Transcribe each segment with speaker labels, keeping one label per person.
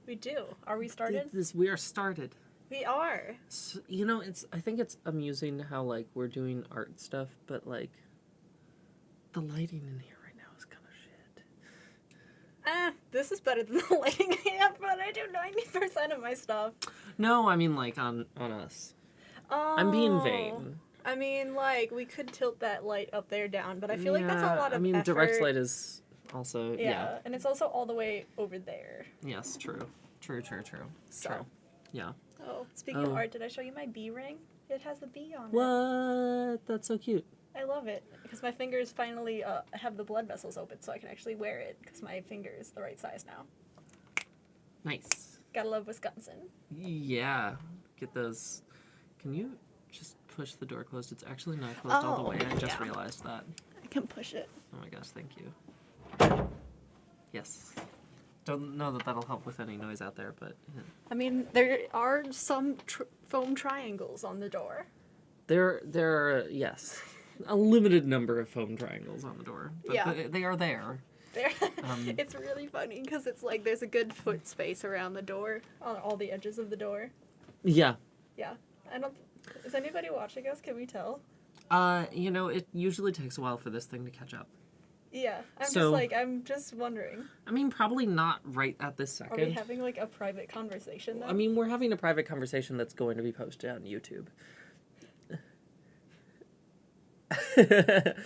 Speaker 1: We do. Are we started?
Speaker 2: We are started.
Speaker 1: We are.
Speaker 2: So, you know, I think it's amusing how, like, we're doing art stuff, but, like, the lighting in here right now is kind of shit.
Speaker 1: This is better than the lighting I have, but I do 90% of my stuff.
Speaker 2: No, I mean, like, on us.
Speaker 1: Oh.
Speaker 2: I'm being vain.
Speaker 1: I mean, like, we could tilt that light up there down, but I feel like that's a lot of effort.
Speaker 2: Direct light is also,
Speaker 1: yeah. And it's also all the way over there.
Speaker 2: Yes, true. True.
Speaker 1: So.
Speaker 2: True. Yeah.
Speaker 1: Oh, speaking of art, did I show you my bee ring? It has a bee on it.
Speaker 2: What? That's so cute.
Speaker 1: I love it, because my fingers finally have the blood vessels open, so I can actually wear it, because my finger is the right size now.
Speaker 2: Nice.
Speaker 1: Gotta love Wisconsin.
Speaker 2: Yeah. Get those. Can you just push the door closed? It's actually not closed all the way. I just realized that.
Speaker 1: I can push it.
Speaker 2: Oh my gosh, thank you. Yes. Don't know that that'll help with any noise out there, but... Yeah.
Speaker 1: I mean, there are some foam triangles on the door.
Speaker 2: There are, yes, a limited number of foam triangles on the door, but they are there.
Speaker 1: It's really funny, because it's like there's a good foot space around the door, on all the edges of the door.
Speaker 2: Yeah.
Speaker 1: Yeah. Is anybody watching us? Can we tell?
Speaker 2: You know, it usually takes a while for this thing to catch up.
Speaker 1: Yeah, I'm just wondering.
Speaker 2: I mean, probably not right at this second.
Speaker 1: Are we having, like, a private conversation, though?
Speaker 2: I mean, we're having a private conversation that's going to be posted on YouTube.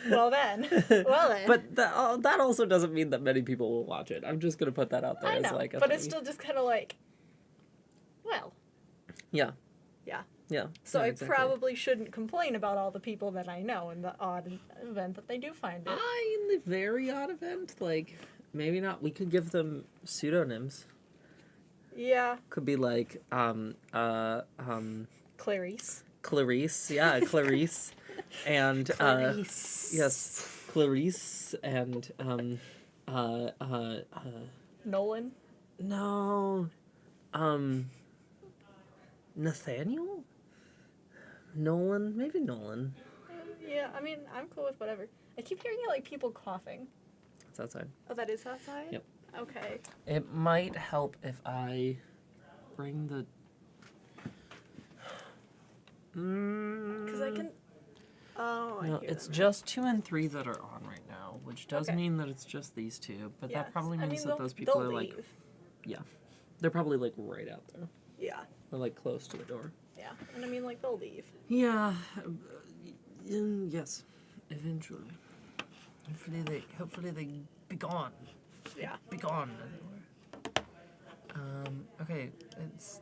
Speaker 1: Well then.
Speaker 2: But that also doesn't mean that many people will watch it. I'm just going to put that out there
Speaker 1: I know,
Speaker 2: as, like, a
Speaker 1: but
Speaker 2: thing.
Speaker 1: it's still just kind of like, well.
Speaker 2: Yeah.
Speaker 1: Yeah.
Speaker 2: Yeah.
Speaker 1: So I
Speaker 2: exactly.
Speaker 1: probably shouldn't complain about all the people that I know in the odd event that they do find it.
Speaker 2: In the very odd event, like, maybe not. We could give them pseudonyms.
Speaker 1: Yeah.
Speaker 2: Could be like,
Speaker 1: Clarice.
Speaker 2: Clarice, yeah, Clarice. And,
Speaker 1: Clarice.
Speaker 2: Yes, Clarice and,
Speaker 1: Nolan?
Speaker 2: No, Nathaniel? Nolan? Maybe Nolan.
Speaker 1: Yeah, I mean, I'm cool with whatever. I keep hearing, like, people coughing.
Speaker 2: It's outside.
Speaker 1: Oh, that is outside?
Speaker 2: Yep.
Speaker 1: Okay.
Speaker 2: It might help if I bring the...
Speaker 1: Because I can... Oh, I
Speaker 2: No,
Speaker 1: hear
Speaker 2: it's
Speaker 1: them.
Speaker 2: just 2 and 3 that are on right now, which does mean that it's just these two, but that probably means that those people are, like... Yeah. They're probably, like, right out there.
Speaker 1: Yeah.
Speaker 2: Or, like, close to the door.
Speaker 1: Yeah. And I mean, like, they'll leave.
Speaker 2: Yeah. Yes. Eventually. Hopefully they be gone.
Speaker 1: Yeah.
Speaker 2: Be gone. Okay. It's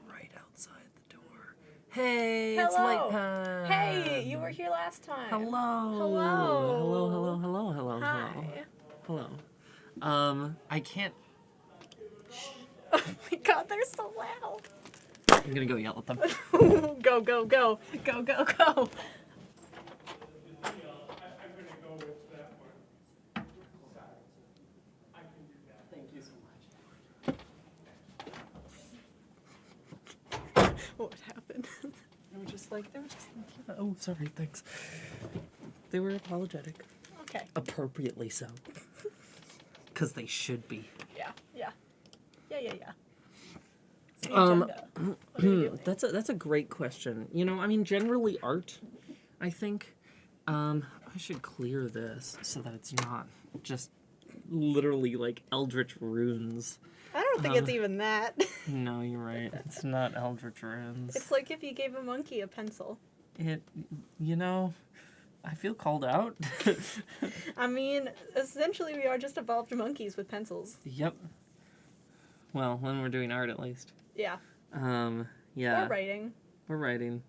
Speaker 2: right outside the door. Hey,
Speaker 1: Hello.
Speaker 2: it's Light Pad.
Speaker 1: Hey, you were here last time.
Speaker 2: Hello.
Speaker 1: Hello. Hi.
Speaker 2: Hello. I can't...
Speaker 1: Oh my god, they're so loud.
Speaker 2: I'm gonna go yell at them.
Speaker 1: Go, go, go. Go, go, go.
Speaker 2: Thank you so much.
Speaker 1: What happened?
Speaker 2: They were just oh, sorry, thanks. They were apologetic.
Speaker 1: Okay.
Speaker 2: Appropriately so. Because they should be.
Speaker 1: Yeah. It's the
Speaker 2: Um,
Speaker 1: agenda. What are you doing?
Speaker 2: That's a great question. You know, I mean, generally art, I think. I should clear this so that it's not just literally like eldritch runes.
Speaker 1: I don't think it's even that.
Speaker 2: No, you're right. It's not eldritch runes.
Speaker 1: It's like if you gave a monkey a pencil.
Speaker 2: You know, I feel called out.
Speaker 1: I mean, essentially we are just evolved monkeys with pencils.
Speaker 2: Yep. Well, when we're doing art, at least.
Speaker 1: Yeah.
Speaker 2: Yeah.
Speaker 1: Or writing.
Speaker 2: We're writing.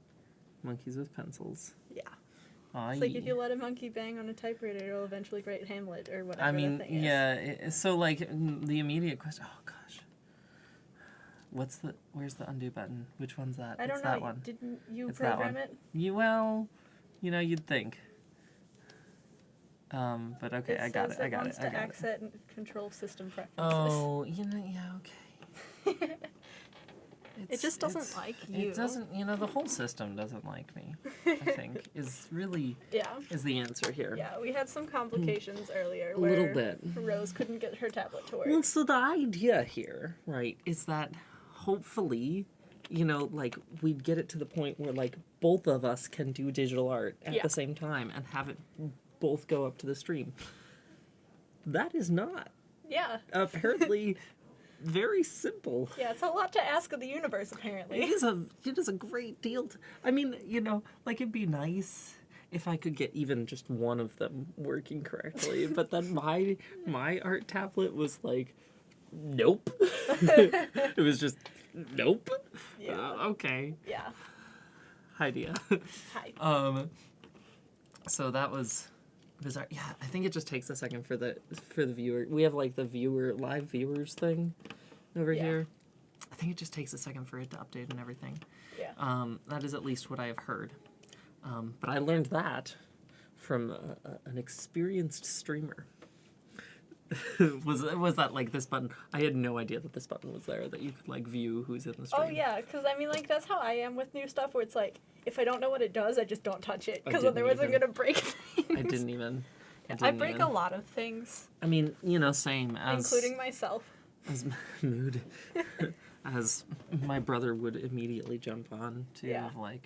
Speaker 2: Monkeys with pencils.
Speaker 1: Yeah. It's like if you let a monkey bang on a typewriter, it'll eventually write Hamlet or whatever.
Speaker 2: I mean,
Speaker 1: the thing is.
Speaker 2: yeah. So, like, the immediate question. Oh gosh. Where's the undo button? Which one's that?
Speaker 1: I don't
Speaker 2: it's
Speaker 1: know.
Speaker 2: That one.
Speaker 1: Didn't you
Speaker 2: It's that
Speaker 1: program
Speaker 2: one.
Speaker 1: it?
Speaker 2: Well, you know, you'd think. But okay, I got it. I got it.
Speaker 1: to access and control system preferences.
Speaker 2: Oh, you know, yeah, okay.
Speaker 1: It just doesn't like you.
Speaker 2: It doesn't, the whole system doesn't like me, I think, is the answer here.
Speaker 1: Yeah, we had some complications earlier
Speaker 2: A
Speaker 1: where
Speaker 2: little bit.
Speaker 1: Rose couldn't get her tablet to work.
Speaker 2: Well, so the idea here, right, is that hopefully, we'd get it to the point where, both of us can do digital art at the same time and have it both go up to the stream. That is not.
Speaker 1: Yeah.
Speaker 2: Apparently very simple.
Speaker 1: Yeah, it's a lot to ask of the universe, apparently.
Speaker 2: It is a great deal. It'd be nice if I could get even just one of them working correctly, but then my art tablet was like, nope. It was just, nope.
Speaker 1: Yeah.
Speaker 2: Okay.
Speaker 1: Yeah.
Speaker 2: Hi, Dia.
Speaker 1: Hi.
Speaker 2: So that was bizarre. Yeah, I think it just takes a second for the viewer. We have the live viewers thing over here. I think it just takes a second for it to update and everything.
Speaker 1: Yeah.
Speaker 2: That is at least what I have heard. But I learned that from an experienced streamer. was that this button? I had no idea that this button was there, that you could view who's in the stream.
Speaker 1: Oh yeah, because that's how I am with new stuff, where it's if I don't know what it does, I just don't touch it,
Speaker 2: I
Speaker 1: because
Speaker 2: didn't
Speaker 1: otherwise I'm
Speaker 2: even.
Speaker 1: gonna break things.
Speaker 2: I didn't even.
Speaker 1: I break a lot of things,
Speaker 2: I mean, same as
Speaker 1: including myself.
Speaker 2: as mood. As my brother would immediately jump on to what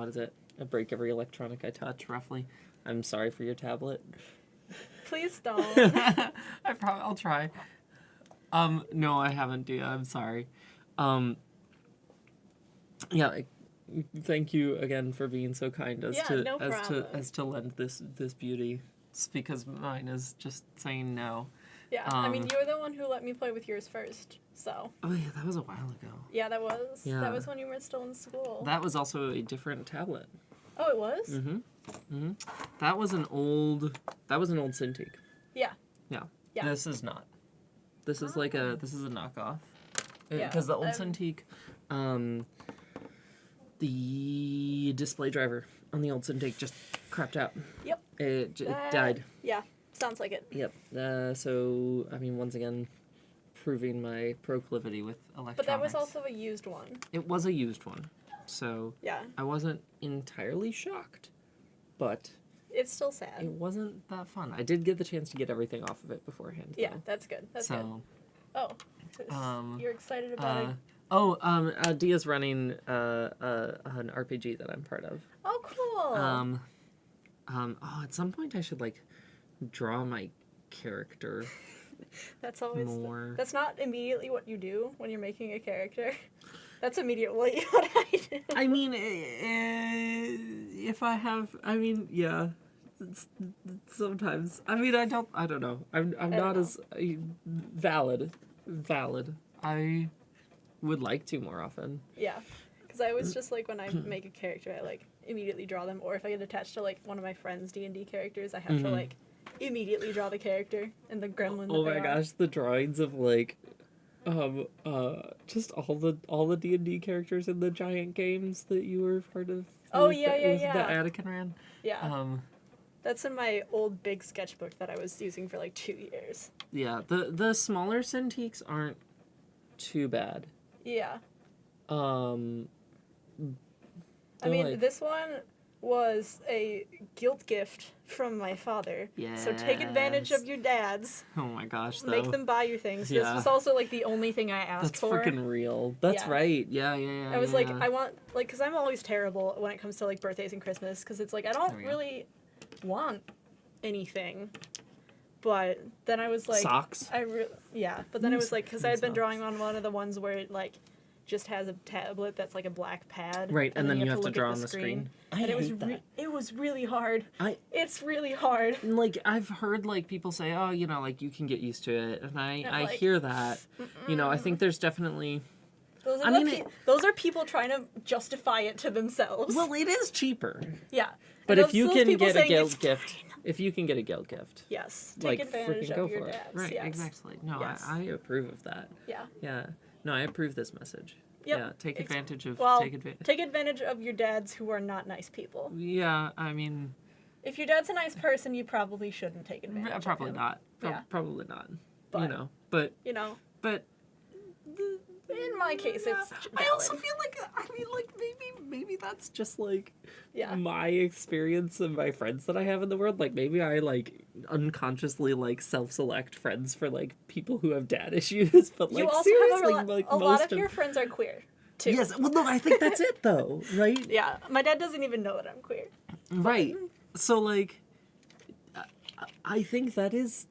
Speaker 2: is it? I break every electronic I touch, roughly. I'm sorry for your tablet.
Speaker 1: Please don't.
Speaker 2: I'll try. No, I haven't, Dia. I'm sorry. Thank you again for being so kind as to lend this beauty. It's because mine is just saying no.
Speaker 1: Yeah, I mean, you're the one who let me play with yours first, so.
Speaker 2: Oh yeah, that was a while ago.
Speaker 1: Yeah, that was.
Speaker 2: Yeah.
Speaker 1: That was when you were still in school.
Speaker 2: That was also a different tablet.
Speaker 1: Oh, it was?
Speaker 2: Mm-hmm. Mm-hmm. That was an old Cintiq.
Speaker 1: Yeah.
Speaker 2: Yeah.
Speaker 1: Yeah.
Speaker 2: This is not. This is a knockoff.
Speaker 1: Yeah.
Speaker 2: Because the old Cintiq, the display driver on the old Cintiq just crapped out.
Speaker 1: Yep.
Speaker 2: It died.
Speaker 1: Yeah. Sounds like it.
Speaker 2: Yep. So, I mean, once again, proving my proclivity with electronics.
Speaker 1: But that was also a used one.
Speaker 2: It was a used one. So,
Speaker 1: yeah.
Speaker 2: I wasn't entirely shocked. But
Speaker 1: it's still sad.
Speaker 2: It wasn't that fun. I did get the chance to get everything off of it beforehand.
Speaker 1: Yeah, that's good. That's good. Oh, you're excited about it?
Speaker 2: Dia's running an RPG that I'm part of.
Speaker 1: Oh, cool.
Speaker 2: At some point I should draw my character.
Speaker 1: That's always
Speaker 2: more.
Speaker 1: That's not immediately what you do when you're making a character. That's immediately what I do.
Speaker 2: I mean, if I have, yeah. Sometimes. I mean, I don't know. I'm not as valid. I would like to more often.
Speaker 1: Yeah. Because I always just, when I make a character, I, immediately draw them. Or if I get attached to, one of my friends' D&D characters, I have to, immediately draw the character and the gremlin
Speaker 2: Oh my gosh, the drawings of, just all the D&D characters in the giant games that you were part of.
Speaker 1: Oh, yeah.
Speaker 2: That Anakin ran.
Speaker 1: Yeah. That's in my old big sketchbook that I was using for 2 years.
Speaker 2: Yeah, the smaller Cintiqs aren't too bad.
Speaker 1: Yeah.
Speaker 2: I
Speaker 1: mean, this one was a guilt gift from my father.
Speaker 2: Yes.
Speaker 1: So take advantage of your dads.
Speaker 2: Oh my gosh, though.
Speaker 1: Make them buy you things.
Speaker 2: Yeah.
Speaker 1: This was also the only thing I asked for.
Speaker 2: That's freaking real. That's right. Yeah.
Speaker 1: I was I want because I'm always terrible when it comes to birthdays and Christmas, because it's I don't really want anything. But then I was
Speaker 2: socks.
Speaker 1: But then it was because I had been drawing on one of the ones where it just has a tablet that's a black pad.
Speaker 2: Right, and then you have to draw on the screen.
Speaker 1: And it was really hard. It's really hard.
Speaker 2: I've heard people say, oh, you can get used to it, and I hear that. I think there's definitely.
Speaker 1: Those are people trying to justify it to themselves.
Speaker 2: Well, it is cheaper.
Speaker 1: Yeah.
Speaker 2: But if you can get a guilt gift,
Speaker 1: yes, take advantage of your dads.
Speaker 2: Right,
Speaker 1: yes.
Speaker 2: exactly. No,
Speaker 1: yes.
Speaker 2: I approve of that.
Speaker 1: Yeah.
Speaker 2: Yeah. No, I approve this message.
Speaker 1: Yep.
Speaker 2: Yeah, take advantage of.
Speaker 1: Take advantage of your dads who are not nice people.
Speaker 2: Yeah, I mean.
Speaker 1: If your dad's a nice person, you probably shouldn't take advantage.
Speaker 2: Probably
Speaker 1: of him.
Speaker 2: not. Probably not.
Speaker 1: But,
Speaker 2: But.
Speaker 1: But. in my case, it's valid.
Speaker 2: I also feel like, maybe that's just, like,
Speaker 1: Yeah.
Speaker 2: my experience and my friends that I have in the world. Like, maybe I, like, unconsciously, like, self-select friends for, like, people who have dad issues. But, like,
Speaker 1: You also
Speaker 2: seriously,
Speaker 1: have
Speaker 2: like,
Speaker 1: a lot of your friends are queer, too.
Speaker 2: Yes, well, no, I think that's it, though, right?
Speaker 1: Yeah, my dad doesn't even know that I'm queer.
Speaker 2: Right. So, like, I think that is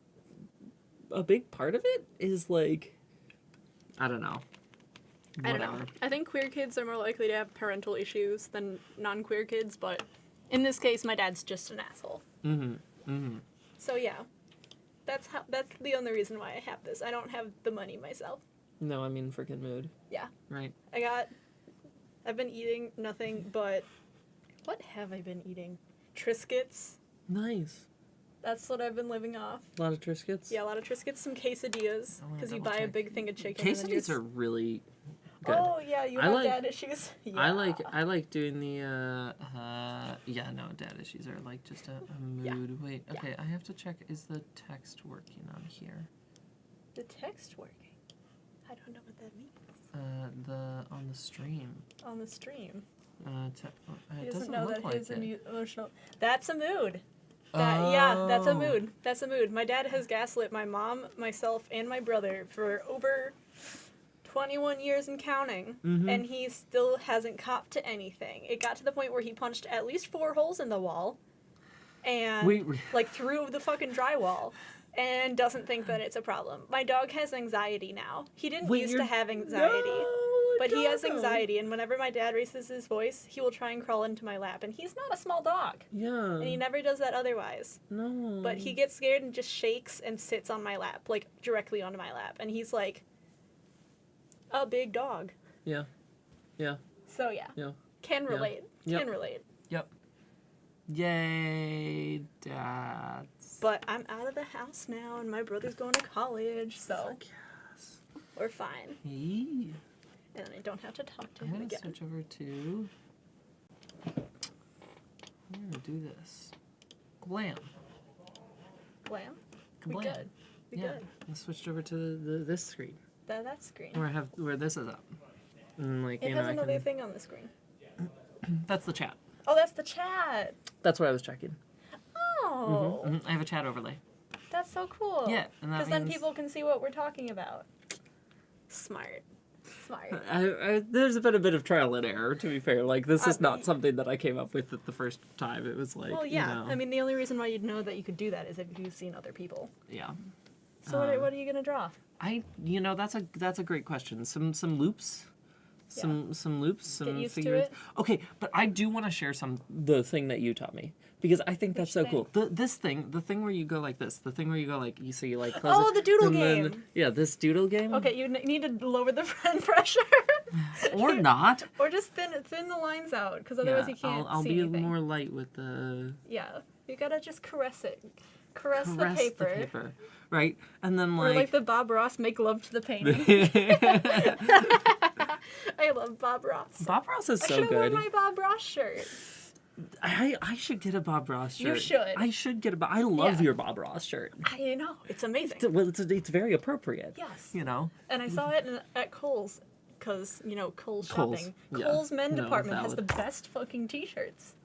Speaker 2: a big part of it, is, like, I don't know.
Speaker 1: I don't know. I think queer kids are more likely to have parental issues than non-queer kids, but in this case, my dad's just an asshole. So yeah, that's the only reason why I have this. I don't have the money myself.
Speaker 2: No, I mean freaking mood.
Speaker 1: Yeah.
Speaker 2: Right.
Speaker 1: I've been eating nothing but, what have I been eating? Triscuits.
Speaker 2: Nice.
Speaker 1: That's what I've been living off.
Speaker 2: A lot of Triscuits?
Speaker 1: Yeah, a lot of Triscuits, some quesadillas, because you buy a big thing of chicken.
Speaker 2: Quesadillas are really good.
Speaker 1: Oh yeah, you have dad issues. Yeah.
Speaker 2: I like doing the dad issues are like just a mood.
Speaker 1: Yeah.
Speaker 2: Wait, okay, I have to check, is the text working on here?
Speaker 1: The text working? I don't know what that means.
Speaker 2: On the stream.
Speaker 1: On the stream.
Speaker 2: He
Speaker 1: He
Speaker 2: it
Speaker 1: doesn't
Speaker 2: doesn't
Speaker 1: know
Speaker 2: look
Speaker 1: that
Speaker 2: like
Speaker 1: his
Speaker 2: it.
Speaker 1: emotional. That's a mood. Yeah, that's a
Speaker 2: Oh.
Speaker 1: mood. That's a mood. My dad has gaslit my mom, myself, and my brother for over 21 years and counting, and he still hasn't copped to anything. It got to the point where he punched at least 4 holes in the wall, and like through the fucking drywall, and doesn't think that it's a problem. My dog has anxiety now. He didn't used to have anxiety. But he has anxiety, and whenever my dad raises his voice, he will try and crawl into my lap. And he's not a small dog.
Speaker 2: Yeah.
Speaker 1: And he never does that otherwise.
Speaker 2: No.
Speaker 1: But he gets scared and just shakes and sits on my lap, like directly onto my lap. And he's like a big dog.
Speaker 2: Yeah. Yeah.
Speaker 1: So yeah.
Speaker 2: Yeah.
Speaker 1: Can relate.
Speaker 2: Yep.
Speaker 1: Can relate.
Speaker 2: Yep. Yay, dads.
Speaker 1: But I'm out of the house now, and my brother's going to college, so
Speaker 2: Fuck yes.
Speaker 1: we're fine.
Speaker 2: Hey.
Speaker 1: And I don't have to talk to
Speaker 2: I'm
Speaker 1: him
Speaker 2: gonna
Speaker 1: again.
Speaker 2: switch over to. I'm gonna do this. Glam.
Speaker 1: Glam? We
Speaker 2: Glam.
Speaker 1: good. We good.
Speaker 2: I switched over to this screen
Speaker 1: That screen.
Speaker 2: where this is up. And like
Speaker 1: It has another thing on the screen.
Speaker 2: That's the chat.
Speaker 1: Oh, that's the chat.
Speaker 2: That's what I was checking.
Speaker 1: Oh,
Speaker 2: I have a chat overlay.
Speaker 1: that's so cool.
Speaker 2: Yeah, and that
Speaker 1: because then
Speaker 2: means-
Speaker 1: people can see what we're talking about. Smart.
Speaker 2: There's been a bit of trial and error, to be fair. Like, this is not
Speaker 1: mean-
Speaker 2: something that I came up with the first time. It was like,
Speaker 1: Well, yeah.
Speaker 2: you know,
Speaker 1: I mean, the only reason why you'd know that you could do that is if you've seen other people.
Speaker 2: yeah.
Speaker 1: So what are you gonna draw?
Speaker 2: That's a great question. Some loops. Some loops, some
Speaker 1: used to
Speaker 2: figures.
Speaker 1: it.
Speaker 2: Okay, but I do want to share the thing that you taught me, because I think that's so
Speaker 1: Which
Speaker 2: cool. The thing where you go like this, the thing where you go like close
Speaker 1: Oh,
Speaker 2: it,
Speaker 1: the doodle
Speaker 2: and then-
Speaker 1: game.
Speaker 2: yeah, this doodle game.
Speaker 1: Okay, you need to lower the friend pressure.
Speaker 2: Or not.
Speaker 1: Or just thin the lines out, because otherwise you can't
Speaker 2: I'll
Speaker 1: see
Speaker 2: be
Speaker 1: anything.
Speaker 2: more light with the
Speaker 1: Yeah, you gotta just caress it. Caress the paper.
Speaker 2: Right? And then
Speaker 1: Or like the Bob Ross make love to the painting. I love Bob Ross.
Speaker 2: Bob Ross is
Speaker 1: I
Speaker 2: so
Speaker 1: should have worn
Speaker 2: good.
Speaker 1: my Bob Ross shirt.
Speaker 2: I should get a Bob Ross shirt.
Speaker 1: You should.
Speaker 2: I should get I love
Speaker 1: Yeah.
Speaker 2: your Bob Ross shirt.
Speaker 1: I know, it's amazing.
Speaker 2: Well, it's very appropriate.
Speaker 1: Yes.
Speaker 2: You know?
Speaker 1: And I saw it at Kohl's, because, Kohl's
Speaker 2: Kohl's,
Speaker 1: shopping.
Speaker 2: yeah.
Speaker 1: Kohl's men
Speaker 2: No,
Speaker 1: department has
Speaker 2: valid.
Speaker 1: the best fucking t-shirts.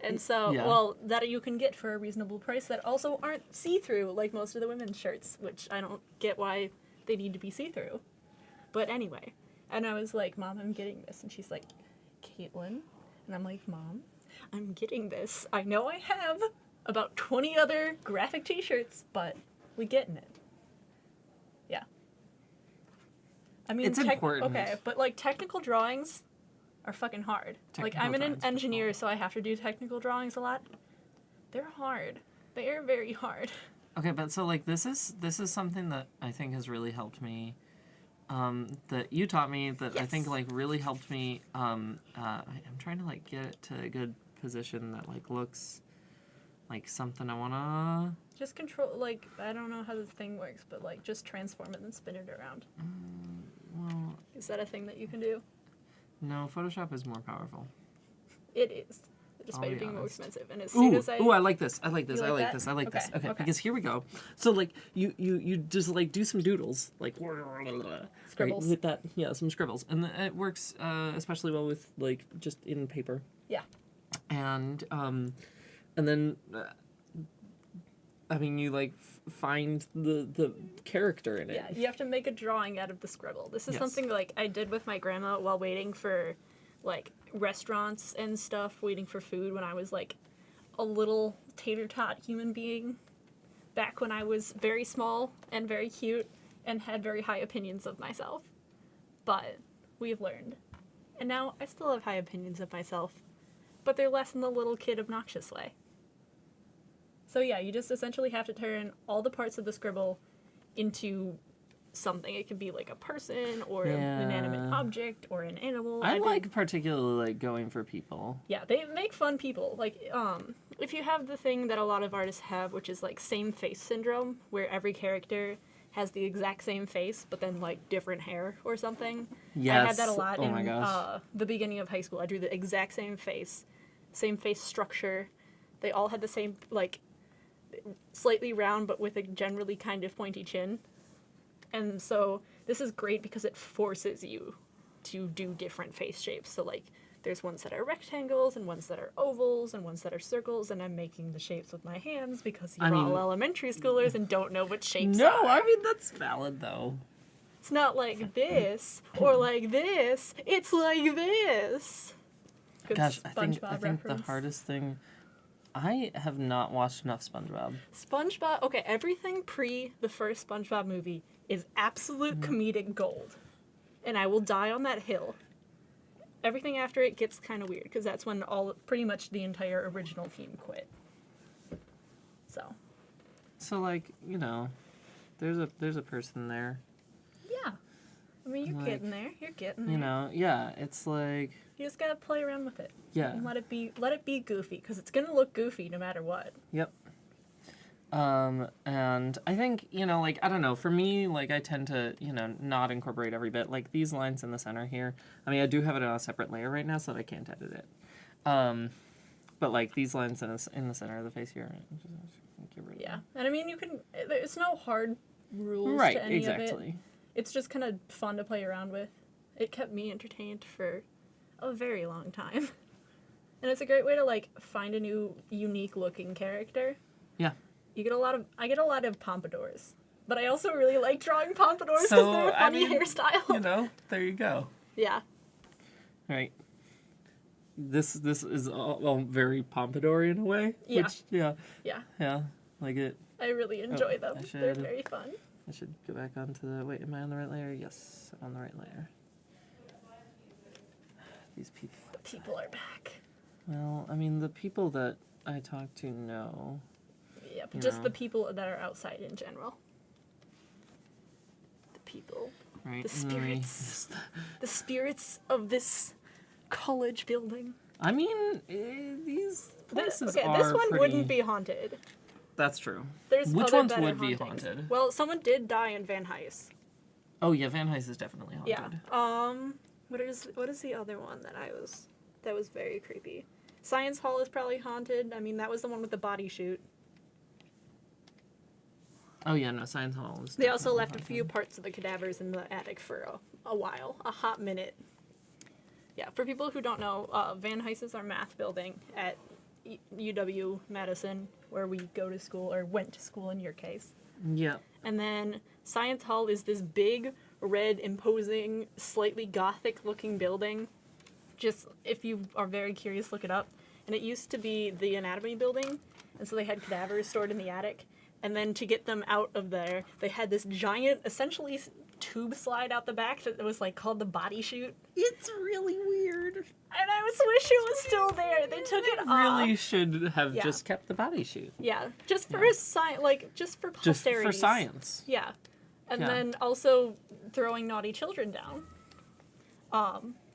Speaker 1: And so,
Speaker 2: Yeah.
Speaker 1: well, that you can get for a reasonable price that also aren't see-through like most of the women's shirts, which I don't get why they need to be see-through. But anyway, and I was like, Mom, I'm getting this. And she's like, Kaitlyn? And I'm like, Mom, I'm getting this. I know I have about 20 other graphic t-shirts, but we getting it. Yeah. I mean,
Speaker 2: It's important.
Speaker 1: Okay, but like technical drawings are fucking hard. Like, I'm an
Speaker 2: drawings are
Speaker 1: engineer, so I have to do technical drawings a lot. They're hard. They are very hard.
Speaker 2: Okay, but so like this is something that I think has really helped me. That you taught me that I think
Speaker 1: Yes.
Speaker 2: like really helped me. I'm trying to like get it to a good position that like looks like something I wanna.
Speaker 1: Just control, like, I don't know how this thing works, but like, just transform it and spin it around.
Speaker 2: Well,
Speaker 1: Is that a thing that you can do?
Speaker 2: no, Photoshop is more powerful.
Speaker 1: It is. despite
Speaker 2: I'll
Speaker 1: it
Speaker 2: be
Speaker 1: being more
Speaker 2: honest.
Speaker 1: expensive. And as soon as I
Speaker 2: I like this. I like this.
Speaker 1: You
Speaker 2: I
Speaker 1: like
Speaker 2: like
Speaker 1: that?
Speaker 2: this. I like this.
Speaker 1: Okay,
Speaker 2: Okay,
Speaker 1: okay.
Speaker 2: because here we go. So like you just like do some doodles, like
Speaker 1: Scribbles.
Speaker 2: right, with that, yeah, some scribbles, and it works especially well with like just in paper.
Speaker 1: Yeah.
Speaker 2: And then I mean you like find the character in it.
Speaker 1: Yeah, you have to make a drawing out of the scribble. This is
Speaker 2: Yes.
Speaker 1: something like I did with my grandma while waiting for like restaurants and stuff, waiting for food when I was like a little tater tot human being back when I was very small and very cute and had very high opinions of myself. But we've learned. And now I still have high opinions of myself, but they're less in the little kid obnoxious way. So yeah, you just essentially have to turn all the parts of the scribble into something. It could be like a person or an inanimate object or an animal.
Speaker 2: I like particularly like going for people.
Speaker 1: Yeah, they make fun people. Like, if you have the thing that a lot of artists have, which is like same face syndrome, where every character has the exact same face, but then like different hair or something.
Speaker 2: Yes.
Speaker 1: I had that a lot
Speaker 2: my
Speaker 1: in
Speaker 2: gosh.
Speaker 1: the beginning of high school. I drew the exact same face structure. They all had the same, like, slightly round, but with a generally kind of pointy chin. And so this is great because it forces you to do different face shapes. So, like, there's ones that are rectangles and ones that are ovals and ones that are circles, and I'm making the shapes with my hands because you're all elementary schoolers and don't know what shapes are.
Speaker 2: No, I mean that's valid though.
Speaker 1: It's not like this or like this. It's like this. Good
Speaker 2: Gosh, I think
Speaker 1: SpongeBob
Speaker 2: the
Speaker 1: reference.
Speaker 2: hardest thing. I have not watched enough SpongeBob.
Speaker 1: SpongeBob. Okay, everything pre the first SpongeBob movie is absolute comedic gold, and I will die on that hill. Everything after it gets kind of weird because that's when pretty much the entire original team quit.
Speaker 2: So like, you know, there's a person there.
Speaker 1: Yeah, I mean you're
Speaker 2: Like,
Speaker 1: getting there. You're getting there.
Speaker 2: You know, yeah, it's like
Speaker 1: You just gotta play around with it.
Speaker 2: yeah.
Speaker 1: And let it be goofy because it's gonna look goofy no matter what.
Speaker 2: Yep. And I think, you know, like, I don't know, for me, like, I tend to, you know, not incorporate every bit. Like, these lines in the center here, I mean, I do have it on a separate layer right now, so that I can't edit it. But, like, these lines in the center of the face here, get rid of
Speaker 1: Yeah,
Speaker 2: them.
Speaker 1: and I mean there's no hard rules
Speaker 2: Right,
Speaker 1: to any of it.
Speaker 2: exactly.
Speaker 1: It's just kind of fun to play around with. It kept me entertained for a very long time. And it's a great way to, like, find a new, unique-looking character.
Speaker 2: Yeah.
Speaker 1: I get a lot of pompadours. But I also really like drawing pompadours because
Speaker 2: So,
Speaker 1: they're a funny
Speaker 2: I mean,
Speaker 1: hairstyle.
Speaker 2: You know, there you go.
Speaker 1: Yeah.
Speaker 2: Right. This is all very pompadour in a way.
Speaker 1: Yeah.
Speaker 2: Which, yeah.
Speaker 1: Yeah.
Speaker 2: Yeah. Like it.
Speaker 1: I really enjoy them.
Speaker 2: I
Speaker 1: They're
Speaker 2: should-
Speaker 1: very fun.
Speaker 2: I should go back onto the. Wait, am I on the right layer? Yes, I'm on the right layer. These people.
Speaker 1: The people are back.
Speaker 2: Well, I mean, the people that I talk to know.
Speaker 1: Yep,
Speaker 2: You
Speaker 1: just
Speaker 2: know.
Speaker 1: the people that are outside in general. The people.
Speaker 2: Right.
Speaker 1: The
Speaker 2: and then we-
Speaker 1: spirits. The spirits of this college building.
Speaker 2: I mean, these places
Speaker 1: Okay,
Speaker 2: are
Speaker 1: this one
Speaker 2: pretty...
Speaker 1: wouldn't be haunted.
Speaker 2: That's true.
Speaker 1: There's
Speaker 2: Which
Speaker 1: other
Speaker 2: ones
Speaker 1: better
Speaker 2: would be
Speaker 1: hauntings.
Speaker 2: haunted?
Speaker 1: Well, someone did die in Van Nuys.
Speaker 2: Oh yeah, Van Nuys is definitely haunted.
Speaker 1: Yeah. What is the other one that was very creepy? Science Hall is probably haunted. I mean, that was the one with the body shoot.
Speaker 2: Oh yeah, no, Science Hall is.
Speaker 1: They also
Speaker 2: definitely
Speaker 1: left a
Speaker 2: haunted.
Speaker 1: few parts of the cadavers in the attic for a while, a hot minute. Yeah, for people who don't know, Van Nuys is our math building at UW-Madison, where we go to school, or went to school in your case.
Speaker 2: Yeah.
Speaker 1: And then Science Hall is this big, red, imposing, slightly gothic-looking building. Just, if you are very curious, look it up. And it used to be the anatomy building, and so they had cadavers stored in the attic. And then to get them out of there, they had this giant, essentially tube slide out the back that was like called the body chute.
Speaker 2: It's really weird.
Speaker 1: And I just wish it was still there. They took it off.
Speaker 2: Really should have
Speaker 1: Yeah.
Speaker 2: just kept the body shoot.
Speaker 1: Yeah, just for just for
Speaker 2: Just
Speaker 1: posterity.
Speaker 2: for science.
Speaker 1: Yeah, and
Speaker 2: Yeah.
Speaker 1: then also throwing naughty children down.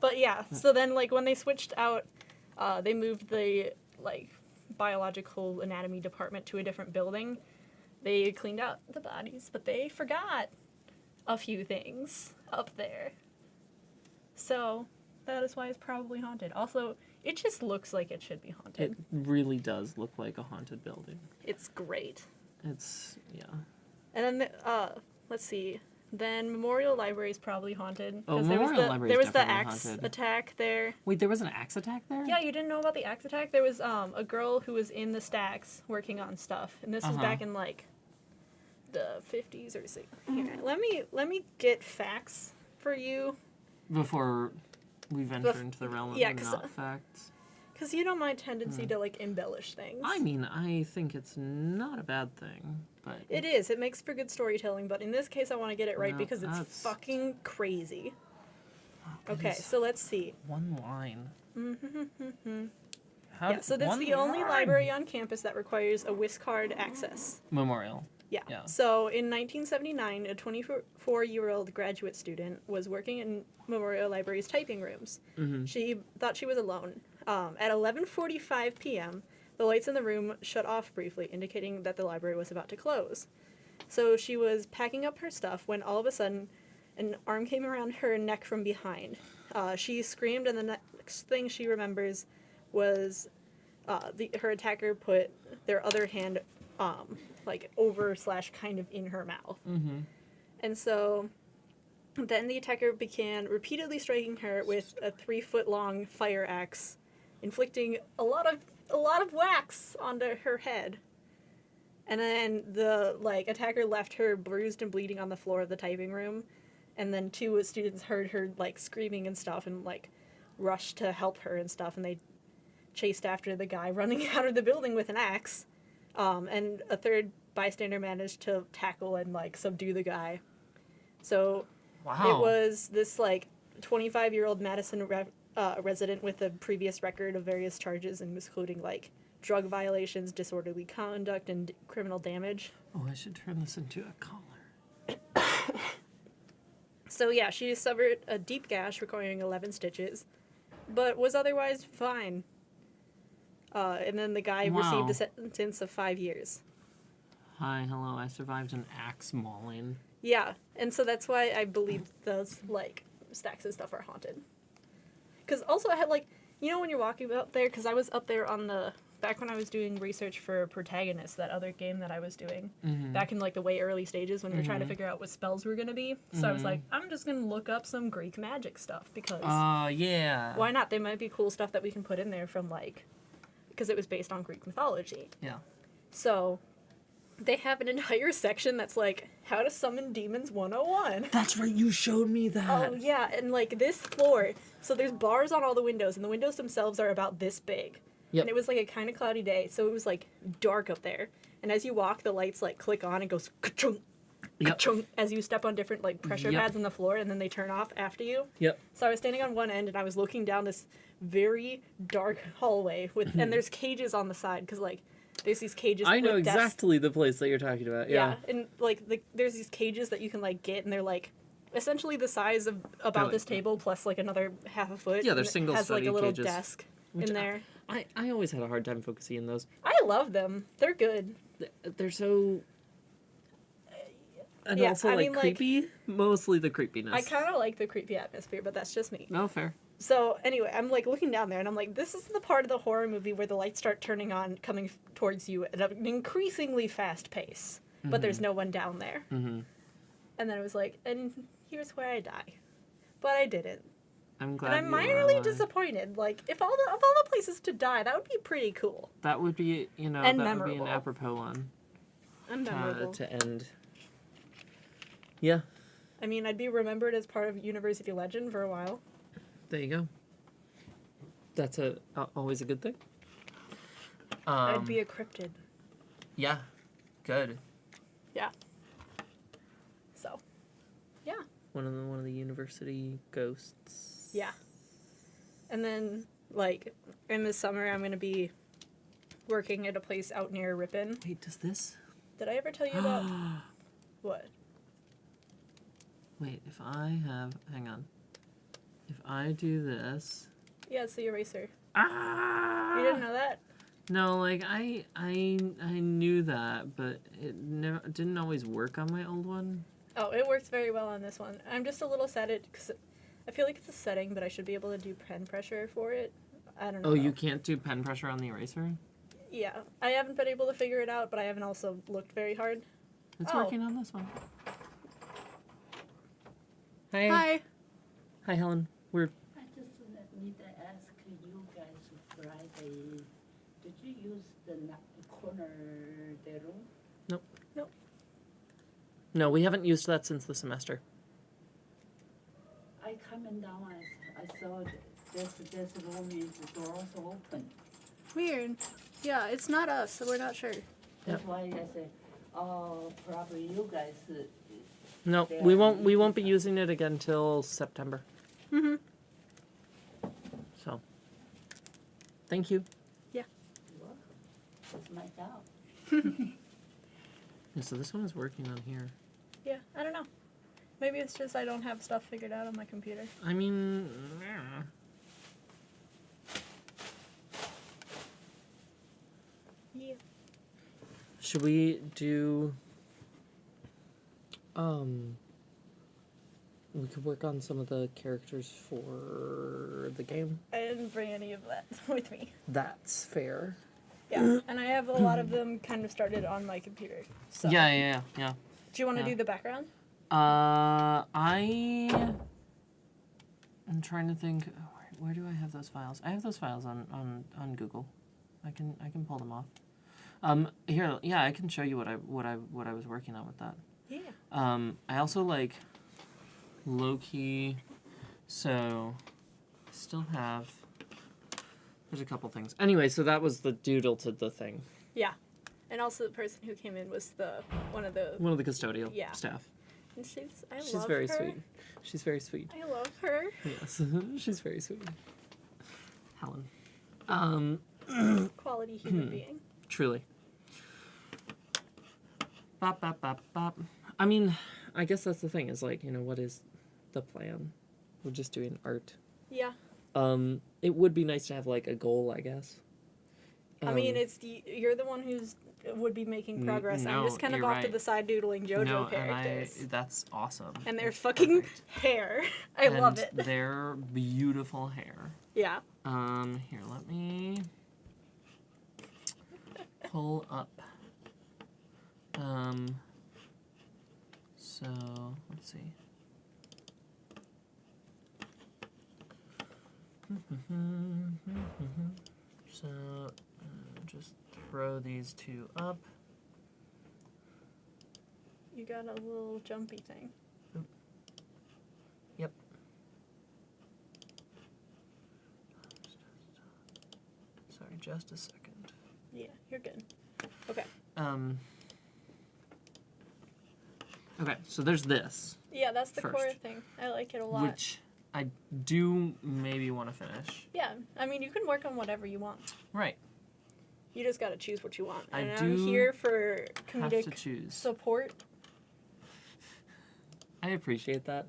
Speaker 1: But yeah, so then like when they switched out, they moved the like biological anatomy department to a different building. They cleaned out the bodies, but they forgot a few things up there. So that is why it's probably haunted. Also, It just looks like it should be haunted.
Speaker 2: It really does look like a haunted building.
Speaker 1: It's great.
Speaker 2: It's, yeah.
Speaker 1: And then, let's see. Then Memorial Library is probably haunted.
Speaker 2: Oh,
Speaker 1: 'cause
Speaker 2: Memorial Library
Speaker 1: there
Speaker 2: is
Speaker 1: was the
Speaker 2: definitely
Speaker 1: axe
Speaker 2: haunted.
Speaker 1: attack there.
Speaker 2: Wait, there was an axe attack there?
Speaker 1: Yeah, you didn't know about the axe attack? There was a girl who was in the stacks working on stuff. And this was back in, like, the 50s or 60s. Here, let me get facts for you.
Speaker 2: Before we venture into the realm of not facts.
Speaker 1: Because you know my tendency to, like, embellish things.
Speaker 2: I mean, I think it's not a bad thing, but...
Speaker 1: It is. It makes for good storytelling, but in this case I want to get it right
Speaker 2: No,
Speaker 1: because it's
Speaker 2: that's-
Speaker 1: fucking crazy. Okay,
Speaker 2: is
Speaker 1: so let's see.
Speaker 2: One line.
Speaker 1: Yeah, so this is the only library on campus that requires a WIS card access.
Speaker 2: Memorial.
Speaker 1: Yeah.
Speaker 2: Yeah.
Speaker 1: So in 1979, a 24-year-old graduate student was working in Memorial Library's typing rooms. She thought she was alone. At 11:45 p.m., the lights in the room shut off briefly, indicating that the library was about to close. So she was packing up her stuff when all of a sudden an arm came around her neck from behind. She screamed, and the next thing she remembers was her attacker put their other hand like over/kind of in her mouth. And so then the attacker began repeatedly striking her with a 3-foot-long fire axe, inflicting a lot of whacks onto her head. And then the attacker left her bruised and bleeding on the floor of the typing room. And then 2 students heard her screaming and stuff and rushed to help her and stuff, and they chased after the guy running out of the building with an axe. And a 3rd bystander managed to tackle and subdue the guy. So it was this 25-year-old Madison resident with a previous record of various charges, including drug violations, disorderly conduct, and criminal damage.
Speaker 2: Oh, I should turn this into a collar.
Speaker 1: So yeah, she suffered a deep gash requiring 11 stitches, but was otherwise fine. And then the guy received a sentence of 5 years.
Speaker 2: Hi, hello, I survived an axe mauling.
Speaker 1: Yeah, and so that's why I believe those, stacks and stuff are haunted. Because also I had, when you're walking up there, because I was up there back when I was doing research for Protagonist, that other game that I was doing, back in, the way early stages when we were trying to figure out what spells were going to be. So I was like, I'm just going to look up some Greek magic stuff, because...
Speaker 2: yeah.
Speaker 1: Why not? They might be cool stuff that we can put in there from, because it was based on Greek mythology.
Speaker 2: Yeah.
Speaker 1: So... They have an entire section that's how to summon demons 101.
Speaker 2: That's right, you showed me that.
Speaker 1: Oh, yeah, and this floor, so there's bars on all the windows, and the windows themselves are about this big.
Speaker 2: Yep.
Speaker 1: And it was a kind of cloudy day, so it was dark up there. And as you walk, the lights click on and goes ka-chung, ka-chung, as you step on different pressure pads in the floor, and then they turn off after you.
Speaker 2: Yep.
Speaker 1: So I was standing on one end, and I was looking down this very dark hallway and there's cages on the side, because there's these cages.
Speaker 2: I know
Speaker 1: with
Speaker 2: exactly the place that you're talking about. Yeah.
Speaker 1: And there's these cages that you can get, and they're essentially the size of about this table plus another half a foot.
Speaker 2: Yeah, they're single
Speaker 1: has
Speaker 2: study
Speaker 1: a little
Speaker 2: cages,
Speaker 1: desk in there.
Speaker 2: I always had a hard time focusing in those.
Speaker 1: I love them. They're good.
Speaker 2: They're so... And
Speaker 1: Yeah,
Speaker 2: also,
Speaker 1: I mean,
Speaker 2: creepy. Mostly the creepiness.
Speaker 1: I kind of like the creepy atmosphere, but that's just me.
Speaker 2: No, fair.
Speaker 1: So anyway, I'm looking down there, and I'm this is the part of the horror movie where the lights start turning on, coming towards you at an increasingly fast pace, but there's no one down there. And then I was and here's where I die, but I didn't.
Speaker 2: I'm glad.
Speaker 1: And I'm
Speaker 2: you
Speaker 1: minorly
Speaker 2: are
Speaker 1: disappointed. If of all the places to die, that would be pretty cool.
Speaker 2: That would be,
Speaker 1: and
Speaker 2: that
Speaker 1: memorable.
Speaker 2: would be an apropos one.
Speaker 1: And memorable.
Speaker 2: To end. Yeah.
Speaker 1: I mean, I'd be remembered as part of university legend for a while.
Speaker 2: There you go. That's always a good thing.
Speaker 1: I'd be a cryptid.
Speaker 2: Yeah. Good.
Speaker 1: Yeah. So, yeah.
Speaker 2: One of the university ghosts.
Speaker 1: Yeah. And then, in the summer, I'm going to be working at a place out near Ripon.
Speaker 2: Wait, does this?
Speaker 1: Did I ever tell you about... What?
Speaker 2: Wait, if I have... Hang on. If I do this...
Speaker 1: Yeah, it's the eraser.
Speaker 2: Ah!
Speaker 1: You didn't know that?
Speaker 2: No, I knew that, but it didn't always work on my old one.
Speaker 1: Oh, it works very well on this one. I'm just a little sad because I feel like it's a setting, but I should be able to do pen pressure for it. I don't know.
Speaker 2: Oh, you can't do pen pressure on the eraser?
Speaker 1: Yeah, I haven't been able to figure it out, but I haven't also looked very hard.
Speaker 2: It's
Speaker 1: Oh.
Speaker 2: working on this one. Hey.
Speaker 1: Hi.
Speaker 2: Hi, Helen. We're...
Speaker 3: I just need to ask you guys Friday, did you use the corner the room?
Speaker 2: Nope.
Speaker 1: Nope.
Speaker 2: No, we haven't used that since the semester.
Speaker 3: I coming down, I saw this room is the doors open.
Speaker 1: Weird. Yeah, it's not us, so we're not sure.
Speaker 3: That's why I said, oh, probably you guys.
Speaker 2: No,
Speaker 3: They
Speaker 2: we
Speaker 3: are
Speaker 2: won't be
Speaker 3: using
Speaker 2: using it again till September.
Speaker 1: Mm-hmm.
Speaker 2: So, thank you.
Speaker 3: Well, that's my job.
Speaker 2: Yeah, so this one is working on here.
Speaker 1: Yeah, I don't know. Maybe it's just I don't have stuff figured out on my computer.
Speaker 2: I mean, yeah.
Speaker 1: Yeah.
Speaker 2: Should we do... We could work on some of the characters for the game.
Speaker 1: I didn't bring any of that with me.
Speaker 2: That's fair.
Speaker 1: Yeah, and I have a lot of them kind of started on my computer. So.
Speaker 2: Yeah.
Speaker 1: Do you want to
Speaker 2: Yeah.
Speaker 1: do the background?
Speaker 2: I'm trying to think. Where do I have those files? I have those files on Google. I can pull them off. Here, yeah, I can show you what I was working on with that.
Speaker 1: Yeah.
Speaker 2: I also like low key. So, still have. There's a couple things. Anyway, so that was the doodle to the thing.
Speaker 1: Yeah. And also the person who came in was one of the
Speaker 2: custodial
Speaker 1: Yeah.
Speaker 2: staff.
Speaker 1: and I
Speaker 2: She's
Speaker 1: love
Speaker 2: very
Speaker 1: her.
Speaker 2: sweet. She's very sweet.
Speaker 1: I love her.
Speaker 2: Yes, she's very sweet. Helen.
Speaker 1: Quality human being.
Speaker 2: Truly. Bop, bop, bop, bop. I mean, I guess that's the thing, is like, what is the plan? We're just doing art.
Speaker 1: Yeah.
Speaker 2: It would be nice to have, like, a goal, I guess.
Speaker 1: I mean, you're the one would be making progress. I'm just kind of
Speaker 2: you're
Speaker 1: off to
Speaker 2: right.
Speaker 1: the side doodling JoJo
Speaker 2: no,
Speaker 1: characters.
Speaker 2: and that's awesome.
Speaker 1: And their
Speaker 2: That's
Speaker 1: fucking
Speaker 2: perfect.
Speaker 1: hair. I love
Speaker 2: And
Speaker 1: it.
Speaker 2: their beautiful hair.
Speaker 1: Yeah.
Speaker 2: Here, let me pull up. So, let's see. So, just throw these two up.
Speaker 1: You got a little jumpy thing.
Speaker 2: Yep. Sorry, just a second.
Speaker 1: Yeah, you're good. Okay.
Speaker 2: Okay, so there's this,
Speaker 1: Yeah, that's the core
Speaker 2: First.
Speaker 1: thing. I like it a lot.
Speaker 2: which I do maybe want to finish.
Speaker 1: Yeah, I mean, you can work on whatever you want.
Speaker 2: Right.
Speaker 1: You just gotta choose what you want.
Speaker 2: I
Speaker 1: And
Speaker 2: do
Speaker 1: I'm here for
Speaker 2: Have to
Speaker 1: comedic
Speaker 2: choose.
Speaker 1: support.
Speaker 2: I appreciate that.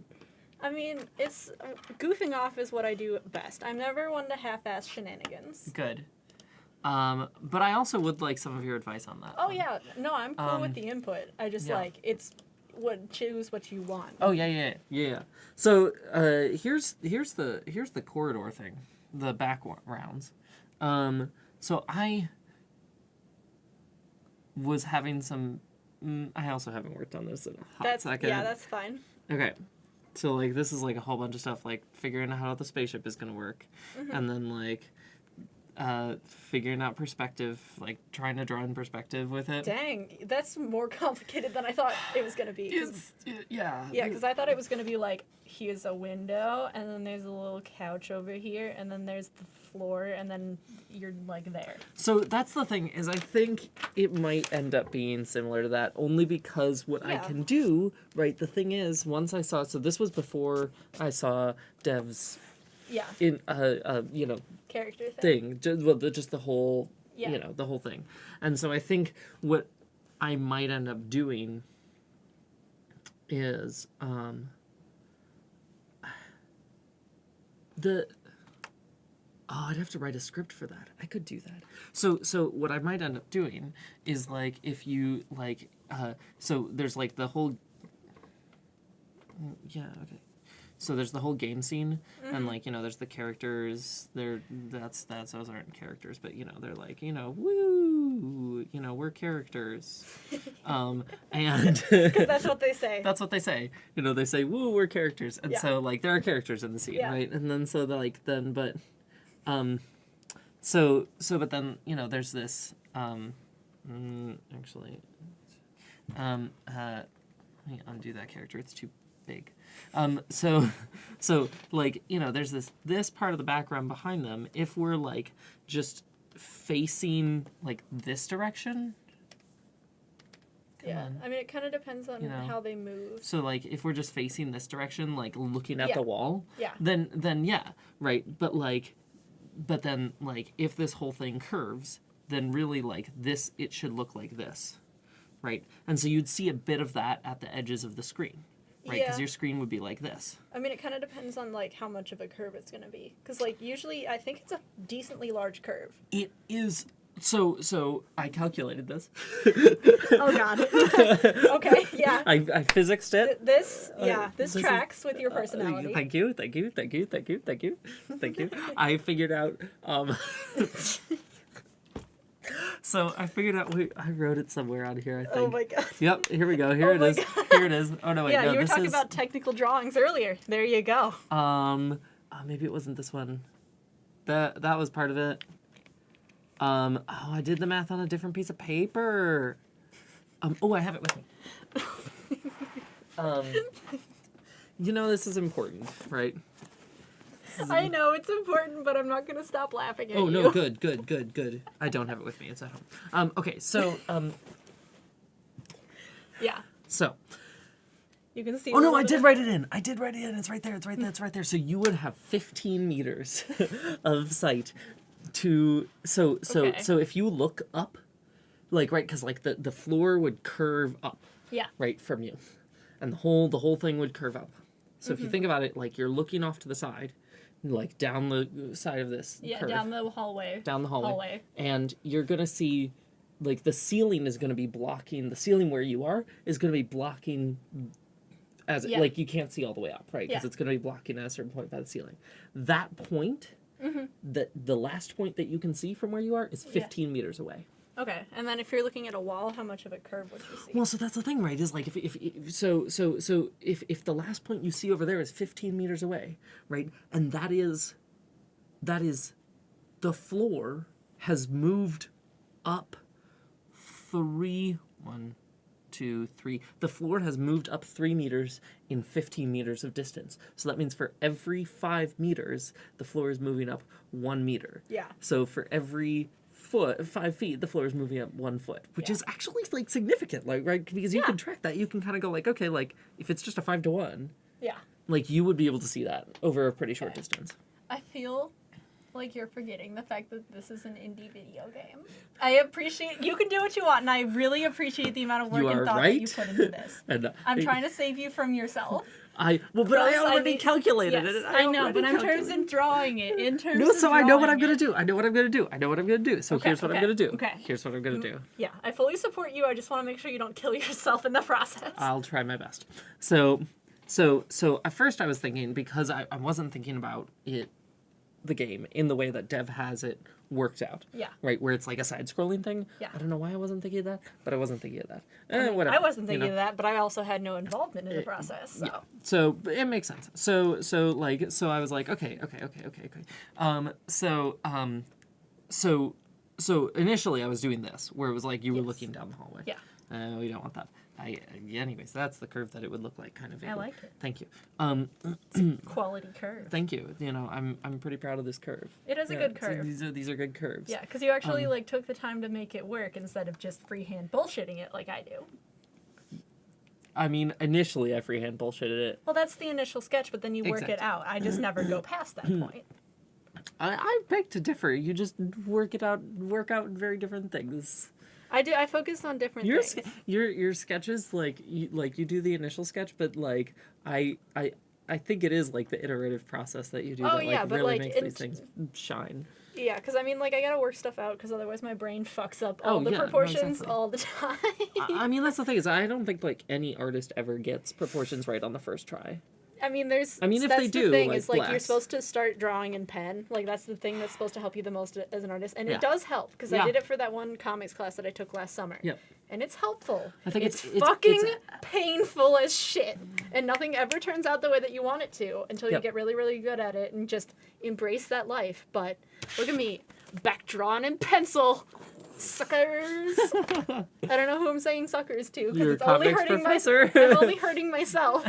Speaker 1: I mean, it's goofing off is what I do best. I'm never one to half-ass shenanigans.
Speaker 2: Good. But I also would like some of your advice on that.
Speaker 1: Oh yeah, no, I'm cool with
Speaker 2: Um,
Speaker 1: the input. I just
Speaker 2: yeah.
Speaker 1: choose what you want.
Speaker 2: Oh yeah. So here's the corridor thing, the back rounds. So I was having some. I also haven't worked on this in a hot second.
Speaker 1: Yeah, that's fine.
Speaker 2: Okay. So like this is like a whole bunch of stuff, like figuring out how the spaceship is gonna work, and then like figuring out perspective, like trying to draw in perspective with it.
Speaker 1: Dang, that's more complicated than I thought it was gonna be.
Speaker 2: Yeah.
Speaker 1: Yeah, because I thought it was gonna be like, here's a window, and then there's a little couch over here, and then there's the floor, and then you're like there.
Speaker 2: So that's the thing, is I think it might end up being similar to that, only because what I
Speaker 1: Yeah.
Speaker 2: can do, right, the thing is, once I saw, so this was before I saw Dev's
Speaker 1: Yeah,
Speaker 2: in,
Speaker 1: character
Speaker 2: thing, just the whole,
Speaker 1: Yeah.
Speaker 2: the whole thing. And so I think what I might end up doing is, I'd have to write a script for that. I could do that. So what I might end up doing is, like, if you, like, so there's, like, the whole... Yeah, okay. so there's the whole game scene, and like, you know, there's the characters. Those aren't characters, but you know, they're like, you know, woo, you know, we're characters, and
Speaker 1: Because that's what they say.
Speaker 2: that's what they say. You know, they say, woo, we're characters, and
Speaker 1: Yeah.
Speaker 2: so like there are characters in the scene,
Speaker 1: Yeah.
Speaker 2: right? And then but then, you know, there's this actually. Let me undo that character. It's too big. So like, you know, there's this part of the background behind them. If we're like just facing like this direction.
Speaker 1: Yeah, I mean, it kind of depends on
Speaker 2: You know.
Speaker 1: how they move.
Speaker 2: So like, if we're just facing this direction, like looking at
Speaker 1: Yeah.
Speaker 2: the wall,
Speaker 1: Yeah.
Speaker 2: then yeah, right. But then like, if this whole thing curves, then really like this, it should look like this. Right, and so you'd see a bit of that at the edges of the screen, right? Because
Speaker 1: Yeah.
Speaker 2: your screen would be like this.
Speaker 1: I mean, it kind of depends on, like, how much of a curve it's going to be. Because, like, usually I think it's a decently large curve.
Speaker 2: It is. So I calculated this.
Speaker 1: Oh, God. Okay, yeah.
Speaker 2: I physicsed it.
Speaker 1: This
Speaker 2: this is-
Speaker 1: tracks with your personality.
Speaker 2: Thank you. I figured out. So I figured out. Wait, I wrote it somewhere on here. I think.
Speaker 1: Oh, my God.
Speaker 2: Yep. Here we go. Here it
Speaker 1: my
Speaker 2: is.
Speaker 1: God.
Speaker 2: Here it is. Oh no! Wait.
Speaker 1: Yeah,
Speaker 2: no,
Speaker 1: you were
Speaker 2: this
Speaker 1: talking
Speaker 2: is,
Speaker 1: about technical drawings earlier. There you go.
Speaker 2: Maybe it wasn't this one. That was part of it. Oh, I did the math on a different piece of paper. Oh, I have it with me. You know, this is important, right?
Speaker 1: I know, it's important, but I'm not going to stop laughing at you.
Speaker 2: Oh, no, good. I don't have it with me. It's at home. Okay, so,
Speaker 1: Yeah.
Speaker 2: so.
Speaker 1: You can see.
Speaker 2: Oh, no,
Speaker 1: the
Speaker 2: I did
Speaker 1: limit.
Speaker 2: write it in. It's right there. It's right there. So you would have 15 meters of sight to, so if you look up, like, right, because, like, the floor would curve up.
Speaker 1: Yeah.
Speaker 2: Right, from you. And the whole thing would curve up. So if you think about it, like, you're looking off to the side, like, down the side of this curve.
Speaker 1: Down the hallway.
Speaker 2: Down the hallway. And you're going to see, like, the ceiling is going to be blocking, the ceiling where you are is going to be blocking, like, you can't see all the way up, right? Because it's going to be blocking at a certain point by the ceiling. That point, the last point that you can see from where you are is 15 meters away.
Speaker 1: Okay, and then if you're looking at a wall, how much of a curve would you see?
Speaker 2: Well, so that's the thing, right? Is like if the last point you see over there is 15 meters away, right? And that is the floor has moved up 3. The floor has moved up 3 meters in 15 meters of distance. So that means for every 5 meters, the floor is moving up 1 meter.
Speaker 1: Yeah.
Speaker 2: So for every 5 feet, the floor is moving up 1 foot, which is actually like significant, like, right? Because you can track that. You can kind of go like, okay, like if it's just a 5 to 1, like you would be able to see that over a pretty short distance.
Speaker 1: I feel like you're forgetting the fact that this is an indie video game. I appreciate you can do what you want, and I really appreciate the amount of work and thought that you put into this.
Speaker 2: And
Speaker 1: I'm trying to save you from yourself.
Speaker 2: I already calculated
Speaker 1: Yes,
Speaker 2: it.
Speaker 1: I know, but in terms of drawing it,
Speaker 2: I know what I'm gonna do. So
Speaker 1: Okay,
Speaker 2: here's what I'm
Speaker 1: okay,
Speaker 2: gonna do.
Speaker 1: okay.
Speaker 2: Here's what I'm gonna do.
Speaker 1: Yeah, I fully support you. I just want to make sure you don't kill yourself in the process.
Speaker 2: I'll try my best. So at first I was thinking, because I wasn't thinking about the game in the way that Dev has it worked out.
Speaker 1: Yeah.
Speaker 2: Right, where it's like a side-scrolling thing.
Speaker 1: Yeah.
Speaker 2: I don't know why I wasn't thinking of that, but I wasn't thinking of that.
Speaker 1: I
Speaker 2: Whatever.
Speaker 1: wasn't thinking
Speaker 2: you know?
Speaker 1: of that, but I also had no involvement in the process. So.
Speaker 2: Yeah. So but it makes sense. So I was like, okay. So initially I was doing this, where it was like you were looking down the hallway.
Speaker 1: Yeah.
Speaker 2: We don't want that. Anyways, that's the curve that it would look like, kind of.
Speaker 1: I like it.
Speaker 2: Thank you.
Speaker 1: Quality curve.
Speaker 2: Thank you. You know, I'm pretty proud of this curve.
Speaker 1: It is a good curve.
Speaker 2: These are good curves.
Speaker 1: Yeah, because you actually like took the time to make it work instead of just freehand bullshitting it like I do.
Speaker 2: I mean, initially I freehand bullshitted it.
Speaker 1: Well, that's the initial sketch, but then you work it
Speaker 2: Exactly.
Speaker 1: out. I just never go past that point.
Speaker 2: I beg to differ. You just work out very different things.
Speaker 1: I do. I focus on different things.
Speaker 2: Your sketches, like you do the initial sketch, but like I think it is like the iterative process that you do that
Speaker 1: yeah,
Speaker 2: like
Speaker 1: but,
Speaker 2: really
Speaker 1: like,
Speaker 2: makes these things shine.
Speaker 1: Yeah, because I mean, like, I gotta work stuff out because otherwise my brain fucks up all the
Speaker 2: yeah, no,
Speaker 1: proportions
Speaker 2: exactly.
Speaker 1: all the time.
Speaker 2: I mean, that's the thing is I don't think like any artist ever gets proportions right on the first try.
Speaker 1: I mean,
Speaker 2: if
Speaker 1: that's
Speaker 2: they
Speaker 1: the
Speaker 2: do,
Speaker 1: thing,
Speaker 2: like,
Speaker 1: is, like, you're
Speaker 2: bless.
Speaker 1: supposed to start drawing in pen. Like, that's the thing that's supposed to help you the most as an artist. And
Speaker 2: Yeah.
Speaker 1: it does help, because I
Speaker 2: Yeah.
Speaker 1: did it for that one comics class that I took last summer.
Speaker 2: Yep.
Speaker 1: And it's helpful.
Speaker 2: I think
Speaker 1: it's
Speaker 2: it's
Speaker 1: fucking painful as shit. And nothing ever turns out the way that you want it to until you
Speaker 2: Yep.
Speaker 1: get really, really good at it and just embrace that life. But look at me, back drawn in pencil. Suckers. I don't know who I'm saying suckers to, because
Speaker 2: Your
Speaker 1: it's only
Speaker 2: comics
Speaker 1: hurting
Speaker 2: professor.
Speaker 1: I'm only hurting myself.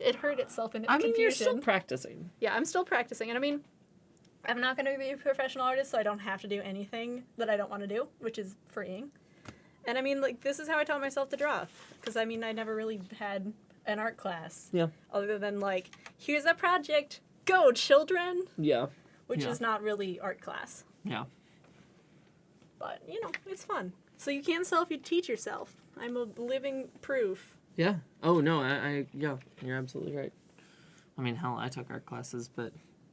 Speaker 1: It hurt itself in its
Speaker 2: I mean,
Speaker 1: confusion.
Speaker 2: you're still practicing.
Speaker 1: Yeah, I'm still practicing. And I mean, I'm not going to be a professional artist, so I don't have to do anything that I don't want to do, which is freeing. And I mean, like, this is how I taught myself to draw. Because, I mean, I never really had an art class.
Speaker 2: Yeah.
Speaker 1: Other than, like, here's a project, go, children!
Speaker 2: Yeah.
Speaker 1: Which
Speaker 2: Yeah.
Speaker 1: is not really art class.
Speaker 2: Yeah.
Speaker 1: But, you know, it's fun. So you can self-teach yourself. I'm a living proof.
Speaker 2: Yeah. Oh, no, yeah, you're absolutely right. I mean, hell, I took art classes, but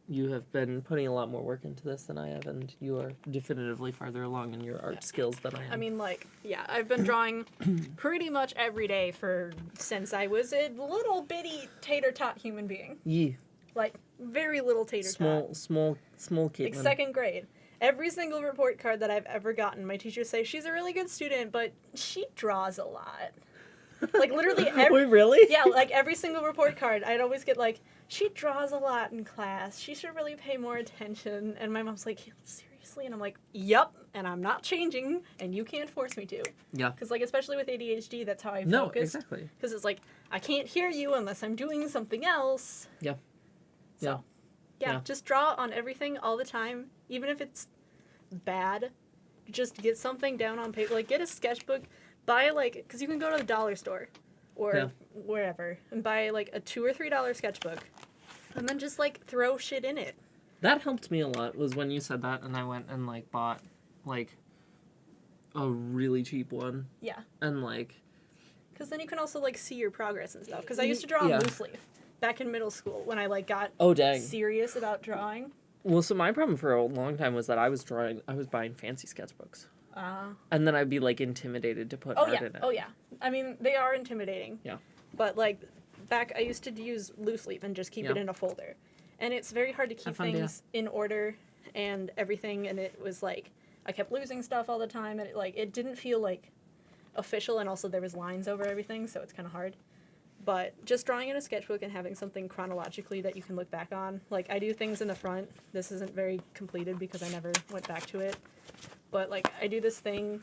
Speaker 2: you have been putting a lot more work into this than I have, and you are definitively farther along in your art skills than I am.
Speaker 1: I mean, like, yeah, I've been drawing pretty much every day since I was a little bitty tater tot human being.
Speaker 2: Yee.
Speaker 1: Like, very little tater tot.
Speaker 2: Small Kaitlyn.
Speaker 1: Like, second grade. Every single report card that I've ever gotten, my teachers say, she's a really good student, but she draws a lot. Like, literally every...
Speaker 2: Wait, really?
Speaker 1: Yeah, like, every single report card, I'd always get, like, she draws a lot in class. She should really pay more attention. And my mom's like, seriously? And I'm like, yup, and I'm not changing, and you can't force me to.
Speaker 2: Yeah.
Speaker 1: Because, like, especially with ADHD, that's how I
Speaker 2: No,
Speaker 1: focus.
Speaker 2: exactly.
Speaker 1: Because it's like, I can't hear you unless I'm doing something else.
Speaker 2: Yeah.
Speaker 1: So,
Speaker 2: Yeah.
Speaker 1: just draw on everything all the time, even if it's bad. Just get something down on paper. Like, get a sketchbook. Buy, like, because you can go to the dollar store or wherever and buy, like, a $2 or $3 sketchbook. And then just, like, throw shit in it.
Speaker 2: That helped me a lot, was when you said that, and I went and, like, bought, like, a really cheap one.
Speaker 1: Yeah.
Speaker 2: And, like...
Speaker 1: Because then you can also, like, see your progress and stuff. Because I used to draw on loose leaf back in middle school when I, like, got serious about drawing.
Speaker 2: Well, so my problem for a long time was that I was buying fancy sketchbooks. And then I'd be, like, intimidated to put art in it.
Speaker 1: Oh, yeah. I mean, they are intimidating.
Speaker 2: Yeah.
Speaker 1: But, like, back, I used to use loose leaf and just keep it in a folder. And it's very hard to keep things in order and everything. And it was, like, I kept losing stuff all the time. And, it didn't feel, like, official. And also there was lines over everything, so it's kind of hard. But just drawing in a sketchbook and having something chronologically that you can look back on. Like, I do things in the front. This isn't very completed because I never went back to it. But, like, I do this thing.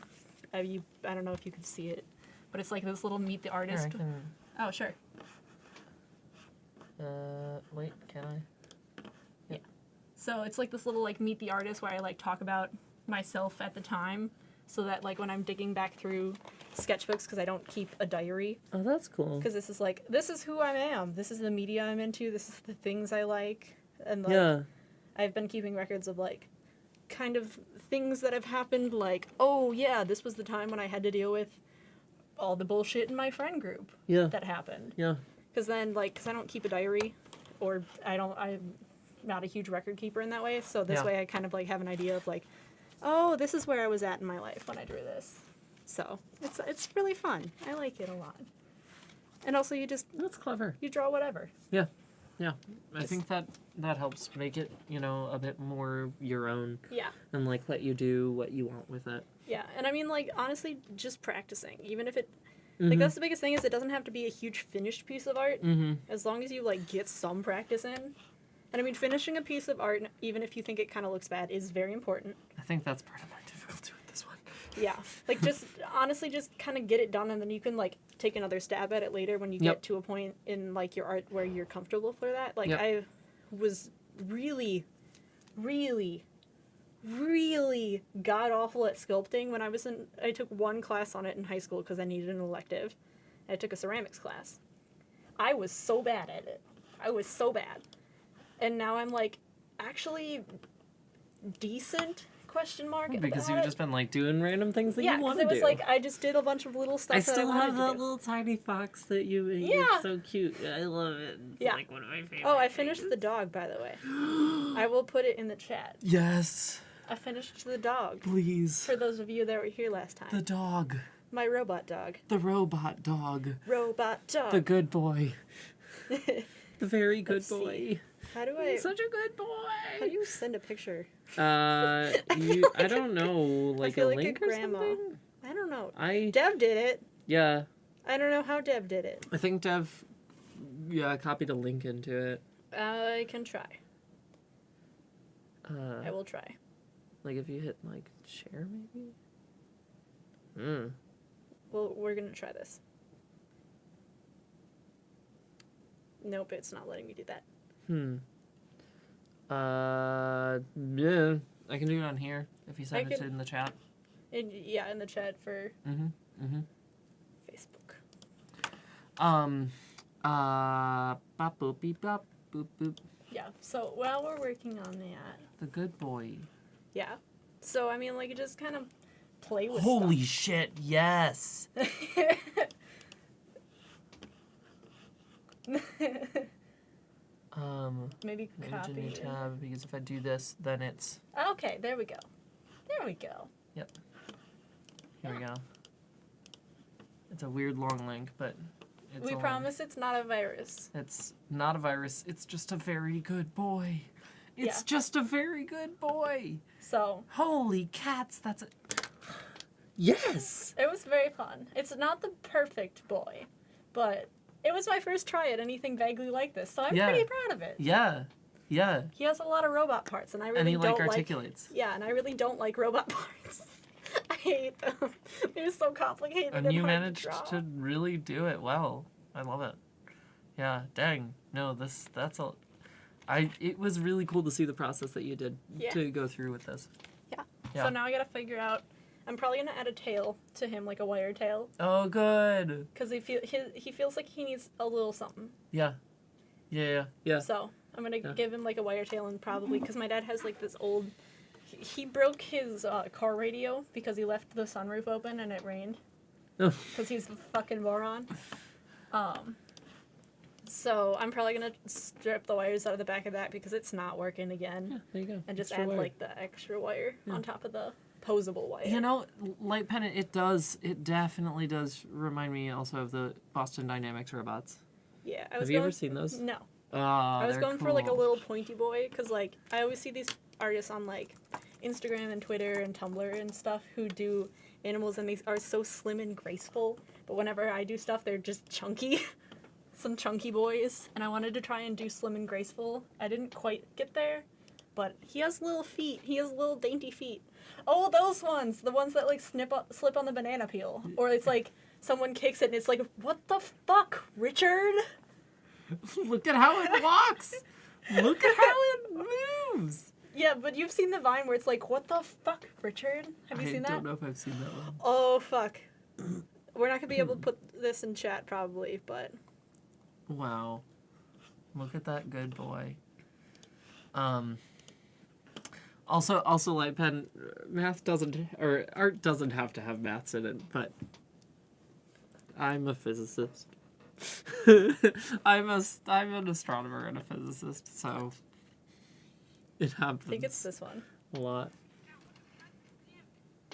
Speaker 1: I don't know if you can see it. But it's like this little Meet the Artist.
Speaker 2: Here,
Speaker 1: Oh, sure.
Speaker 2: Wait, can I?
Speaker 1: Yeah. So it's like this little, like, Meet the Artist where I, like, talk about myself at the time. So that, like, when I'm digging back through sketchbooks, because I don't keep a diary.
Speaker 2: Oh, that's cool.
Speaker 1: Because this is, like, this is who I am. This is the media I'm into. This is the things I like. And, like, I've been keeping records of, like, kind of things that have happened. Like, oh, yeah, this was the time when I had to deal with all the bullshit in my friend group that happened.
Speaker 2: Yeah.
Speaker 1: Because then, like, because I don't keep a diary, or I'm not a huge record keeper in that way. So this way I kind of, like, have an idea of, like, oh, this is where I was at in my life when I drew this. So it's really fun. I like it a lot. And also
Speaker 2: That's clever.
Speaker 1: You draw whatever.
Speaker 2: Yeah. Yeah. I think that helps make it, a bit more your own.
Speaker 1: Yeah.
Speaker 2: And, like, let you do what you want with it.
Speaker 1: Yeah. And I mean, like, honestly, just practicing. Even if it, like, that's the biggest thing is it doesn't have to be a huge finished piece of art.
Speaker 2: Mm-hmm.
Speaker 1: As long as you, like, get some practice in. And I mean, finishing a piece of art, even if you think it kind of looks bad, is very important.
Speaker 2: I think that's part of my difficulty with this one.
Speaker 1: Yeah. Like, just, honestly, just kind of get it done, and then you can, like, take another stab at it later when you get to a point in, like, your art where you're comfortable for that. Like, I was really, really, really god-awful at sculpting when I took one class on it in high school because I needed an elective. I took a ceramics class. I was so bad at it. I was so bad. And now I'm, like, actually decent, question mark.
Speaker 2: Because you've just been, like, doing random things that you want to do.
Speaker 1: Yeah, because it was, like, I just did a bunch of little stuff
Speaker 2: I
Speaker 1: that I
Speaker 2: still
Speaker 1: wanted
Speaker 2: have
Speaker 1: to
Speaker 2: that
Speaker 1: do.
Speaker 2: little tiny fox that you made.
Speaker 1: Yeah.
Speaker 2: It's so cute. I love it. It's, like, one of my favorite
Speaker 1: Oh, I finished the dog, by the way. I will put it in the chat.
Speaker 2: Yes.
Speaker 1: I finished the dog.
Speaker 2: Please.
Speaker 1: For those of you that were here last time.
Speaker 2: The dog.
Speaker 1: My robot dog.
Speaker 2: The robot dog.
Speaker 1: Robot dog.
Speaker 2: The good boy. The very good
Speaker 1: Let's see.
Speaker 2: boy.
Speaker 1: How do I?
Speaker 2: Such a good
Speaker 1: How do
Speaker 2: boy.
Speaker 1: you send a picture?
Speaker 2: I don't know, like
Speaker 1: feel
Speaker 2: a
Speaker 1: like a
Speaker 2: link or
Speaker 1: grandma.
Speaker 2: something.
Speaker 1: I don't know.
Speaker 2: I
Speaker 1: Dev did it.
Speaker 2: yeah.
Speaker 1: I don't know how Dev did it.
Speaker 2: I think Dev, copied a link into it.
Speaker 1: I can try. I will try.
Speaker 2: Like if you hit like share maybe. Hmm.
Speaker 1: Well, we're gonna try this. Nope, it's not letting me do that.
Speaker 2: Yeah. I can do it on here if you send it
Speaker 1: can-
Speaker 2: in the chat.
Speaker 1: In the chat for Facebook.
Speaker 2: Bop boop beep bop boop boop.
Speaker 1: Yeah. So while we're working on that,
Speaker 2: The good boy.
Speaker 1: yeah. So I mean, like, just kind of play with
Speaker 2: Holy shit! Yes.
Speaker 1: stuff. Maybe
Speaker 2: Image
Speaker 1: copy.
Speaker 2: in your
Speaker 1: it.
Speaker 2: tab, because if I do this, then it's
Speaker 1: Okay, there we go. There we go.
Speaker 2: here we go. It's a weird long link, but it's
Speaker 1: We
Speaker 2: a link.
Speaker 1: promise it's not a virus.
Speaker 2: It's not a virus. It's just a very good boy. It's
Speaker 1: Yeah.
Speaker 2: just a very good boy.
Speaker 1: So
Speaker 2: Holy cats! That's a yes.
Speaker 1: it was very fun. It's not the perfect boy, but it was my first try at anything vaguely like this, so I'm
Speaker 2: Yeah.
Speaker 1: pretty proud of it.
Speaker 2: Yeah.
Speaker 1: He has a lot of robot parts, and I really
Speaker 2: And he
Speaker 1: don't
Speaker 2: like articulates.
Speaker 1: Yeah, and I really don't like robot parts. I hate them. They're so complicated.
Speaker 2: And you
Speaker 1: hard
Speaker 2: managed
Speaker 1: draw.
Speaker 2: to really do it well. I love it. Yeah, dang. No, it was really cool to see the process that you did
Speaker 1: Yeah.
Speaker 2: to go through with this.
Speaker 1: Yeah.
Speaker 2: Yeah.
Speaker 1: So now I gotta figure out. I'm probably gonna add a tail to him, like a wire tail,
Speaker 2: Oh, good.
Speaker 1: because he feels like he needs a little something.
Speaker 2: Yeah. Yeah.
Speaker 1: So I'm gonna
Speaker 2: Yeah.
Speaker 1: give him like a wire tail, and probably because my dad has like this old. He broke his car radio because he left the sunroof open and it rained.
Speaker 2: Oh.
Speaker 1: Because he's a fucking moron. So I'm probably gonna strip the wires out of the back of that because it's not working again.
Speaker 2: Yeah, there you go.
Speaker 1: And just
Speaker 2: Extra
Speaker 1: add
Speaker 2: wire.
Speaker 1: like the extra wire on top of the posable wire.
Speaker 2: You know, Light Pen, it definitely does remind me also of the Boston Dynamics robots.
Speaker 1: Yeah.
Speaker 2: Have you ever seen those?
Speaker 1: No.
Speaker 2: Ah,
Speaker 1: I was
Speaker 2: they're
Speaker 1: going for like a
Speaker 2: cool.
Speaker 1: little pointy boy because like I always see these artists on like Instagram and Twitter and Tumblr and stuff who do animals and they are so slim and graceful. But whenever I do stuff, they're just chunky. Some chunky boys. And I wanted to try and do slim and graceful. I didn't quite get there. But he has little feet. He has little dainty feet. Oh, those ones. The ones that like slip on the banana peel. Or it's like someone kicks it and it's like, what the fuck, Richard?
Speaker 2: Look at how it walks! Look at how it moves!
Speaker 1: Yeah, but you've seen the Vine where it's like, what the fuck, Richard? Have you seen
Speaker 2: I
Speaker 1: that?
Speaker 2: don't know if I've seen that one.
Speaker 1: Oh, fuck. We're not going to be able to put this in chat probably, but...
Speaker 2: Wow. Look at that good boy. Also, Light Pen, art doesn't have to have maths in it, but I'm a physicist. I'm an astronomer and a physicist, so it happens.
Speaker 1: I think it's this one.
Speaker 2: a lot.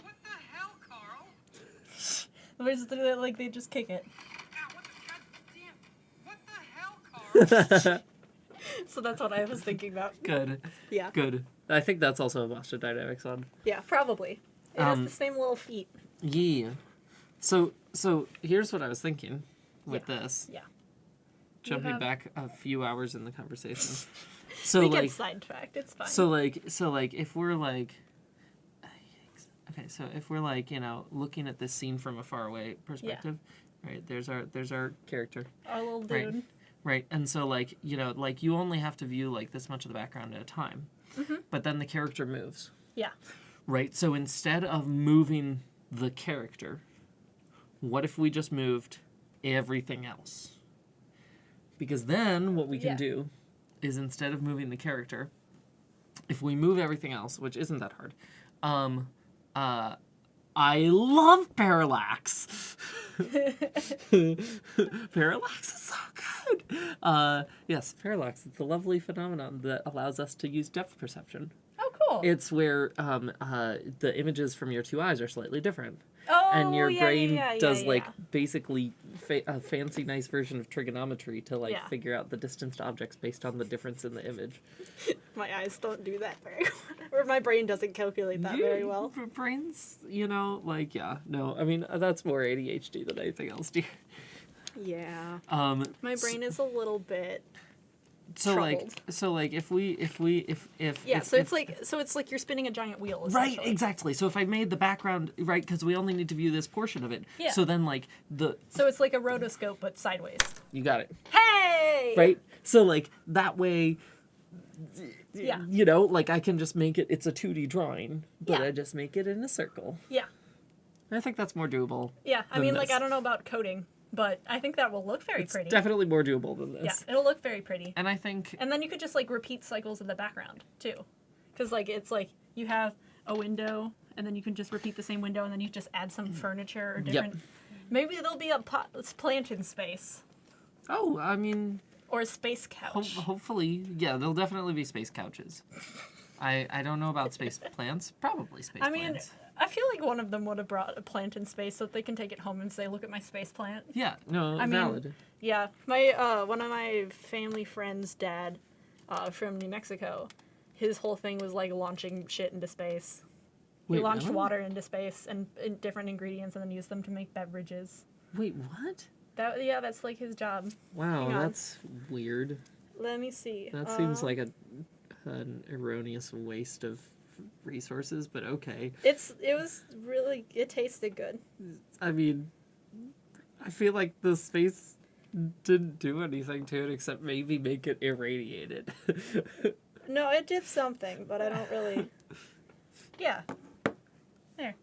Speaker 4: What the hell, Carl?
Speaker 1: Where's the, like, they just kick it.
Speaker 4: What the hell, Carl?
Speaker 1: So that's what I was thinking about.
Speaker 2: Good.
Speaker 1: Yeah.
Speaker 2: Good. I think that's also a Boston Dynamics one.
Speaker 1: Yeah, probably. It has the same little feet.
Speaker 2: Yeah. So here's what I was thinking with this.
Speaker 1: Yeah.
Speaker 2: Jumping
Speaker 1: have-
Speaker 2: back a few hours in the conversation. So
Speaker 1: We
Speaker 2: like
Speaker 1: get sidetracked. It's fine.
Speaker 2: so like if we're like okay, so if we're like, looking at this scene from a far away perspective, right? There's our character.
Speaker 1: Our little dude.
Speaker 2: Right. Right. And so like, you only have to view like this much of the background at a time.
Speaker 1: Mm-hmm.
Speaker 2: But then the character moves.
Speaker 1: Yeah.
Speaker 2: Right? So instead of moving the character, what if we just moved everything else? Because then what we can
Speaker 1: Yeah.
Speaker 2: do is instead of moving the character, if we move everything else, which isn't that hard, I love parallax. Parallax is so good. Yes, parallax. It's a lovely phenomenon that allows us to use depth perception.
Speaker 1: Oh, cool.
Speaker 2: It's where the images from your two eyes are slightly different.
Speaker 1: oh,
Speaker 2: and your
Speaker 1: yeah,
Speaker 2: brain
Speaker 1: yeah,
Speaker 2: does
Speaker 1: yeah.
Speaker 2: like basically a fancy nice version of trigonometry to like
Speaker 1: Yeah.
Speaker 2: figure out the distance to objects based on the difference in the image.
Speaker 1: My eyes don't do that very well. Or my brain doesn't calculate that very well.
Speaker 2: Brains, you know, like yeah, no, I mean that's more ADHD than anything else, dear.
Speaker 1: Yeah. My
Speaker 2: s-
Speaker 1: brain is a little bit
Speaker 2: so
Speaker 1: troubled.
Speaker 2: like if
Speaker 1: Yeah, so it's like you're spinning a giant wheel,
Speaker 2: right,
Speaker 1: essentially.
Speaker 2: exactly. So if I made the background right, because we only need to view this portion of it.
Speaker 1: Yeah.
Speaker 2: So then like
Speaker 1: So it's like a rotoscope but sideways.
Speaker 2: you got it.
Speaker 1: Hey!
Speaker 2: Right? So like that way
Speaker 1: Yeah.
Speaker 2: you know, like I can just make it's a 2D drawing, but
Speaker 1: Yeah.
Speaker 2: I just make it in a circle.
Speaker 1: Yeah.
Speaker 2: I think that's more doable.
Speaker 1: Yeah. I
Speaker 2: than
Speaker 1: mean, like,
Speaker 2: this.
Speaker 1: I don't know about coding, but I think that will look very
Speaker 2: It's
Speaker 1: pretty.
Speaker 2: definitely more doable than
Speaker 1: Yeah,
Speaker 2: this.
Speaker 1: it'll look very pretty.
Speaker 2: And I think
Speaker 1: And then you could just, like, repeat cycles in the background, too. Because, like, it's like you have a window, and then you can just repeat the same window, and then you just add some furniture or different... Maybe there'll be a plant in space.
Speaker 2: oh, I mean
Speaker 1: Or a space couch.
Speaker 2: hopefully, yeah, there'll definitely be space couches. I don't know about space plants. Probably space
Speaker 1: I mean,
Speaker 2: plants.
Speaker 1: I feel like one of them would have brought a plant in space so that they can take it home and say, look at my space plant.
Speaker 2: Yeah, no,
Speaker 1: I mean,
Speaker 2: valid.
Speaker 1: Yeah, my one of my family friends' dad from New Mexico, his whole thing was like launching shit into space. He
Speaker 2: Wait,
Speaker 1: launched
Speaker 2: really?
Speaker 1: water into space and different ingredients and then used them to make beverages.
Speaker 2: Wait, what?
Speaker 1: That's like his job.
Speaker 2: Wow,
Speaker 1: Hang on.
Speaker 2: that's weird.
Speaker 1: Let me see.
Speaker 2: That seems like an erroneous waste of resources, but okay.
Speaker 1: It tasted good.
Speaker 2: I mean, I feel like the space didn't do anything to it except maybe make it irradiated.
Speaker 1: No, it did something, but I don't really. Yeah. There.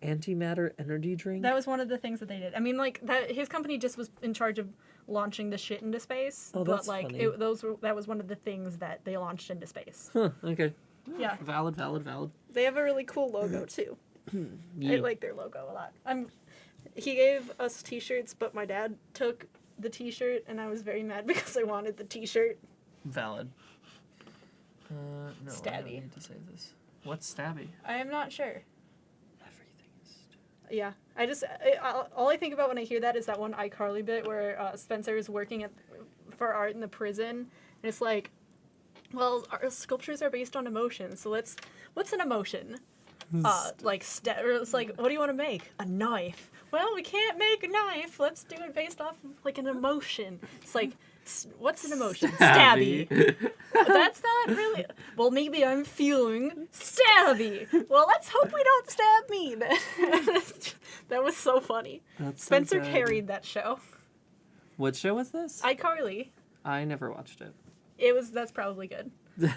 Speaker 2: Antimatter energy drink?
Speaker 1: That was one of the things that they did. I mean, like that his company just was in charge of launching the shit into space.
Speaker 2: Oh,
Speaker 1: but
Speaker 2: that's
Speaker 1: like
Speaker 2: funny.
Speaker 1: that was one of the things that they launched into space.
Speaker 2: Huh, okay.
Speaker 1: Yeah.
Speaker 2: Valid.
Speaker 1: They have a really cool logo too.
Speaker 2: Yeah.
Speaker 1: I like their logo a lot. He gave us t-shirts, but my dad took the t-shirt and I was very mad because I wanted the t-shirt.
Speaker 2: Valid. No, I
Speaker 1: Stabby.
Speaker 2: don't need to say this. What's stabby?
Speaker 1: I am not sure.
Speaker 2: Everything is
Speaker 1: Yeah, all I think about when I hear that is that one iCarly bit where Spencer is working for art in the prison, and it's like, well, our sculptures are based on emotions, so what's an emotion? Or it's like, what do you want to make? A knife. Well, we can't make a knife. Let's do it based off of like an emotion. It's like, what's an emotion? Stabby. That's not really. Well, maybe I'm feeling stabby. Well, let's hope we don't stab me. That was so funny.
Speaker 2: That's so
Speaker 1: Spencer
Speaker 2: good.
Speaker 1: carried that show.
Speaker 2: What show was this?
Speaker 1: iCarly.
Speaker 2: I never watched it.
Speaker 1: That's probably good.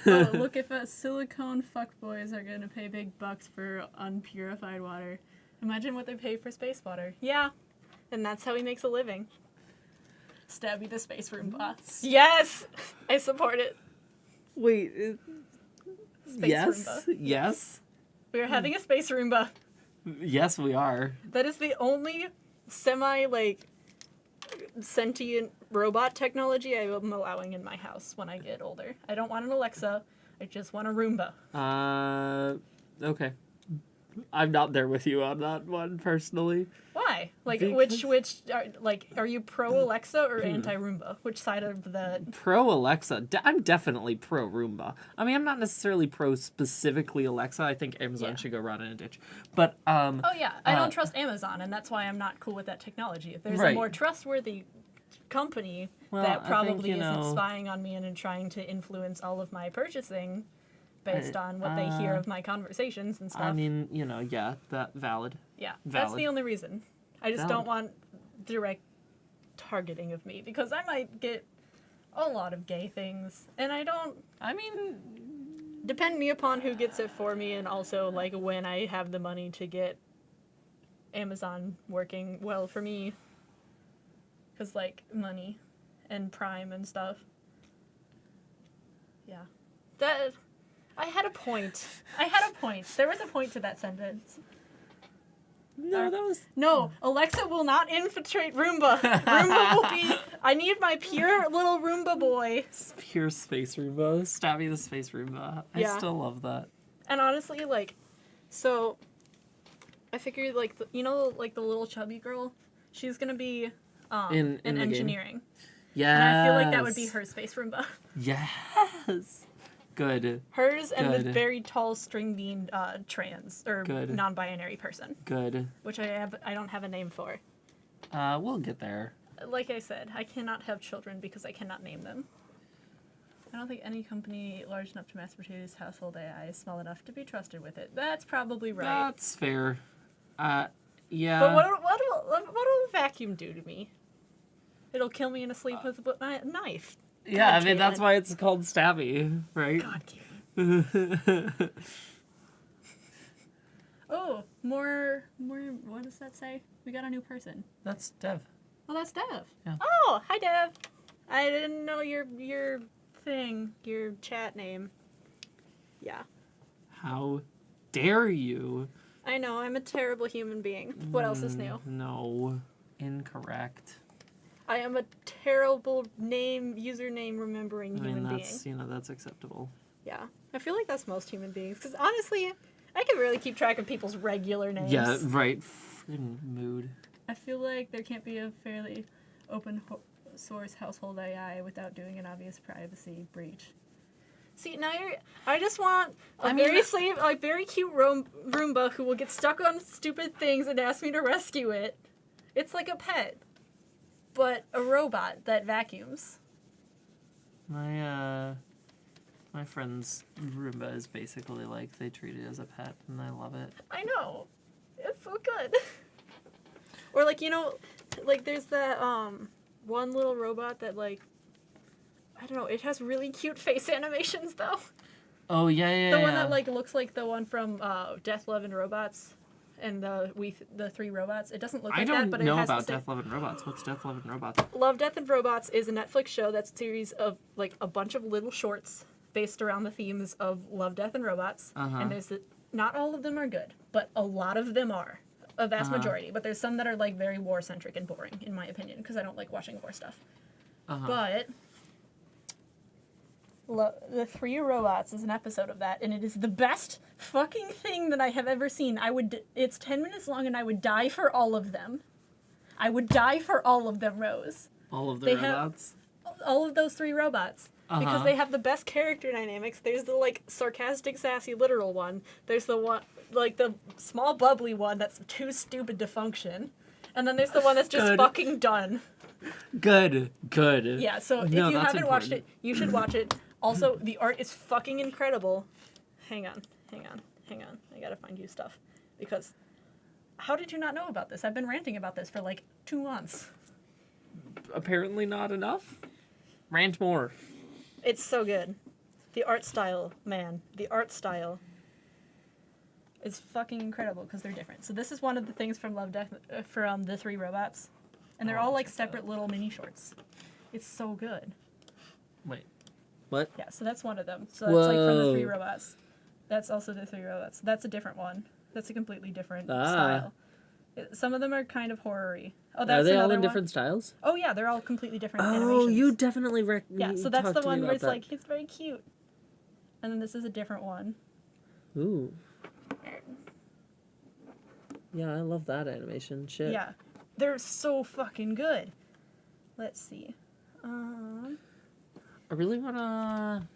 Speaker 1: Oh, look, if silicone fuckboys are gonna pay big bucks for unpurified water, imagine what they pay for space water. Yeah, and that's how he makes a living. Stabby the space Roomba. Yes! I support it.
Speaker 2: Wait.
Speaker 1: Space Roomba.
Speaker 2: Yes.
Speaker 1: We are having a space Roomba.
Speaker 2: Yes, we are.
Speaker 1: That is the only sentient robot technology I am allowing in my house when I get older. I don't want an Alexa. I just want a Roomba.
Speaker 2: Okay. I'm not there with you on that one personally.
Speaker 1: Why? Like,
Speaker 2: Because-
Speaker 1: are you pro Alexa or anti Roomba? Which side of the?
Speaker 2: Pro Alexa. I'm definitely pro Roomba. I mean, I'm not necessarily pro specifically Alexa. I think Amazon
Speaker 1: Yeah.
Speaker 2: should go rot in a ditch. But
Speaker 1: Oh yeah, I don't trust Amazon, and that's why I'm not cool with that technology. If there's a
Speaker 2: Right.
Speaker 1: more trustworthy company
Speaker 2: Well,
Speaker 1: that
Speaker 2: I think,
Speaker 1: probably
Speaker 2: you
Speaker 1: isn't
Speaker 2: know-
Speaker 1: spying on me and trying to influence all of my purchasing based on what they hear of my conversations and stuff.
Speaker 2: I mean, yeah, that valid.
Speaker 1: yeah, that's
Speaker 2: valid.
Speaker 1: the only reason. I just
Speaker 2: Valid.
Speaker 1: don't want direct targeting of me because I might get a lot of gay things, and I don't.
Speaker 2: I mean,
Speaker 1: Depending upon who gets it for me, and also like when I have the money to get Amazon working well for me, because like money and Prime and stuff. Yeah, that I had a point. There was a point to that sentence.
Speaker 2: no, that was
Speaker 1: No, Alexa will not infiltrate Roomba. Roomba will be. I need my pure little Roomba boy.
Speaker 2: pure space Roomba. Stabby the space Roomba. I
Speaker 1: Yeah.
Speaker 2: still love that.
Speaker 1: And honestly, like, so I figured, like, like the little chubby girl, she's gonna be
Speaker 2: In the game.
Speaker 1: engineering.
Speaker 2: Yes.
Speaker 1: And I feel like that would be her Space Roomba.
Speaker 2: Yes. Good.
Speaker 1: Hers and the
Speaker 2: Good.
Speaker 1: very tall string bean trans or
Speaker 2: Good.
Speaker 1: non-binary person,
Speaker 2: Good.
Speaker 1: which I don't have a name for.
Speaker 2: We'll get there.
Speaker 1: Like I said, I cannot have children because I cannot name them. I don't think any company large enough to mass produce household AI is small enough to be trusted with it. That's probably right.
Speaker 2: That's fair. Yeah.
Speaker 1: But what will a vacuum do to me? It'll kill me in a sleep with a knife.
Speaker 2: Yeah,
Speaker 1: God,
Speaker 2: I mean, that's
Speaker 1: Kaitlyn.
Speaker 2: why it's called Stabby, right?
Speaker 1: God, Kaitlyn. Oh, more. What does that say? We got a new person.
Speaker 2: That's Dev.
Speaker 1: Oh, that's Dev.
Speaker 2: Yeah.
Speaker 1: Oh, hi, Dev. I didn't know your thing, your chat name. Yeah.
Speaker 2: How dare you?
Speaker 1: I know, I'm a terrible human being. What else is new?
Speaker 2: No. Incorrect.
Speaker 1: I am a terrible username remembering human being.
Speaker 2: That's acceptable.
Speaker 1: Yeah. I feel like that's most human beings. Because honestly, I can really keep track of people's regular names.
Speaker 2: Yeah, right. Friggin' mood.
Speaker 1: I feel like there can't be a fairly open source household AI without doing an obvious privacy breach. See, now I just want a very cute Roomba who will get stuck on stupid things and ask me to rescue it. It's like a pet, but a robot that vacuums.
Speaker 2: My friend's Roomba is basically like they treat it as a pet, and I love it.
Speaker 1: I know. It's so good. Or like, like there's that one little robot that like, I don't know, it has really cute face animations though.
Speaker 2: Oh yeah.
Speaker 1: The one that like looks like the one from Death, Love, and Robots, and the three robots. It doesn't look like that, but it has
Speaker 2: I don't know
Speaker 1: the
Speaker 2: about
Speaker 1: same.
Speaker 2: Death, Love, and Robots. What's Death, Love, and Robots?
Speaker 1: Love, Death, and Robots is a Netflix show that's a series of like a bunch of little shorts based around the themes of Love, Death, and Robots. And not all of them are good, but a lot of them are. A vast majority, but there's some that are like very war-centric and boring, in my opinion, because I don't like watching war stuff. But the Three Robots is an episode of that, and it is the best fucking thing that I have ever seen. It's 10 minutes long, and I would die for all of them. I would die for all of them, Rose.
Speaker 2: All of the robots?
Speaker 1: All of those three robots. Because they have the best character dynamics. There's the, like, sarcastic, sassy, literal one. There's the one, like, the small, bubbly one that's too stupid to function. And then there's the one that's just fucking done.
Speaker 2: Good.
Speaker 1: Yeah, so if you haven't watched it, you should watch it. Also, the art is fucking incredible. Hang on. I gotta find you stuff. Because, how did you not know about this? I've been ranting about this for, like, 2 months.
Speaker 2: Apparently not enough. Rant more.
Speaker 1: It's so good. The art style, man. The art style is fucking incredible because they're different. So this is one of the things from from the Three Robots. And they're all like separate little mini shorts. It's so good.
Speaker 2: Wait. What?
Speaker 1: Yeah, so that's one of them. So that's like from the Three Robots. That's also the Three Robots. That's a different one. That's a completely different style. Some of them are kind of horror-y. Oh, that's
Speaker 2: Are they all in
Speaker 1: one.
Speaker 2: different styles?
Speaker 1: Oh yeah, they're all completely different
Speaker 2: Oh,
Speaker 1: animations.
Speaker 2: you definitely
Speaker 1: Yeah, so that's the one where it's like, he's very cute. And then this is a different one.
Speaker 2: Ooh. Yeah, I love that animation. Shit.
Speaker 1: Yeah. They're so fucking good. Let's see.
Speaker 2: I really wanna...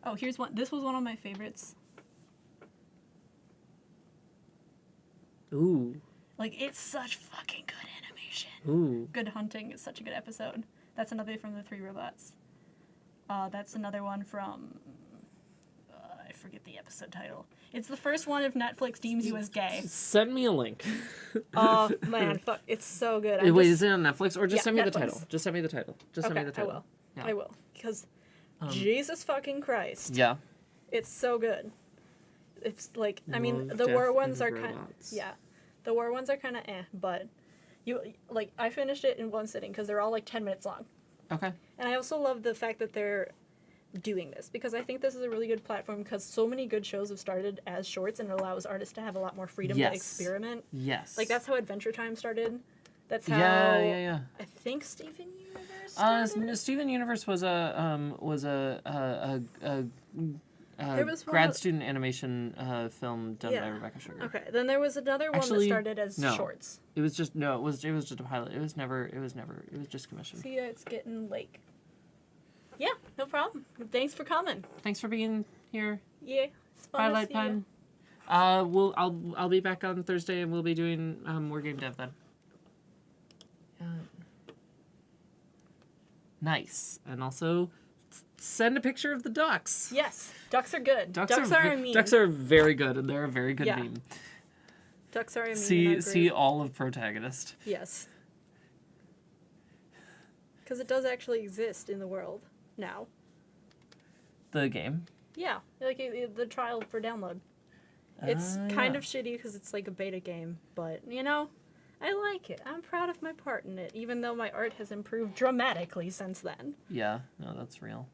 Speaker 1: Oh, here's one. This was one of my favorites.
Speaker 2: Ooh.
Speaker 1: Like, it's such fucking good animation.
Speaker 2: Ooh.
Speaker 1: Good Hunting is such a good episode. That's another from the Three Robots. That's another one from... I forget the episode title. It's the first one if Netflix deems you as gay.
Speaker 2: Send me a link.
Speaker 1: Oh, man, fuck. It's so good.
Speaker 2: Wait, is it on Netflix? Or just send me
Speaker 1: Netflix.
Speaker 2: the title. Just send me the title. Send me the title.
Speaker 1: I will.
Speaker 2: Yeah.
Speaker 1: I will. Because Jesus fucking Christ.
Speaker 2: Yeah.
Speaker 1: It's so good. It's like, I mean,
Speaker 2: Love,
Speaker 1: the war
Speaker 2: Death,
Speaker 1: ones
Speaker 2: and
Speaker 1: are kind of...
Speaker 2: Robots.
Speaker 1: Yeah. The war ones are kind of but... I finished it in one sitting because they're all like 10 minutes long.
Speaker 2: Okay.
Speaker 1: And I also love the fact that they're doing this because I think this is a really good platform because so many good shows have started as shorts and it allows artists to have a lot more freedom to experiment.
Speaker 2: Yes.
Speaker 1: Like that's how Adventure Time started. That's how
Speaker 2: Yeah.
Speaker 1: I think Steven Universe started.
Speaker 2: Steven Universe was a
Speaker 1: There was one
Speaker 2: grad
Speaker 1: that-
Speaker 2: student animation film done by
Speaker 1: Yeah.
Speaker 2: Rebecca Sugar.
Speaker 1: Okay, then there was another one
Speaker 2: Actually,
Speaker 1: that started as
Speaker 2: no.
Speaker 1: shorts.
Speaker 2: It was just just a pilot. It was just commissioned.
Speaker 1: See, it's getting late. Yeah, no problem. Thanks for coming.
Speaker 2: Thanks for being here.
Speaker 1: Yeah, it's fun
Speaker 2: Twilight
Speaker 1: to see
Speaker 2: Pun. I'll be back on Thursday and we'll be doing more game dev then. Nice. And also send a picture of the ducks.
Speaker 1: Yes, ducks are good. Ducks are a meme.
Speaker 2: Ducks are very good, and they're a very good
Speaker 1: Yeah.
Speaker 2: meme.
Speaker 1: Ducks are a meme.
Speaker 2: See all of Protagonist.
Speaker 1: Yes. Because it does actually exist in the world now.
Speaker 2: The game.
Speaker 1: Yeah, like the trial for download. It's kind of shitty because it's like a beta game, but you know, I like it. I'm proud of my part in it, even though my art has improved dramatically since then.
Speaker 2: Yeah, no, that's real.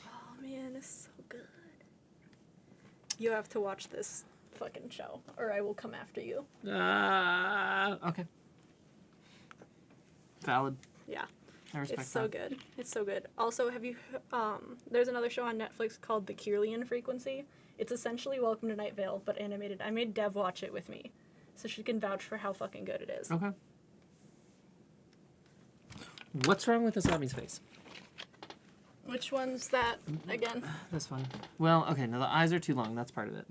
Speaker 1: Oh man, it's so good. You have to watch this fucking show, or I will come after you.
Speaker 2: Okay. Valid.
Speaker 1: Yeah.
Speaker 2: I respect
Speaker 1: It's so
Speaker 2: that.
Speaker 1: good. It's so good. Also, have you, there's another show on Netflix called The Kaitlyn Frequency. It's essentially Welcome to Night Vale, but animated. I made Dev watch it with me, so she can vouch for how fucking good it is.
Speaker 2: Okay. What's wrong with Asami's face?
Speaker 1: Which one's that, again?
Speaker 2: This one. Well, okay, no, the eyes are too long. That's part of it.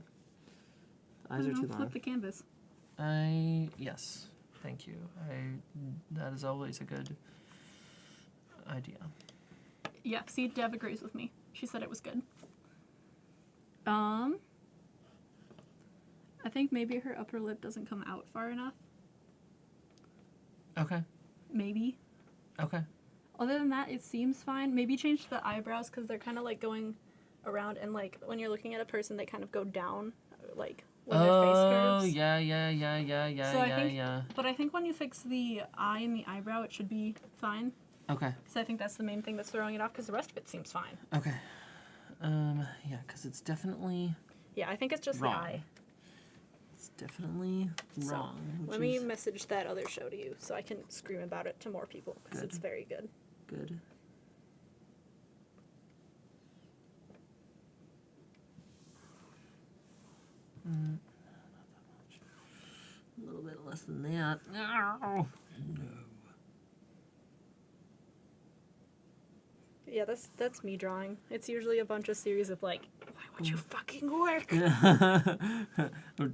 Speaker 2: The eyes are too long.
Speaker 1: Flip the canvas.
Speaker 2: Yes. Thank you. That is always a good idea.
Speaker 1: Yeah, see, Dev agrees with me. She said it was good. I think maybe her upper lip doesn't come out far enough.
Speaker 2: Okay.
Speaker 1: Maybe.
Speaker 2: Okay.
Speaker 1: Other than that, it seems fine. Maybe change the eyebrows because they're kind of like going around, and like when you're looking at a person, they kind of go down, like when their face curves.
Speaker 2: Yeah.
Speaker 1: So I think, but I think when you fix the eye and the eyebrow, it should be fine.
Speaker 2: Okay.
Speaker 1: Because I think that's the main thing that's throwing it off. Because the rest of it seems fine.
Speaker 2: Okay. Yeah, because it's definitely
Speaker 1: Yeah, I think it's just
Speaker 2: wrong.
Speaker 1: the eye.
Speaker 2: It's definitely
Speaker 1: So,
Speaker 2: wrong. which
Speaker 1: let me
Speaker 2: is
Speaker 1: message that other show to you so I can scream about it to more people because
Speaker 2: Good.
Speaker 1: it's very good.
Speaker 2: good. Not that much. A little bit less than that. No.
Speaker 1: Yeah, that's me drawing. It's usually a bunch of series of like, why would you fucking work?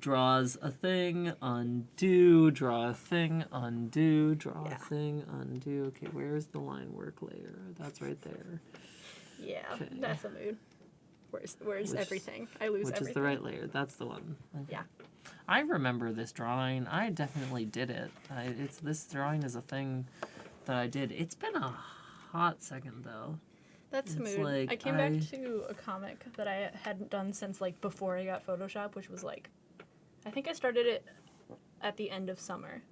Speaker 2: Draws a thing, undo, draw a thing, undo, draw
Speaker 1: Yeah.
Speaker 2: a thing, undo. Okay, where's the line work layer? That's right there.
Speaker 1: Yeah,
Speaker 2: Okay.
Speaker 1: that's a mood. Where's
Speaker 2: Which-
Speaker 1: everything? I lose
Speaker 2: Which
Speaker 1: everything.
Speaker 2: is the right layer. That's the one. Okay.
Speaker 1: Yeah.
Speaker 2: I remember this drawing. I definitely did it. This drawing is a thing that I did. It's been a hot second though.
Speaker 1: That's a
Speaker 2: It's
Speaker 1: mood.
Speaker 2: like,
Speaker 1: I came back to a comic that I hadn't done since like before I got Photoshop, which was like, I think I started it at the end of summer.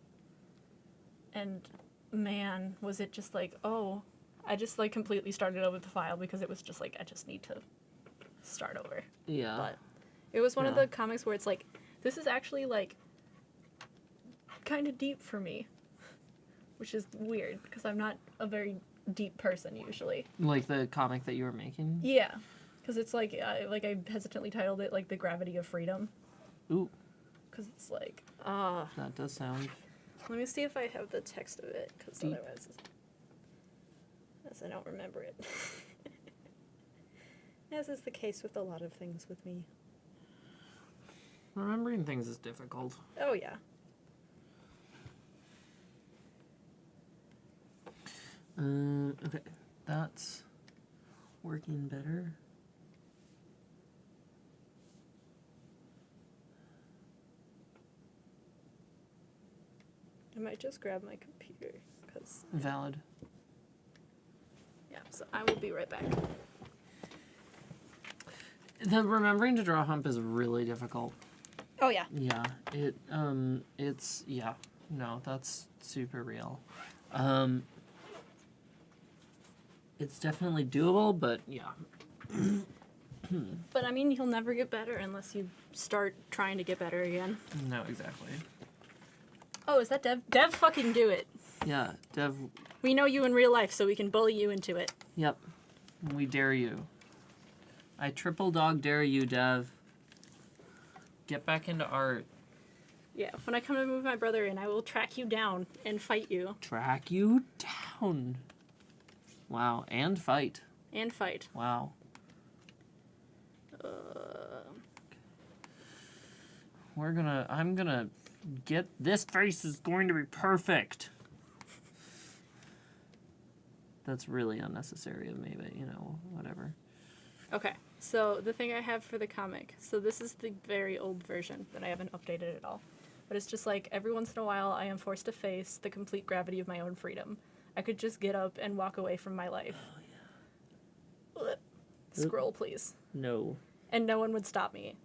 Speaker 1: And man, was it just like, oh, I just like completely started over the file because it was just like, I just need to start over.
Speaker 2: Yeah.
Speaker 1: But it was one of
Speaker 2: Yeah.
Speaker 1: the comics where it's like, this is actually like kind of deep for me, which is weird because I'm not a very deep person usually.
Speaker 2: Like the comic that you were making?
Speaker 1: Yeah, because it's like I hesitantly titled it like The Gravity of Freedom.
Speaker 2: Ooh,
Speaker 1: Because it's like,
Speaker 2: that does sound...
Speaker 1: let me see if I have the text of it, because
Speaker 2: Deep.
Speaker 1: otherwise, as I don't remember it. As is the case with a lot of things with me.
Speaker 2: Remembering things is difficult.
Speaker 1: Oh yeah.
Speaker 2: Okay. That's working better.
Speaker 1: I might just grab my computer, because,
Speaker 2: Valid.
Speaker 1: yeah, so I will be right back.
Speaker 2: The remembering to draw hump is really difficult.
Speaker 1: Oh yeah.
Speaker 2: Yeah, it's, yeah, no, that's super real. It's definitely doable, but yeah.
Speaker 1: But I mean, you'll never get better unless you start trying to get better again.
Speaker 2: No, exactly.
Speaker 1: Oh, is that Dev? Dev, fucking do it.
Speaker 2: Yeah, Dev.
Speaker 1: We know you in real life, so we can bully you into it.
Speaker 2: Yep. We dare you. I triple dog dare you, Dev. Get back into art.
Speaker 1: Yeah, when I come to move my brother in, I will track you down and fight you.
Speaker 2: Track you down. Wow, and fight.
Speaker 1: And fight.
Speaker 2: Wow. I'm gonna get, this face is going to be perfect. That's really unnecessary of me, but whatever.
Speaker 1: Okay, so the thing I have for the comic, so this is the very old version that I haven't updated at all. But it's just like, every once in a while I am forced to face the complete gravity of my own freedom. I could just get up and walk away from my life. Oh, yeah. Scroll, please.
Speaker 2: No.
Speaker 1: And no one would stop me.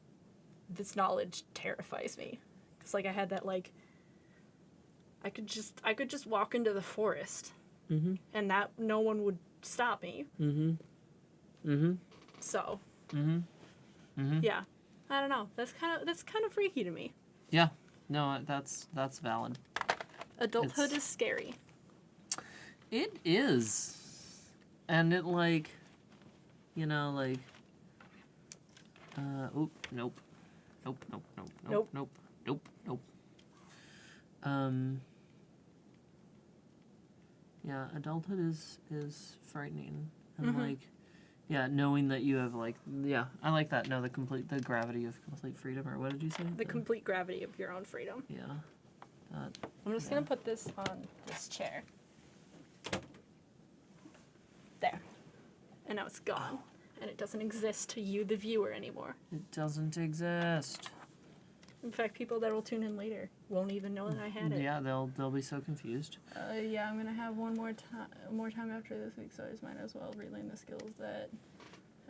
Speaker 1: This knowledge terrifies me. Because, like, I had that, like, I could just walk into the forest.
Speaker 2: Mm-hmm.
Speaker 1: And that no one would stop me.
Speaker 2: Mm-hmm. Mm-hmm.
Speaker 1: So.
Speaker 2: Mm-hmm. Mm-hmm.
Speaker 1: Yeah. I don't know. That's kind of freaky to me.
Speaker 2: Yeah. No, that's valid.
Speaker 1: Adulthood is scary.
Speaker 2: It is. And it, like, nope. Nope. Yeah, adulthood is frightening. And, like, yeah, knowing that you have, like, yeah, I like that. No, the gravity of complete freedom, or what did you say?
Speaker 1: The complete gravity of your own freedom.
Speaker 2: Yeah.
Speaker 1: I'm just going to put this on this chair. There. And now it's gone. And it doesn't exist to you, the viewer, anymore.
Speaker 2: It doesn't exist.
Speaker 1: In fact, people that will tune in later won't even know that I had it.
Speaker 2: Yeah, they'll be so confused.
Speaker 1: Yeah, I'm gonna have one more time after this week, so I just might as well relearn the skills that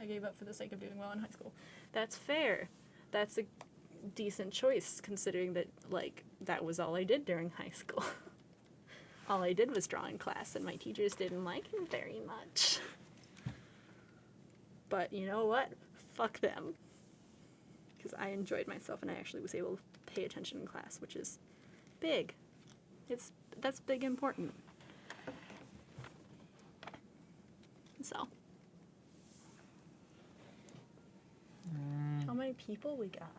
Speaker 1: I gave up for the sake of doing well in high school. That's fair. That's a decent choice, considering that, like, that was all I did during high school. All I did was draw in class, and my teachers didn't like it very much. But you know what? Fuck them. Because I enjoyed myself and I actually was able to pay attention in class, which is big. That's big important. So. How many people we got?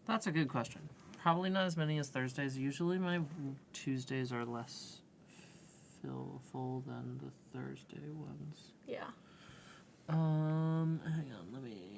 Speaker 2: That's a good question. Probably not as many as Thursdays. Usually my Tuesdays are less full than the Thursday ones.
Speaker 1: Yeah.
Speaker 2: Hang on, let me...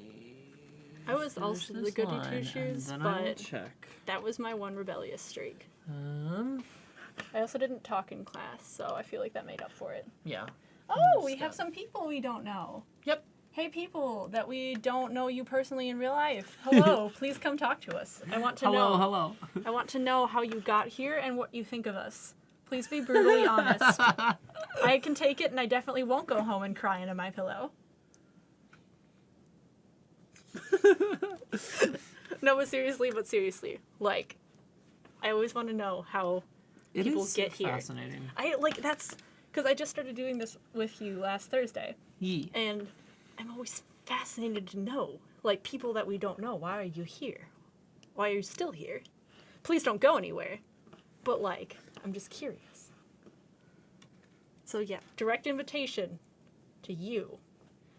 Speaker 1: I was also the goody two-shoes, but
Speaker 2: check.
Speaker 1: that was my one rebellious streak. I also didn't talk in class, so I feel like that made up for it.
Speaker 2: Yeah.
Speaker 1: Oh, we have some people we don't know.
Speaker 2: Yep.
Speaker 1: Hey, people that we don't know you personally in real life. Hello, please come talk to us. I want to know.
Speaker 2: Hello.
Speaker 1: I want to know how you got here and what you think of us. Please be brutally honest. I can take it, and I definitely won't go home and cry into my pillow. No, but seriously, like, I always want to know how people get here.
Speaker 2: Fascinating.
Speaker 1: That's because I just started doing this with you last Thursday.
Speaker 2: Yee.
Speaker 1: And I'm always fascinated to know, like, people that we don't know. Why are you here? Why are you still here? Please don't go anywhere. But, like, I'm just curious. So, yeah, direct invitation to you.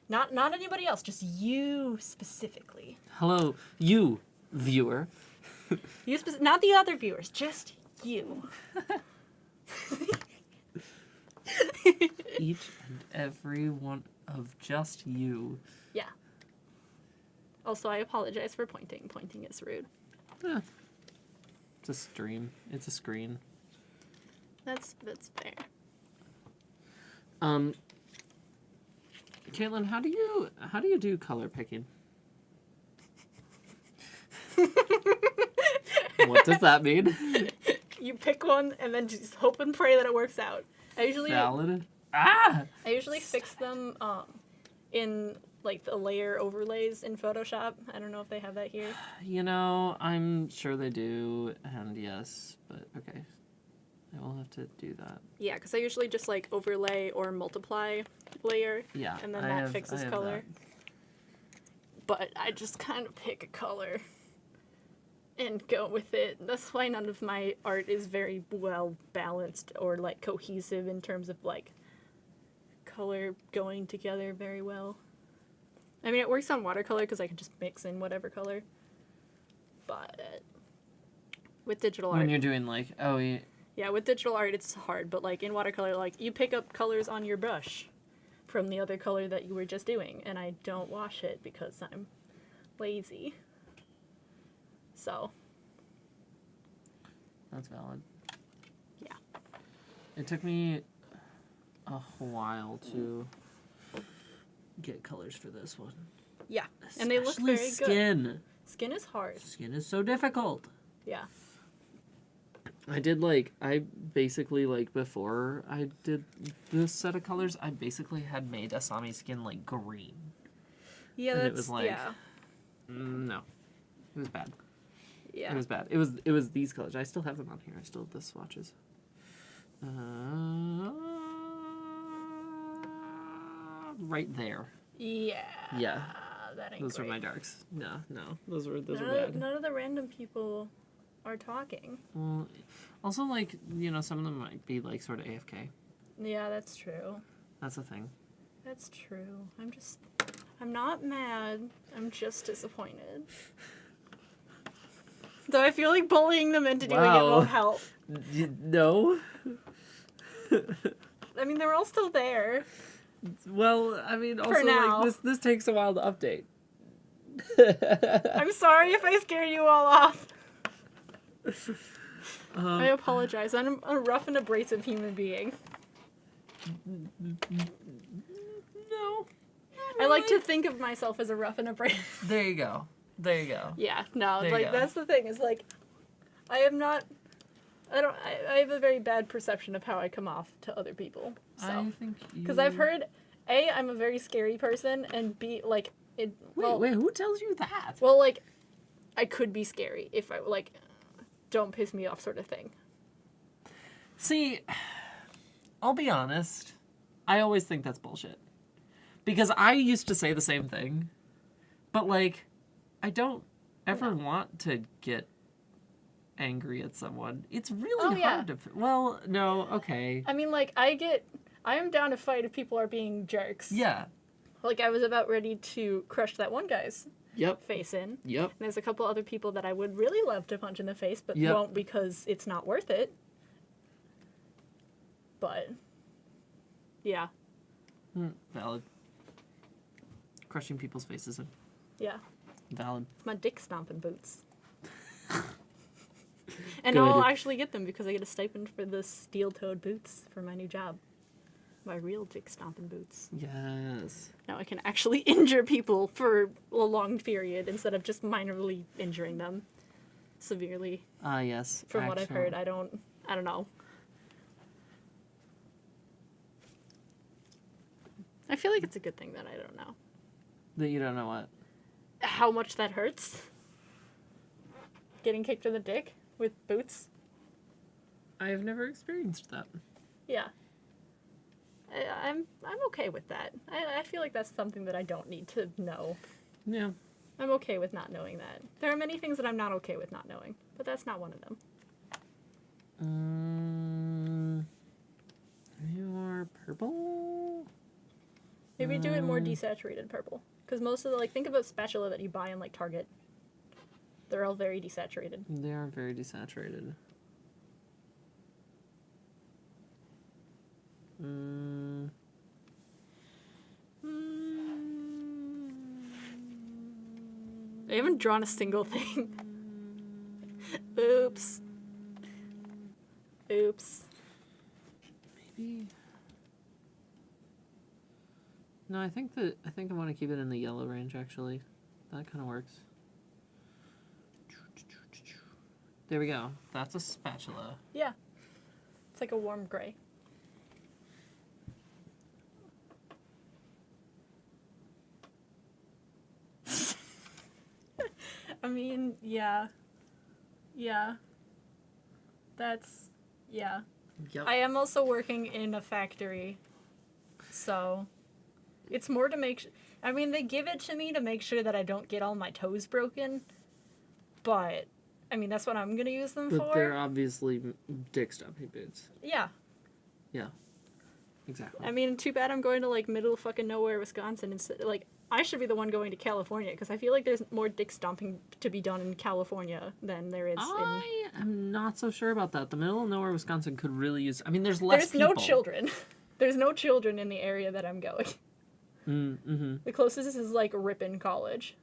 Speaker 1: Not anybody else, just you specifically.
Speaker 2: Hello, you, viewer.
Speaker 1: Not the other viewers, just you.
Speaker 2: Each and every one of just you.
Speaker 1: Yeah. Also, I apologize for pointing. Pointing is rude.
Speaker 2: It's a stream. It's a screen.
Speaker 1: That's fair.
Speaker 2: Kaitlyn, how do you do color picking? What does that mean?
Speaker 1: You pick one and then just hope and pray that it works out. I usually fix them in, like, the layer overlays in Photoshop. I don't know if they have that here.
Speaker 2: I'm sure they do, and yes, but okay. I will have to do that.
Speaker 1: Yeah, because I usually just, like, overlay or multiply layer.
Speaker 2: Yeah,
Speaker 1: and then that fixes color. But I just kind of pick a color and go with it. That's why none of my art is very well balanced or like cohesive in terms of like color going together very well. I mean, it works on watercolor because I can just mix in whatever color. But with digital art,
Speaker 2: When you're doing like, oh,
Speaker 1: yeah, with digital art it's hard. But like in watercolor, like you pick up colors on your brush from the other color that you were just doing, and I don't wash it because I'm lazy. So.
Speaker 2: that's valid.
Speaker 1: Yeah.
Speaker 2: It took me a while to get colors for this one.
Speaker 1: Yeah, and they look
Speaker 2: Especially
Speaker 1: very good.
Speaker 2: skin.
Speaker 1: Skin is hard.
Speaker 2: Skin is so difficult.
Speaker 1: Yeah.
Speaker 2: I basically, like, before I did this set of colors, I basically had made Asami skin, like, green.
Speaker 1: Yeah,
Speaker 2: And
Speaker 1: that's,
Speaker 2: it was like,
Speaker 1: yeah.
Speaker 2: No. It was bad.
Speaker 1: Yeah.
Speaker 2: It was bad. It was these colors. I still have them on here. I still have the swatches. Right there.
Speaker 1: Yeah.
Speaker 2: Yeah.
Speaker 1: That ain't
Speaker 2: Those
Speaker 1: great.
Speaker 2: were my darks. No. Those were bad.
Speaker 1: None of the random people are talking.
Speaker 2: Well, also, like, you know, some of them might be, like, sort of AFK.
Speaker 1: Yeah, that's true.
Speaker 2: That's the thing.
Speaker 1: That's true. I'm not mad. I'm just disappointed. So I feel like bullying them into doing it
Speaker 2: Wow.
Speaker 1: won't help.
Speaker 2: No?
Speaker 1: I mean, they're all still there.
Speaker 2: Well, I mean, also,
Speaker 1: now.
Speaker 2: like, this takes a while to update.
Speaker 1: I'm sorry if I scared you all off. I
Speaker 2: Um,
Speaker 1: apologize. I'm a rough and abrasive human being.
Speaker 2: no.
Speaker 1: I like to think of myself as a rough and abrasive.
Speaker 2: There you go. There you go.
Speaker 1: Yeah, no,
Speaker 2: There you
Speaker 1: like
Speaker 2: go.
Speaker 1: that's the thing. Is like, I am not. I have a very bad perception of how I come off to other people.
Speaker 2: I
Speaker 1: So,
Speaker 2: think you...
Speaker 1: because I've heard, A, I'm a very scary person, and B, like it.
Speaker 2: Wait, who tells you that?
Speaker 1: Well, like, I could be scary if I like, don't piss me off, sort of thing.
Speaker 2: See, I'll be honest. I always think that's bullshit. Because I used to say the same thing. But, like, I don't ever want to get angry at someone. It's really hard to... Well, no, okay.
Speaker 1: I mean, like, I am down to fight if people are being jerks.
Speaker 2: Yeah.
Speaker 1: Like, I was about ready to crush that one guy's
Speaker 2: Yep.
Speaker 1: face in.
Speaker 2: Yep.
Speaker 1: And there's a couple other people that I would really love to punch in the face, but
Speaker 2: Yep.
Speaker 1: won't because it's not worth it. But, yeah.
Speaker 2: Valid. Crushing people's faces in.
Speaker 1: Yeah.
Speaker 2: Valid.
Speaker 1: It's my dick stomping boots. And
Speaker 2: Good.
Speaker 1: I'll actually get them because I get a stipend for the steel-toed boots for my new job. My real dick stomping boots.
Speaker 2: Yes.
Speaker 1: Now I can actually injure people for a long period instead of just minorly injuring them severely.
Speaker 2: Yes.
Speaker 1: From what I've heard, I don't know. I feel like it's a good thing that I don't know
Speaker 2: That you don't know what?
Speaker 1: how much that hurts. Getting kicked in the dick with boots.
Speaker 2: I have never experienced that.
Speaker 1: Yeah. I'm okay with that. I feel like that's something that I don't need to know.
Speaker 2: Yeah.
Speaker 1: I'm okay with not knowing that. There are many things that I'm not okay with not knowing, but that's not one of them.
Speaker 2: You're purple?
Speaker 1: Maybe do it more desaturated purple. Because most of the, like, think of a spatula that you buy in, like, Target. They're all very desaturated.
Speaker 2: They are very desaturated.
Speaker 1: I haven't drawn a single thing. Oops. Oops.
Speaker 2: Maybe. No, I think I want to keep it in the yellow range, actually. That kind of works. There we go. That's a spatula.
Speaker 1: Yeah. It's like a warm gray. I mean, yeah. Yeah. That's, yeah.
Speaker 2: Yep.
Speaker 1: I am also working in a factory, so it's more to make I mean, they give it to me to make sure that I don't get all my toes broken, but I mean, that's what I'm gonna use them
Speaker 2: But
Speaker 1: for.
Speaker 2: they're obviously dick stomping boots.
Speaker 1: Yeah.
Speaker 2: Yeah. Exactly.
Speaker 1: I mean, too bad I'm going to, like, middle of fucking nowhere, Wisconsin, instead. Like, I should be the one going to California, because I feel like there's more dick stomping to be done in California than there is
Speaker 2: I am not so sure about that. The middle of nowhere, Wisconsin could really use. I mean, there's
Speaker 1: in...
Speaker 2: less
Speaker 1: There's
Speaker 2: people.
Speaker 1: no children. There's no children in the area that I'm going.
Speaker 2: Mm-hmm.
Speaker 1: The closest is, like, Ripon College.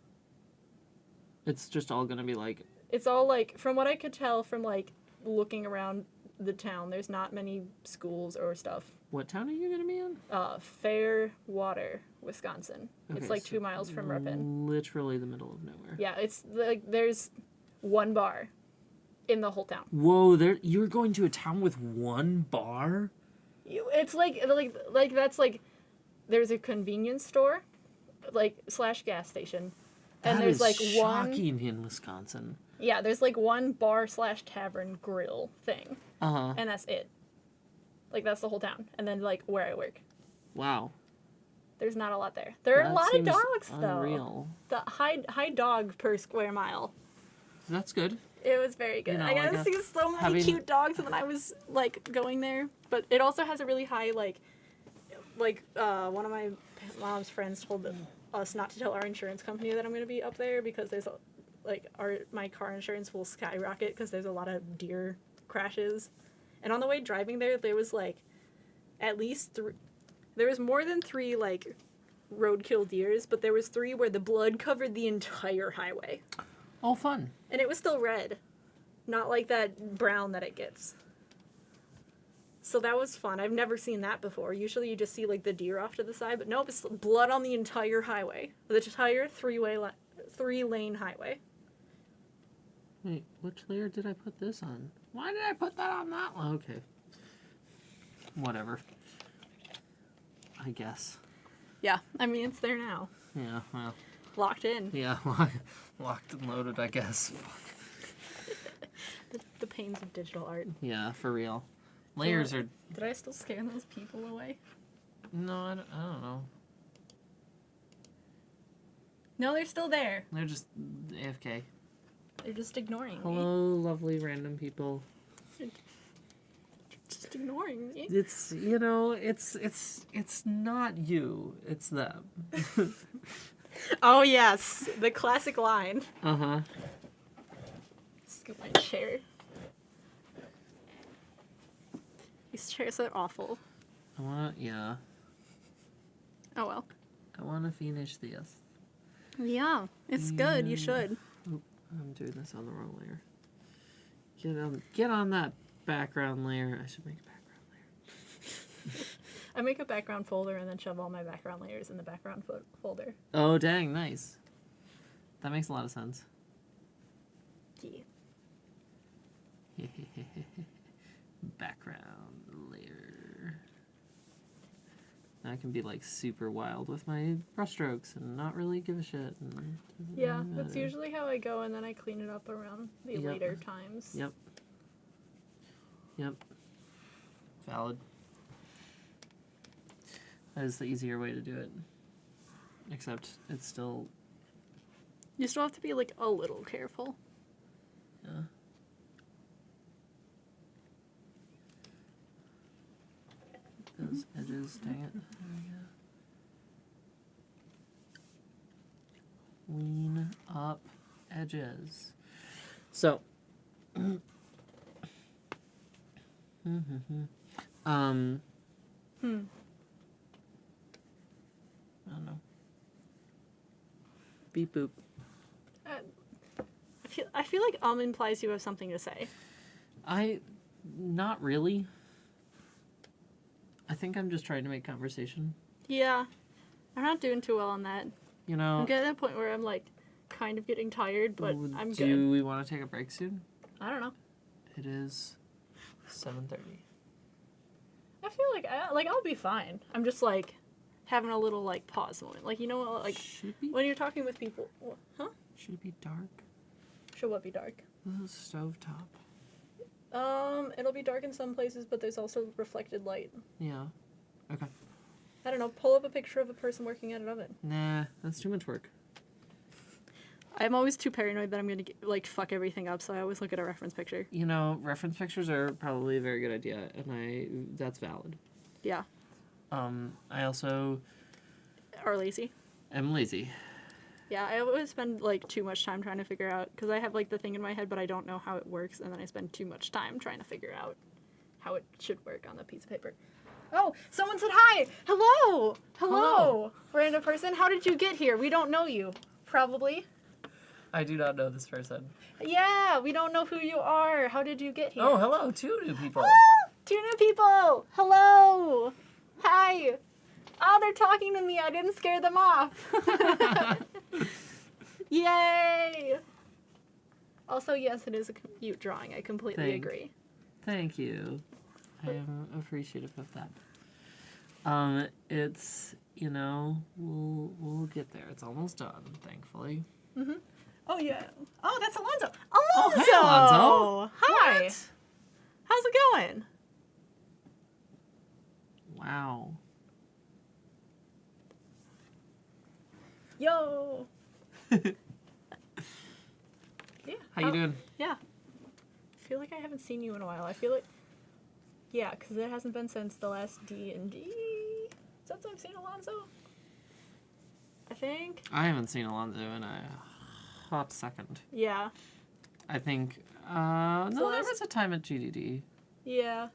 Speaker 2: It's just all gonna be like.
Speaker 1: It's all, like, from what I could tell from, like, looking around the town, there's not many schools or stuff.
Speaker 2: What town are you gonna be in?
Speaker 1: Fairwater, Wisconsin. It's
Speaker 2: Okay,
Speaker 1: like
Speaker 2: so
Speaker 1: 2 miles from Ripon.
Speaker 2: Literally the middle of nowhere.
Speaker 1: Yeah, it's like there's one bar in the whole town.
Speaker 2: Whoa, you're going to a town with one bar?
Speaker 1: It's like that's like there's a convenience store, like / gas station, and
Speaker 2: That
Speaker 1: there's
Speaker 2: is
Speaker 1: like
Speaker 2: shocking in Wisconsin.
Speaker 1: Yeah, there's like one bar / tavern grill thing,
Speaker 2: Uh-huh.
Speaker 1: and that's it. Like that's the whole town, and then like where I work.
Speaker 2: Wow.
Speaker 1: There's not a lot there. There are
Speaker 2: That
Speaker 1: a lot of
Speaker 2: seems
Speaker 1: dogs though.
Speaker 2: unreal.
Speaker 1: The high dog per square mile.
Speaker 2: That's good.
Speaker 1: It was very good.
Speaker 2: You know,
Speaker 1: I got to
Speaker 2: like
Speaker 1: see so many
Speaker 2: having-
Speaker 1: cute dogs when I was like going there. But it also has a really high like one of my mom's friends told us not to tell our insurance company that I'm going to be up there because there's my car insurance will skyrocket because there's a lot of deer crashes. And on the way driving there was like at least there was more than 3 like roadkill deers, but there was 3 where the blood covered the entire highway.
Speaker 2: Oh, fun.
Speaker 1: And it was still red. Not like that brown that it gets. So that was fun. I've never seen that before. Usually you just see like the deer off to the side, but nope, it's blood on the entire highway. The entire 3-lane highway.
Speaker 2: Wait, which layer did I put this on? Why did I put that on that one? Okay. Whatever. I guess.
Speaker 1: Yeah, I mean, it's there now.
Speaker 2: Yeah, well.
Speaker 1: Locked in.
Speaker 2: Yeah, locked and loaded, I guess.
Speaker 1: The pains of digital art.
Speaker 2: Yeah, for real. Layers are...
Speaker 1: Did I still scare those people away?
Speaker 2: No, I don't know.
Speaker 1: No, they're still there.
Speaker 2: They're just AFK.
Speaker 1: They're just ignoring me.
Speaker 2: Hello, lovely random people.
Speaker 1: Just ignoring me.
Speaker 2: It's, it's not you. It's them.
Speaker 1: Oh, yes. The classic line.
Speaker 2: Uh-huh.
Speaker 1: Scoop my chair. These chairs are awful.
Speaker 2: Yeah.
Speaker 1: Oh, well.
Speaker 2: I want to finish this.
Speaker 1: Yeah, it's good. You should.
Speaker 2: Oop, I'm doing this on the wrong layer. Get on that background layer. I should make a background layer.
Speaker 1: I make a background folder and then shove all my background layers in the background folder.
Speaker 2: Oh, dang, nice. That makes a lot of sense.
Speaker 1: Yeah.
Speaker 2: Background layer. I can be like super wild with my brushstrokes and not really give a shit. And
Speaker 1: Yeah, that's usually how I go, and then I clean it up around the later times.
Speaker 2: Yep. Valid. That is the easier way to do it. Except it's still...
Speaker 1: You still have to be, like, a little careful.
Speaker 2: Yeah. Those edges, dang it. There we go. Clean up edges. So... I don't know. Beep boop.
Speaker 1: I feel like implies you have something to say.
Speaker 2: Not really. I think I'm just trying to make conversation.
Speaker 1: Yeah. I'm not doing too well on that.
Speaker 2: You know.
Speaker 1: I'm getting to that point where I'm, like, kind of getting tired, but I'm good.
Speaker 2: Do we want to take a break soon?
Speaker 1: I don't know.
Speaker 2: It is 7:30.
Speaker 1: I feel like I'll be fine. I'm just, like, having a little, like, pause moment. Like, you know what, like, when you're talking with people... Huh?
Speaker 2: Should it be dark?
Speaker 1: Should what be dark?
Speaker 2: The stovetop.
Speaker 1: It'll be dark in some places, but there's also reflected light.
Speaker 2: Yeah. Okay.
Speaker 1: I don't know, pull up a picture of a person working at an oven.
Speaker 2: Nah, that's too much work.
Speaker 1: I'm always too paranoid that I'm going to, fuck everything up, so I always look at a reference picture.
Speaker 2: You know, reference pictures are probably a very good idea, and that's valid.
Speaker 1: Yeah.
Speaker 2: I also...
Speaker 1: Are lazy.
Speaker 2: am lazy.
Speaker 1: Yeah, I always spend, too much time trying to figure out, because I have, the thing in my head, but I don't know how it works, and then I spend too much time trying to figure out how it should work on the piece of paper. Oh, someone said hi! Hello! Hello! Random person, how did you get here? We don't know you. Probably.
Speaker 2: I do not know this person.
Speaker 1: Yeah, we don't know who you are. How did you get here?
Speaker 2: Oh, hello, 2 new people.
Speaker 1: Ah, 2 new people! Hello! Hi! Oh, they're talking to me. I didn't scare them off. Yay! Also, yes, it is a cute drawing. I completely agree.
Speaker 2: Thank you. I am appreciative of that. It's, we'll get there. It's almost done, thankfully.
Speaker 1: Mm-hmm. Oh, yeah. Oh, that's Alonzo.
Speaker 2: Oh, hey, Alonzo.
Speaker 1: Hi.
Speaker 2: What?
Speaker 1: How's it going?
Speaker 2: Wow.
Speaker 1: Yo. Yeah.
Speaker 2: How you doing?
Speaker 1: Yeah. I feel like I haven't seen you in a while. I feel like... Yeah, because it hasn't been since the last D&D. Since I've seen Alonzo. I think.
Speaker 2: I haven't seen Alonzo in a hot second.
Speaker 1: Yeah.
Speaker 2: I think,
Speaker 1: So
Speaker 2: no, there
Speaker 1: last-
Speaker 2: was a time at GDD.
Speaker 1: Yeah.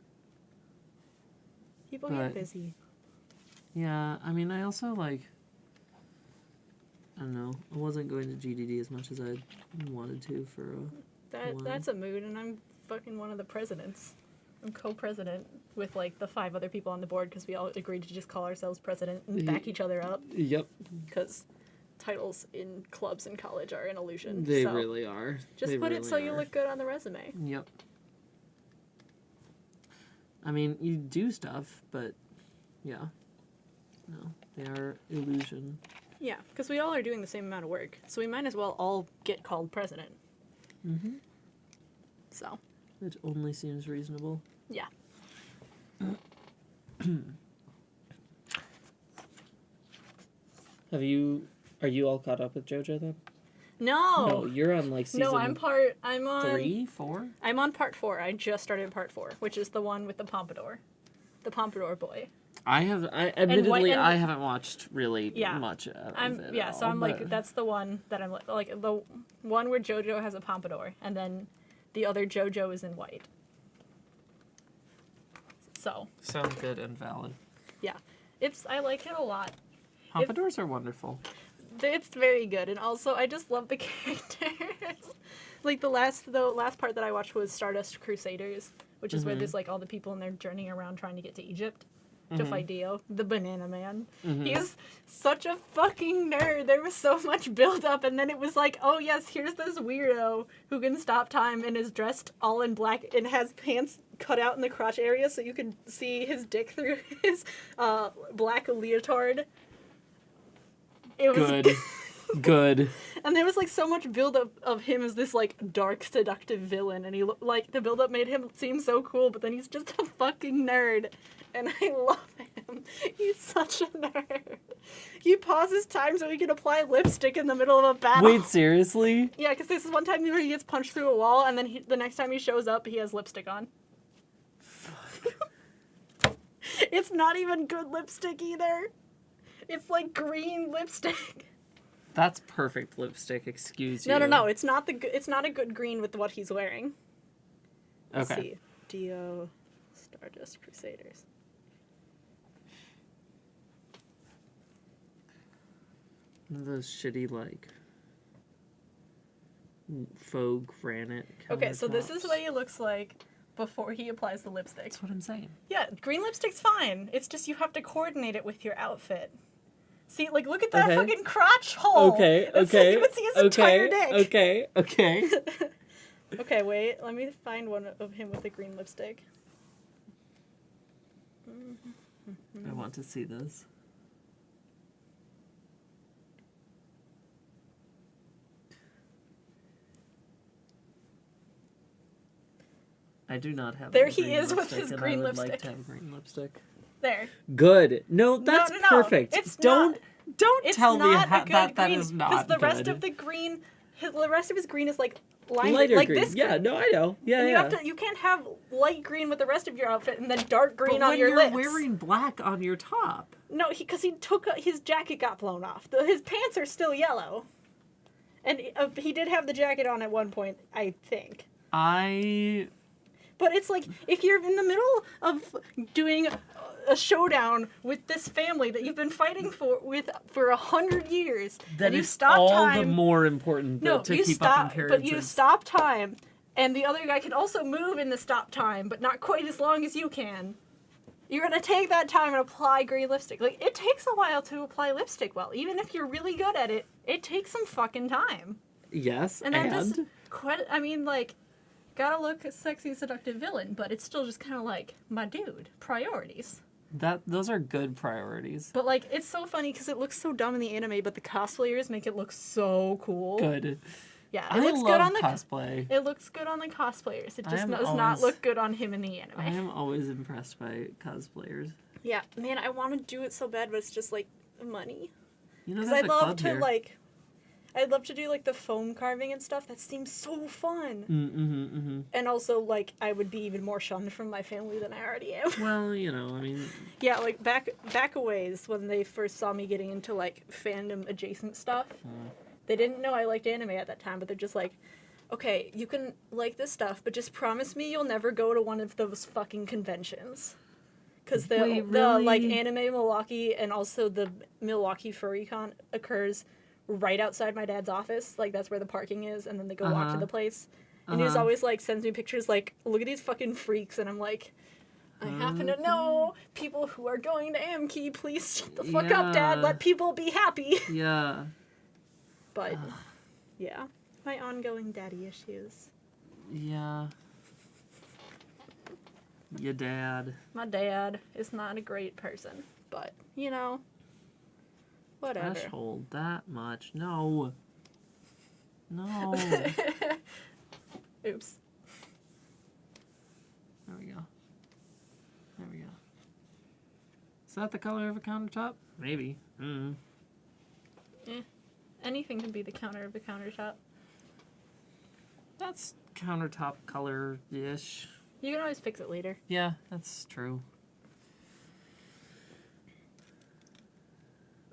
Speaker 1: People get
Speaker 2: But-
Speaker 1: busy.
Speaker 2: Yeah, I mean, I also, I don't know, I wasn't going to GDD as much as I wanted to for a...
Speaker 1: That's a mood, and I'm fucking one of the presidents. I'm co-president with, the 5 other people on the board, because we all agreed to just call ourselves president and back each other up.
Speaker 2: Yep.
Speaker 1: Because titles in clubs in college are an illusion.
Speaker 2: They
Speaker 1: so
Speaker 2: really are.
Speaker 1: just
Speaker 2: They
Speaker 1: put it
Speaker 2: really
Speaker 1: so you
Speaker 2: are.
Speaker 1: look good on the resume.
Speaker 2: Yep. I mean, you do stuff, but yeah. No, they are illusion.
Speaker 1: Yeah, because we all are doing the same amount of work, so we might as well all get called president.
Speaker 2: Mm-hmm.
Speaker 1: So.
Speaker 2: It only seems reasonable.
Speaker 1: Yeah.
Speaker 2: Are you all caught up with JoJo then?
Speaker 1: No.
Speaker 2: No, you're on season
Speaker 1: No, I'm on
Speaker 2: 3, 4?
Speaker 1: I'm on part 4. I just started part 4, which is the one with the pompadour. The pompadour boy.
Speaker 2: Admittedly, I haven't watched really
Speaker 1: Yeah.
Speaker 2: much of it at
Speaker 1: So
Speaker 2: all,
Speaker 1: I'm
Speaker 2: but-
Speaker 1: that's the one that I'm the one where JoJo has a pompadour, and then the other JoJo is in white. So.
Speaker 2: Sounds good and valid.
Speaker 1: Yeah. I like it a lot.
Speaker 2: Pompadours are wonderful.
Speaker 1: It's very good, and also I just love the characters. The last part that I watched was Stardust Crusaders, which is where there's all the people and they're journeying around trying to get to Egypt to fight Dio, the banana man. He's such a fucking nerd. There was so much build up, and then it was oh yes, here's this weirdo who can stop time and is dressed all in black and has pants cut out in the crotch area so you can see his dick through his black leotard. It was
Speaker 2: Good. Good.
Speaker 1: And there was so much build up of him as this dark seductive villain, and he the build up made him seem so cool, but then he's just a fucking nerd, and I love him. He's such a nerd. He pauses time so he can apply lipstick in the middle of a battle.
Speaker 2: Wait, seriously?
Speaker 1: Yeah, because this is one time where he gets punched through a wall, and then the next time he shows up, he has lipstick on. It's not even good lipstick either. It's green lipstick.
Speaker 2: That's perfect lipstick, excuse you.
Speaker 1: No. It's not a good green with what he's wearing. Let's
Speaker 2: Okay.
Speaker 1: see. Dio Stardust Crusaders.
Speaker 2: One of those shitty, faux granite
Speaker 1: Okay, so this is
Speaker 2: countertops.
Speaker 1: what he looks like before he applies the lipstick.
Speaker 2: That's what I'm saying.
Speaker 1: Yeah, green lipstick's fine. It's just you have to coordinate it with your outfit. See, look at that
Speaker 2: Okay.
Speaker 1: fucking crotch hole.
Speaker 2: Okay,
Speaker 1: That's so
Speaker 2: okay.
Speaker 1: you would see his entire dick.
Speaker 2: Okay.
Speaker 1: Okay, wait. Let me find one of him with a green lipstick.
Speaker 2: I want to see this. I do not have
Speaker 1: There
Speaker 2: any
Speaker 1: he
Speaker 2: green
Speaker 1: is with
Speaker 2: lipstick,
Speaker 1: his
Speaker 2: and
Speaker 1: green
Speaker 2: I would like
Speaker 1: lipstick.
Speaker 2: to have green lipstick.
Speaker 1: There.
Speaker 2: Good. No, that's
Speaker 1: no.
Speaker 2: perfect.
Speaker 1: It's
Speaker 2: don't
Speaker 1: not-
Speaker 2: don't
Speaker 1: It's
Speaker 2: tell me
Speaker 1: not a good
Speaker 2: that
Speaker 1: green,
Speaker 2: is not
Speaker 1: because the rest
Speaker 2: good.
Speaker 1: of the green the rest of his green is like lime
Speaker 2: Lighter
Speaker 1: like
Speaker 2: green.
Speaker 1: this
Speaker 2: Yeah,
Speaker 1: green.
Speaker 2: no, I know. Yeah,
Speaker 1: And
Speaker 2: yeah.
Speaker 1: you can't have light green with the rest of your outfit and then dark green
Speaker 2: but
Speaker 1: on
Speaker 2: when
Speaker 1: your
Speaker 2: you're
Speaker 1: lips.
Speaker 2: wearing black on your top.
Speaker 1: No, because he took his jacket got blown off. His pants are still yellow, and he did have the jacket on at one point, I think. But it's like if you're in the middle of doing a showdown with this family that you've been fighting for 100 years,
Speaker 2: That
Speaker 1: and you
Speaker 2: is
Speaker 1: stop
Speaker 2: all
Speaker 1: time.
Speaker 2: the more important
Speaker 1: No,
Speaker 2: to
Speaker 1: you
Speaker 2: keep
Speaker 1: stop,
Speaker 2: up appearances.
Speaker 1: but you stop time, and the other guy can also move in the stop time, but not quite as long as you can. You're gonna take that time and apply green lipstick. Like, it takes a while to apply lipstick well. Even if you're really good at it, it takes some fucking time.
Speaker 2: Yes,
Speaker 1: And then just I mean, like, gotta look a sexy, seductive villain, but it's still just kind of like, my dude, priorities.
Speaker 2: those are good priorities.
Speaker 1: But, like, it's so funny because it looks so dumb in the anime, but the cosplayers make it look so cool.
Speaker 2: Good.
Speaker 1: Yeah,
Speaker 2: I
Speaker 1: looks
Speaker 2: love
Speaker 1: good on the
Speaker 2: cosplay.
Speaker 1: It looks good on the cosplayers. It
Speaker 2: I
Speaker 1: just
Speaker 2: am
Speaker 1: does not
Speaker 2: always-
Speaker 1: look good on him in the anime.
Speaker 2: I am always impressed by cosplayers.
Speaker 1: Yeah, man, I want to do it so bad, but it's just like money.
Speaker 2: You know,
Speaker 1: Because
Speaker 2: there's
Speaker 1: I'd
Speaker 2: a
Speaker 1: love
Speaker 2: club
Speaker 1: to
Speaker 2: here.
Speaker 1: I'd love to do like the foam carving and stuff. That seems so fun.
Speaker 2: Mm-hmm.
Speaker 1: And also, like, I would be even more shunned from my family than I already am.
Speaker 2: Well, you know, I mean,
Speaker 1: Yeah, like back a ways when they first saw me getting into like fandom adjacent stuff. They didn't know I liked anime at that time, but they're just like, okay, you can like this stuff, but just promise me you'll never go to one of those fucking conventions. Because the
Speaker 2: Wait,
Speaker 1: like
Speaker 2: really?
Speaker 1: Anime Milwaukee and also the Milwaukee Furry Con occurs right outside my dad's office. Like, that's where the parking is, and then they go walk to
Speaker 2: Uh-huh.
Speaker 1: the place. And he just
Speaker 2: Uh-huh.
Speaker 1: always like sends me pictures like, look at these fucking freaks, and I'm like, I happen to know people who are going to Amkey. Please shut the fuck up, Dad.
Speaker 2: Yeah.
Speaker 1: Let people be happy.
Speaker 2: yeah.
Speaker 1: But yeah, my ongoing daddy issues.
Speaker 2: Yeah. Your dad.
Speaker 1: My dad is not a great person, but you know, whatever.
Speaker 2: Threshold that much. No. No.
Speaker 1: Oops.
Speaker 2: There we go. There we go. Is that the color of a countertop? Maybe.
Speaker 1: Anything can be the counter of the countertop.
Speaker 2: That's countertop color-ish.
Speaker 1: You can always fix it later.
Speaker 2: Yeah, that's true.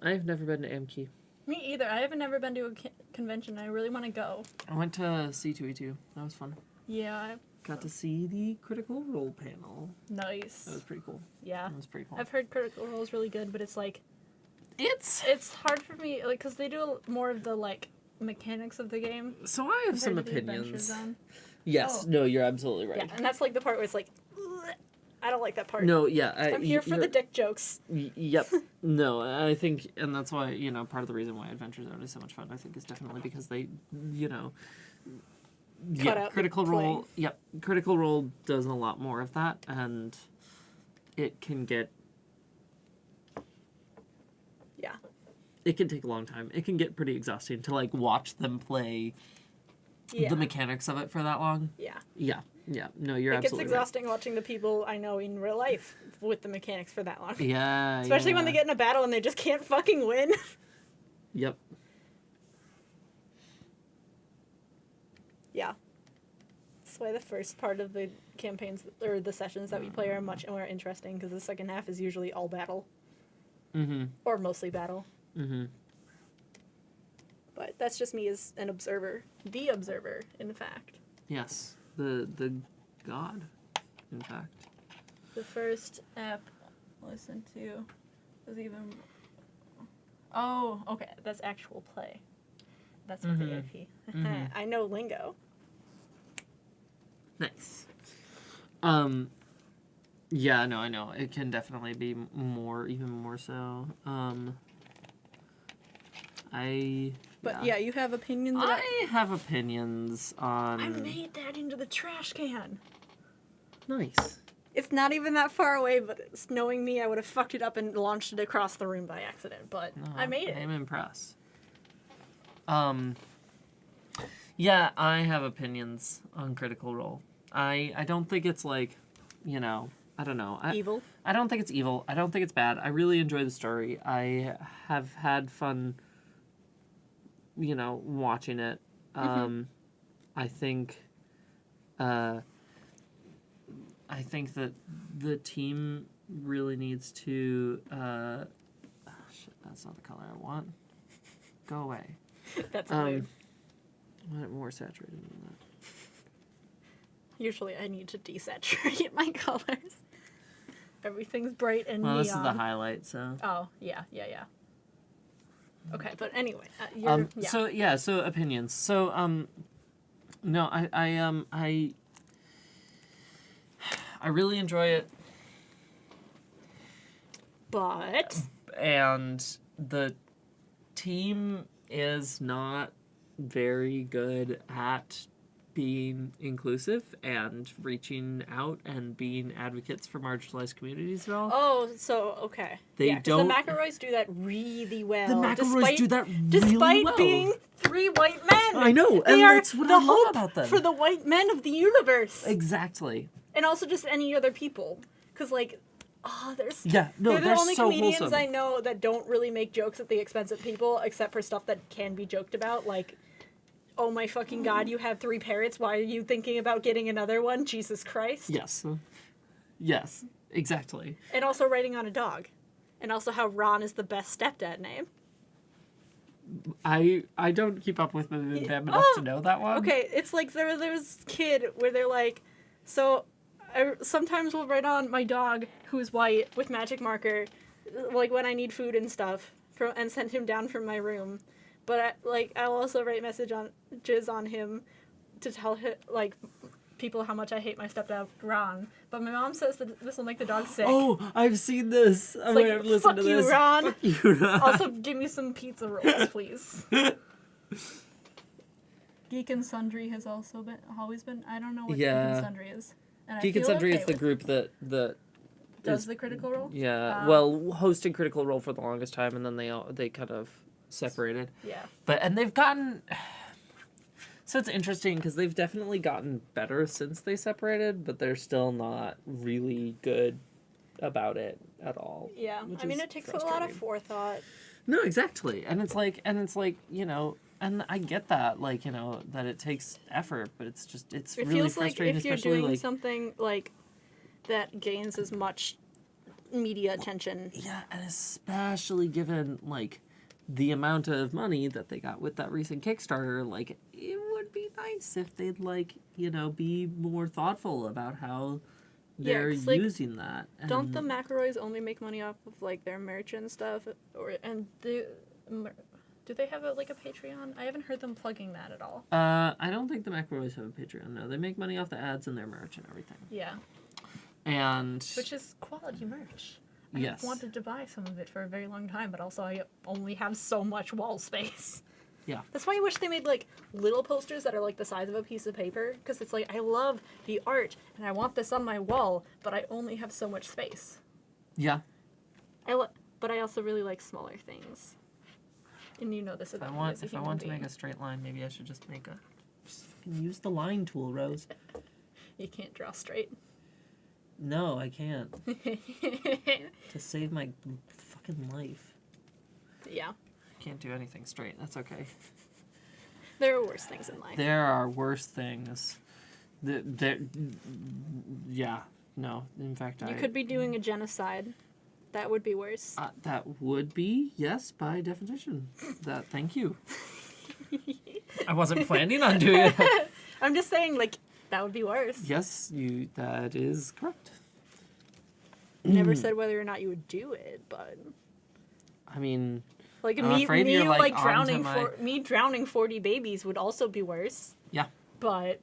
Speaker 2: I've never been to Amkey.
Speaker 1: Me either. I haven't never been to a convention. I really want to go.
Speaker 2: I went to C2E2. That was fun.
Speaker 1: Yeah,
Speaker 2: Got to see the Critical Role panel.
Speaker 1: nice.
Speaker 2: That was pretty cool.
Speaker 1: Yeah.
Speaker 2: That was pretty cool.
Speaker 1: I've heard Critical Role is really good, but it's like,
Speaker 2: It's...
Speaker 1: it's hard for me, like, because they do more of the, like, mechanics of the game.
Speaker 2: So I have some
Speaker 1: compared to the Adventure
Speaker 2: opinions.
Speaker 1: Zone.
Speaker 2: Yes.
Speaker 1: Oh.
Speaker 2: No, you're absolutely right.
Speaker 1: Yeah, and that's, like, the part where it's like, "Ugh." I don't like that part.
Speaker 2: No, yeah.
Speaker 1: I'm here for the dick jokes.
Speaker 2: Yep. No, I think, and that's why, you know, part of the reason why Adventure Zone is so much fun, I think, is definitely because they, you know,
Speaker 1: Cut out the
Speaker 2: Critical Role.
Speaker 1: playing.
Speaker 2: Yep, Critical Role does a lot more of that, and it can get.
Speaker 1: Yeah.
Speaker 2: It can take a long time. It can get pretty exhausting to like watch them play
Speaker 1: Yeah.
Speaker 2: the mechanics of it for that long.
Speaker 1: Yeah.
Speaker 2: Yeah, yeah. No, you're
Speaker 1: It gets
Speaker 2: absolutely
Speaker 1: exhausting watching the people I know in real life with the mechanics for that long.
Speaker 2: right. Yeah.
Speaker 1: Especially when they
Speaker 2: yeah.
Speaker 1: get in a battle and they just can't fucking win.
Speaker 2: Yep.
Speaker 1: Yeah. That's why the first part of the campaigns or the sessions that we play are much more interesting because the second half is usually all battle
Speaker 2: Mm-hmm.
Speaker 1: or mostly battle.
Speaker 2: Mm-hmm.
Speaker 1: But that's just me as an observer, the observer, in fact.
Speaker 2: Yes. The god, in fact.
Speaker 1: The first app I listened to was even. Oh, okay. That's actual play. That's not the AP.
Speaker 2: Mhm.
Speaker 1: I know lingo.
Speaker 2: Nice. Yeah, no, I know. It can definitely be more, even more so.
Speaker 1: But yeah, you have opinions about.
Speaker 2: I have opinions on...
Speaker 1: I made that into the trash can.
Speaker 2: Nice.
Speaker 1: It's not even that far away, but it's, knowing me, I would have fucked it up and launched it across the room by accident. But
Speaker 2: No,
Speaker 1: I made it.
Speaker 2: I'm impressed. Yeah, I have opinions on Critical Role. I don't think it's like, you know, I don't know.
Speaker 1: Evil.
Speaker 2: I don't think it's evil. I don't think it's bad. I really enjoy the story. I have had fun, you know, watching it. I think that the team really needs to shit, that's not the color I want. Go away.
Speaker 1: That's weird.
Speaker 2: I want it more saturated than that.
Speaker 1: Usually I need to desaturate my colors. Everything's bright and
Speaker 2: Well,
Speaker 1: neon.
Speaker 2: this is the highlight, so.
Speaker 1: Oh, yeah. Okay, but anyway, you're,
Speaker 2: So opinions. So no, I really enjoy it,
Speaker 1: but
Speaker 2: and the team is not very good at being inclusive and reaching out and being advocates for marginalized communities at all.
Speaker 1: oh, so okay.
Speaker 2: They
Speaker 1: 'cause
Speaker 2: don't-
Speaker 1: the McElroys do that really well.
Speaker 2: The McElroys do that really
Speaker 1: despite
Speaker 2: well.
Speaker 1: being 3 white men.
Speaker 2: I know,
Speaker 1: They
Speaker 2: and
Speaker 1: are
Speaker 2: that's what
Speaker 1: the
Speaker 2: I love
Speaker 1: hope
Speaker 2: about them.
Speaker 1: for the white men of the universe,
Speaker 2: Exactly.
Speaker 1: and also just any other people. Because like, they're
Speaker 2: No,
Speaker 1: the only
Speaker 2: so
Speaker 1: comedians
Speaker 2: wholesome.
Speaker 1: I know that don't really make jokes at the expense of people, except for stuff that can be joked about, like, oh my fucking god, you have 3 parrots, why are you thinking about getting another one? Jesus Christ.
Speaker 2: Yes, exactly.
Speaker 1: And also writing on a dog. And also how Ron is the best stepdad name.
Speaker 2: I don't keep up with them enough to know that one.
Speaker 1: Okay, it's like there was kid where they're like, so I sometimes will write on my dog, who's white, with magic marker, like when I need food and stuff, and send him down from my room. But I'll also write messages on him to tell him, like, people how much I hate my stepdad Ron. But my mom says that this will make the dog sick.
Speaker 2: Oh, I've seen this. I'm
Speaker 1: like,
Speaker 2: gonna listen to
Speaker 1: fuck you,
Speaker 2: this.
Speaker 1: Ron.
Speaker 2: Fuck you, Ron.
Speaker 1: Also, give me some pizza rolls, please. Geek and Sundry has also always been. I don't know what Geek and Sundry is. And
Speaker 2: Geek
Speaker 1: I
Speaker 2: and
Speaker 1: feel
Speaker 2: Sundry
Speaker 1: okay
Speaker 2: is the
Speaker 1: with
Speaker 2: group that
Speaker 1: does
Speaker 2: is-
Speaker 1: the Critical Role.
Speaker 2: Yeah,
Speaker 1: Oh.
Speaker 2: well, hosted Critical Role for the longest time, and then they kind of separated.
Speaker 1: Yeah.
Speaker 2: And they've gotten. So it's interesting because they've definitely gotten better since they separated, but they're still not really good about it at all.
Speaker 1: Yeah.
Speaker 2: which
Speaker 1: I mean,
Speaker 2: is
Speaker 1: it takes a lot
Speaker 2: frustrating.
Speaker 1: of forethought.
Speaker 2: No, exactly, and it's like you know, and I get that, like, you know, that it takes effort, but it's
Speaker 1: It
Speaker 2: really
Speaker 1: feels like
Speaker 2: frustrating,
Speaker 1: if you're
Speaker 2: especially
Speaker 1: doing
Speaker 2: like
Speaker 1: something like that gains as much media attention.
Speaker 2: yeah, and especially given like the amount of money that they got with that recent Kickstarter, like it would be nice if they'd like, you know, be more thoughtful about how they're
Speaker 1: 'cause, like,
Speaker 2: using that.
Speaker 1: Don't the
Speaker 2: And-
Speaker 1: McElroys only make money off of like their merch and stuff, do they have a Patreon? I haven't heard them plugging that at all.
Speaker 2: I don't think the McElroys have a Patreon. No, they make money off the ads and their merch and everything.
Speaker 1: Yeah,
Speaker 2: And
Speaker 1: which is quality merch.
Speaker 2: yes,
Speaker 1: I wanted to buy some of it for a very long time, but also I only have so much wall space.
Speaker 2: Yeah.
Speaker 1: That's why I wish they made like little posters that are like the size of a piece of paper, because it's like I love the art and I want this on my wall, but I only have so much space.
Speaker 2: yeah.
Speaker 1: But I also really like smaller things. And you know this
Speaker 2: If
Speaker 1: about
Speaker 2: I
Speaker 1: me
Speaker 2: want,
Speaker 1: as a
Speaker 2: if I
Speaker 1: human
Speaker 2: want to
Speaker 1: being.
Speaker 2: make a straight line, maybe I should just fucking use the line tool, Rose.
Speaker 1: You can't draw straight.
Speaker 2: No, I can't. To save my fucking life.
Speaker 1: Yeah.
Speaker 2: I can't do anything straight. That's okay.
Speaker 1: There are worse things in life.
Speaker 2: There are worse things. Yeah. No. In fact,
Speaker 1: You could be doing a genocide. That would be worse.
Speaker 2: That would be, yes, by definition. Thank you. I wasn't planning on doing it.
Speaker 1: I'm just saying, like, that would be worse.
Speaker 2: Yes, that is correct.
Speaker 1: Never said whether or not you would do it, but
Speaker 2: I mean,
Speaker 1: like
Speaker 2: I'm
Speaker 1: me
Speaker 2: afraid you're, like, onto
Speaker 1: drowning
Speaker 2: my-
Speaker 1: me drowning 40 babies would also be worse.
Speaker 2: yeah.
Speaker 1: But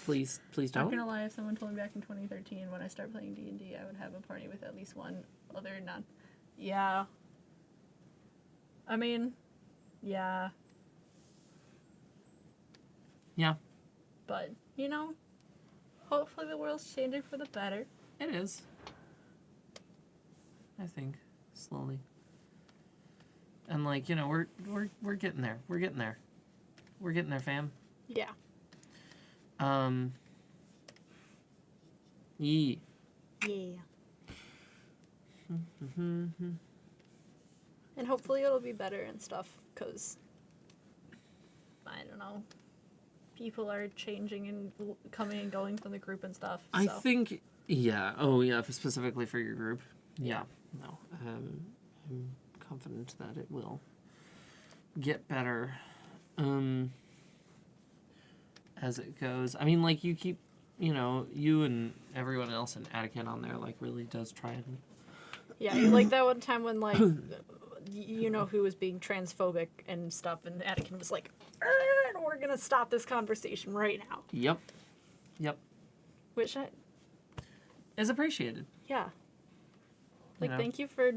Speaker 2: Please
Speaker 1: not
Speaker 2: don't.
Speaker 1: gonna lie, if someone told me back in 2013 when I started playing D&D, I would have a party with at least one other non. Yeah. I mean, yeah.
Speaker 2: Yeah,
Speaker 1: But you know, hopefully the world's changing for the better.
Speaker 2: it is. I think slowly. And like, you know, we're getting there. We're getting there. We're getting there, fam.
Speaker 1: Yeah.
Speaker 2: Yeah.
Speaker 1: Yeah. And hopefully it'll be better and stuff, because I don't know. People are changing and coming and going from the group and stuff.
Speaker 2: I
Speaker 1: so.
Speaker 2: think, yeah. Oh, yeah, specifically for your group. Yeah, no. I'm confident that it will get better as it goes. I mean, like, you keep, you know, you and everyone else in Atikin on there, like, really does try and...
Speaker 1: Yeah, like that one time when, like, you know who was being transphobic and stuff, and Anakin was like, we're gonna stop this conversation right now.
Speaker 2: Yep. Yep.
Speaker 1: Which
Speaker 2: Is appreciated.
Speaker 1: yeah. Like,
Speaker 2: You know?
Speaker 1: thank you for,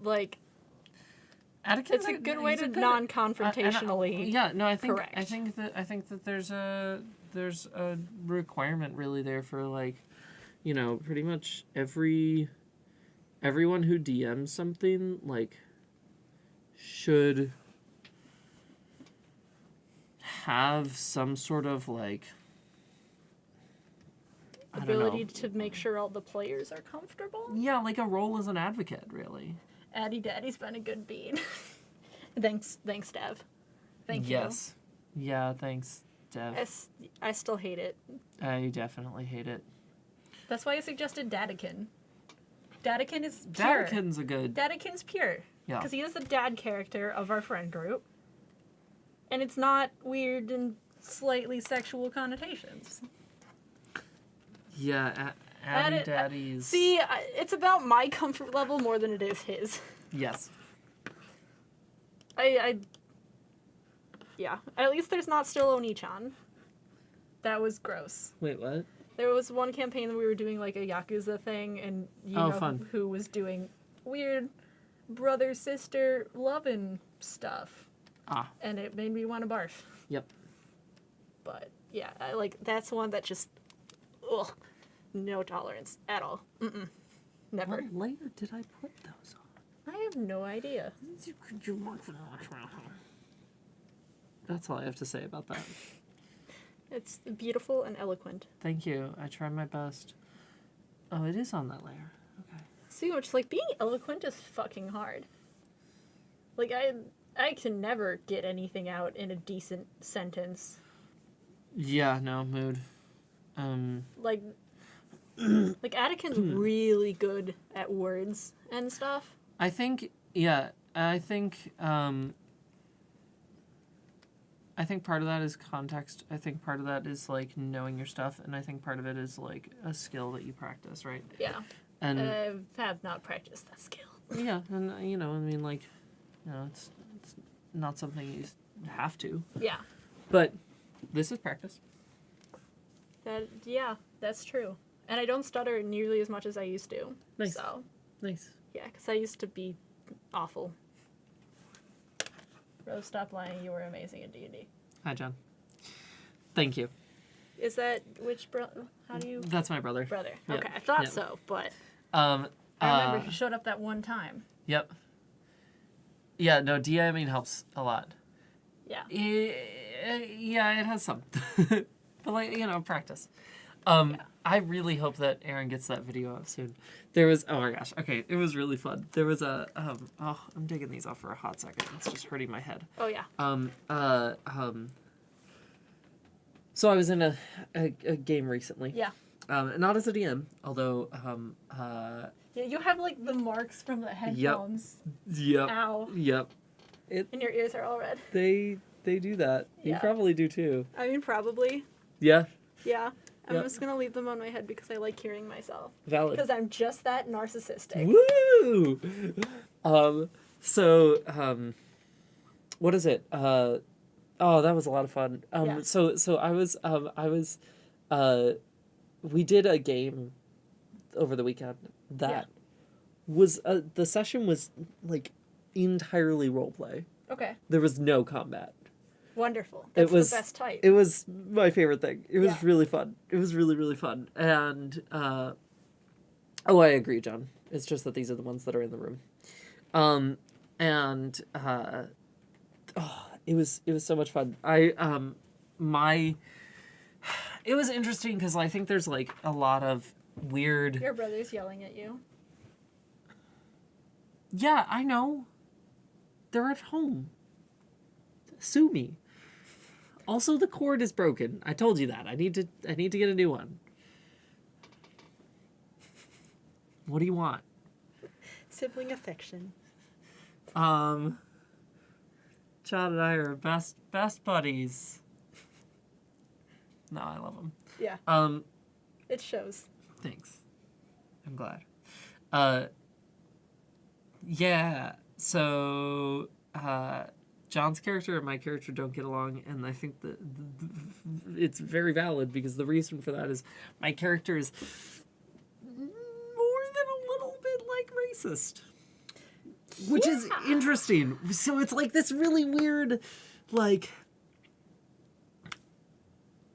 Speaker 1: like,
Speaker 2: Atikin's
Speaker 1: it's a good way to non-confrontationally
Speaker 2: yeah, no, I think
Speaker 1: correct.
Speaker 2: I think that there's a requirement really there for, like, you know, pretty much everyone who DMs something, like, should have some sort of, like, I don't
Speaker 1: ability
Speaker 2: know.
Speaker 1: to make sure all the players are comfortable.
Speaker 2: Yeah, like a role as an advocate, really.
Speaker 1: Addy Daddy's been a good bean. Thanks, Dev. Thank you.
Speaker 2: Yes. Yeah, thanks, Dev.
Speaker 1: I still hate it.
Speaker 2: I definitely hate it.
Speaker 1: That's why I suggested Dadakin. Dadakin is pure.
Speaker 2: Dadakin's a good...
Speaker 1: Dadakin's pure.
Speaker 2: Yeah.
Speaker 1: Because he is the dad character of our friend group. And it's not weird and slightly sexual connotations.
Speaker 2: Yeah,
Speaker 1: That
Speaker 2: Addy
Speaker 1: is-
Speaker 2: Daddy's...
Speaker 1: See, it's about my comfort level more than it is his.
Speaker 2: Yes.
Speaker 1: Yeah. At least there's not still Oni-chan. That was gross.
Speaker 2: Wait, what?
Speaker 1: There was one campaign that we were doing like a Yakuza thing, and you know
Speaker 2: fun.
Speaker 1: who was doing weird brother-sister loving stuff.
Speaker 2: Ah.
Speaker 1: And it made me want to barf.
Speaker 2: Yep.
Speaker 1: But yeah, that's one that just, ugh, no tolerance at all. Mm-mm. Never.
Speaker 2: What layer did I put those on?
Speaker 1: I have no idea.
Speaker 2: That's all I have to say about that.
Speaker 1: It's beautiful and eloquent.
Speaker 2: Thank you. I tried my best. Oh, it is on that layer. Okay.
Speaker 1: See, which, like, being eloquent is fucking hard. Like, I can never get anything out in a decent sentence.
Speaker 2: Yeah, no, mood.
Speaker 1: Like, Anakin's really good at words and stuff.
Speaker 2: I think, yeah, I think part of that is context. I think part of that is, like, knowing your stuff, and I think part of it is, like, a skill that you practice, right?
Speaker 1: Yeah.
Speaker 2: And
Speaker 1: I have not practiced that skill.
Speaker 2: yeah, and, you know, I mean, like, you know, it's not something you have to.
Speaker 1: Yeah.
Speaker 2: But this is practice.
Speaker 1: Yeah, that's true. And I don't stutter nearly as much as I used to.
Speaker 2: Nice.
Speaker 1: So,
Speaker 2: Nice.
Speaker 1: yeah, because I used to be awful. Rose, stop lying. You were amazing at D&D.
Speaker 2: Hi, John. Thank you.
Speaker 1: Is that which brother? How do you...
Speaker 2: That's my brother.
Speaker 1: Brother.
Speaker 2: Yep.
Speaker 1: Okay, I thought
Speaker 2: Yep.
Speaker 1: so, but
Speaker 2: I
Speaker 1: I remember he showed up that one time.
Speaker 2: Yep. Yeah, no, DMing helps a lot.
Speaker 1: Yeah.
Speaker 2: Yeah, it has some. But, like, you know, practice. I really hope that Aaron gets that video up soon. There was, oh my gosh, okay, it was really fun. There was a, oh, I'm taking these off for a hot second. It's just hurting my head.
Speaker 1: Oh, yeah.
Speaker 2: So I was in a game recently.
Speaker 1: Yeah.
Speaker 2: Not as a DM, although,
Speaker 1: Yeah, you have, like, the marks from the headphones.
Speaker 2: Yep.
Speaker 1: Ow.
Speaker 2: Yep.
Speaker 1: And your ears are all red.
Speaker 2: They do that. You
Speaker 1: Yeah.
Speaker 2: probably do too.
Speaker 1: I mean, probably.
Speaker 2: Yeah.
Speaker 1: Yeah. I'm
Speaker 2: Yep.
Speaker 1: just going to leave them on my head because I like hearing myself.
Speaker 2: Valid.
Speaker 1: Because I'm just that narcissistic.
Speaker 2: Woo! What is it? Oh, that was a lot of fun.
Speaker 1: Yeah.
Speaker 2: So I was, we did a game over the weekend that was, the session was, like, entirely roleplay.
Speaker 1: Okay.
Speaker 2: There was no combat.
Speaker 1: Wonderful. That's
Speaker 2: was
Speaker 1: the best type.
Speaker 2: It was my favorite thing. It was
Speaker 1: Yeah.
Speaker 2: really fun. It was really, really fun. And oh, I agree, John. It's just that these are the ones that are in the room. It was so much fun. It was interesting because I think there's, like, a lot of weird.
Speaker 1: Your brother's yelling at you.
Speaker 2: Yeah, I know. They're at home. Sue me. Also, the cord is broken. I told you that. I need to get a new one. What do you want?
Speaker 1: Sibling affection.
Speaker 2: Chad and I are best buddies. No, I love him.
Speaker 1: Yeah. It shows.
Speaker 2: Thanks. I'm glad. Yeah. So, John's character and my character don't get along, and I think that it's very valid because the reason for that is my character is more than a little bit like racist, which is interesting. So it's like this really weird, like,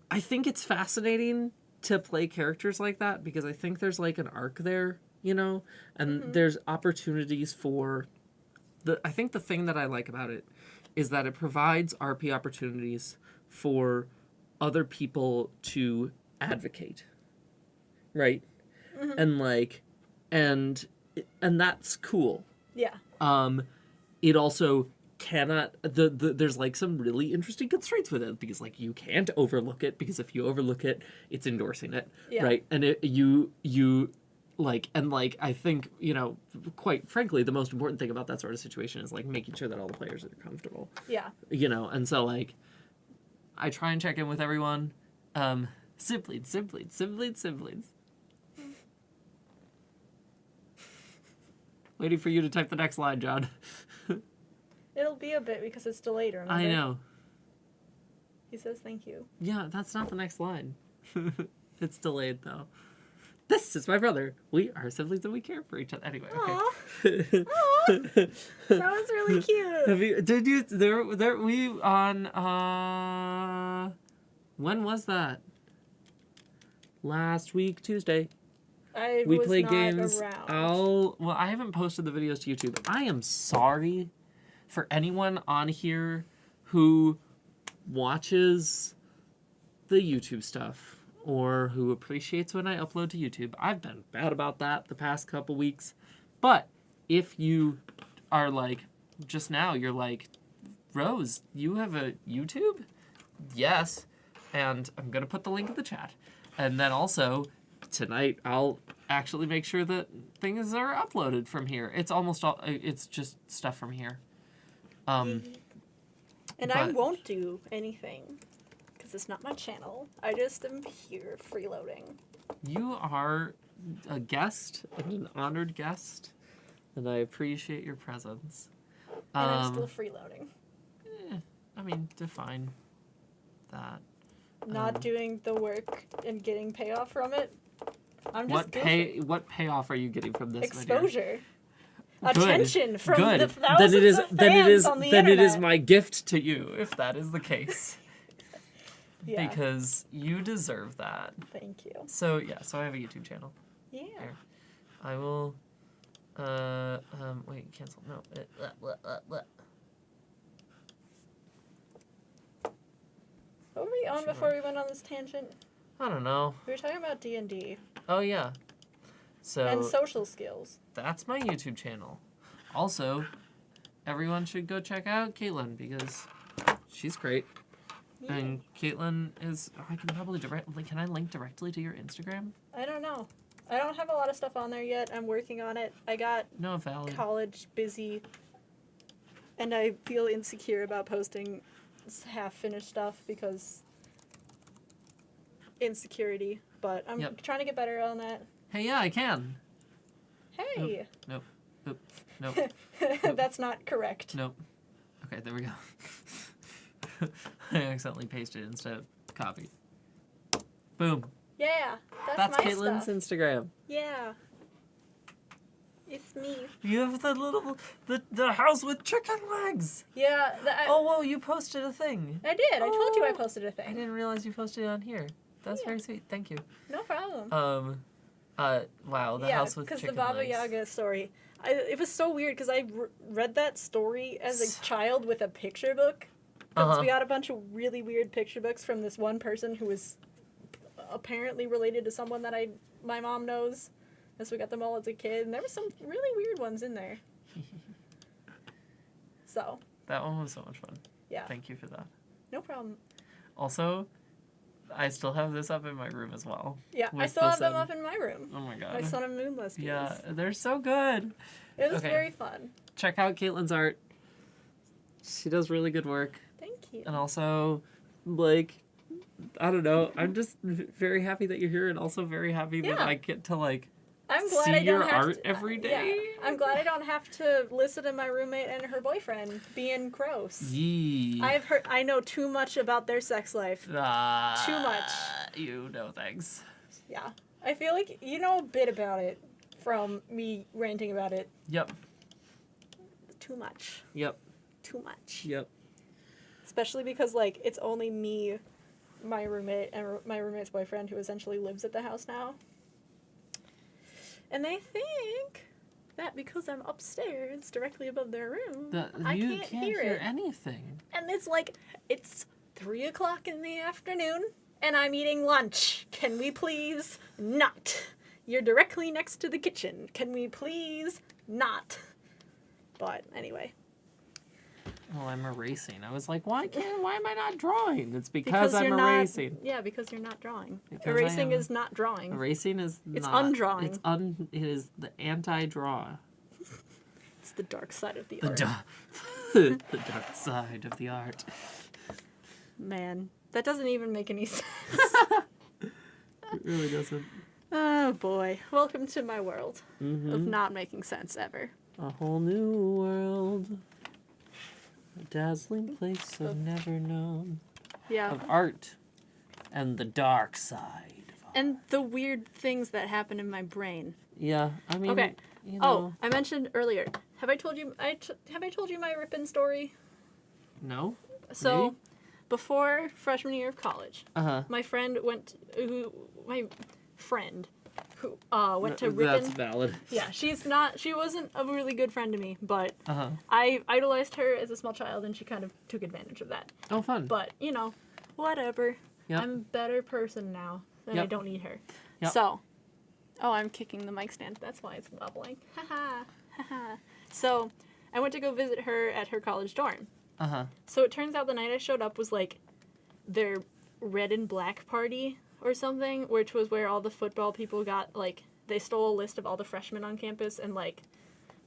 Speaker 2: I think it's fascinating to play characters like that because I think there's like an arc there, you know, and there's opportunities for I think the thing that I like about it is that it provides RP opportunities for other people to advocate, right? And like, and that's cool.
Speaker 1: Yeah.
Speaker 2: It also cannot there's like some really interesting constraints with it because like you can't overlook it because if you overlook it, it's endorsing it, right? And you like, and like, I think, you know, quite frankly, the most important thing about that sort of situation is like making sure that all the players are comfortable.
Speaker 1: Yeah.
Speaker 2: You know, and so like, I try and check in with everyone. Siblings. Waiting for you to type the next line, John.
Speaker 1: It'll be a bit because it's delayed, remember?
Speaker 2: I know.
Speaker 1: He says thank you.
Speaker 2: Yeah, that's not the next line. It's delayed, though. This is my brother. We are siblings and we care for each other. Anyway, okay.
Speaker 1: Aww. That was really cute.
Speaker 2: Did you, we on, when was that? Last week, Tuesday. We
Speaker 1: was
Speaker 2: played
Speaker 1: not
Speaker 2: games.
Speaker 1: around.
Speaker 2: I haven't posted the videos to YouTube. I am sorry for anyone on here who watches the YouTube stuff or who appreciates when I upload to YouTube. I've been bad about that the past couple weeks. But if you are like, just now, you're like, Rose, you have a YouTube? Yes. And I'm going to put the link in the chat. And then also, tonight, I'll actually make sure that things are uploaded from here. It's almost all, it's just stuff from here.
Speaker 1: And I won't do anything because it's not my channel. I just am here freeloading.
Speaker 2: You are a guest and an honored guest, and I appreciate your presence.
Speaker 1: And I'm still freeloading.
Speaker 2: I mean, define that.
Speaker 1: Not doing the work and getting payoff from it. I'm just
Speaker 2: What payoff are you getting from this?
Speaker 1: Exposure.
Speaker 2: Good.
Speaker 1: Attention from
Speaker 2: Good.
Speaker 1: the thousands of fans on the internet.
Speaker 2: Then it is my gift to you, if that is the case.
Speaker 1: Yeah.
Speaker 2: Because you deserve that.
Speaker 1: Thank you.
Speaker 2: So yeah, so I have a YouTube channel.
Speaker 1: Yeah.
Speaker 2: Here. I will wait, cancel. No.
Speaker 1: What were we on before we went on this tangent?
Speaker 2: I don't know.
Speaker 1: We were talking about D&D.
Speaker 2: Oh yeah. So
Speaker 1: And social skills.
Speaker 2: that's my YouTube channel. Also, everyone should go check out Kaitlyn because she's great.
Speaker 1: Yeah.
Speaker 2: And Kaitlyn is, I can probably can I link directly to your Instagram?
Speaker 1: I don't know. I don't have a lot of stuff on there yet. I'm working on it. I got
Speaker 2: No, valid.
Speaker 1: college busy. And I feel insecure about posting half-finished stuff because insecurity. But I'm trying to get better on that.
Speaker 2: Hey, yeah, I can.
Speaker 1: Hey!
Speaker 2: Nope. Nope.
Speaker 1: That's not correct.
Speaker 2: Nope. Okay, there we go. I accidentally pasted it instead of copied. Boom.
Speaker 1: Yeah,
Speaker 2: That's
Speaker 1: my
Speaker 2: Kaitlyn's
Speaker 1: stuff.
Speaker 2: Instagram.
Speaker 1: Yeah. It's me.
Speaker 2: You have the little the house with chicken legs.
Speaker 1: Yeah.
Speaker 2: Oh, whoa! You posted a thing.
Speaker 1: I did. I told you I
Speaker 2: Oh.
Speaker 1: posted a
Speaker 2: I
Speaker 1: thing.
Speaker 2: didn't realize you posted it on here. That's
Speaker 1: Yeah.
Speaker 2: very sweet. Thank you.
Speaker 1: No problem.
Speaker 2: Wow. The house with
Speaker 1: because
Speaker 2: chicken
Speaker 1: the Baba
Speaker 2: legs.
Speaker 1: Yaga story. It was so weird because I read that story as a child with a picture book. Because we got a bunch of really weird picture books from this one person who was apparently related to someone that my mom knows. And so we got them all as a kid, and there were some really weird ones in there. So.
Speaker 2: That one was so much fun.
Speaker 1: Yeah.
Speaker 2: Thank you for that.
Speaker 1: No problem.
Speaker 2: Also, I still have this up in my room as well.
Speaker 1: Yeah, I
Speaker 2: With
Speaker 1: still
Speaker 2: the
Speaker 1: have them
Speaker 2: sun.
Speaker 1: up in my room.
Speaker 2: Oh my god.
Speaker 1: My Sun and Moon lesbians.
Speaker 2: Yeah, they're so good.
Speaker 1: It was
Speaker 2: Okay.
Speaker 1: very fun.
Speaker 2: Check out Kaitlyn's art. She does really good work.
Speaker 1: Thank you.
Speaker 2: And also, like, I don't know. I'm just very happy that you're here and also very happy that
Speaker 1: Yeah.
Speaker 2: I get to, like,
Speaker 1: I'm glad
Speaker 2: see
Speaker 1: I don't
Speaker 2: your
Speaker 1: have
Speaker 2: art
Speaker 1: to,
Speaker 2: every day.
Speaker 1: Yeah, I'm glad I don't have to listen to my roommate and her boyfriend being gross.
Speaker 2: Yee.
Speaker 1: I know too much about their sex life. Too much.
Speaker 2: You know things.
Speaker 1: Yeah. I feel like you know a bit about it from me ranting about it.
Speaker 2: Yep.
Speaker 1: Too much.
Speaker 2: Yep.
Speaker 1: Too much.
Speaker 2: Yep.
Speaker 1: Especially because, like, it's only me, my roommate, and my roommate's boyfriend who essentially lives at the house now. And they think that because I'm upstairs, directly above their room, I
Speaker 2: You
Speaker 1: can't hear it.
Speaker 2: anything.
Speaker 1: And it's like, it's 3 o'clock in the afternoon, and I'm eating lunch. Can we please not? You're directly next to the kitchen. Can we please not? But anyway.
Speaker 2: Well, I'm erasing. I was like, why am I not drawing? It's because I'm
Speaker 1: you're
Speaker 2: erasing.
Speaker 1: Not, yeah, because you're not drawing.
Speaker 2: Because I
Speaker 1: Erasing
Speaker 2: am-
Speaker 1: is not drawing.
Speaker 2: Erasing is
Speaker 1: It's
Speaker 2: not.
Speaker 1: undrawing.
Speaker 2: It is the anti-draw.
Speaker 1: It's the dark side of the
Speaker 2: The
Speaker 1: art.
Speaker 2: the dark side of the art.
Speaker 1: Man, that doesn't even make any sense.
Speaker 2: It really doesn't.
Speaker 1: Oh boy. Welcome to my world
Speaker 2: Mm-hmm.
Speaker 1: of not making sense ever.
Speaker 2: A whole new world. A dazzling place I've never known.
Speaker 1: Yeah.
Speaker 2: Of art. And the dark side of art.
Speaker 1: And the weird things that happen in my brain.
Speaker 2: Yeah, I mean,
Speaker 1: Okay.
Speaker 2: you
Speaker 1: Oh,
Speaker 2: know.
Speaker 1: I mentioned earlier. Have I told you have I told you my Ripon story?
Speaker 2: No?
Speaker 1: So,
Speaker 2: Maybe?
Speaker 1: before freshman year of college,
Speaker 2: Uh-huh.
Speaker 1: my friend who went to Ripon.
Speaker 2: That's valid.
Speaker 1: Yeah, she wasn't a really good friend to me, but
Speaker 2: Uh-huh.
Speaker 1: I idolized her as a small child and she kind of took advantage of that.
Speaker 2: Oh, fun.
Speaker 1: But, whatever.
Speaker 2: Yep.
Speaker 1: I'm a better person now and I
Speaker 2: Yep.
Speaker 1: don't need her.
Speaker 2: Yep.
Speaker 1: So, I'm kicking the mic stand. That's why it's wobbling. Haha. Haha. So, I went to go visit her at her college dorm.
Speaker 2: Uh-huh.
Speaker 1: So it turns out the night I showed up was like their red and black party or something, which was where all the football people got, like, they stole a list of all the freshmen on campus and, like,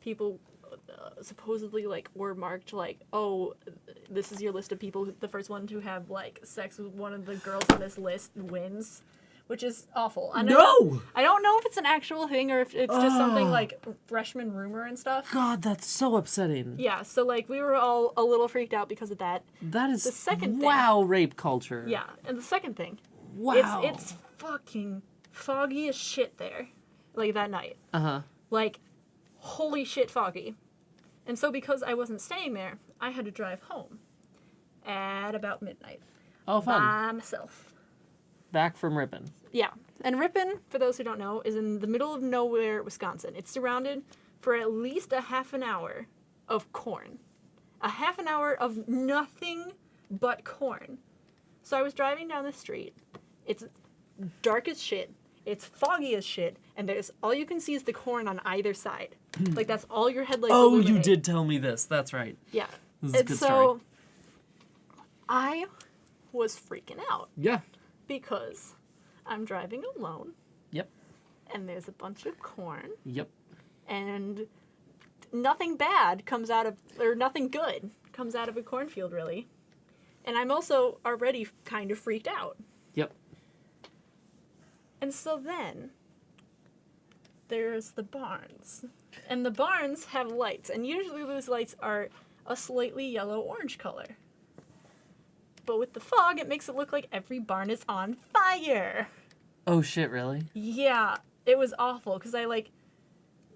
Speaker 1: people supposedly, like, were marked, like, oh, this is your list of people, the first one to have, like, sex with one of the girls on this list wins, which is awful. I don't know if it's an actual thing or if it's just something, like, freshman rumor and stuff.
Speaker 2: God, that's so upsetting.
Speaker 1: Yeah, so, like, we were all a little freaked out because of that.
Speaker 2: That is
Speaker 1: The second thing-
Speaker 2: wow, rape culture.
Speaker 1: Yeah, and the second thing,
Speaker 2: Wow.
Speaker 1: it's fucking foggy as shit there, like, that night.
Speaker 2: Uh-huh.
Speaker 1: Like, holy shit foggy. And so because I wasn't staying there, I had to drive home at about midnight
Speaker 2: Oh, fun.
Speaker 1: by myself.
Speaker 2: Back from Ripon.
Speaker 1: Yeah, and Ripon, for those who don't know, is in the middle of nowhere, Wisconsin. It's surrounded for at least a half an hour of corn. A half an hour of nothing but corn. So I was driving down the street. It's dark as shit. It's foggy as shit. And there's all you can see is the corn on either side. Like, that's all your headlights
Speaker 2: Oh, you
Speaker 1: illuminate.
Speaker 2: did tell me this. That's right.
Speaker 1: Yeah.
Speaker 2: This is a
Speaker 1: And
Speaker 2: good
Speaker 1: so
Speaker 2: story.
Speaker 1: I was freaking out
Speaker 2: Yeah.
Speaker 1: because I'm driving alone
Speaker 2: Yep.
Speaker 1: and there's a bunch of corn
Speaker 2: Yep.
Speaker 1: and nothing bad comes out of, or nothing good comes out of a cornfield, really. And I'm also already kind of freaked out.
Speaker 2: Yep.
Speaker 1: And so then there's the barns. And the barns have lights, and usually those lights are a slightly yellow-orange color. But with the fog, it makes it look like every barn is on fire.
Speaker 2: Oh, shit, really?
Speaker 1: Yeah, it was awful, because I, like,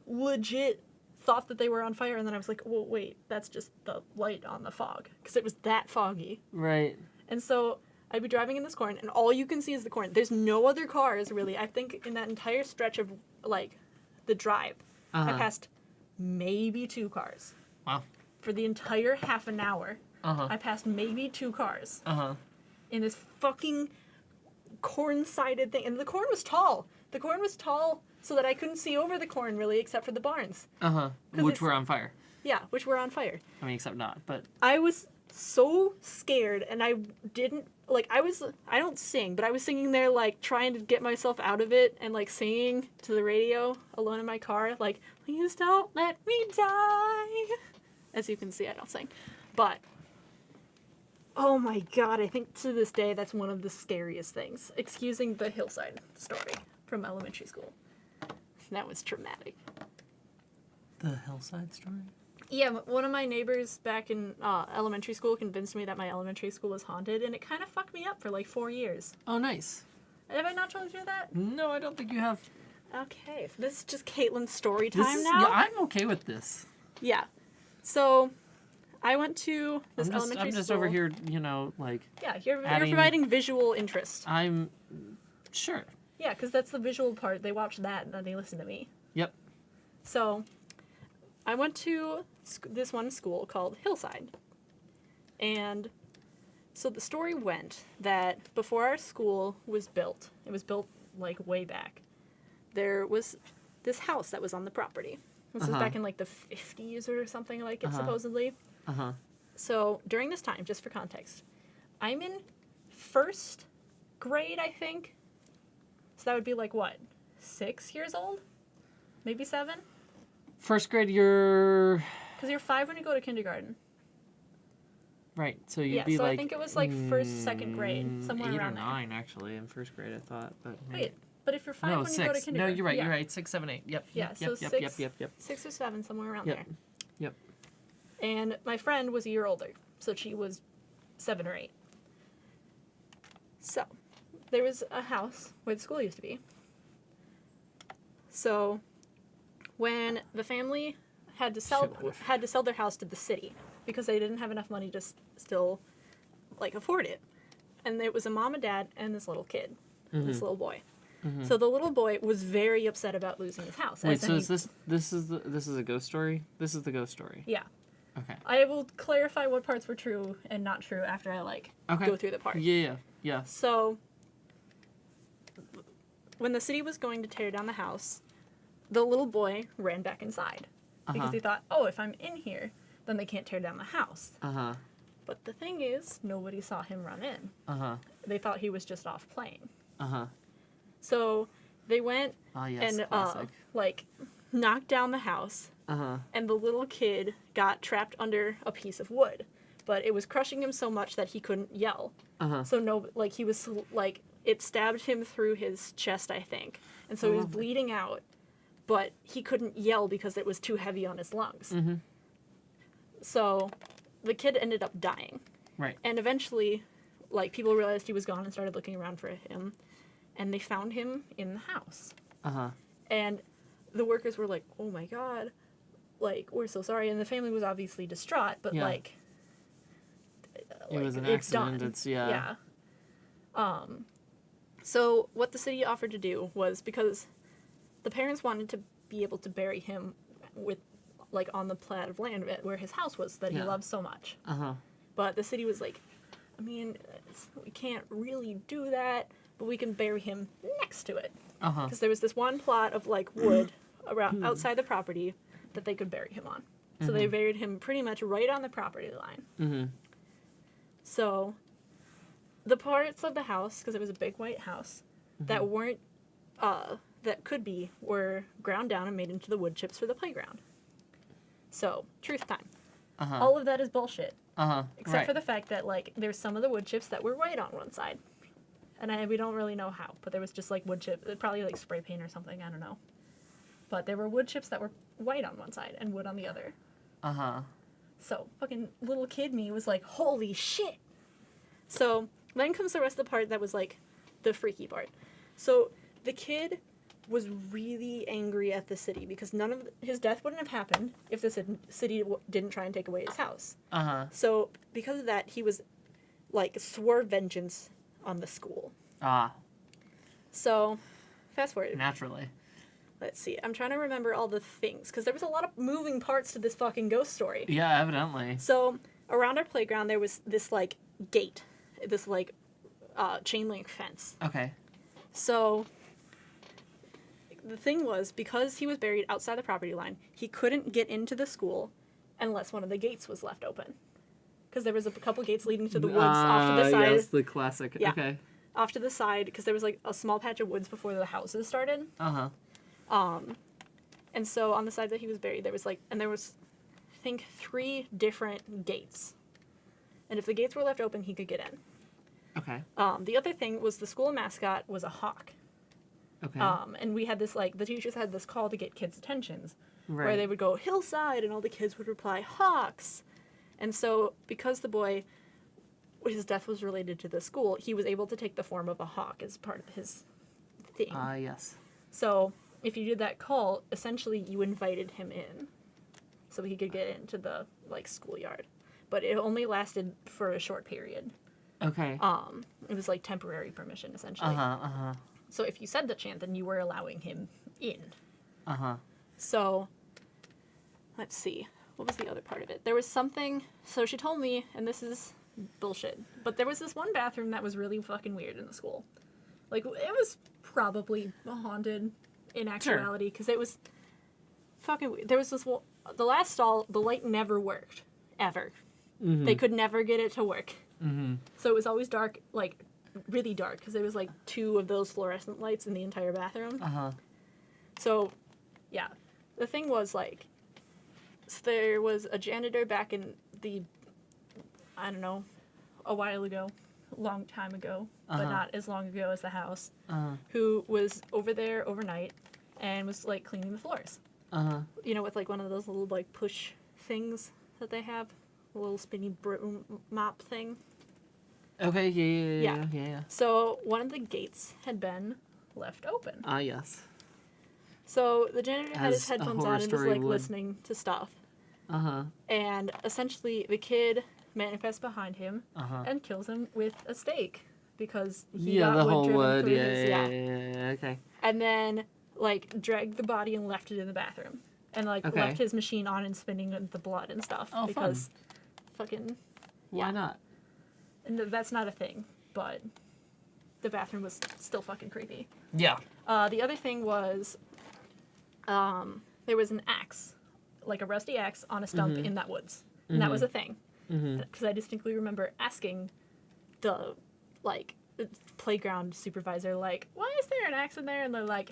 Speaker 1: legit thought that they were on fire, and then I was like, well, wait, that's just the light on the fog, because it was that foggy.
Speaker 2: Right.
Speaker 1: And so I'd be driving in this corn, and all you can see is the corn. There's no other cars, really. I think in that entire stretch of, like, the drive, I
Speaker 2: Uh-huh.
Speaker 1: passed maybe 2 cars.
Speaker 2: Wow.
Speaker 1: For the entire half an hour,
Speaker 2: Uh-huh.
Speaker 1: I passed maybe 2 cars
Speaker 2: Uh-huh.
Speaker 1: in this fucking corn-sided thing. And the corn was tall. The corn was tall so that I couldn't see over the corn, really, except for the barns.
Speaker 2: Uh-huh.
Speaker 1: 'Cause
Speaker 2: Which
Speaker 1: it's-
Speaker 2: were on fire.
Speaker 1: Yeah, which were on fire.
Speaker 2: I mean, except not, but...
Speaker 1: I was so scared, and I didn't like, I don't sing, but I was singing there, like, trying to get myself out of it and, like, singing to the radio alone in my car, like, please don't let me die. As you can see, I don't sing. But, oh my god, I think to this day that's one of the scariest things. Excusing the hillside story from elementary school. That was traumatic.
Speaker 2: The hillside story?
Speaker 1: Yeah, one of my neighbors back in elementary school convinced me that my elementary school was haunted, and it kind of fucked me up for like 4 years.
Speaker 2: Oh, nice.
Speaker 1: Have I not told you that?
Speaker 2: No, I don't think you have.
Speaker 1: Okay, so this is just Kaitlyn's story time now?
Speaker 2: Yeah, I'm okay with this.
Speaker 1: Yeah. So, I went to this elementary school.
Speaker 2: I'm just over here, like...
Speaker 1: Yeah, you're providing visual interest.
Speaker 2: I'm... Sure.
Speaker 1: Yeah, because that's the visual part. They watch that, and then they listen to me.
Speaker 2: Yep.
Speaker 1: So, I went to this one school called Hillside. And so the story went that before our school was built, it was built like way back, there was this house that was on the property. This was back in like the 50s or something like it, supposedly. So during this time, just for context, I'm in first grade, I think. So that would be like what, 6 years old? Maybe 7?
Speaker 2: First grade, you're...
Speaker 1: Because you're 5 when you go to kindergarten.
Speaker 2: Right, so you'd be
Speaker 1: so
Speaker 2: like...
Speaker 1: I think it was like first, second grade, somewhere
Speaker 2: 8
Speaker 1: around
Speaker 2: or
Speaker 1: there.
Speaker 2: 9, actually, in first grade, I thought. But
Speaker 1: Wait, but if you're 5
Speaker 2: no,
Speaker 1: when
Speaker 2: 6.
Speaker 1: you go to kindergarten...
Speaker 2: No, you're right,
Speaker 1: yeah.
Speaker 2: you're right. 6, 7, 8. Yep,
Speaker 1: Yeah,
Speaker 2: yep,
Speaker 1: so
Speaker 2: yep,
Speaker 1: 6,
Speaker 2: yep.
Speaker 1: 6 or 7, somewhere around
Speaker 2: Yep.
Speaker 1: there.
Speaker 2: Yep.
Speaker 1: And my friend was a year older, so she was 7 or 8. So, there was a house where the school used to be. So, when the family had to sell their house to the city because they didn't have enough money to still like afford it, and it was a mom and dad and this little kid, this little boy. So the little boy was very upset about losing his house.
Speaker 2: Wait, so is this is a ghost story? This is the ghost story.
Speaker 1: Yeah.
Speaker 2: Okay.
Speaker 1: I will clarify what parts were true and not true after I go through the parts.
Speaker 2: Yeah.
Speaker 1: So, when the city was going to tear down the house, the little boy ran back inside. Because he thought, oh, if I'm in here, then they can't tear down the house. But the thing is, nobody saw him run in. They thought he was just off playing. So, they went and, knocked down the house. And the little kid got trapped under a piece of wood. But it was crushing him so much that he couldn't yell. So, he was, it stabbed him through his chest, I think. And so he was bleeding out. But he couldn't yell because it was too heavy on his lungs. So, the kid ended up dying.
Speaker 2: Right.
Speaker 1: And eventually, people realized he was gone and started looking around for him. And they found him in the house. And the workers were like, oh my god, we're so sorry. And the family was obviously distraught, but,
Speaker 2: it was an
Speaker 1: it's
Speaker 2: accident.
Speaker 1: done. So what the city offered to do was, because the parents wanted to be able to bury him with, on the plat of land where his house was that he loved so much. But the city was like, I mean, we can't really do that, but we can bury him next to it. Because there was this one plot of, wood around outside the property that they could bury him on. So they buried him pretty much right on the property line. So the parts of the house, because it was a big white house, that weren't, that could be, were ground down and made into the wood chips for the playground. So, truth time. All of that is bullshit. Except for the fact that, there's some of the wood chips that were white on one side. And we don't really know how, but there was just, wood chip, probably, spray paint or something, I don't know. But there were wood chips that were white on one side and wood on the other. So, fucking little kid me was like, holy shit! So, then comes the rest of the part that was, the freaky part. So, the kid was really angry at the city because none of his death wouldn't have happened if the city didn't try and take away his house. So, because of that, he was, swore vengeance on the school. So, fast forward.
Speaker 2: Naturally.
Speaker 1: Let's see. I'm trying to remember all the things, because there was a lot of moving parts to this fucking ghost story.
Speaker 2: Yeah, evidently.
Speaker 1: So, around our playground, there was this, gate. This, chain link fence.
Speaker 2: Okay.
Speaker 1: So, the thing was, because he was buried outside the property line, he couldn't get into the school unless one of the gates was left open. because there was a couple gates leading to the woods off to the side.
Speaker 2: Yes, the classic.
Speaker 1: Yeah.
Speaker 2: Okay.
Speaker 1: Off to the side, because there was like a small patch of woods before the houses started. And so on the side that he was buried, there was I think 3 different gates. And if the gates were left open, he could get in.
Speaker 2: Okay.
Speaker 1: The other thing was the school mascot was a hawk.
Speaker 2: Okay.
Speaker 1: And we had this, the teachers had this call to get kids' attentions.
Speaker 2: Right.
Speaker 1: Where they would go, hillside, and all the kids would reply, hawks. And so, because the boy, his death was related to the school, he was able to take the form of a hawk as part of his thing.
Speaker 2: Yes.
Speaker 1: So, if you did that call, essentially you invited him in. So he could get into the, schoolyard. But it only lasted for a short period.
Speaker 2: Okay.
Speaker 1: It was, temporary permission, essentially. So if you said the chant, then you were allowing him in. So, let's see. What was the other part of it? There was something... So she told me, and this is bullshit, but there was this one bathroom that was really fucking weird in the school. It was probably haunted in actuality, because it was fucking weird. There was this... The last stall, the light never worked. Ever. They could never get it to work. So it was always dark, really dark, because there was, 2 of those fluorescent lights in the entire bathroom. So, yeah. The thing was, so there was a janitor back in the, I don't know, a while ago, a long time ago, but not as long ago as the house, who was over there overnight and was, cleaning the floors. You know, with, one of those little, push things that they have, a little spinny broom mop thing.
Speaker 2: Okay, yeah.
Speaker 1: So, one of the gates had been left open.
Speaker 2: Yes.
Speaker 1: So, the janitor had his
Speaker 2: As a
Speaker 1: headphones
Speaker 2: horror
Speaker 1: on and was,
Speaker 2: story would.
Speaker 1: listening to stuff. And, essentially, the kid manifests behind him and kills him with a stake. Because he got
Speaker 2: the
Speaker 1: wood
Speaker 2: whole
Speaker 1: driven
Speaker 2: wood.
Speaker 1: through
Speaker 2: Yeah,
Speaker 1: his...
Speaker 2: okay.
Speaker 1: And then, dragged the body and left it in the bathroom. And, left his machine on and spinning with the blood and stuff.
Speaker 2: Oh,
Speaker 1: because fucking...
Speaker 2: Why not?
Speaker 1: And that's not a thing, but the bathroom was still fucking creepy.
Speaker 2: Yeah.
Speaker 1: The other thing was, there was an axe, a rusty axe on a stump in that woods. And that was a thing. Because I distinctly remember asking the, playground supervisor, why is there an axe in there? And they're like,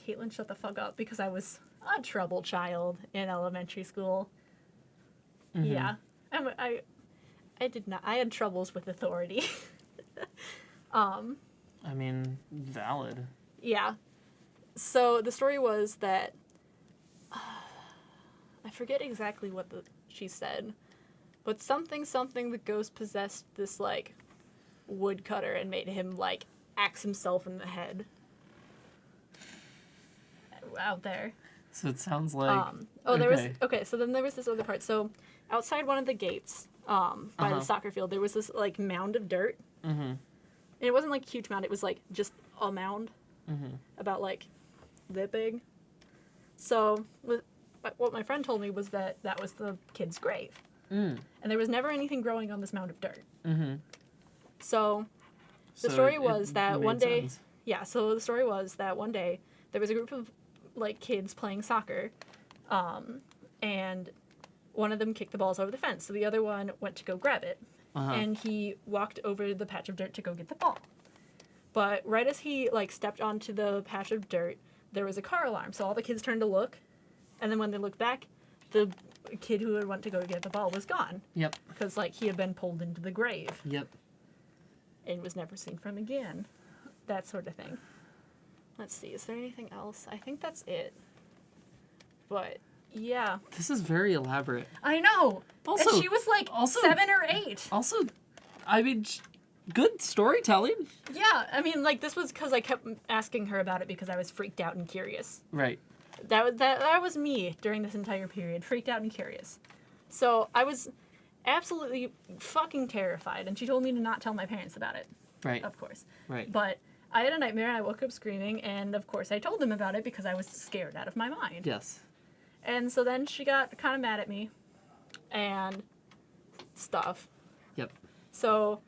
Speaker 1: Kaitlyn, shut the fuck up, because I was a troubled child in elementary school. Yeah. I did not. I had troubles with authority.
Speaker 2: I mean, valid.
Speaker 1: Yeah. So the story was that I forget exactly what she said, but something the ghost possessed this woodcutter and made him axe himself in the head. Out there.
Speaker 2: So it sounds like.
Speaker 1: There was so then there was this other part. So outside one of the gates. By the soccer field, there was this mound of dirt, and it wasn't a huge mound. It was just a mound, about that big. So what my friend told me was that was the kid's grave, and there was never anything growing on this mound of dirt. So the story was that one day,
Speaker 2: sense.
Speaker 1: So the story was that one day there was a group of kids playing soccer, and one of them kicked the balls over the fence, so the other one went to go grab it. And he walked over the patch of dirt to go get the ball. But right as he, stepped onto the patch of dirt, there was a car alarm, so all the kids turned to look, and then when they looked back, the kid who had went to go get the ball was gone.
Speaker 2: Yep.
Speaker 1: Because, he had been pulled into the grave.
Speaker 2: Yep.
Speaker 1: And was never seen from again. That sort of thing. Let's see, is there anything else? I think that's it. But... yeah.
Speaker 2: This is very elaborate.
Speaker 1: I know.
Speaker 2: Also,
Speaker 1: and she was 7 or 8.
Speaker 2: Also, I mean, good storytelling.
Speaker 1: Yeah, I mean, this was because I kept asking her about it because I was freaked out and curious.
Speaker 2: Right.
Speaker 1: That was me during this entire period, freaked out and curious. So I was absolutely fucking terrified, and she told me to not tell my parents about it.
Speaker 2: Right.
Speaker 1: Of course.
Speaker 2: Right.
Speaker 1: But I had a nightmare, and I woke up screaming, and of course I told them about it because I was scared out of my mind.
Speaker 2: Yes.
Speaker 1: And so then she got kind of mad at me and stuff.
Speaker 2: Yep.
Speaker 1: So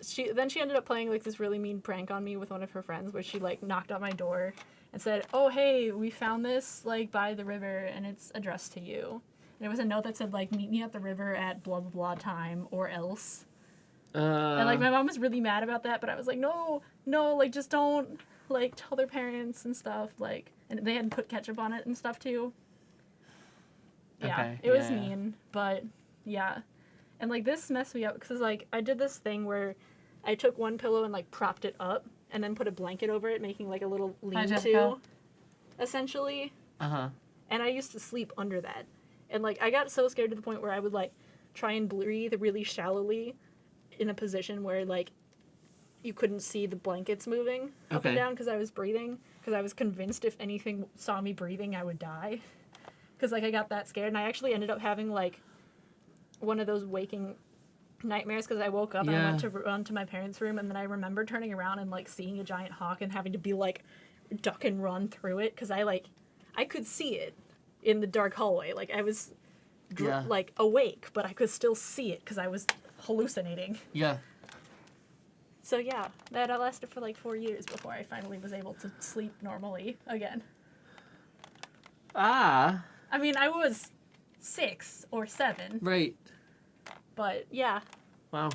Speaker 1: she ended up playing this really mean prank on me with one of her friends where she knocked on my door and said, "Oh, hey, we found this by the river and it's addressed to you." And And it was a note that said, like, meet me at the river at blah, blah, blah time or else. And, like, my mom was really mad about that, but I was like, no, like, just don't, like, tell their parents and stuff, like, and they had put ketchup on it and stuff, too. Yeah,
Speaker 2: Okay,
Speaker 1: it was
Speaker 2: yeah.
Speaker 1: mean, but, yeah. And, like, this messed me up, because, like, I did this thing where I took one pillow and, like, propped it up, and then put a blanket over it, making, like, a little
Speaker 5: Jessica.
Speaker 1: lean-to, essentially.
Speaker 2: Uh-huh.
Speaker 1: And I used to sleep under that. And, like, I got so scared to the point where I would, like, try and breathe really shallowly in a position where, like, you couldn't see the blankets moving up and
Speaker 2: Okay.
Speaker 1: down because I was breathing. Because I was convinced if anything saw me breathing, I would die. Because, like, I got that scared. And I actually ended up having, like, one of those waking nightmares because I woke up and I
Speaker 2: Yeah.
Speaker 1: went to run to my parents' room. And then I remember turning around and, like, seeing a giant hawk and having to be, like, duck and run through it. Because I could see it in the dark hallway. Like, I was,
Speaker 2: Yeah.
Speaker 1: like, awake, but I could still see it because I was hallucinating.
Speaker 2: Yeah.
Speaker 1: So, yeah, that lasted for, like, 4 years before I finally was able to sleep normally again.
Speaker 2: Ah,
Speaker 1: I mean, I was 6 or 7,
Speaker 2: right.
Speaker 1: but, yeah,
Speaker 2: Wow.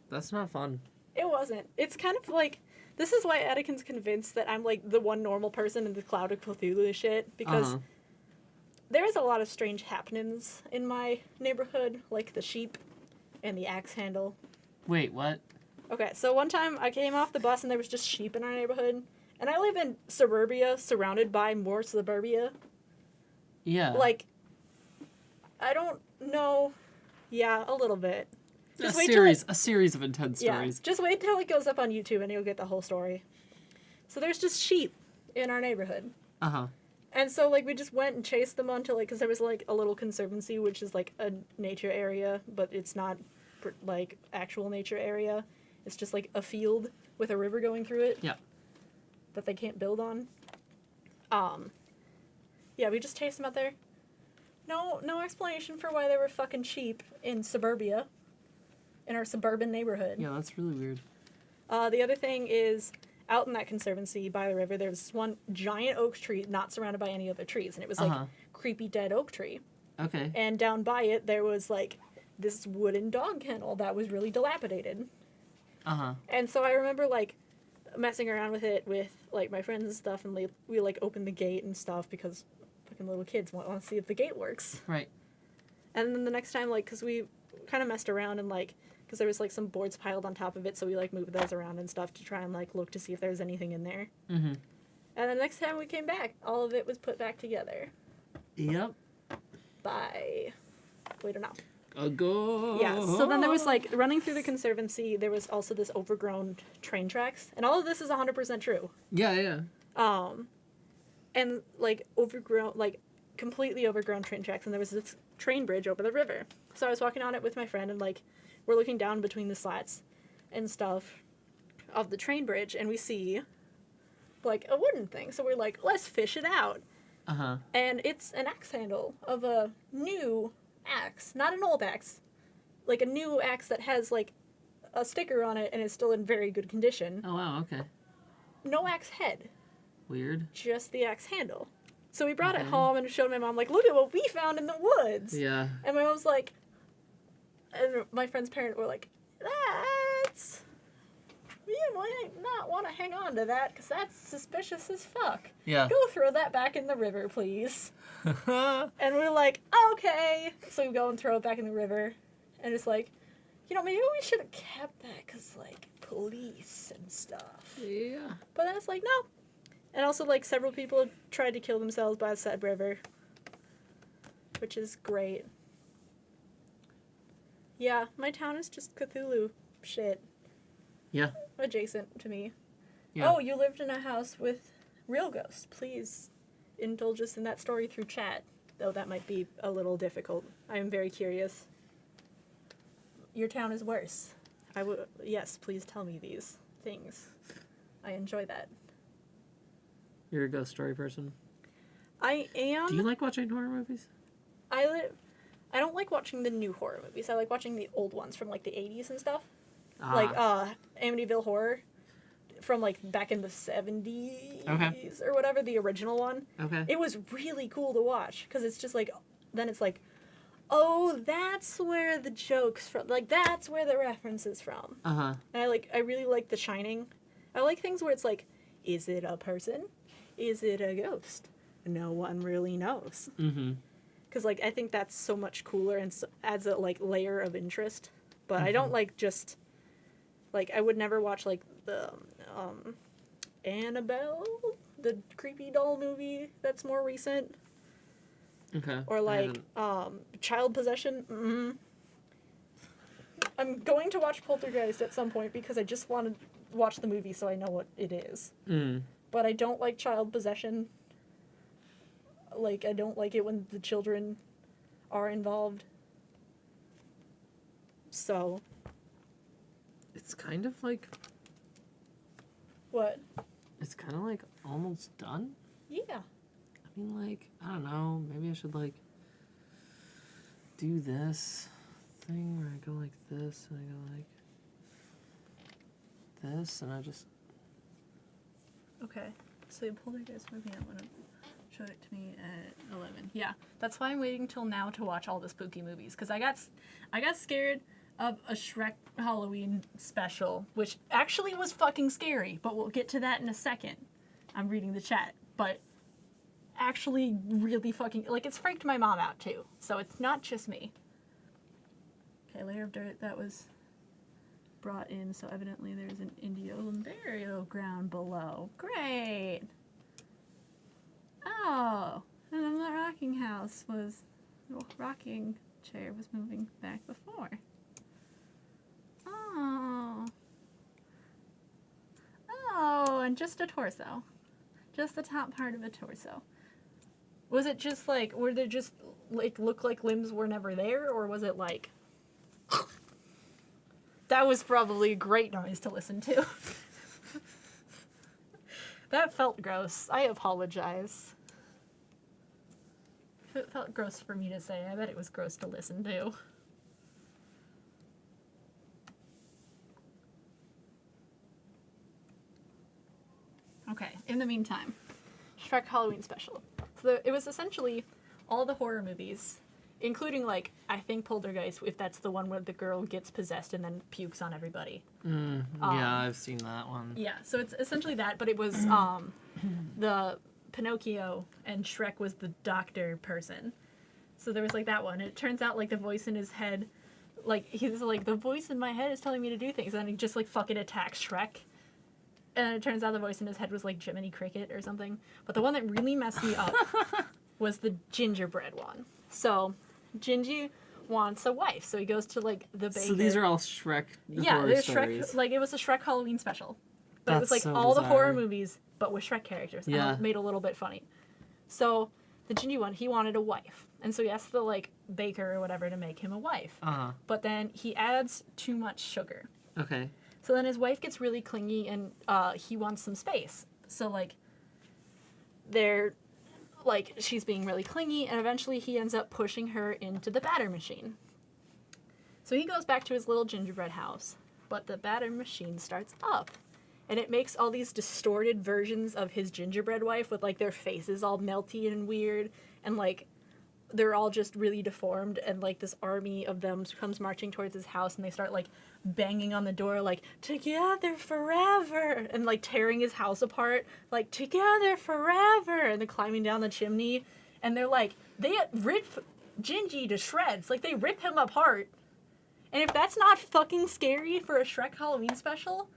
Speaker 2: That's not fun.
Speaker 1: it wasn't. It's kind of like, this is why Anakin's convinced that I'm, like, the one normal person in the Cloud of Cthulhu shit, because
Speaker 2: Uh-huh.
Speaker 1: there is a lot of strange happenings in my neighborhood, like the sheep and the axe handle.
Speaker 2: Wait, what?
Speaker 1: Okay, so one time I came off the bus and there was just sheep in our neighborhood. And I live in suburbia, surrounded by more suburbia.
Speaker 2: Yeah.
Speaker 1: Like, I don't know. Yeah, a little bit.
Speaker 2: a
Speaker 1: Just wait till
Speaker 2: series of intense
Speaker 1: Yeah,
Speaker 2: stories.
Speaker 1: just wait till it goes up on YouTube and you'll get the whole story. So there's just sheep in our neighborhood.
Speaker 2: Uh-huh.
Speaker 1: And so, like, we just went and chased them onto, like, because there was, like, a little conservancy, which is, like, a nature area, but it's not, like, actual nature area. It's just, like, a field with a river going through it.
Speaker 2: Yeah.
Speaker 1: That they can't build on. Yeah, we just chased them out there. No explanation for why there were fucking sheep in suburbia. In our suburban neighborhood.
Speaker 2: Yeah, that's really weird.
Speaker 1: The other thing is, out in that conservancy by the river, there was this one giant oak tree not surrounded by any other trees. And it was, like,
Speaker 2: Uh-huh.
Speaker 1: creepy dead oak tree.
Speaker 2: Okay.
Speaker 1: And down by it, there was, like, this wooden dog kennel that was really dilapidated.
Speaker 2: Uh-huh.
Speaker 1: And so I remember, like, messing around with it with, like, my friends and stuff, and we like, opened the gate and stuff because fucking little kids want to see if the gate works.
Speaker 2: Right.
Speaker 1: And then the next time, like, because we kind of messed around and, like, because there was, like, some boards piled on top of it, so we, like, moved those around and stuff to try and, like, look to see if there was anything in there.
Speaker 2: Mm-hmm.
Speaker 1: And the next time we came back, all of it was put back together
Speaker 2: Yep.
Speaker 1: by... Wait or not.
Speaker 2: A go.
Speaker 1: Yeah, so then there was, like, running through the conservancy, there was also this overgrown train tracks. And all of this is 100% true.
Speaker 2: Yeah.
Speaker 1: And, like, overgrown, like, completely overgrown train tracks. And there was this train bridge over the river. So I was walking on it with my friend, and, like, we're looking down between the slats and stuff of the train bridge, and we see, like, a wooden thing. So we're like, let's fish it out.
Speaker 2: Uh-huh.
Speaker 1: And it's an axe handle of a new axe, not an old axe, like a new axe that has, like, a sticker on it and is still in very good condition.
Speaker 2: Oh, wow, okay.
Speaker 1: No axe head,
Speaker 2: Weird.
Speaker 1: just the axe handle. So we brought it
Speaker 2: Okay.
Speaker 1: home and showed my mom, like, look at what we found in the woods.
Speaker 2: Yeah.
Speaker 1: And my mom's like, and my friend's parents were like, you might not want to hang on to that because that's suspicious as fuck.
Speaker 2: Yeah.
Speaker 1: Go throw that back in the river, please. And we're like, okay. So we go and throw it back in the river. And it's like, maybe we should have kept that because, like, police and stuff.
Speaker 2: Yeah.
Speaker 1: But then it's like, no. And also, like, several people tried to kill themselves by the said river. Which is great. Yeah, my town is just Cthulhu shit.
Speaker 2: Yeah.
Speaker 1: Adjacent to me.
Speaker 2: Yeah.
Speaker 1: Oh, you lived in a house with real ghosts. Please indulge us in that story through chat. Though that might be a little difficult. I am very curious. Your town is worse. Yes, please tell me these things. I enjoy that.
Speaker 2: You're a ghost story person.
Speaker 1: I am.
Speaker 2: Do you like watching horror movies?
Speaker 1: I don't like watching the new horror movies. I like watching the old ones from, like, the 80s and stuff. Like, Amityville Horror from, like, back in the 70s
Speaker 2: Okay.
Speaker 1: or whatever, the original one.
Speaker 2: Okay.
Speaker 1: It was really cool to watch because it's just, like, then it's like, oh, that's where the joke's from. Like, that's where the reference is from.
Speaker 2: Uh-huh.
Speaker 1: And I really like The Shining. I like things where it's like, is it a person? Is it a ghost? No one really knows.
Speaker 2: Mm-hmm.
Speaker 1: Because, like, I think that's so much cooler and adds a, like, layer of interest. But I don't, like, just... Like, I would never watch, like, the, Annabelle? The creepy doll movie that's more recent.
Speaker 2: Okay.
Speaker 1: Or, like, child possession. Mm-hmm. I'm going to watch Poltergeist at some point because I just want to watch the movie so I know what it is. But I don't like child possession. Like, I don't like it when the children are involved. So...
Speaker 2: It's kind of like...
Speaker 1: What?
Speaker 2: It's kind of like almost done.
Speaker 1: Yeah.
Speaker 2: I mean, like, I don't know. Maybe I should, like, do this thing where I go like this and I go like this and I just...
Speaker 1: Okay. So the Poltergeist movie, I want to show it to me at 11. Yeah. That's why I'm waiting till now to watch all the spooky movies. Because I got scared of a Shrek Halloween special, which actually was fucking scary, but we'll get to that in a second. I'm reading the chat, but actually really fucking, like, it's freaked my mom out too, so it's not just me. Okay, layer of dirt that was brought in, so evidently there's an Indian burial ground below. Great! Oh, and then the rocking chair was moving back before. Oh, and just a torso. Just the top part of a torso. Was it just like, were there just, like, look like limbs were never there, or was it like... That was probably a great noise to listen to. That felt gross. I apologize. If it felt gross for me to say, I bet it was gross to listen to. Okay, in the meantime, Shrek Halloween special. So it was essentially all the horror movies, including, like, I think Poltergeist, if that's the one where the girl gets possessed and then pukes on everybody.
Speaker 2: Yeah, I've seen that one.
Speaker 1: Yeah, so it's essentially that, but it was the Pinocchio and Shrek was the doctor person. So there was, like, that one. And it turns out, like, the voice in his head, like, he's like, the voice in my head is telling me to do things. And he just, like, fucking attacks Shrek. And it turns out the voice in his head was, like, Jiminy Cricket or something. But the one that really messed me up was the gingerbread one. So, Gingy wants a wife. So he goes to, like, the baker.
Speaker 2: So these are all Shrek
Speaker 1: Yeah,
Speaker 2: horror
Speaker 1: there's
Speaker 2: stories.
Speaker 1: Shrek, like, it was a Shrek Halloween special. But it was, like,
Speaker 2: so
Speaker 1: all the horror
Speaker 2: bizarre.
Speaker 1: movies, but with Shrek characters.
Speaker 2: Yeah.
Speaker 1: And it made a little bit funny. So, the Gingy one, he wanted a wife. And so he asked the, like, baker or whatever to make him a wife.
Speaker 2: Uh-huh.
Speaker 1: But then he adds too much sugar.
Speaker 2: Okay.
Speaker 1: So then his wife gets really clingy and he wants some space. So, like, she's being really clingy, and eventually he ends up pushing her into the batter machine. So he goes back to his little gingerbread house, but the batter machine starts up. And it makes all these distorted versions of his gingerbread wife with, like, their faces all melty and weird, and, like, they're all just really deformed, and, like, this army of them comes marching towards his house, and they start, like, banging on the door, like, together forever, and, like, tearing his house apart, like, together forever, and they're climbing down the chimney, and they're, like, they rip Gingy to shreds, like, they rip him apart, and if that's not fucking scary for a Shrek Halloween special,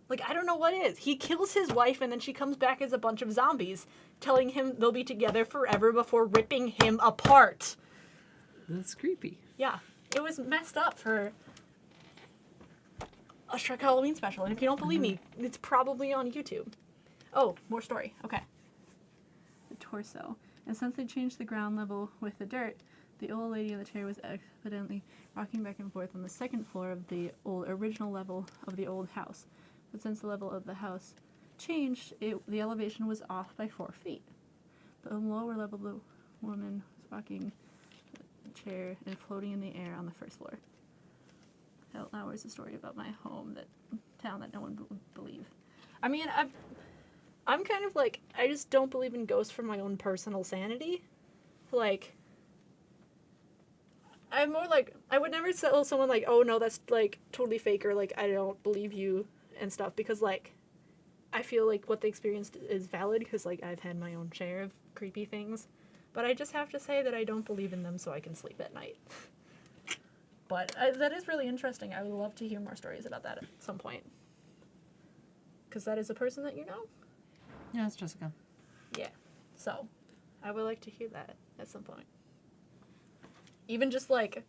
Speaker 1: like, I don't know what is. He kills his wife, and then she comes back as a bunch of zombies, telling him they'll be together forever before ripping him apart.
Speaker 2: That's creepy.
Speaker 1: Yeah, it was messed up for a Shrek Halloween special, and if you don't believe me, it's probably on YouTube. Oh, more story. Okay. The torso. And since they changed the ground level with the dirt, the old lady in the chair was evidently rocking back and forth on the second floor of the original level of the old house. But since the level of the house changed, the elevation was off by 4 feet. The lower level, the woman was rocking the chair and floating in the air on the first floor. Out loud is a story about my town that no one would believe. I mean, I'm kind of like, I just don't believe in ghosts for my own personal sanity. Like, I'm more like, I would never tell someone like, oh no, that's like totally fake, or like I don't believe you and stuff, because like I feel like what they experienced is valid, because like I've had my own share of creepy things, but I just have to say that I don't believe in them so I can sleep at night. But that is really interesting. I would love to hear more stories about that at some point, because that is a person that you know.
Speaker 2: Yeah, it's Jessica.
Speaker 1: Yeah, so I would like to hear that at some point. Even just like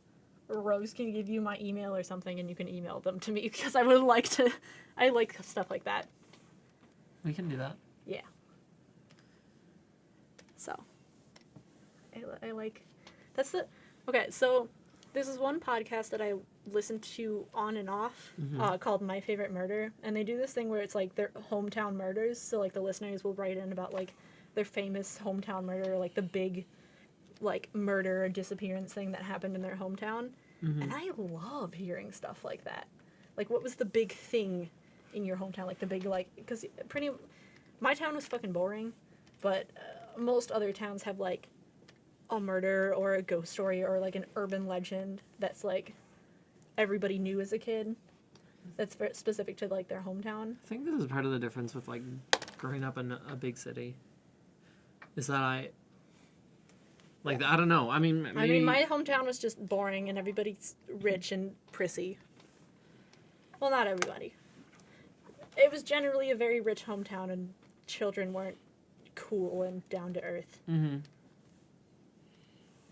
Speaker 1: Rose can give you my email or something, and you can email them to me, because I would like to. I like stuff like that.
Speaker 2: We can do that.
Speaker 1: Yeah. So I like. That's the. Okay, so this is one podcast that I listen to on and off, called My Favorite Murder, and they do this thing where it's like their hometown murders. So like the listeners will write in about like their famous hometown murder, or like the big like murder or disappearance thing that happened in their hometown. And I love hearing stuff like that. Like, what was the big thing in your hometown? Like the big, like, because my town was fucking boring, but most other towns have like a murder or a ghost story or like an urban legend that's like everybody knew as a kid, that's very specific to like their hometown.
Speaker 2: I think this is part of the difference with like growing up in a big city. Is that I don't know. I mean, maybe...
Speaker 1: I mean, my hometown was just boring and everybody's rich and prissy. Well, not everybody. It was generally a very rich hometown, and children weren't cool and down to earth.
Speaker 2: Mm-hmm.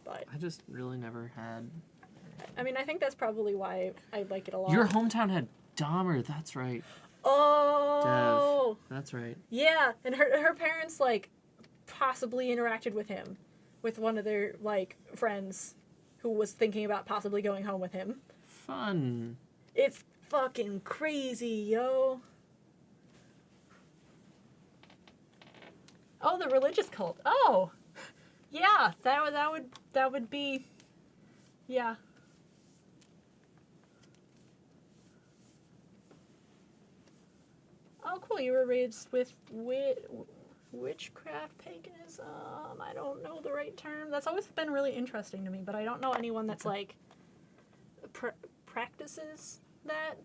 Speaker 1: But
Speaker 2: I just really never had...
Speaker 1: I mean, I think that's probably why I like it a lot.
Speaker 2: Your hometown had Dahmer, that's right.
Speaker 1: Oh!
Speaker 2: Dev, that's right.
Speaker 1: Yeah, and her parents, like, possibly interacted with him. With one of their, like, friends who was thinking about possibly going home with him.
Speaker 2: Fun.
Speaker 1: It's fucking crazy, yo. Oh, the religious cult. Oh! Yeah, that would be... Yeah. Oh, cool, you were raised with witchcraft, paganism, I don't know the right term. That's always been really interesting to me, but I don't know anyone that's, like, practices that.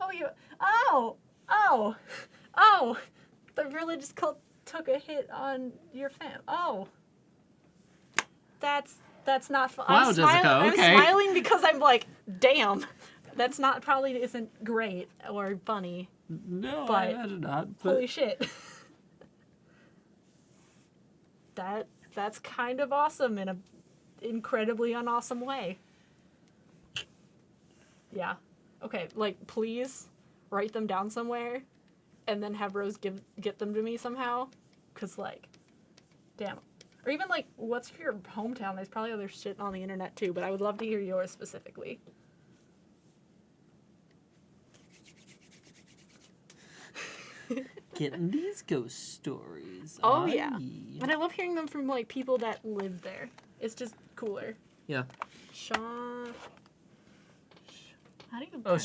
Speaker 1: Oh, the religious cult took a hit on your fam. Oh. That's not fun.
Speaker 2: Wow, Jessica, okay.
Speaker 1: I'm smiling because I'm like, damn. That's probably isn't great or funny.
Speaker 2: No,
Speaker 1: but
Speaker 2: I imagine not. But...
Speaker 1: Holy shit. That's kind of awesome in a incredibly unawesome way. Yeah. Okay, like, please write them down somewhere and then have Rose get them to me somehow. Because, like, damn. Or even, like, what's your hometown? There's probably other shit on the internet, too, but I would love to hear yours specifically.
Speaker 2: Getting these ghost stories.
Speaker 1: Oh, yeah. And I love hearing them from, like, people that live there. It's just cooler.
Speaker 2: Yeah.
Speaker 1: Sean... How do you...
Speaker 2: Oh,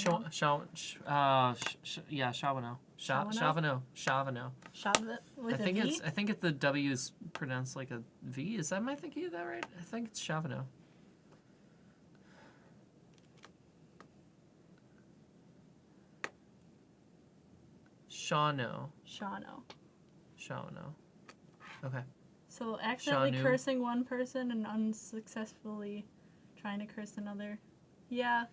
Speaker 2: yeah, Charbonneau. Charbonneau.
Speaker 1: With
Speaker 2: I think
Speaker 1: a V?
Speaker 2: I think the W is pronounced like a V. Am I thinking of that right? I think it's Charbonneau. Shawno. Okay.
Speaker 1: So accidentally
Speaker 2: Shawnu.
Speaker 1: cursing one person and unsuccessfully trying to curse another. Yeah.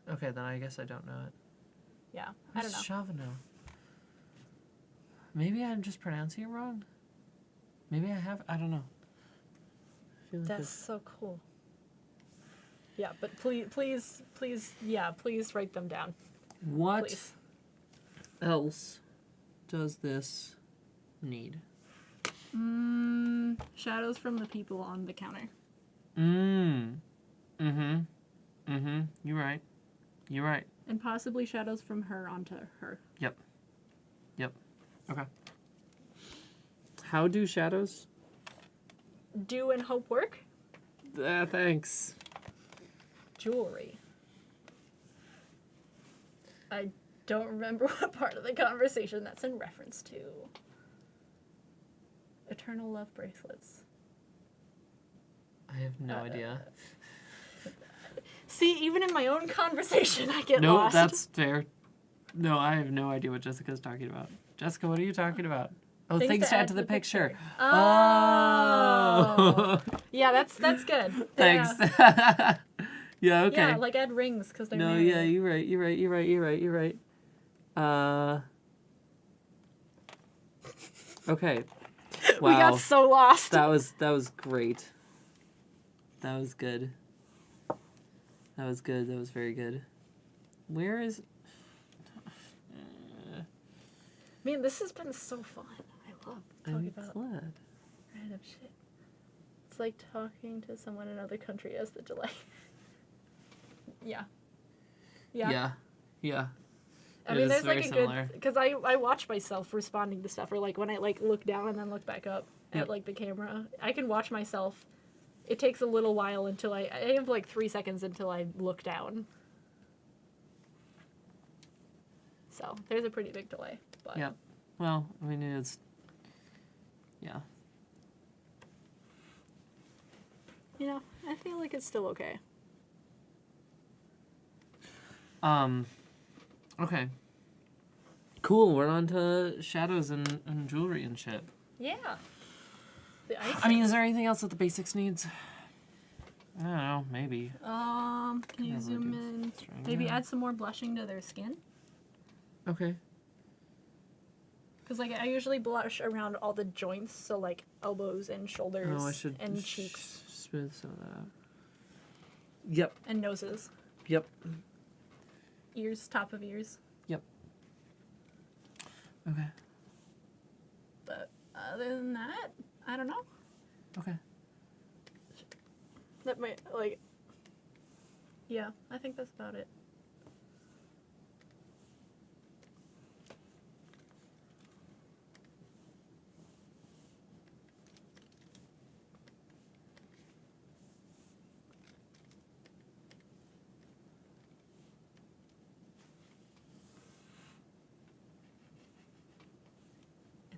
Speaker 2: Okay, then I guess I don't know it.
Speaker 1: Yeah. I don't know.
Speaker 2: Charbonneau. Maybe I'm just pronouncing it wrong. Maybe I have. I don't know. I feel like
Speaker 1: That's so cool. Yeah, but please, yeah, please write them down.
Speaker 2: What
Speaker 1: Please.
Speaker 2: else does this need?
Speaker 1: Shadows from the people on the counter.
Speaker 2: You're right.
Speaker 1: And possibly shadows from her onto her.
Speaker 2: Yep. Okay. How do shadows?
Speaker 1: Do and hope work?
Speaker 2: Thanks.
Speaker 1: Jewelry. I don't remember what part of the conversation that's in reference to. Eternal love bracelets.
Speaker 2: have no idea.
Speaker 1: See, even in my own conversation, I get
Speaker 2: No,
Speaker 1: lost.
Speaker 2: that's fair. No, I have no idea what Jessica's talking about. Jessica, what are you talking about? Oh, things to add to the picture.
Speaker 1: Oh. Yeah, that's good.
Speaker 2: Thanks.
Speaker 1: Yeah.
Speaker 2: Yeah, okay.
Speaker 1: Yeah, like add rings because they're
Speaker 2: No,
Speaker 1: married.
Speaker 2: yeah, you're right. Okay. Wow.
Speaker 1: We got so lost.
Speaker 2: That was great. That was good. That was very good. Where is...
Speaker 1: Man, this has been so fun. I love talking
Speaker 2: I'm
Speaker 1: about
Speaker 2: glad.
Speaker 1: random shit. It's like talking to someone in another country as the delay. Yeah.
Speaker 2: Yeah.
Speaker 1: I
Speaker 2: It
Speaker 1: mean,
Speaker 2: is
Speaker 1: there's
Speaker 2: very
Speaker 1: like a
Speaker 2: similar.
Speaker 1: good because I watch myself responding to stuff, or like when I like look down and then look back up
Speaker 2: Yep.
Speaker 1: at like the camera. I can watch myself. It takes a little while until I have like 3 seconds until I look down. So there's a pretty big delay. But
Speaker 2: Yep. Well, I mean, it's... Yeah.
Speaker 1: you know, I feel like it's still okay.
Speaker 2: Okay. Cool, we're on to shadows and jewelry and shit.
Speaker 1: Yeah. The ice.
Speaker 2: I mean, is there anything else that the basics needs? I don't know, maybe.
Speaker 1: Can you
Speaker 2: Yeah,
Speaker 1: zoom
Speaker 2: like
Speaker 1: in?
Speaker 2: it's right
Speaker 1: Maybe
Speaker 2: here.
Speaker 1: add some more blushing to their skin.
Speaker 2: Okay.
Speaker 1: Because like I usually blush around all the joints, so like elbows and shoulders
Speaker 2: Oh, I should
Speaker 1: and cheeks
Speaker 2: smooth some of that out. Yep.
Speaker 1: and noses,
Speaker 2: Yep.
Speaker 1: ears, top of ears.
Speaker 2: Okay.
Speaker 1: But other than that, I don't know.
Speaker 2: Okay.
Speaker 1: That might like. Yeah, I think that's about it.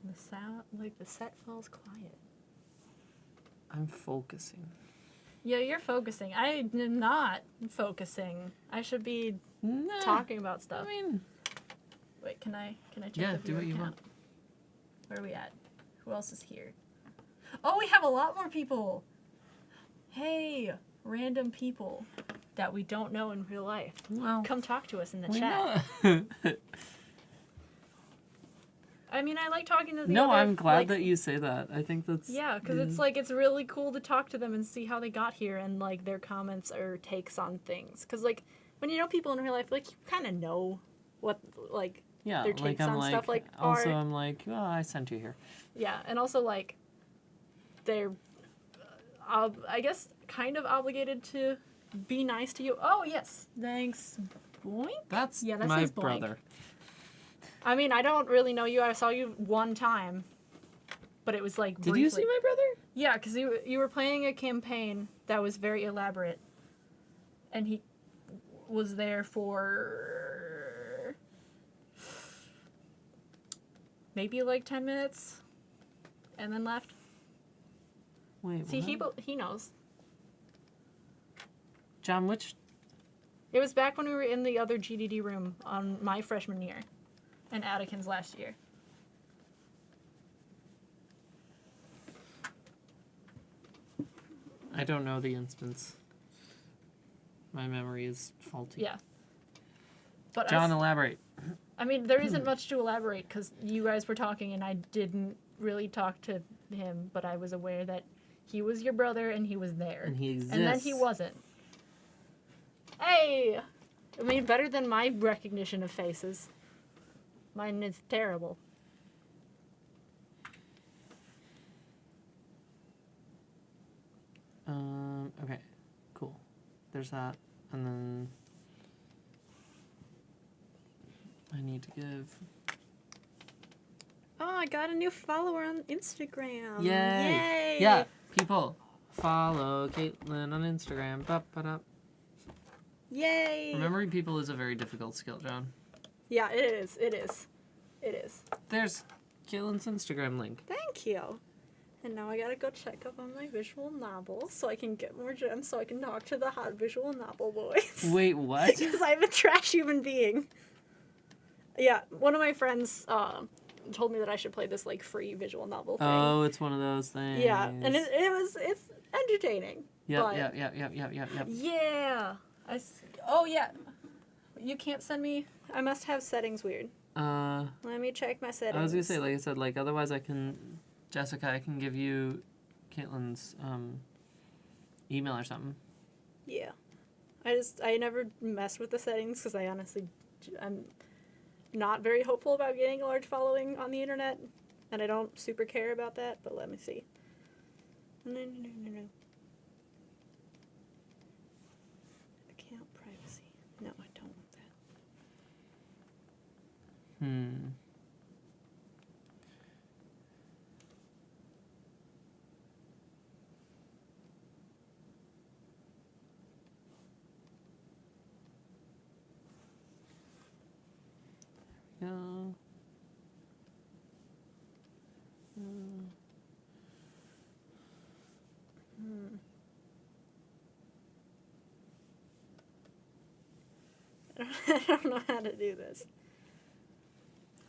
Speaker 1: And the sound, like the set falls quiet.
Speaker 2: I'm focusing.
Speaker 1: Yeah, you're focusing. I am not focusing. I should be
Speaker 2: Nah,
Speaker 1: talking about stuff.
Speaker 2: I mean,
Speaker 1: Wait, can I check
Speaker 2: yeah,
Speaker 1: the
Speaker 2: do
Speaker 1: viewer
Speaker 2: what you
Speaker 1: count?
Speaker 2: want.
Speaker 1: Where are we at? Who else is here? Oh, we have a lot more people. Hey, random people that we don't know in real life.
Speaker 2: Well,
Speaker 1: Come talk to us in the
Speaker 2: why
Speaker 1: chat.
Speaker 2: not?
Speaker 1: I mean, I like talking to the
Speaker 2: No,
Speaker 1: other,
Speaker 2: I'm glad
Speaker 1: like,
Speaker 2: that you say that. I think that's...
Speaker 1: Yeah, because it's like it's really cool to talk to them and see how they got here and like their comments or takes on things. Because like when you know people in real life, like you kind of know what like
Speaker 2: Yeah,
Speaker 1: their
Speaker 2: like
Speaker 1: takes
Speaker 2: I'm
Speaker 1: on
Speaker 2: like...
Speaker 1: stuff, like,
Speaker 2: also,
Speaker 1: are-
Speaker 2: I'm like, oh, I sent you here.
Speaker 1: yeah, and also like they're I guess kind of obligated to be nice to you. Oh yes, thanks, boink.
Speaker 2: That's,
Speaker 1: Yeah, that
Speaker 2: my
Speaker 1: says blank.
Speaker 2: brother.
Speaker 1: I mean, I don't really know you. I saw you one time, but it was like
Speaker 2: Did
Speaker 1: briefly.
Speaker 2: you see my brother?
Speaker 1: Yeah, because you were playing a campaign that was very elaborate, and he was there for maybe like 10 minutes, and then left.
Speaker 2: Wait,
Speaker 1: See,
Speaker 2: what?
Speaker 1: he knows.
Speaker 2: John, which...
Speaker 1: It was back when we were in the other GDD room on my freshman year, and Attikin's last year.
Speaker 2: I don't know the instance. My memory is faulty.
Speaker 1: Yeah. But
Speaker 2: John, elaborate.
Speaker 1: I mean, there isn't much to elaborate because you guys were talking and I didn't really talk to him, but I was aware that he was your brother and he was there.
Speaker 2: And he exists.
Speaker 1: And then he wasn't. Hey! I mean, better than my recognition of faces. Mine is terrible.
Speaker 2: Okay. Cool. There's that. And then... I need to give...
Speaker 1: Oh, I got a new follower on Instagram.
Speaker 2: Yay!
Speaker 1: Yay!
Speaker 2: Yeah, people, follow Kaitlyn on Instagram. Ba-ba-da.
Speaker 1: Yay!
Speaker 2: Remembering people is a very difficult skill, John.
Speaker 1: Yeah, it is. It is. It is.
Speaker 2: There's Kaitlyn's Instagram link.
Speaker 1: Thank you. And now I gotta go check up on my visual novel so I can get more gems so I can talk to the hot visual novel boys.
Speaker 2: Wait, what?
Speaker 1: Because I'm a trash human being. Yeah, one of my friends told me that I should play this like free visual novel thing.
Speaker 2: Oh, it's one of those things.
Speaker 1: Yeah, and it's entertaining.
Speaker 2: Yep,
Speaker 1: but
Speaker 2: yep.
Speaker 1: Yeah. Oh yeah. You can't send me. I must have settings weird. Let me check my settings.
Speaker 2: I was gonna say, like I said, like otherwise I can, Jessica, I can give you Kaitlyn's email or something.
Speaker 1: Yeah. I never messed with the settings because I'm not very hopeful about getting a large following on the internet, and I don't super care about that, but let me see. No. Account privacy. No, I don't want that.
Speaker 2: Yeah.
Speaker 1: I don't know how to do this.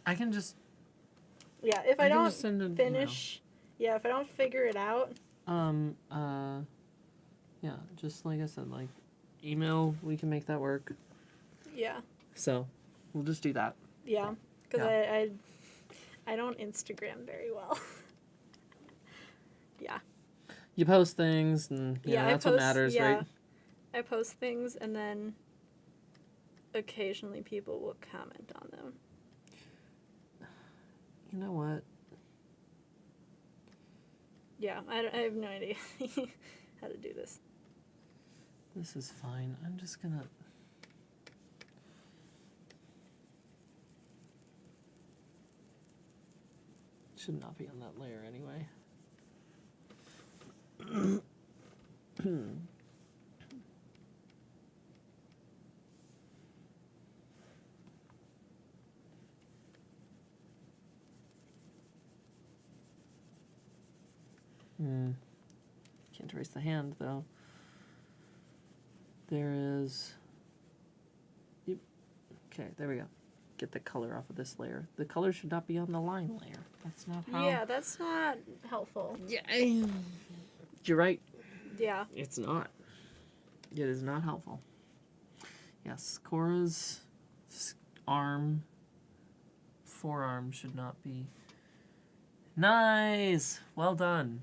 Speaker 2: I can just.
Speaker 1: Yeah, if I
Speaker 2: can
Speaker 1: don't
Speaker 2: just send an
Speaker 1: finish, yeah, if I don't figure it out,
Speaker 2: yeah, just like I said, like, email, we can make that work.
Speaker 1: yeah,
Speaker 2: So, we'll just do that.
Speaker 1: yeah, because
Speaker 2: Yeah.
Speaker 1: I don't Instagram very well. Yeah.
Speaker 2: You post things, and you know, that's what matters, right?
Speaker 1: I post things, and then occasionally people will comment on them.
Speaker 2: You know what?
Speaker 1: Yeah, I have no idea how to do this.
Speaker 2: This is fine. I'm just gonna. Should not be on that layer anyway. Can't erase the hand though. There is. Yep. Okay, there we go. Get the color off of this layer. The color should not be on the line layer. That's not how.
Speaker 1: Yeah, that's not helpful.
Speaker 2: Yeah. You're right.
Speaker 1: Yeah.
Speaker 2: It's not. It is not helpful. Yes, Cora's forearm should not be. Nice! Well done.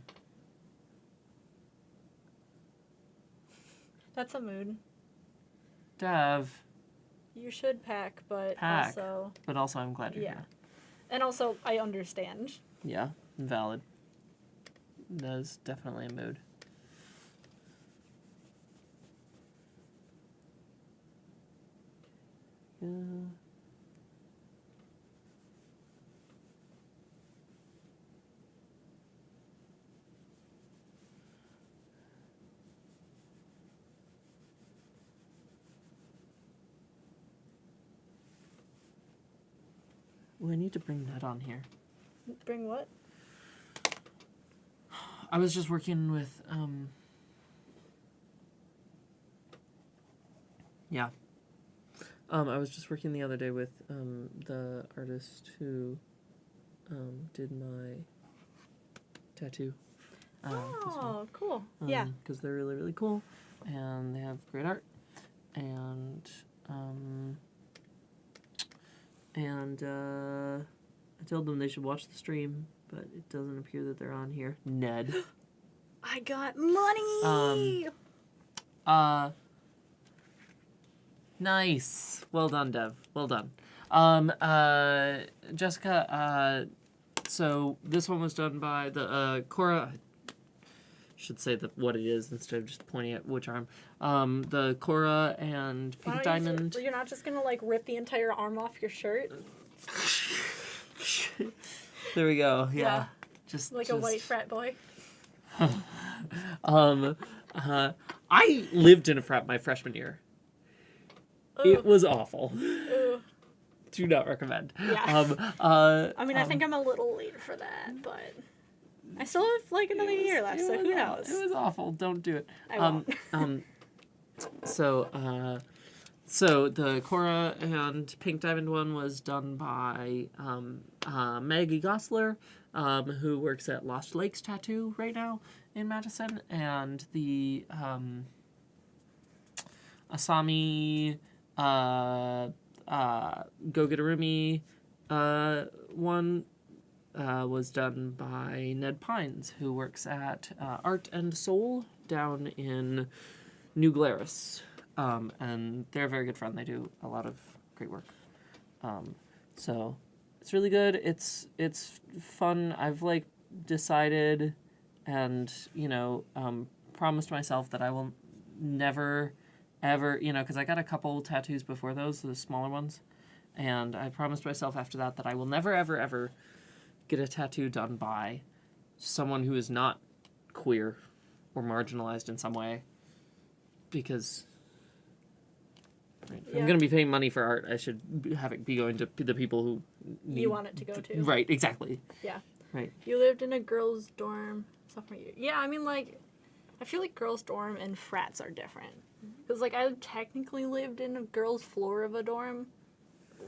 Speaker 1: That's a mood.
Speaker 2: Dev.
Speaker 1: You should pack, but
Speaker 2: Pack.
Speaker 1: also...
Speaker 2: But also, I'm glad you're
Speaker 1: Yeah.
Speaker 2: here.
Speaker 1: And also, I understand.
Speaker 2: Yeah, valid. That is definitely a mood. Yeah. Well, I need to bring that on here.
Speaker 1: Bring what?
Speaker 2: I was just working with, yeah. I was just working the other day with, the artist who, did my tattoo. This one.
Speaker 1: Oh, cool. Yeah.
Speaker 2: Because they're really, really cool, and they have great art, and I told them they should watch the stream, but it doesn't appear that they're on here. Ned.
Speaker 1: I got money!
Speaker 2: Nice. Well done, Dev. Well done. Jessica, so this one was done by the, Cora, should say what it is instead of just pointing at which arm. The Cora and Pink Diamond.
Speaker 1: You're not just gonna, like, rip the entire arm off your shirt?
Speaker 2: There we go. Yeah.
Speaker 1: Yeah.
Speaker 2: Just
Speaker 1: Like a white frat boy?
Speaker 2: I lived in a frat my freshman year.
Speaker 1: Ooh.
Speaker 2: It was awful.
Speaker 1: Ooh.
Speaker 2: Do not recommend.
Speaker 1: Yeah. I mean, I think I'm a little late for that, but... I still have like another year left, so who knows?
Speaker 2: It was awful. Don't do it.
Speaker 1: I won't.
Speaker 2: So the Cora and Pink Diamond one was done by Maggie Gosler, who works at Lost Lakes Tattoo right now in Madison, and the Asami Gogitarumi one was done by Ned Pines, who works at Art and Soul down in New Glarus. And they're a very good friend. They do a lot of great work. So it's really good. It's fun. I've like decided and, promised myself that I will never, ever, because I got a couple tattoos before those, the smaller ones. And I promised myself after that I will never, ever, ever get a tattoo done by someone who is not queer or marginalized in some way. Because if I'm going to be paying money for art, I should have it be going to the people who
Speaker 1: you want it to go to.
Speaker 2: Right, exactly.
Speaker 1: Yeah.
Speaker 2: Right.
Speaker 1: You lived in a girls' dorm sophomore year. Yeah, I mean, like, I feel like girls' dorm and frats are different. Because, like, I technically lived in a girls' floor of a dorm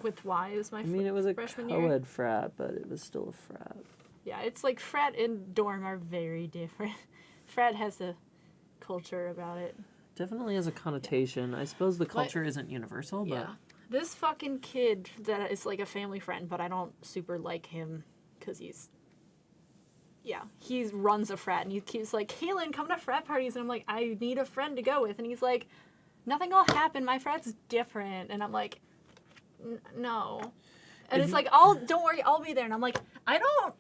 Speaker 1: with Y's my
Speaker 2: it was a
Speaker 1: freshman year.
Speaker 2: co-ed frat, but it was still a frat.
Speaker 1: Yeah, it's like frat and dorm are very different. Frat has a culture about it.
Speaker 2: Definitely has a connotation. I suppose the culture isn't universal, but...
Speaker 1: Yeah. This fucking kid that is, like, a family friend, but I don't super like him because he's... Yeah, he runs a frat, and he keeps like, Kaitlyn, come to frat parties, and I'm like, I need a friend to go with, and he's like, nothing will happen, my frat's different, and I'm like, no. And it's like, don't worry, I'll be there, and I'm like, I don't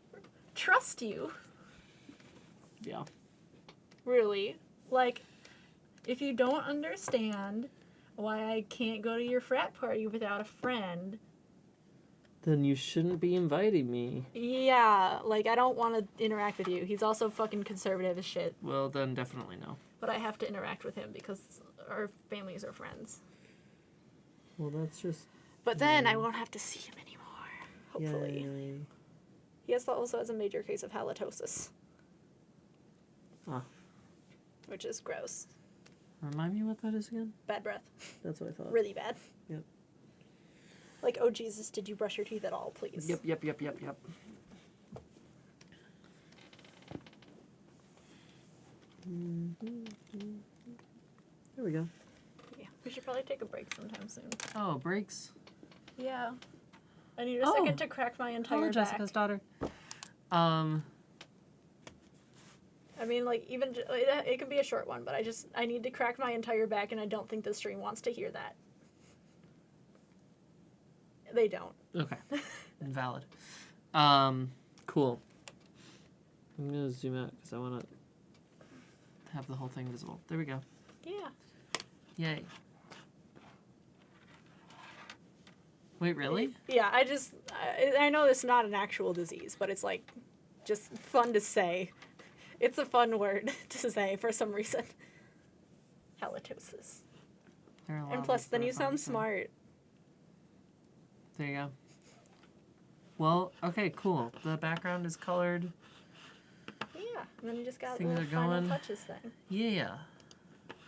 Speaker 1: trust you.
Speaker 2: Yeah.
Speaker 1: Really. Like, if you don't understand why I can't go to your frat party without a friend...
Speaker 2: Then you shouldn't be inviting me.
Speaker 1: Yeah, like, I don't want to interact with you. He's also fucking conservative as shit.
Speaker 2: Well, then definitely no.
Speaker 1: But I have to interact with him because our families are friends.
Speaker 2: Well, that's just...
Speaker 1: But then I won't have to see him anymore, hopefully.
Speaker 2: Yay.
Speaker 1: He also has a major case of halitosis.
Speaker 2: Ah.
Speaker 1: Which is gross.
Speaker 2: Remind me what that is again?
Speaker 1: Bad breath.
Speaker 2: That's what I thought.
Speaker 1: Really bad.
Speaker 2: Yep.
Speaker 1: Like, oh Jesus, did you brush your teeth at all, please?
Speaker 2: Yep. There we go.
Speaker 1: Yeah, we should probably take a break sometime soon.
Speaker 2: Oh, breaks.
Speaker 1: Yeah. I need a second to crack my entire
Speaker 2: Hello,
Speaker 1: back.
Speaker 2: Jessica's daughter.
Speaker 1: I mean, like, even it can be a short one, but I need to crack my entire back, and I don't think the stream wants to hear that. They don't.
Speaker 2: Okay. Invalid. Cool. I'm gonna zoom out because I want to have the whole thing visible. There we go.
Speaker 1: Yeah.
Speaker 2: Yay. Wait, really?
Speaker 1: Yeah, I know it's not an actual disease, but it's, like, just fun to say. It's a fun word to say for some reason. Halitosis. And plus, then you sound smart.
Speaker 2: There you go. Well, okay, cool. The background is colored.
Speaker 1: Yeah, and then you just got
Speaker 2: Things
Speaker 1: little
Speaker 2: are
Speaker 1: final
Speaker 2: going.
Speaker 1: touches then.
Speaker 2: Yeah.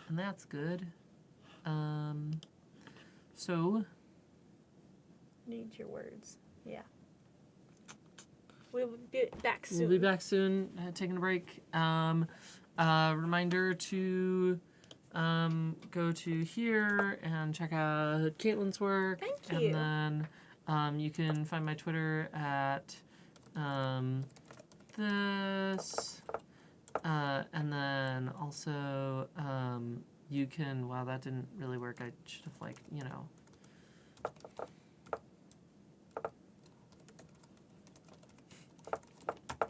Speaker 2: And that's good. So...
Speaker 1: Need your words. Yeah. We'll be back soon.
Speaker 2: We'll be back soon, taking a break. Reminder to go to here and check out Kaitlyn's work.
Speaker 1: Thank you.
Speaker 2: And then you can find my Twitter at this. And then also you can... Wow, that didn't really work. I should have, like,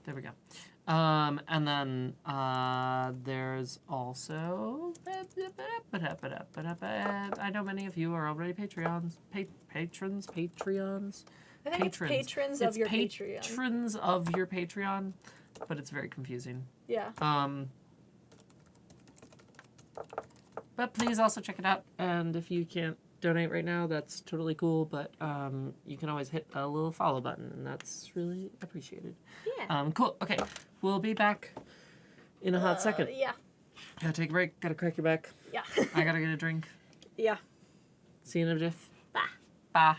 Speaker 2: There we go. And then there's also... I know many of you are already Patreons. Patrons? Patreons?
Speaker 1: I think it's patrons of your Patreon.
Speaker 2: Patrons of your Patreon, but it's very confusing.
Speaker 1: Yeah.
Speaker 2: But please also check it out, and if you can't donate right now, that's totally cool. But you can always hit a little follow button, and that's really appreciated.
Speaker 1: Yeah.
Speaker 2: Cool. Okay, we'll be back in a hot second.
Speaker 1: Yeah.
Speaker 2: Gotta take a break. Gotta crack your back.
Speaker 1: Yeah.
Speaker 2: I gotta get a drink.
Speaker 1: Yeah.
Speaker 2: See you in a jiff.
Speaker 1: Bye.
Speaker 2: Bye.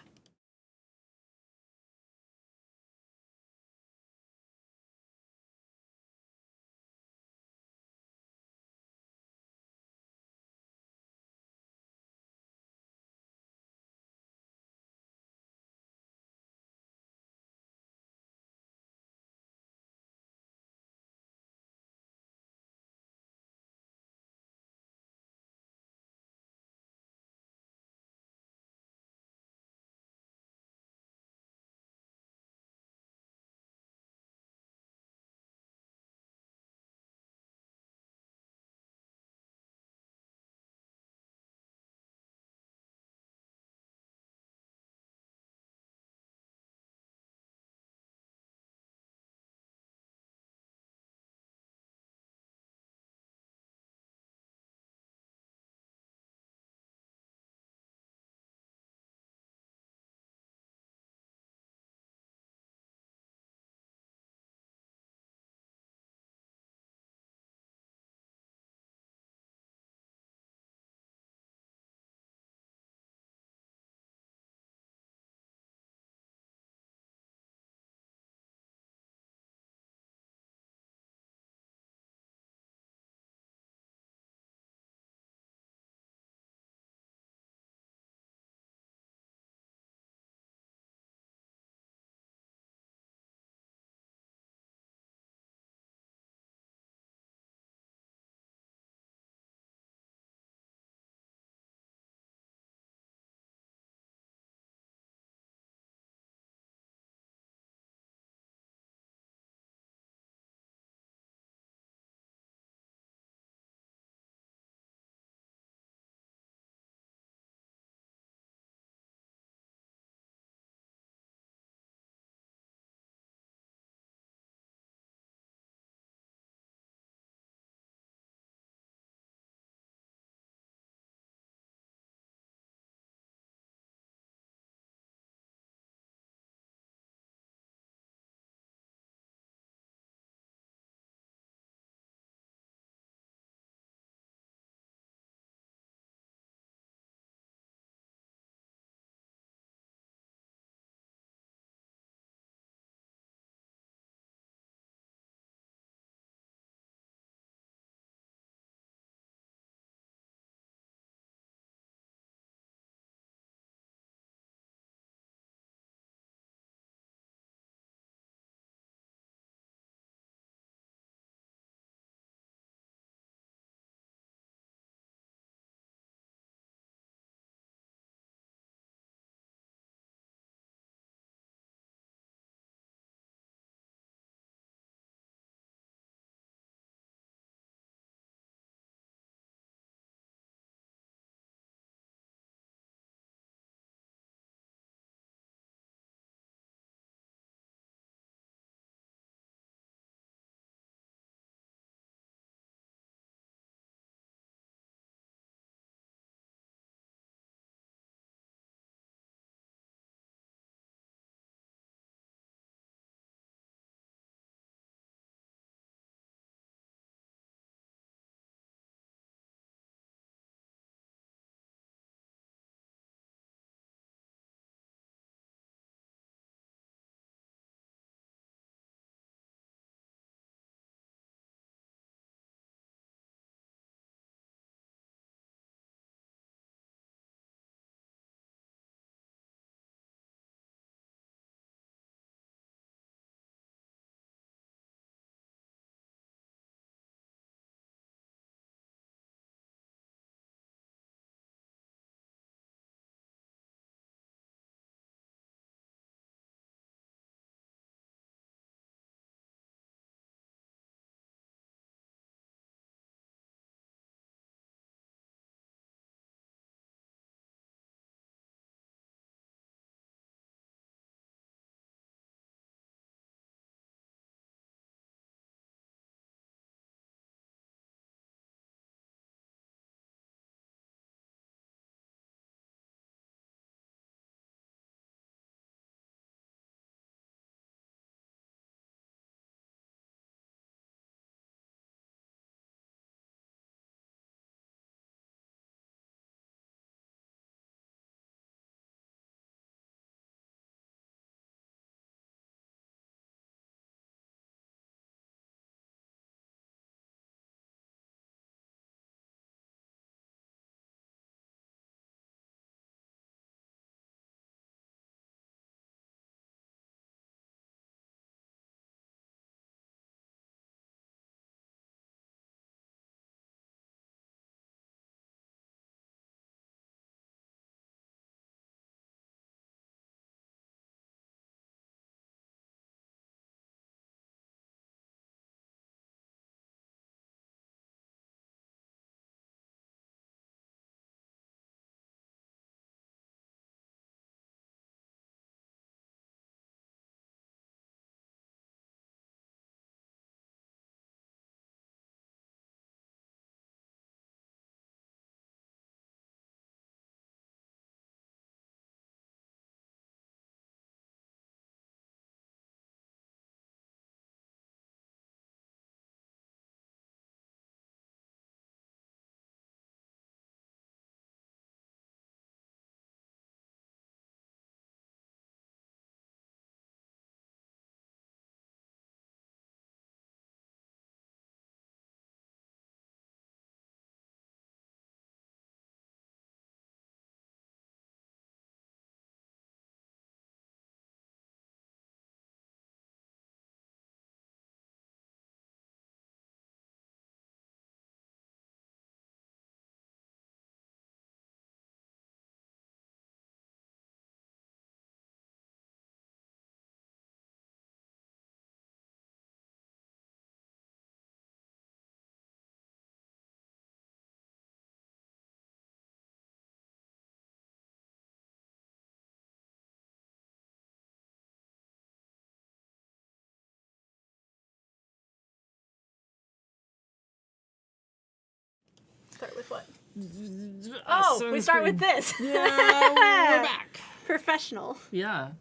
Speaker 1: Start with what?
Speaker 2: Us
Speaker 1: Oh,
Speaker 2: on
Speaker 1: we
Speaker 2: the
Speaker 1: start
Speaker 2: screen.
Speaker 1: with this.
Speaker 2: Yeah, we're back.
Speaker 1: Professional.
Speaker 2: Yeah.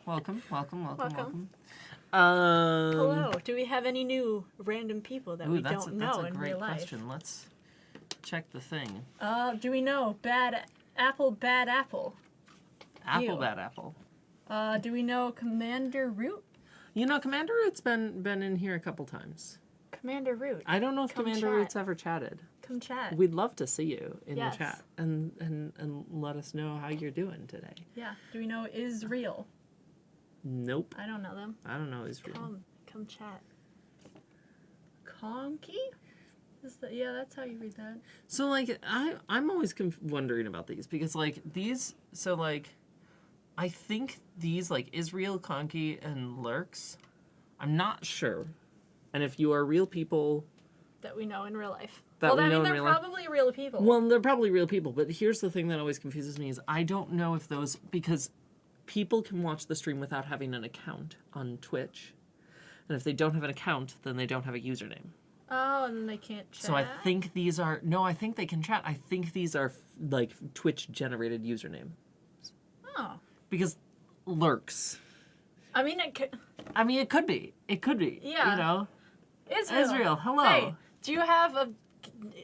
Speaker 2: Welcome.
Speaker 1: Welcome.
Speaker 2: Um,
Speaker 1: Hello. Do we have any new random people that we
Speaker 2: that's
Speaker 1: don't know
Speaker 2: a
Speaker 1: in
Speaker 2: great
Speaker 1: real life?
Speaker 2: question. Let's check the thing.
Speaker 1: Do we know bad apple?
Speaker 2: Apple,
Speaker 1: You.
Speaker 2: bad apple.
Speaker 1: Do we know Commander Root?
Speaker 2: You know, Commander Root's been in here a couple times.
Speaker 1: Commander Root.
Speaker 2: I don't know if
Speaker 1: Come
Speaker 2: Commander
Speaker 1: chat.
Speaker 2: Root's ever chatted.
Speaker 1: Come chat.
Speaker 2: We'd love to see you in
Speaker 1: Yes.
Speaker 2: the chat and let us know how you're doing today.
Speaker 1: Yeah. Do we know Israel?
Speaker 2: Nope.
Speaker 1: I don't know them.
Speaker 2: I don't know Israel.
Speaker 1: Come chat. Conky? Yeah, that's how you read that.
Speaker 2: So, like, I'm always wondering about these because, like, these, so, like, I think these, like, Israel, Conky, and Lurks, I'm not sure. And if you are real people...
Speaker 1: That we know in real life.
Speaker 2: That we
Speaker 1: I
Speaker 2: know
Speaker 1: mean,
Speaker 2: in
Speaker 1: they're
Speaker 2: real life.
Speaker 1: probably real people.
Speaker 2: Well, they're probably real people, but here's the thing that always confuses me is I don't know if those, because people can watch the stream without having an account on Twitch. And if they don't have an account, then they don't have a username.
Speaker 1: Oh, and then they can't chat?
Speaker 2: So I think these are, no, I think they can chat. I think these are, like, Twitch-generated username.
Speaker 1: Oh.
Speaker 2: Because Lurks.
Speaker 1: I mean, it could...
Speaker 2: It could be. It could be.
Speaker 1: Yeah.
Speaker 2: You know?
Speaker 1: Israel,
Speaker 2: hello.
Speaker 1: Hey, do you have a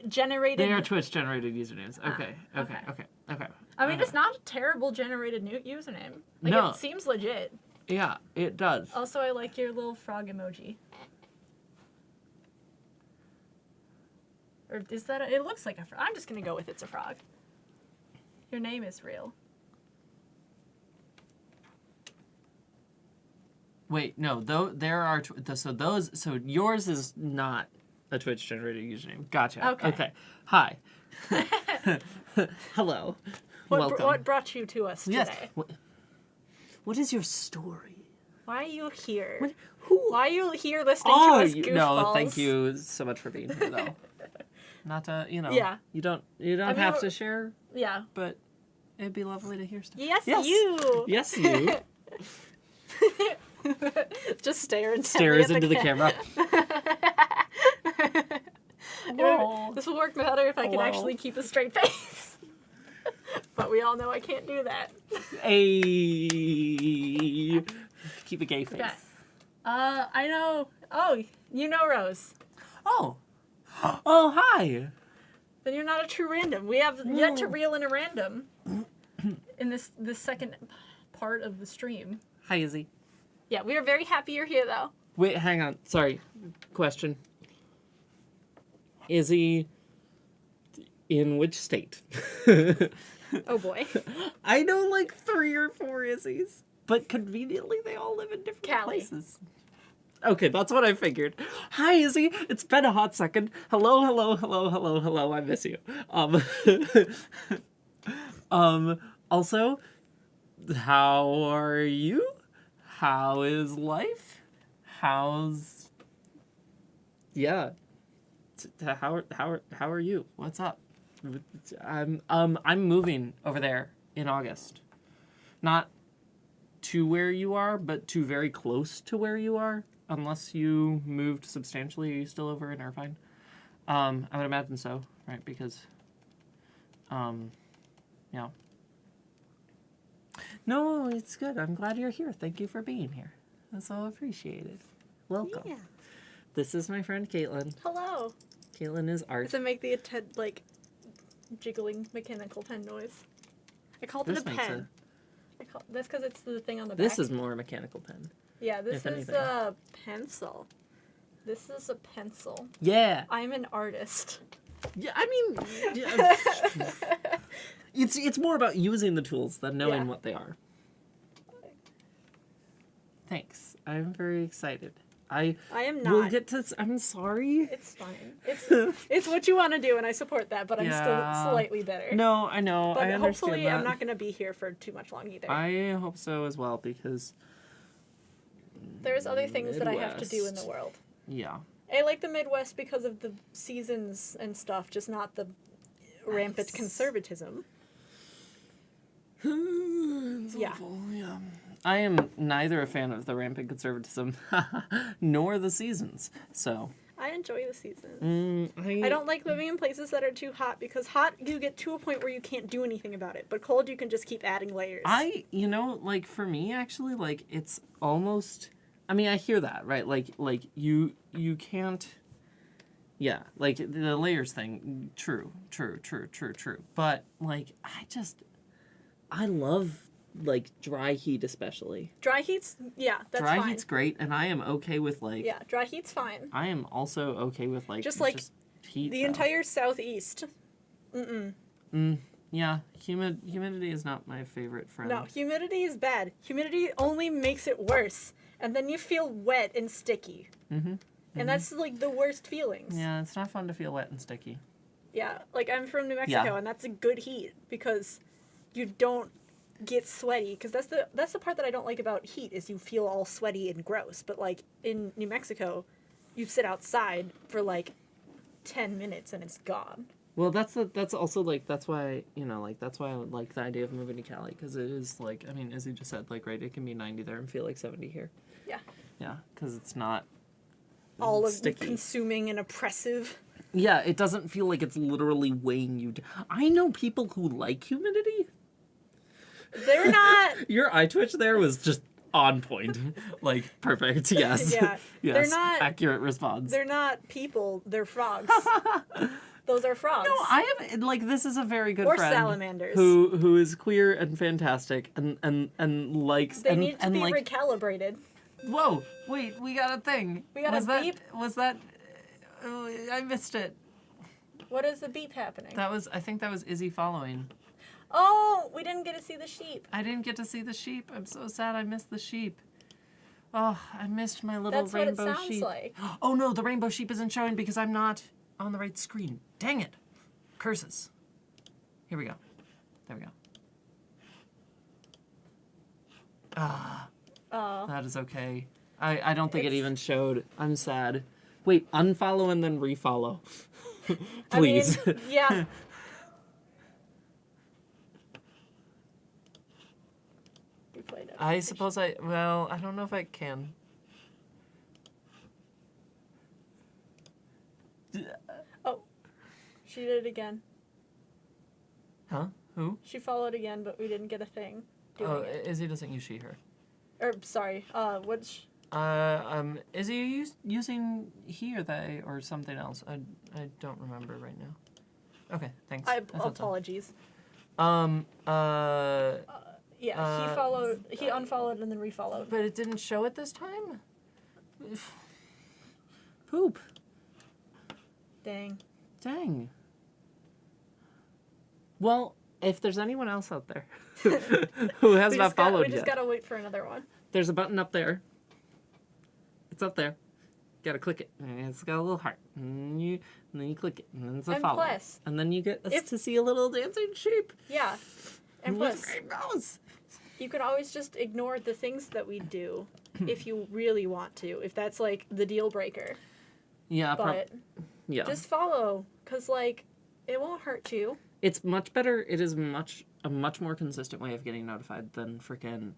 Speaker 1: generated...
Speaker 2: They are Twitch-generated usernames. Okay.
Speaker 1: I mean, it's not a terrible generated new username. Like,
Speaker 2: No.
Speaker 1: it seems legit.
Speaker 2: Yeah, it does.
Speaker 1: Also, I like your little frog emoji. Or is that it looks like a frog. I'm just going to go with it's a frog. Your name is real.
Speaker 2: Wait, no, though there are so yours is not a Twitch generated username. Gotcha.
Speaker 1: Okay.
Speaker 2: Hi. Hello. Welcome.
Speaker 1: What brought you to us today?
Speaker 2: Yes. What is your story?
Speaker 1: Why are you here?
Speaker 2: Who?
Speaker 1: Why are you here listening to
Speaker 2: Oh,
Speaker 1: us goofballs?
Speaker 2: no, thank you so much for being here, though. Not to,
Speaker 1: Yeah.
Speaker 2: You don't
Speaker 1: mean,
Speaker 2: have to share,
Speaker 1: Yeah.
Speaker 2: but it'd be lovely to hear stuff.
Speaker 1: Yes,
Speaker 2: Yes.
Speaker 1: you.
Speaker 2: Yes, you.
Speaker 1: Just stare intently
Speaker 2: Stares
Speaker 1: at
Speaker 2: into the camera. Whoa.
Speaker 1: This will work better if I can
Speaker 2: Hello.
Speaker 1: actually keep a straight face. But we all know I can't do that.
Speaker 2: Hey. Keep a gay face.
Speaker 1: Okay. I know. Oh, you know Rose.
Speaker 2: Oh. Oh, hi.
Speaker 1: Then you're not a true random. We have yet to reel in a random in this second part of the stream.
Speaker 2: Hi, Izzy.
Speaker 1: Yeah, we are very happy you're here, though.
Speaker 2: Wait, hang on. Sorry. Question. Izzy in which state?
Speaker 1: Oh, boy.
Speaker 2: I know like 3 or 4 Izzies, but conveniently they all live in different
Speaker 1: Cali.
Speaker 2: places. Okay, that's what I figured. Hi, Izzy. It's been a hot second. Hello. I miss you. Also, how are you? How is life? How's... Yeah. How are you? What's up? I'm moving over there in August. Not to where you are, but to very close to where you are. Unless you moved substantially, are you still over in Irvine? I would imagine so, right? Because, yeah. No, it's good. I'm glad you're here. Thank you for being here. That's all appreciated. Welcome.
Speaker 1: Yeah.
Speaker 2: This is my friend Kaitlyn.
Speaker 1: Hello.
Speaker 2: Kaitlyn is art.
Speaker 1: Does it make the jiggling mechanical pen noise? I called it
Speaker 2: This
Speaker 1: a
Speaker 2: makes
Speaker 1: pen. That's because it's the thing on the back.
Speaker 2: This is more a mechanical pen.
Speaker 1: Yeah, this
Speaker 2: if
Speaker 1: is
Speaker 2: anything.
Speaker 1: a pencil. This is a pencil.
Speaker 2: Yeah.
Speaker 1: I'm an artist.
Speaker 2: Yeah, I mean, yeah. It's more about using the tools than knowing
Speaker 1: Yeah.
Speaker 2: what they are. Thanks. I'm very excited. I
Speaker 1: am
Speaker 2: will
Speaker 1: not.
Speaker 2: get to... I'm sorry.
Speaker 1: It's fine. It's what you want to do, and I support that, but I'm
Speaker 2: Yeah.
Speaker 1: still slightly better.
Speaker 2: No, I know.
Speaker 1: But
Speaker 2: I understand
Speaker 1: hopefully
Speaker 2: that.
Speaker 1: I'm not going to be here for too much long either.
Speaker 2: I hope so as well, because...
Speaker 1: There's other things that I have to do in the
Speaker 2: Midwest.
Speaker 1: world.
Speaker 2: Yeah.
Speaker 1: I like the Midwest because of the seasons and stuff, just not the rampant conservatism.
Speaker 2: It's
Speaker 1: Yeah.
Speaker 2: awful, yeah. I am neither a fan of the rampant conservatism nor the seasons, so...
Speaker 1: I enjoy the seasons. I don't like living in places that are too hot because hot, you get to a point where you can't do anything about it. But cold, you can just keep adding layers.
Speaker 2: You know, like, for me, actually, like, it's almost... I mean, I hear that, right? Like you can't... Yeah, like, the layers thing, true. But, like, I love, like, dry heat especially.
Speaker 1: Dry heat's, yeah, that's
Speaker 2: dry
Speaker 1: fine.
Speaker 2: heat's great, and I am okay with, like...
Speaker 1: Yeah, dry heat's fine.
Speaker 2: I am also okay with, like...
Speaker 1: Just, like,
Speaker 2: heat,
Speaker 1: the
Speaker 2: though.
Speaker 1: entire southeast.
Speaker 2: Yeah, humidity is not my favorite friend.
Speaker 1: No, humidity is bad. Humidity only makes it worse. And then you feel wet and sticky. And that's, like, the worst feelings.
Speaker 2: Yeah, it's not fun to feel wet and sticky.
Speaker 1: Yeah, like, I'm from New Mexico, and that's a good heat, because you don't get sweaty, because that's the part that I don't like about heat, is you feel all sweaty and gross. But, like, in New Mexico, you sit outside for, like, 10 minutes and it's gone.
Speaker 2: Well, that's also, like, that's why, you know, like, that's why I would like the idea of moving to Cali, because it is, like, I mean, as you just said, like, right, it can be 90 there and feel like 70 here.
Speaker 1: Yeah.
Speaker 2: Yeah, because it's not
Speaker 1: All of
Speaker 2: sticky.
Speaker 1: consuming and oppressive.
Speaker 2: Yeah, it doesn't feel like it's literally weighing you down. I know people who like humidity.
Speaker 1: They're not...
Speaker 2: Your eye twitch there was just on point. Like, perfect, yes.
Speaker 1: Yeah.
Speaker 2: Yes,
Speaker 1: They're not...
Speaker 2: accurate response.
Speaker 1: They're not people, they're frogs. Those are frogs.
Speaker 2: No, I have, like, this is a very good
Speaker 1: Or
Speaker 2: friend.
Speaker 1: salamanders.
Speaker 2: Who is queer and fantastic and likes...
Speaker 1: They
Speaker 2: and,
Speaker 1: need to
Speaker 2: and
Speaker 1: be
Speaker 2: like,
Speaker 1: recalibrated.
Speaker 2: Whoa, wait, we got a thing.
Speaker 1: We got a beep?
Speaker 2: Was that... I missed it.
Speaker 1: What is the beep happening?
Speaker 2: I think that was Izzy following.
Speaker 1: Oh, we didn't get to see the sheep.
Speaker 2: I didn't get to see the sheep. I'm so sad I missed the sheep. Oh, I missed my little
Speaker 1: That's what it
Speaker 2: rainbow
Speaker 1: sounds
Speaker 2: sheep.
Speaker 1: like.
Speaker 2: Oh no, the rainbow sheep isn't showing because I'm not on the right screen. Dang it. Curses. Here we go. There we go. That is okay. I don't think it even showed. I'm sad. Wait, unfollow and then refollow. Please.
Speaker 1: I mean, yeah.
Speaker 2: I suppose well, I don't know if I can.
Speaker 1: Oh, she did it again.
Speaker 2: Huh? Who?
Speaker 1: She followed again, but we didn't get a thing doing it.
Speaker 2: Izzy doesn't use she, her.
Speaker 1: Or, sorry, which...
Speaker 2: Is he using he or they or something else? I don't remember right now. Okay, thanks. I thought so.
Speaker 1: Apologies.
Speaker 2: Yeah,
Speaker 1: he unfollowed and then refollowed.
Speaker 2: But it didn't show it this time? Poop.
Speaker 1: Dang. Well,
Speaker 2: if there's anyone else out there who has not followed yet.
Speaker 1: We just gotta wait for another one.
Speaker 2: There's a button up there. It's up there. Gotta click it. And it's got a little heart. And then you click it. And then it's a follow.
Speaker 1: Plus,
Speaker 2: and then you get to see a little dancing sheep.
Speaker 1: Yeah. And plus,
Speaker 2: rainbows.
Speaker 1: You can always just ignore the things that we do if you really want to. If that's, like, the deal breaker.
Speaker 2: Yeah.
Speaker 1: But just follow. Because, like, it won't hurt you.
Speaker 2: It's much better. It is a much more consistent way of getting notified than frickin'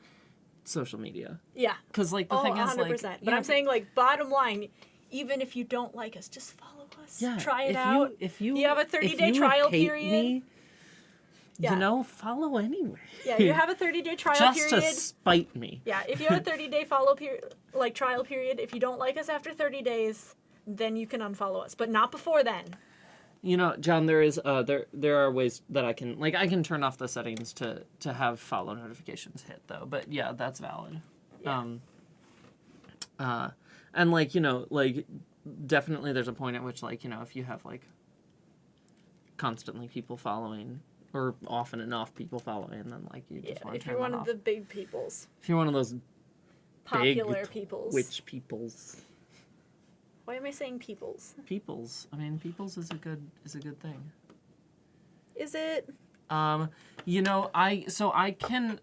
Speaker 2: social media.
Speaker 1: Yeah.
Speaker 2: Because, like, the thing is,
Speaker 1: 100%.
Speaker 2: like...
Speaker 1: But I'm saying, like, bottom line, even if you don't like us, just follow us.
Speaker 2: Yeah.
Speaker 1: Try it out.
Speaker 2: If you
Speaker 1: have a 30-day trial period.
Speaker 2: Me, you know, follow anyway.
Speaker 1: Yeah, you have a 30-day trial period.
Speaker 2: Just to spite me.
Speaker 1: Yeah, if you have a 30-day trial period, if you don't like us after 30 days, then you can unfollow us. But not before then.
Speaker 2: You know, John, there is there are ways that I can turn off the settings to have follow notifications hit though. But yeah, that's valid.
Speaker 1: Yeah.
Speaker 2: And like, you know, like definitely there's a point at which, like, you know, if you have like constantly people following or often enough people following, then like you just want to
Speaker 1: if
Speaker 2: turn
Speaker 1: you're
Speaker 2: that
Speaker 1: one
Speaker 2: off.
Speaker 1: of the big peoples.
Speaker 2: If you're one of those
Speaker 1: popular
Speaker 2: big
Speaker 1: peoples.
Speaker 2: Which peoples?
Speaker 1: Why am I saying peoples?
Speaker 2: Peoples. I mean, peoples is a good thing.
Speaker 1: Is it?
Speaker 2: You know, I can.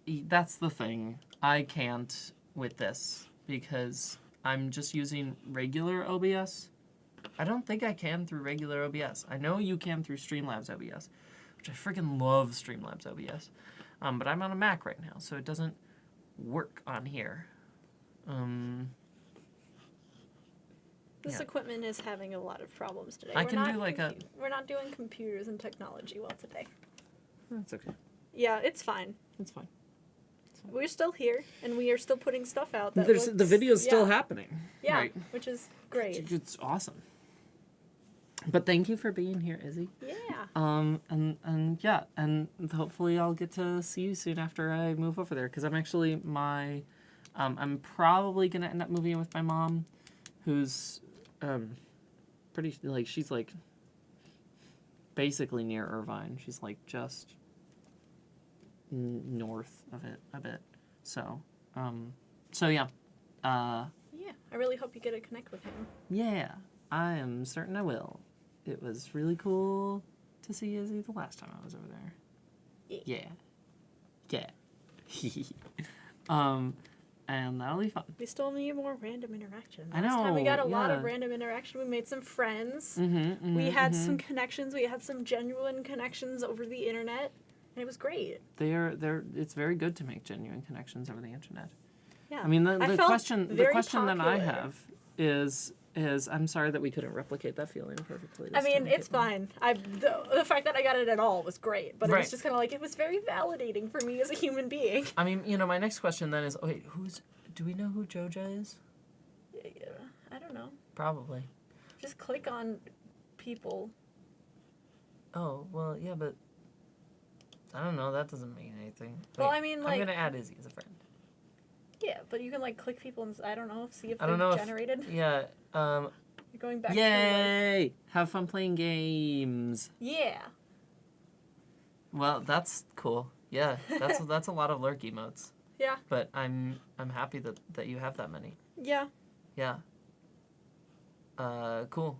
Speaker 2: That's the thing. I can't with this because I'm just using regular OBS. I don't think I can through regular OBS. I know you can through Streamlabs OBS, which I freaking love Streamlabs OBS. But I'm on a Mac right now, so it doesn't work on here.
Speaker 1: This equipment is having a lot of problems today.
Speaker 2: I can do like
Speaker 1: We're not doing computers and technology well today.
Speaker 2: That's okay.
Speaker 1: Yeah, it's fine.
Speaker 2: It's fine.
Speaker 1: We're still here, and we are still putting stuff out. That
Speaker 2: The video's still
Speaker 1: yeah.
Speaker 2: happening.
Speaker 1: Yeah,
Speaker 2: Right.
Speaker 1: which is great.
Speaker 2: It's awesome. But thank you for being here, Izzy.
Speaker 1: Yeah.
Speaker 2: And yeah, and hopefully I'll get to see you soon after I move over there, because I'm actually I'm probably gonna end up moving in with my mom, who's pretty, like, she's like basically near Irvine. She's like just north of it a bit. So yeah.
Speaker 1: Yeah, I really hope you get to connect with him.
Speaker 2: Yeah, I am certain I will. It was really cool to see Izzy the last time I was over there.
Speaker 1: Yeah.
Speaker 2: Yeah. And that'll be fun.
Speaker 1: We still need more random interaction.
Speaker 2: I
Speaker 1: Last time we got a lot
Speaker 2: yeah.
Speaker 1: of random interaction. We made some friends.
Speaker 2: We
Speaker 1: We had some connections. We had some genuine connections over the internet, and it was great.
Speaker 2: It's very good to make genuine connections over the internet.
Speaker 1: Yeah.
Speaker 2: I mean, the
Speaker 1: felt
Speaker 2: question
Speaker 1: very
Speaker 2: that I
Speaker 1: popular.
Speaker 2: have is I'm sorry that we couldn't replicate that feeling perfectly.
Speaker 1: I
Speaker 2: this
Speaker 1: mean,
Speaker 2: time,
Speaker 1: it's
Speaker 2: Kaitlyn.
Speaker 1: fine. The fact that I got it at all was great, but it
Speaker 2: Right.
Speaker 1: was just kind of like, it was very validating for me as a human being.
Speaker 2: I mean, my next question then is, wait, do we know who Joja is?
Speaker 1: Yeah, I don't know.
Speaker 2: Probably.
Speaker 1: Just click on people.
Speaker 2: Oh, well, yeah, but I don't know. That doesn't mean anything.
Speaker 1: Well,
Speaker 2: Wait,
Speaker 1: I mean,
Speaker 2: I'm
Speaker 1: like-
Speaker 2: going to add Izzy as a friend.
Speaker 1: Yeah, but you can like click people and I don't know, see if
Speaker 2: I
Speaker 1: they're
Speaker 2: don't know
Speaker 1: generated.
Speaker 2: Yeah.
Speaker 1: You're going back to
Speaker 2: Yay! Have fun playing games.
Speaker 1: yeah.
Speaker 2: Well, that's cool. Yeah, that's a lot of lurk emotes.
Speaker 1: Yeah.
Speaker 2: But I'm happy that you have that many.
Speaker 1: Yeah.
Speaker 2: Yeah. Cool.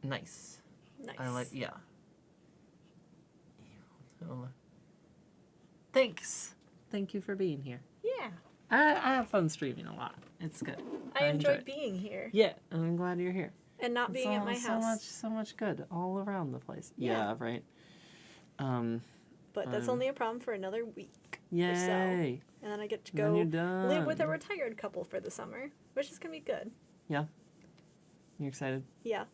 Speaker 2: Nice.
Speaker 1: Nice.
Speaker 2: I like, yeah. Thanks. Thank you for being here.
Speaker 1: Yeah.
Speaker 2: I have fun streaming a lot. It's good.
Speaker 1: I
Speaker 2: enjoy
Speaker 1: enjoyed
Speaker 2: it.
Speaker 1: being here
Speaker 2: Yeah, and I'm glad you're here.
Speaker 1: and not being at my house.
Speaker 2: So much good all around the place.
Speaker 1: Yeah.
Speaker 2: Yeah, right.
Speaker 1: But that's only a problem for another week.
Speaker 2: Yay.
Speaker 1: Or so. And then I get to
Speaker 2: And then
Speaker 1: go
Speaker 2: you're done.
Speaker 1: live with a retired couple for the summer, which is going to be good.
Speaker 2: Yeah. You excited?
Speaker 1: Yeah,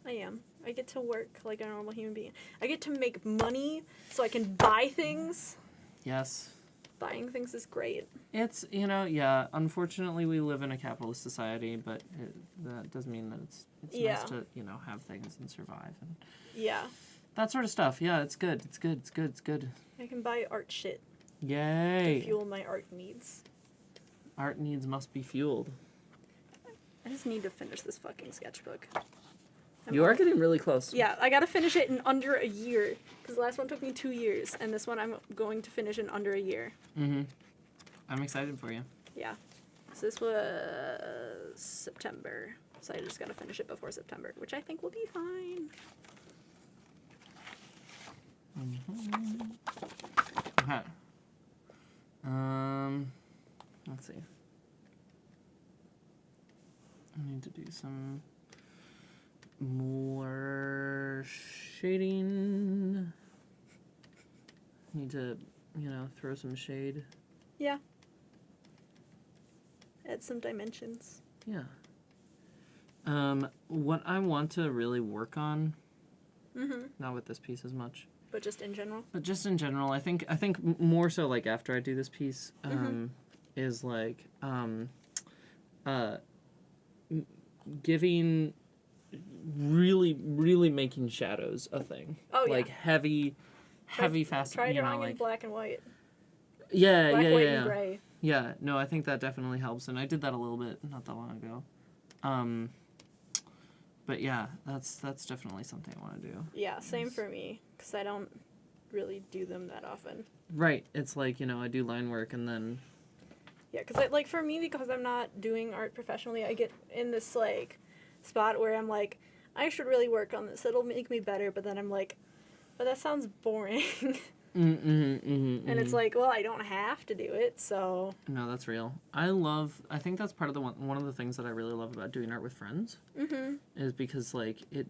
Speaker 1: I am. I get to work like a normal human being. I get to make money so I can buy things.
Speaker 2: Yes.
Speaker 1: Buying things is great.
Speaker 2: It's, yeah, unfortunately we live in a capitalist society, but that does mean that it's
Speaker 1: Yeah.
Speaker 2: nice to, have things and survive and
Speaker 1: Yeah.
Speaker 2: that sort of stuff. Yeah, it's good. It's good.
Speaker 1: I can buy art shit to
Speaker 2: Yay.
Speaker 1: fuel my art needs.
Speaker 2: Art needs must be fueled.
Speaker 1: I just need to finish this fucking sketchbook.
Speaker 2: You are getting really close.
Speaker 1: Yeah, I gotta finish it in under a year. Because the last one took me 2 years, and this one I'm going to finish in under a year.
Speaker 2: Mm-hmm. I'm excited for you.
Speaker 1: Yeah. So this was September. So I just gotta finish it before September, which I think will be fine.
Speaker 2: Okay. Let's see. I need to do some more shading. Need to, throw some shade.
Speaker 1: Yeah. Add some dimensions.
Speaker 2: Yeah. What I want to really work on, not with this piece as much,
Speaker 1: But just in general.
Speaker 2: but just in general, I think more so like after I do this piece, is like, giving, really making shadows a thing.
Speaker 1: Oh, yeah.
Speaker 2: Like heavy, fast.
Speaker 1: Try drawing in
Speaker 2: like
Speaker 1: black and white.
Speaker 2: yeah,
Speaker 1: Black,
Speaker 2: yeah,
Speaker 1: white,
Speaker 2: yeah.
Speaker 1: and gray.
Speaker 2: Yeah, no, I think that definitely helps, and I did that a little bit not that long ago. But yeah, that's definitely something I want to do.
Speaker 1: Yeah, same for me. Because I don't really do them that often.
Speaker 2: Right, it's like, I do line work and then...
Speaker 1: Yeah, because like for me, because I'm not doing art professionally, I get in this like spot where I'm like, I should really work on this. It'll make me better. But then I'm like, but that sounds boring. And it's like, well, I don't have to do it, so.
Speaker 2: No, that's real. I think that's part of one of the things that I really love about doing art with friends. Is because like it,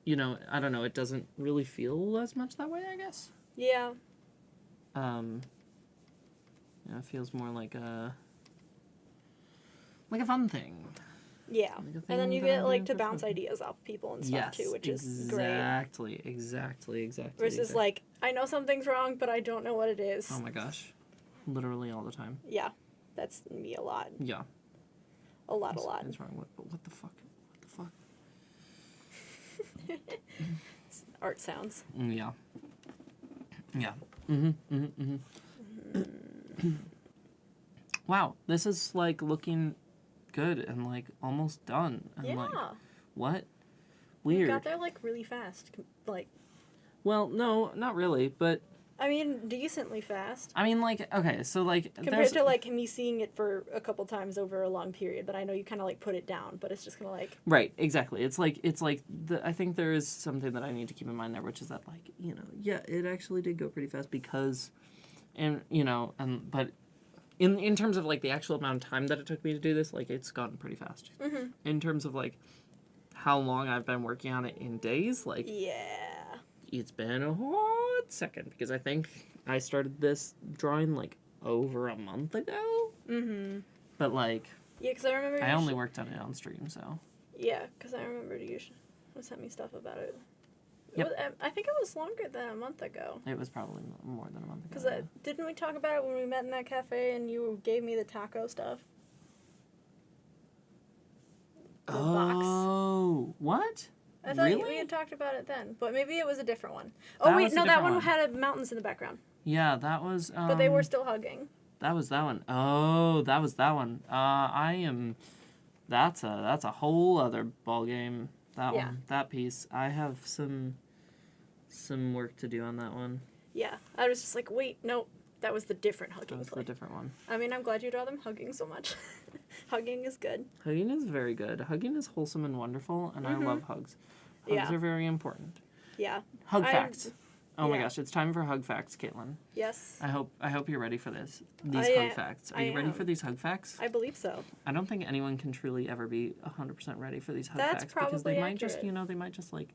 Speaker 2: I don't know, it doesn't really feel as much that way, I guess.
Speaker 1: Yeah.
Speaker 2: It feels more like a like a fun thing.
Speaker 1: Yeah.
Speaker 2: Like a
Speaker 1: And then
Speaker 2: thing
Speaker 1: you
Speaker 2: that
Speaker 1: get
Speaker 2: I'm
Speaker 1: like
Speaker 2: doing
Speaker 1: to
Speaker 2: for
Speaker 1: bounce
Speaker 2: fun.
Speaker 1: ideas off people and stuff
Speaker 2: Yes,
Speaker 1: too, which is great.
Speaker 2: exactly.
Speaker 1: Versus like, I know something's wrong, but I don't know what it is.
Speaker 2: Oh my gosh, literally all the time.
Speaker 1: Yeah. That's me a lot.
Speaker 2: Yeah.
Speaker 1: A lot.
Speaker 2: What's wrong? What the fuck? What the fuck?
Speaker 1: Art sounds.
Speaker 2: Yeah. Yeah. Wow, this is like looking good and like almost done. And
Speaker 1: Yeah.
Speaker 2: like, what?
Speaker 1: We
Speaker 2: Weird.
Speaker 1: got there like really fast. Like,
Speaker 2: Well, no, not really, but
Speaker 1: I mean, decently fast.
Speaker 2: I mean, like, okay, so like,
Speaker 1: Compared to like me seeing it for a couple times over a long period, but I know you kind of like put it down, but it's just kind of like.
Speaker 2: right, exactly. It's like I think there is something that I need to keep in mind there, which is that like, you know, yeah, it actually did go pretty fast because, and you know, but in terms of like the actual amount of time that it took me to do this, like it's gone pretty fast.
Speaker 1: Mm-hmm.
Speaker 2: In terms of like how long I've been working on it in days, like
Speaker 1: Yeah.
Speaker 2: it's been a hot second because I think I started this drawing like over a month ago.
Speaker 1: Mm-hmm.
Speaker 2: But like,
Speaker 1: Yeah, because I remember.
Speaker 2: I only worked on it on stream, so.
Speaker 1: Yeah, because I remember you sent me stuff about it.
Speaker 2: Yep.
Speaker 1: I think it was longer than a month ago.
Speaker 2: It was probably more than a month ago.
Speaker 1: Because didn't we talk about it when we met in that cafe and you gave me the taco stuff? The box.
Speaker 2: Oh, what?
Speaker 1: I thought
Speaker 2: Really?
Speaker 1: we had talked about it then, but maybe it was a different one.
Speaker 2: That
Speaker 1: Oh wait,
Speaker 2: was a
Speaker 1: no, that
Speaker 2: different
Speaker 1: one
Speaker 2: one.
Speaker 1: had mountains in the background,
Speaker 2: Yeah, that was.
Speaker 1: but they were still hugging.
Speaker 2: That was that one. Oh, that was that one. I am. That's a whole other ball game. That
Speaker 1: Yeah.
Speaker 2: one, that piece. I have some work to do on that one.
Speaker 1: Yeah, I was just like, wait, no, that was the different hugging
Speaker 2: That's
Speaker 1: play.
Speaker 2: the different one.
Speaker 1: I mean, I'm glad you draw them hugging so much. Hugging is good.
Speaker 2: Hugging is very good. Hugging is wholesome and wonderful, and I love hugs. Hugs
Speaker 1: Yeah.
Speaker 2: are very important.
Speaker 1: Yeah.
Speaker 2: Hug
Speaker 1: I-
Speaker 2: facts. Oh my
Speaker 1: yeah.
Speaker 2: gosh, it's time for hug facts, Kaitlyn.
Speaker 1: Yes,
Speaker 2: I hope you're ready for this. These
Speaker 1: I
Speaker 2: hug facts. Are
Speaker 1: I
Speaker 2: you ready
Speaker 1: am.
Speaker 2: for these hug facts?
Speaker 1: I believe so.
Speaker 2: I don't think anyone can truly ever be 100% ready for these hug
Speaker 1: That's
Speaker 2: facts because they
Speaker 1: probably
Speaker 2: might just,
Speaker 1: accurate.
Speaker 2: you know, they might just like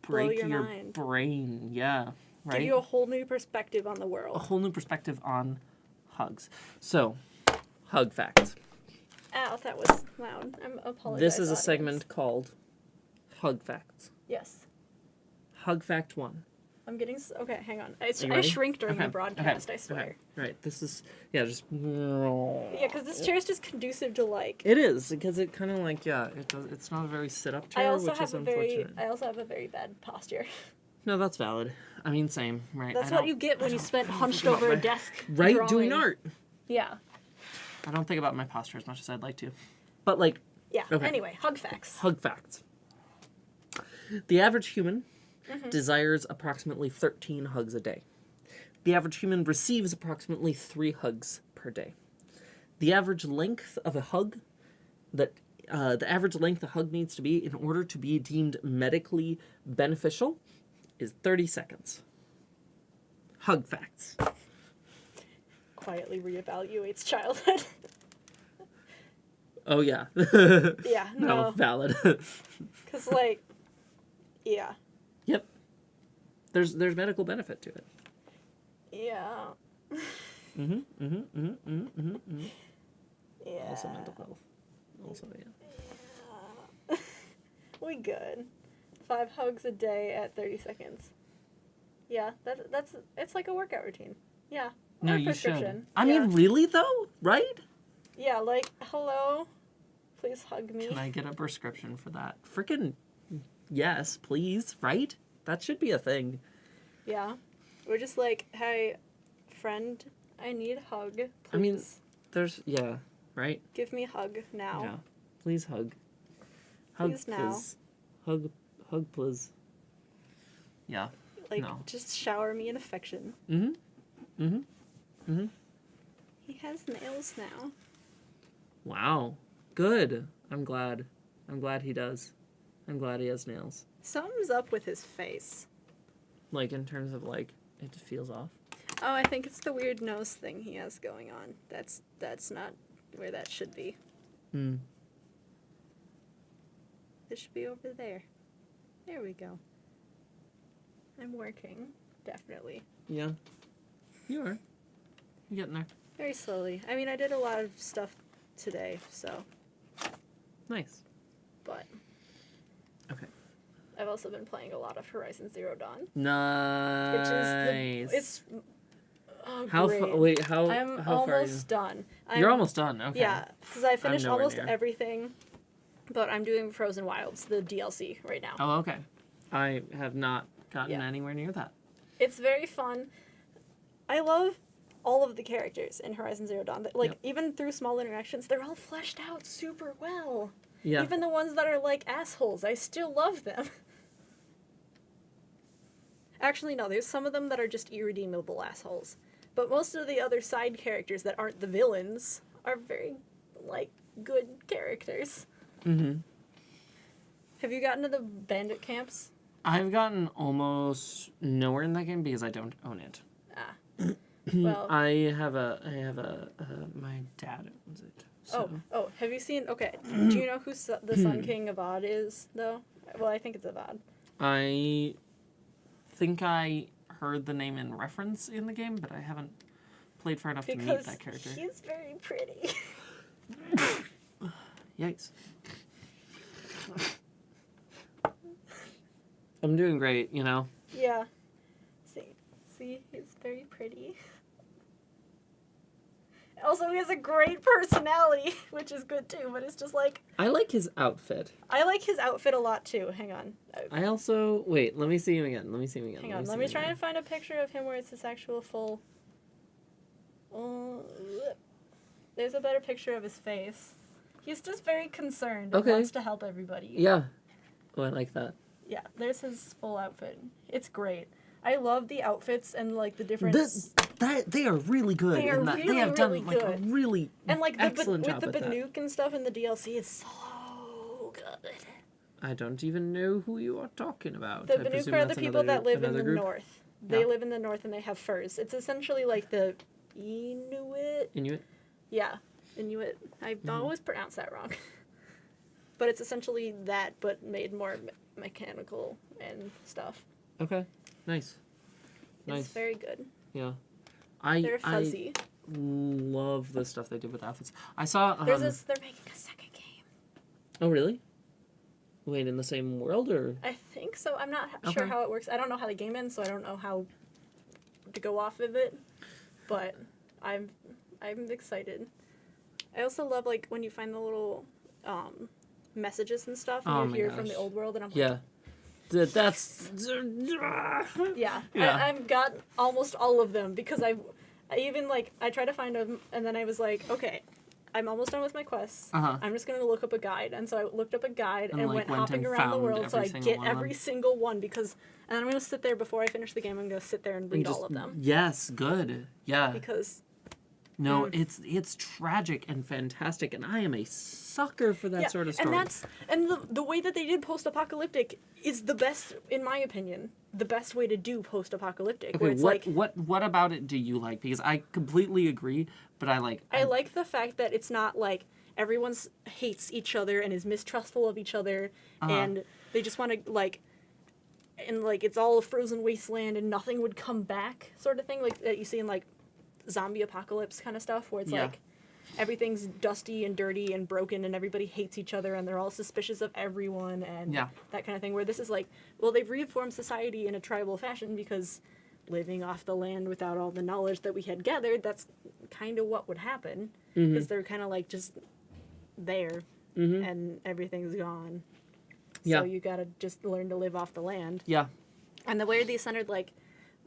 Speaker 1: Blow
Speaker 2: break
Speaker 1: your
Speaker 2: your
Speaker 1: mind.
Speaker 2: brain. Yeah, right.
Speaker 1: Give you a whole new perspective on the
Speaker 2: a
Speaker 1: world.
Speaker 2: whole new perspective on hugs. So, hug facts.
Speaker 1: Ow, that was loud. I'm apologizing.
Speaker 2: This is a segment called Hug Facts.
Speaker 1: Yes.
Speaker 2: Hug fact 1.
Speaker 1: I'm getting... Okay, hang on. I
Speaker 2: you ready?
Speaker 1: shrink during
Speaker 2: Okay,
Speaker 1: the broadcast,
Speaker 2: okay,
Speaker 1: I swear.
Speaker 2: okay. Right. This is just.
Speaker 1: Yeah, because this chair is just conducive to, like...
Speaker 2: It is because it kind of like it's not a very sit up chair,
Speaker 1: I also
Speaker 2: which
Speaker 1: have
Speaker 2: is
Speaker 1: a very...
Speaker 2: unfortunate.
Speaker 1: I also have a very bad posture.
Speaker 2: No, that's valid. I mean, same, right?
Speaker 1: That's
Speaker 2: I
Speaker 1: what
Speaker 2: don't-
Speaker 1: you get when
Speaker 2: I
Speaker 1: you
Speaker 2: don't
Speaker 1: spent
Speaker 2: think
Speaker 1: hunched
Speaker 2: about
Speaker 1: over a
Speaker 2: my-
Speaker 1: desk
Speaker 2: Right,
Speaker 1: drawing.
Speaker 2: doing art.
Speaker 1: Yeah.
Speaker 2: I don't think about my posture as much as I'd like to, but like
Speaker 1: Yeah.
Speaker 2: Okay.
Speaker 1: Anyway, hug facts.
Speaker 2: hug facts. The average human desires approximately 13 hugs a day. The average human receives approximately 3 hugs per day. The average length of a hug the average length a hug needs to be in order to be deemed medically beneficial is 30 seconds. Hug facts.
Speaker 1: Quietly reevaluates childhood.
Speaker 2: Oh yeah.
Speaker 1: Yeah,
Speaker 2: No,
Speaker 1: no.
Speaker 2: valid.
Speaker 1: Because, like... Yeah.
Speaker 2: Yep. There's medical benefit to it.
Speaker 1: Yeah. Yeah.
Speaker 2: Also mental health. Also, yeah.
Speaker 1: We good. 5 hugs a day at 30 seconds. Yeah, that's it's like a workout routine. Yeah.
Speaker 2: No,
Speaker 1: or
Speaker 2: you should.
Speaker 1: prescription.
Speaker 2: I
Speaker 1: Yeah.
Speaker 2: mean, really though, right?
Speaker 1: Yeah, like, hello, please hug me.
Speaker 2: Can I get a prescription for that? Freaking yes, please, right? That should be a thing.
Speaker 1: Yeah. We're just like, hey, friend, I need a hug. Please
Speaker 2: I mean, there's right?
Speaker 1: give me a hug now.
Speaker 2: Yeah. Please hug. Hug,
Speaker 1: Please now.
Speaker 2: please. Hug, please. Yeah.
Speaker 1: Like,
Speaker 2: No.
Speaker 1: just shower me in affection. He has nails now.
Speaker 2: Wow. Good. I'm glad. I'm glad he does. I'm glad he has nails.
Speaker 1: Something's up with his face.
Speaker 2: Like, in terms of, like, it feels off.
Speaker 1: Oh, I think it's the weird nose thing he has going on. That's not where that should be.
Speaker 2: Hmm.
Speaker 1: It should be over there. There we go. I'm working. Definitely.
Speaker 2: Yeah. You are. You're getting there.
Speaker 1: Very slowly. I mean, I did a lot of stuff today, so.
Speaker 2: Nice.
Speaker 1: But.
Speaker 2: Okay.
Speaker 1: I've also been playing a lot of Horizon Zero Dawn.
Speaker 2: Nice.
Speaker 1: Which is it's. Oh,
Speaker 2: How
Speaker 1: great.
Speaker 2: wait, how
Speaker 1: I'm
Speaker 2: how far are you?
Speaker 1: almost done.
Speaker 2: You're almost done. Okay.
Speaker 1: Yeah, because I finished
Speaker 2: nowhere
Speaker 1: almost
Speaker 2: near.
Speaker 1: everything, but I'm doing Frozen Wilds, the DLC, right now.
Speaker 2: Oh, okay. I have not gotten anywhere near that.
Speaker 1: It's very fun. I love all of the characters in Horizon Zero Dawn. Like, even through small interactions, they're all fleshed out super well.
Speaker 2: Yeah.
Speaker 1: Even the ones that are, like, assholes, I still love them. Actually, no, there's some of them that are just irredeemable assholes. But most of the other side characters that aren't the villains are very, like, good characters.
Speaker 2: Mm-hmm.
Speaker 1: Have you gotten to the bandit camps?
Speaker 2: I've gotten almost nowhere in that game because I don't own it.
Speaker 1: Ah. Well.
Speaker 2: I have my dad owns it. So.
Speaker 1: Oh, have you seen, okay, do you know who the Sun King of Odd is, though? Well, I think it's Avad.
Speaker 2: I think I heard the name in reference in the game, but I haven't played far enough to meet that character.
Speaker 1: He's very pretty.
Speaker 2: Yikes. I'm doing great, you know?
Speaker 1: Yeah. See, he's very pretty. Also, he has a great personality, which is good too, but it's just like...
Speaker 2: I like his outfit.
Speaker 1: I like his outfit a lot too. Hang on.
Speaker 2: I also... Wait, let me see him again.
Speaker 1: Hang on, let me try and find a picture of him where it's his actual full... There's a better picture of his face. He's just very concerned and wants to help everybody.
Speaker 2: Yeah. Oh, I like that.
Speaker 1: Yeah, there's his full outfit. It's great. I love the outfits and, like, the different...
Speaker 2: They are really good.
Speaker 1: They are
Speaker 2: they have done,
Speaker 1: really
Speaker 2: like, a
Speaker 1: good.
Speaker 2: really
Speaker 1: and, like,
Speaker 2: excellent
Speaker 1: with
Speaker 2: job
Speaker 1: the
Speaker 2: with that.
Speaker 1: Banuk and stuff in the DLC, it's so good.
Speaker 2: I don't even know who you are talking about.
Speaker 1: The Banuk are the people that live in the north. They
Speaker 2: Yeah.
Speaker 1: live in the north and they have furs. It's essentially like the Inuit.
Speaker 2: Inuit?
Speaker 1: Yeah, Inuit. I always pronounce that wrong. But it's essentially that, but made more mechanical and stuff.
Speaker 2: Okay. Nice.
Speaker 1: It's very good.
Speaker 2: Yeah.
Speaker 1: They're fuzzy.
Speaker 2: I love the stuff they did with outfits. I saw...
Speaker 1: They're making a second game.
Speaker 2: Oh, really? Wait, in the same world, or...?
Speaker 1: I think so. I'm not sure how it works. I don't know how the game ends, so I don't know how to go off of it. But I'm excited. I also love, like, when you find the little messages and stuff and you hear from the old world, and I'm like...
Speaker 2: That's...
Speaker 1: Yeah.
Speaker 2: Yeah.
Speaker 1: I've got almost all of them, because I even, like, I tried to find them, and then I was like, okay, I'm almost done with my quests. I'm just going to look up a guide. And so I looked up a guide and
Speaker 2: like,
Speaker 1: went hopping around the world so I get every
Speaker 2: them.
Speaker 1: single one, because... And I'm going to sit there, before I finish the game, I'm going to sit there and read all of them.
Speaker 2: Yes, good. Yeah.
Speaker 1: Because...
Speaker 2: No, it's tragic and fantastic, and I am a sucker for that sort of story.
Speaker 1: And the way that they did post-apocalyptic is the best, in my opinion, the best way to do post-apocalyptic.
Speaker 2: Okay,
Speaker 1: where it's
Speaker 2: what about it do you like? Because I completely agree, but I like
Speaker 1: the fact that it's not like everyone hates each other and is mistrustful of each other, and they just want to like, and like it's all a frozen wasteland and nothing would come back, sort of thing, like that you see in like zombie apocalypse kind of stuff, where it's like everything's dusty and dirty and broken and everybody hates each other and they're all suspicious of everyone and that kind of thing, where this is like, well, they've reformed society in a tribal fashion because living off the land without all the knowledge that we had gathered, that's kind of what would happen, because they're kind of like just there and everything's gone. So you gotta just learn to live off the land. And the way they centered like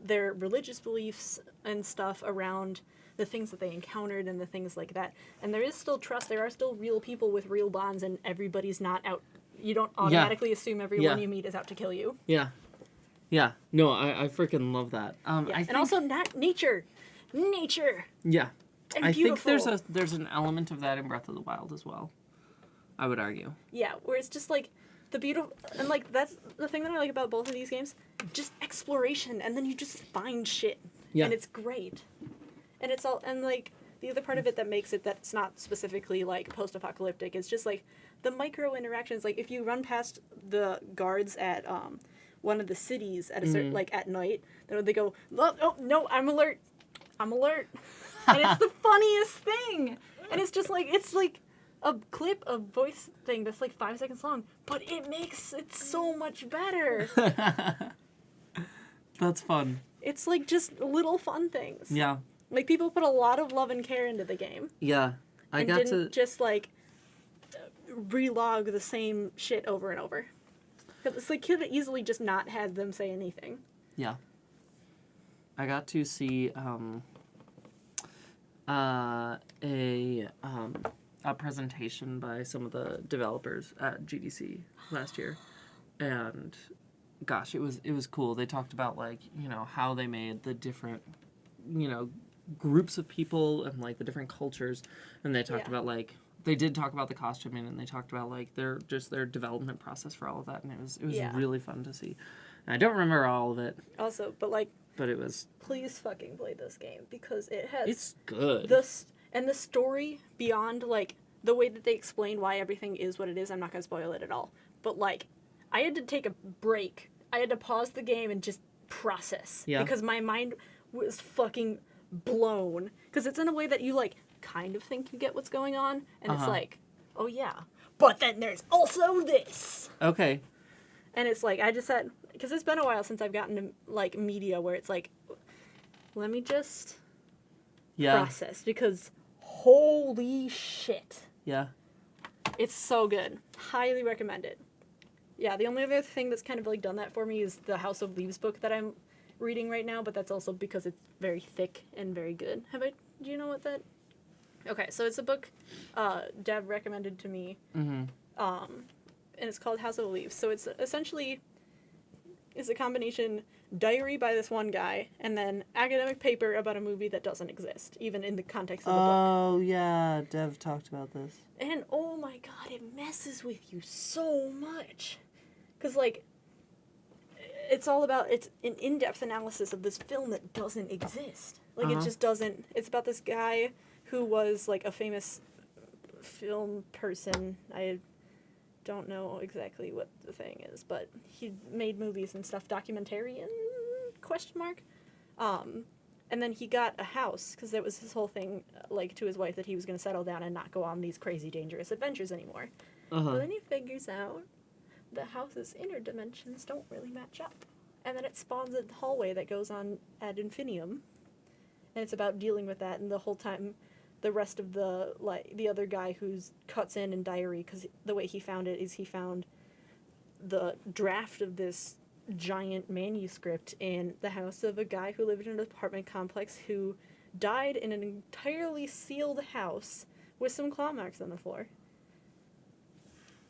Speaker 1: their religious beliefs and stuff around the things that they encountered and the things like that. And there is still trust. There are still real people with real bonds, and everybody's not out. You don't automatically assume everyone you meet is out to kill you.
Speaker 2: No, I freaking love that.
Speaker 1: And also not nature.
Speaker 2: Yeah.
Speaker 1: And
Speaker 2: I
Speaker 1: beautiful.
Speaker 2: think there's an element of that in Breath of the Wild as well, I would argue.
Speaker 1: Yeah, where it's just like the beautiful, and like that's the thing that I like about both of these games, just exploration, and then you just find shit. And it's great. And it's all, and like the other part of it that makes it that's not specifically like post-apocalyptic is just like the micro interactions. Like if you run past the guards at one of the cities at a certain, like at night, then they go, oh no, I'm alert. And it's the funniest thing. And it's just like, it's like a clip, a voice thing that's like 5 seconds long, but it makes it so much better.
Speaker 2: That's fun.
Speaker 1: It's like just little fun things.
Speaker 2: Yeah.
Speaker 1: Like people put a lot of love and care into the game.
Speaker 2: Yeah.
Speaker 1: And didn't just like relog the same shit over and over. Because it's like could have easily just not had them say anything.
Speaker 2: Yeah. I got to see a presentation by some of the developers at GDC last year, and gosh, it was cool. They talked about like how they made the different groups of people and like the different cultures, and they talked about like they did talk about the costuming, and they talked about like their development process for all of that, and it was really fun to see. And I don't remember all of it.
Speaker 1: Also, but it was. Please fucking play this game because it has.
Speaker 2: It's good.
Speaker 1: And the story beyond like the way that they explain why everything is what it is. I'm not gonna spoil it at all. But like, I had to take a break. I had to pause the game and just process because my mind was fucking blown. Because it's in a way that you like kind of think you get what's going on, and it's like, oh yeah, but then there's also this.
Speaker 2: Okay.
Speaker 1: And it's like I just had. Because it's been a while since I've gotten to, like, media where it's like, let me just process. Because holy shit.
Speaker 2: Yeah.
Speaker 1: It's so good. Highly recommend it. Yeah, the only other thing that's kind of, like, done that for me is the House of Leaves book that I'm reading right now, but that's also because it's very thick and very good. Do you know what that... Okay, so it's a book Deb recommended to me.
Speaker 2: Mm-hmm.
Speaker 1: And it's called House of Leaves. So it's essentially... It's a combination diary by this one guy and then academic paper about a movie that doesn't exist, even in the context of the book.
Speaker 2: Oh, yeah. Dev talked about this.
Speaker 1: And, oh my god, it messes with you so much. Because, like, it's all about, it's an in-depth analysis of this film that doesn't exist. Like, it just doesn't, it's about this guy who was, like, a famous film person. I don't know exactly what the thing is, but he made movies and stuff, documentarian, ? And then he got a house, because that was his whole thing, like, to his wife, that he was going to settle down and not go on these crazy, dangerous adventures anymore. But then he figures out the house's inner dimensions don't really match up. And then it spawns a hallway that goes on ad infinitum, and it's about dealing with that, and the whole time... The rest of the other guy who's cuts in diary, because the way he found it is he found the draft of this giant manuscript in the house of a guy who lived in an apartment complex who died in an entirely sealed house with some claw marks on the floor.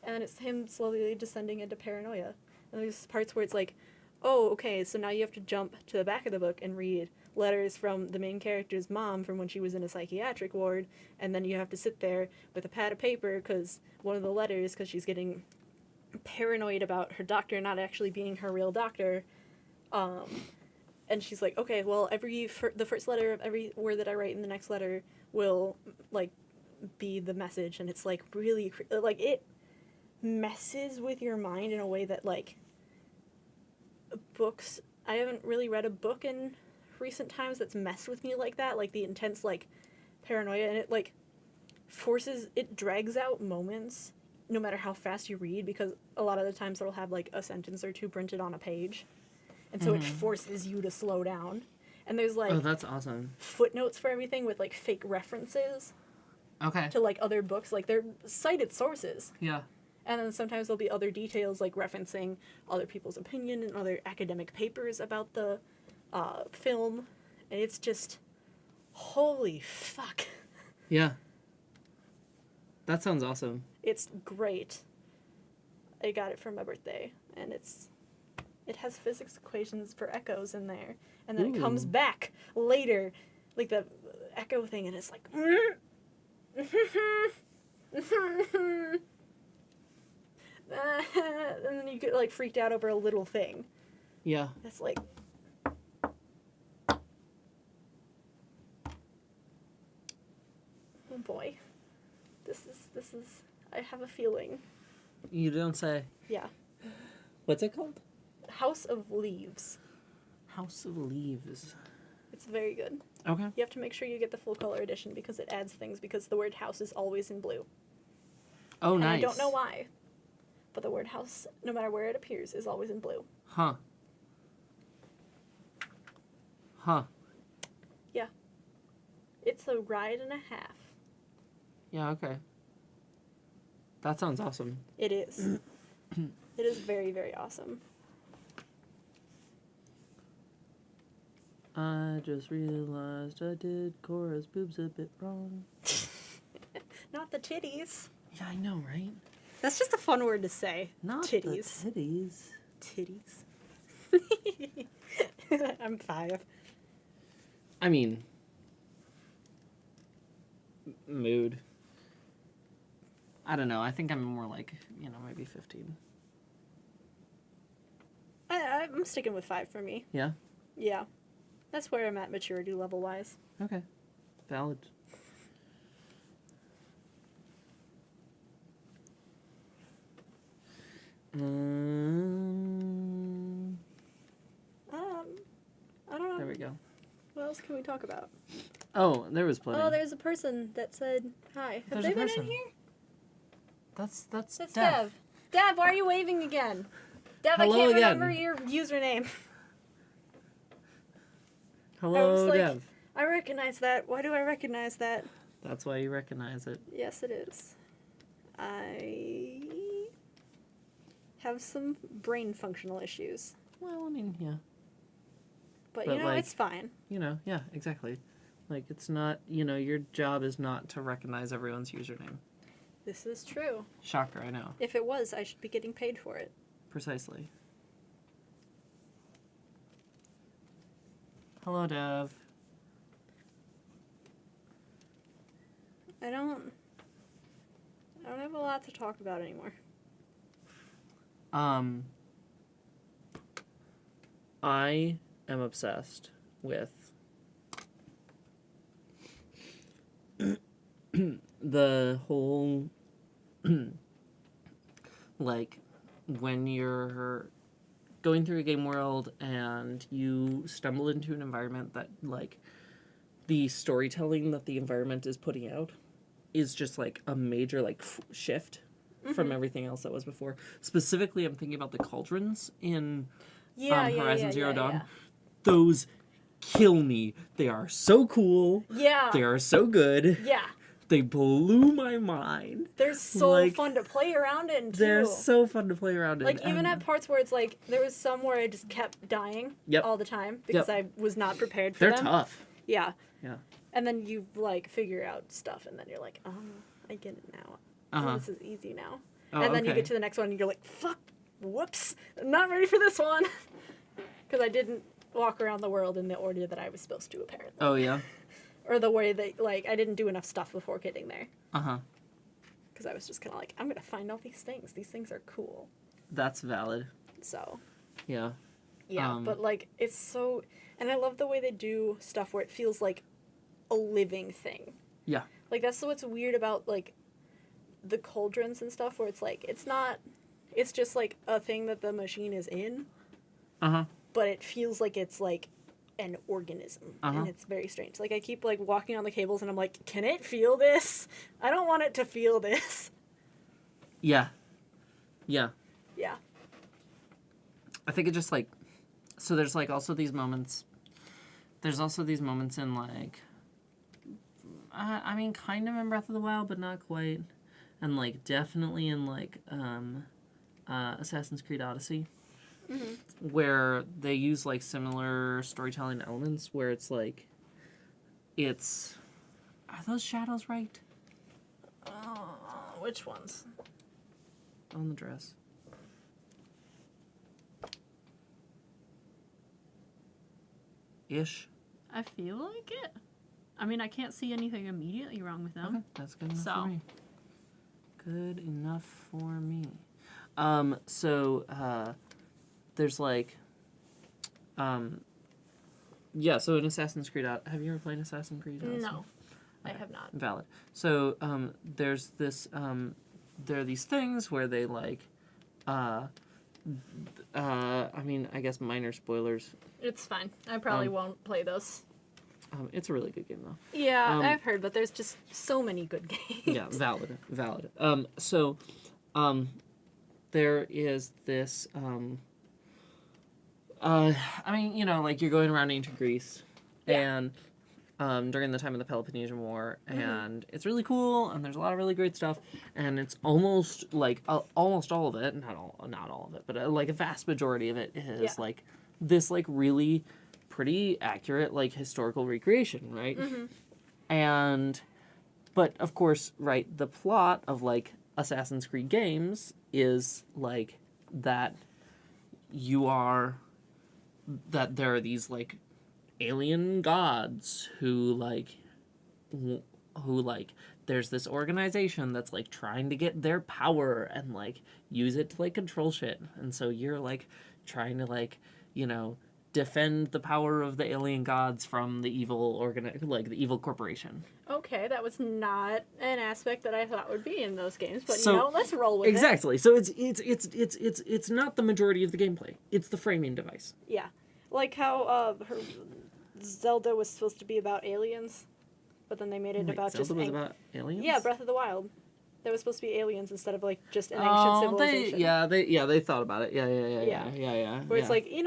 Speaker 1: And then it's him slowly descending into paranoia. And there's parts where it's like, oh, okay, so now you have to jump to the back of the book and read letters from the main character's mom from when she was in a psychiatric ward, and then you have to sit there with a pad of paper because one of the letters, because she's getting paranoid about her doctor not actually being her real doctor, and she's like, okay, well, the first letter of every word that I write in the next letter will, like, be the message, and it's, like, really, like, it messes with your mind in a way that, like, books, I haven't really read a book in recent times that's messed with me like that, like the intense like paranoia, and it like drags out moments no matter how fast you read, because a lot of the times it'll have like a sentence or two printed on a page, and so it forces you to slow down, and there's like
Speaker 2: that's awesome
Speaker 1: footnotes for everything with like fake references to like other books, like they're cited sources. And then sometimes there'll be other details like referencing other people's opinion and other academic papers about the film, and it's just holy fuck.
Speaker 2: Yeah. That sounds awesome.
Speaker 1: It's great. I got it for my birthday, and it has physics equations for echoes in there, and then it comes back later, like the echo thing, and it's like and then you get like freaked out over a little thing.
Speaker 2: Yeah.
Speaker 1: It's like oh boy. This is I have a feeling.
Speaker 2: You don't say.
Speaker 1: Yeah.
Speaker 2: What's it called?
Speaker 1: House of Leaves.
Speaker 2: House of Leaves.
Speaker 1: It's very good.
Speaker 2: Okay.
Speaker 1: You have to make sure you get the full color edition because it adds things, because the word house is always in blue.
Speaker 2: Oh,
Speaker 1: And
Speaker 2: nice.
Speaker 1: I don't know why. But the word house, no matter where it appears, is always in blue.
Speaker 2: Huh. Huh.
Speaker 1: Yeah. It's a ride and a half.
Speaker 2: Yeah, okay. That sounds awesome.
Speaker 1: It is. It is very, very awesome.
Speaker 2: I just realized I did Cora's boobs a bit wrong.
Speaker 1: Not the titties.
Speaker 2: Yeah, I know, right?
Speaker 1: That's just a fun word to say.
Speaker 2: Not
Speaker 1: titties.
Speaker 2: the titties.
Speaker 1: Titties. I'm 5.
Speaker 2: I mean, mood. I don't know. I think I'm more like, maybe 15.
Speaker 1: I'm sticking with 5 for me.
Speaker 2: Yeah?
Speaker 1: Yeah. That's where I'm at maturity level wise.
Speaker 2: Okay. Valid.
Speaker 1: I don't know.
Speaker 2: There we go.
Speaker 1: What else can we talk about?
Speaker 2: Oh, there was plenty.
Speaker 1: Oh, there's a person that said hi. Have
Speaker 2: There's
Speaker 1: they
Speaker 2: a
Speaker 1: been
Speaker 2: person.
Speaker 1: in here?
Speaker 2: That's
Speaker 1: That's
Speaker 2: Dev.
Speaker 1: Dev. Dev, why are you waving again? Dev,
Speaker 2: Hello
Speaker 1: I can't
Speaker 2: again.
Speaker 1: remember your username.
Speaker 2: Hello,
Speaker 1: I was like-
Speaker 2: Dev.
Speaker 1: I recognize that. Why do I recognize that?
Speaker 2: That's why you recognize it.
Speaker 1: Yes, it is. I have some brain functional issues.
Speaker 2: Well, I mean, yeah.
Speaker 1: But,
Speaker 2: But, like-
Speaker 1: it's fine.
Speaker 2: Yeah, exactly. Like, it's not, your job is not to recognize everyone's username.
Speaker 1: This is true.
Speaker 2: Shocker, I know.
Speaker 1: If it was, I should be getting paid for it.
Speaker 2: Precisely. Hello, Dev.
Speaker 1: I don't have a lot to talk about anymore.
Speaker 2: I am obsessed with the whole like when you're going through a game world and you stumble into an environment that like the storytelling that the environment is putting out is just like a major like shift from everything else that was before. Specifically, I'm thinking about the cauldrons in Horizon Zero Dawn. Those kill me. They are so cool.
Speaker 1: Yeah.
Speaker 2: They are so good.
Speaker 1: Yeah.
Speaker 2: They blew my mind.
Speaker 1: They're so
Speaker 2: Like,
Speaker 1: fun to play around in, too.
Speaker 2: They're so fun to play around in.
Speaker 1: Like, even
Speaker 2: and-
Speaker 1: at parts where it's like, there was some where I just kept dying
Speaker 2: Yep.
Speaker 1: all the time because I was not prepared for
Speaker 2: they're
Speaker 1: them.
Speaker 2: tough.
Speaker 1: Yeah.
Speaker 2: Yeah.
Speaker 1: And then you, like, figure out stuff, and then you're like, oh, I get it now.
Speaker 2: Uh-huh.
Speaker 1: Oh, this is easy now.
Speaker 2: Oh,
Speaker 1: and then you
Speaker 2: okay.
Speaker 1: get to the next one, and you're like, fuck, whoops, I'm not ready for this one. Because I didn't walk around the world in the order that I was supposed to, apparently.
Speaker 2: Oh, yeah?
Speaker 1: Or the way that, like, I didn't do enough stuff before getting there.
Speaker 2: Uh-huh.
Speaker 1: Because I was just kind of like, I'm going to find all these things. These things are cool.
Speaker 2: That's valid.
Speaker 1: So,
Speaker 2: Yeah.
Speaker 1: yeah. But, like, it's so... And I love the way they do stuff where it feels like a living thing.
Speaker 2: Yeah.
Speaker 1: Like, that's what's weird about, like, the cauldrons and stuff, where it's like, it's not... It's just, like, a thing that the machine is in,
Speaker 2: Uh-huh.
Speaker 1: but it feels like it's, like, an organism. And it's very strange. Like, I keep, like, walking on the cables, and I'm like, can it feel this? I don't want it to feel this.
Speaker 2: Yeah. Yeah.
Speaker 1: Yeah.
Speaker 2: I think it just, like... So there's, like, also these moments... There's also these moments in, like... I mean, kind of in Breath of the Wild, but not quite. And, like, definitely in, like, Assassin's Creed Odyssey. Mm-hmm. Where they use, like, similar storytelling elements, where it's, like... It's... Are those shadows right?
Speaker 1: Which ones?
Speaker 2: On the dress. Ish.
Speaker 5: I feel like it. I mean, I can't see anything immediately wrong with them.
Speaker 2: Okay, that's good enough
Speaker 5: So.
Speaker 2: for me. Good enough for me. There's like, yeah, so in Assassin's Creed, have you ever played Assassin's Creed?
Speaker 1: No, I have not.
Speaker 2: Valid. So, there's this, there are these things where they like, I mean, I guess minor spoilers.
Speaker 1: It's fine. I probably won't play those.
Speaker 2: It's a really good game though.
Speaker 1: Yeah, I've heard, but there's just so many good games.
Speaker 2: Yeah, valid. There is this. I mean, like you're going around ancient Greece,
Speaker 1: Yeah.
Speaker 2: and during the time of the Peloponnesian War, and it's really cool, and there's a lot of really great stuff, and it's almost like almost all of it, not all of it, but like a vast majority of it is like this like really pretty accurate like historical recreation, right? But of course, right, the plot of like Assassin's Creed games is like that there are these like alien gods who there's this organization that's like trying to get their power and like use it to like control shit, and so you're like trying to like defend the power of the alien gods from the evil the evil corporation.
Speaker 1: Okay, that was not an aspect that I thought would be in those games, but
Speaker 2: So-
Speaker 1: let's roll with it.
Speaker 2: Exactly. So it's not the majority of the gameplay. It's the framing device.
Speaker 1: Yeah, like how Zelda was supposed to be about aliens, but then they made it
Speaker 2: Wait,
Speaker 1: about
Speaker 2: Zelda
Speaker 1: just
Speaker 2: was about aliens?
Speaker 1: Yeah, Breath of the Wild. That was supposed to be aliens instead of like just an ancient civilization.
Speaker 2: They thought about it. Yeah.
Speaker 1: Where it's like, it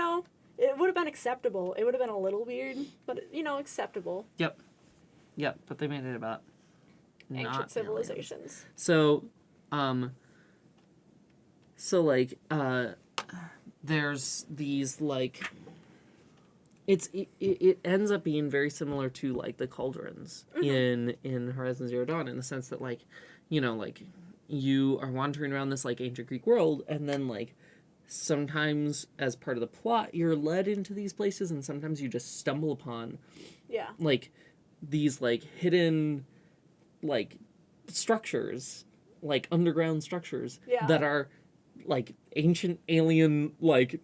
Speaker 1: would have been acceptable. It would have been a little weird, but acceptable.
Speaker 2: Yep, but they made it about
Speaker 1: Ancient
Speaker 2: not
Speaker 1: civilizations.
Speaker 2: aliens. So there's these like it ends up being very similar to like the cauldrons in Horizon Zero Dawn, in the sense that like you are wandering around this like ancient Greek world, and then like sometimes as part of the plot you're led into these places, and sometimes you just stumble upon like these like hidden like structures, like underground structures that are like ancient alien like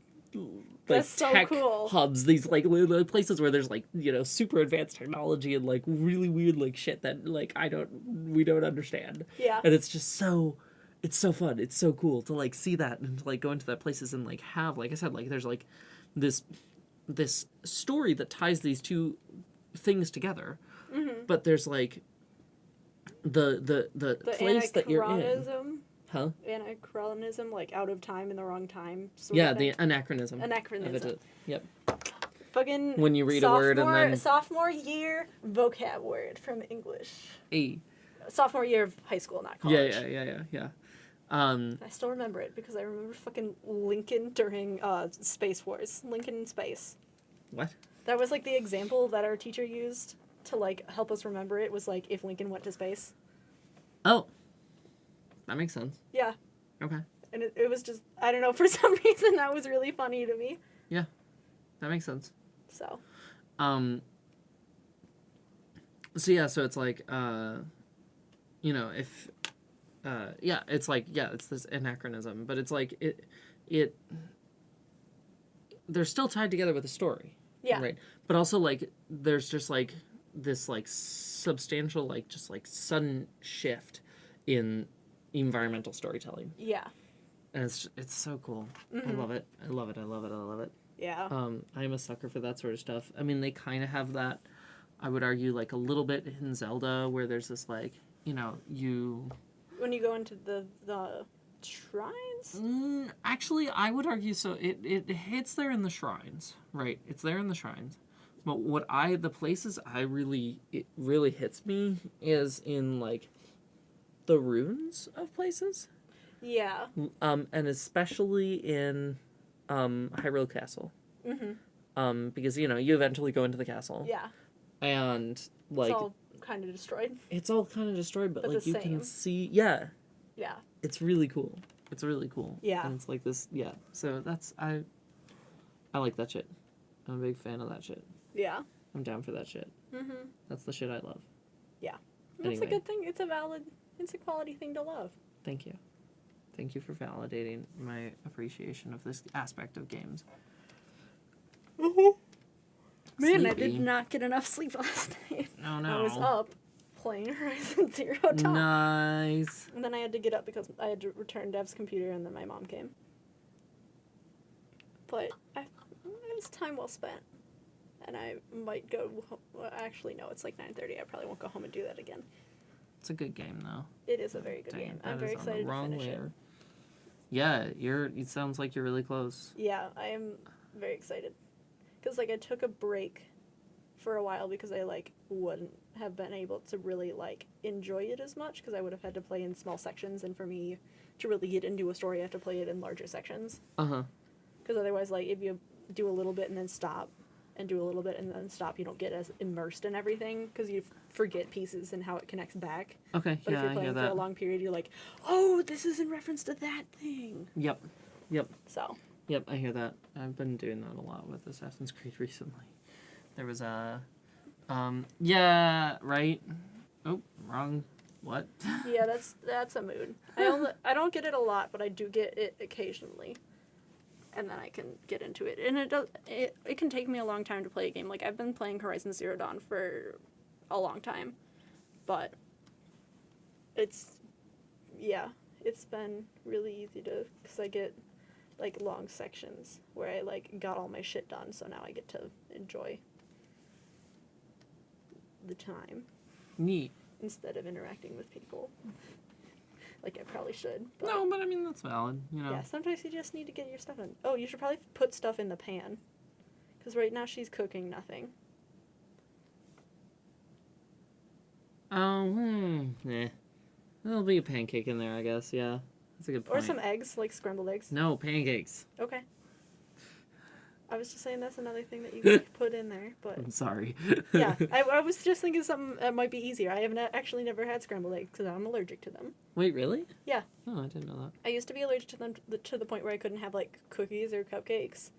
Speaker 1: That's so
Speaker 2: tech
Speaker 1: cool.
Speaker 2: hubs, these like little places where there's like super advanced technology and like really weird like shit that like we don't understand.
Speaker 1: Yeah.
Speaker 2: And it's just so fun. It's so cool to like see that and to like go into that places and like have, like I said, like there's like this story that ties these two things together. But there's like the place that you're in.
Speaker 1: Anachronism.
Speaker 2: Huh?
Speaker 1: Anachronism, like out of time in the wrong time. Sort
Speaker 2: Yeah,
Speaker 1: of
Speaker 2: the
Speaker 1: thing.
Speaker 2: anachronism.
Speaker 1: Anachronism.
Speaker 2: of it. Yep.
Speaker 1: Fucking
Speaker 2: When you read a word and then
Speaker 1: sophomore year vocab word from English.
Speaker 2: A.
Speaker 1: Sophomore year of high school, not college.
Speaker 2: Yeah.
Speaker 1: I still remember it because I remember fucking Lincoln during Space Wars. Lincoln in space.
Speaker 2: What?
Speaker 1: That was like the example that our teacher used to like help us remember it, was like if Lincoln went to space.
Speaker 2: Oh. That makes sense.
Speaker 1: Yeah.
Speaker 2: Okay.
Speaker 1: And it was just, I don't know, for some reason that was really funny to me.
Speaker 2: Yeah. That makes sense.
Speaker 1: So.
Speaker 2: So it's like if it's like it's this anachronism, but it's like it they're still tied together with a story.
Speaker 1: Yeah.
Speaker 2: Right. But also like there's just like this like substantial like just like sudden shift in environmental storytelling.
Speaker 1: Yeah.
Speaker 2: And it's so cool. I love it. I love it.
Speaker 1: Yeah.
Speaker 2: I'm a sucker for that sort of stuff. I mean, they kind of have that, I would argue, like a little bit in Zelda, where there's this like, you...
Speaker 1: When you go into the shrines?
Speaker 2: Actually, I would argue so. It hits there in the shrines, right? It's there in the shrines. But the places it really hits me is in like the ruins of places.
Speaker 1: Yeah.
Speaker 2: And especially in Hyrule Castle.
Speaker 1: Mm-hmm.
Speaker 2: Because you eventually go into the castle.
Speaker 1: Yeah.
Speaker 2: And like
Speaker 1: It's all kind of destroyed.
Speaker 2: it's all kind of destroyed, but like
Speaker 1: the
Speaker 2: you can
Speaker 1: same.
Speaker 2: see,
Speaker 1: Yeah.
Speaker 2: it's really cool. It's really cool.
Speaker 1: Yeah.
Speaker 2: And it's like this, So that's I like that shit. I'm a big fan of that shit.
Speaker 1: Yeah.
Speaker 2: I'm down for that shit.
Speaker 1: Mm-hmm.
Speaker 2: That's the shit I love.
Speaker 1: Yeah. That's
Speaker 2: Anyway.
Speaker 1: a good thing. It's a quality thing to love.
Speaker 2: Thank you. Thank you for validating my appreciation of this aspect of games.
Speaker 1: Man, I
Speaker 2: Sleepy.
Speaker 1: did not get enough sleep last night.
Speaker 2: Oh no.
Speaker 1: I was up playing Horizon Zero Dawn.
Speaker 2: Nice.
Speaker 1: And then I had to get up because I had to return Dev's computer, and then my mom came. But it was time well spent. and I might go. Well, actually, no, it's like 9:30. I probably won't go home and do that again.
Speaker 2: It's a good game though.
Speaker 1: It is a very good
Speaker 2: Dang
Speaker 1: game.
Speaker 2: it,
Speaker 1: I'm
Speaker 2: that
Speaker 1: very
Speaker 2: is on the
Speaker 1: excited to
Speaker 2: wrong
Speaker 1: finish it.
Speaker 2: layer. Yeah, it sounds like you're really close.
Speaker 1: Yeah, I am very excited. Because, like, I took a break for a while because I, like, wouldn't have been able to really, like, enjoy it as much because I would have had to play in small sections, and for me to really get into a story, I have to play it in larger sections.
Speaker 2: Uh-huh.
Speaker 1: Because otherwise, like, if you do a little bit and then stop, and do a little bit and then stop, you don't get as immersed in everything because you forget pieces and how it connects back.
Speaker 2: Okay,
Speaker 1: But
Speaker 2: yeah,
Speaker 1: if you're
Speaker 2: I
Speaker 1: playing
Speaker 2: hear
Speaker 1: for
Speaker 2: that.
Speaker 1: a long period, you're like, oh, this is in reference to that thing.
Speaker 2: Yep.
Speaker 1: So.
Speaker 2: Yep, I hear that. I've been doing that a lot with Assassin's Creed recently. There was a... yeah, right? Oh, wrong. What?
Speaker 1: Yeah, that's a mood. I don't get it a lot, but I do get it occasionally. And then I can get into it. And it can take me a long time to play a game. Like, I've been playing Horizon Zero Dawn for a long time. But it's been really easy to, because I get, like, long sections where I, like, got all my shit done, so now I get to enjoy the time
Speaker 2: Neat.
Speaker 1: instead of interacting with people. Like I probably should. But
Speaker 2: No, but I mean, that's valid, you know.
Speaker 1: yeah, sometimes you just need to get your stuff in. Oh, you should probably put stuff in the pan. Because right now she's cooking nothing.
Speaker 2: Oh, there'll be a pancake in there, I guess, yeah. That's a good point.
Speaker 1: Or some eggs, like scrambled eggs.
Speaker 2: No, pancakes.
Speaker 1: Okay. I was just saying that's another thing that you could put in there, but
Speaker 2: I'm sorry.
Speaker 1: yeah, I was just thinking something that might be easier. I have actually never had scrambled eggs because I'm allergic to them.
Speaker 2: Wait, really?
Speaker 1: Yeah.
Speaker 2: Oh, I didn't know that.
Speaker 1: I used to be allergic to them to the point where I couldn't have like cookies or cupcakes,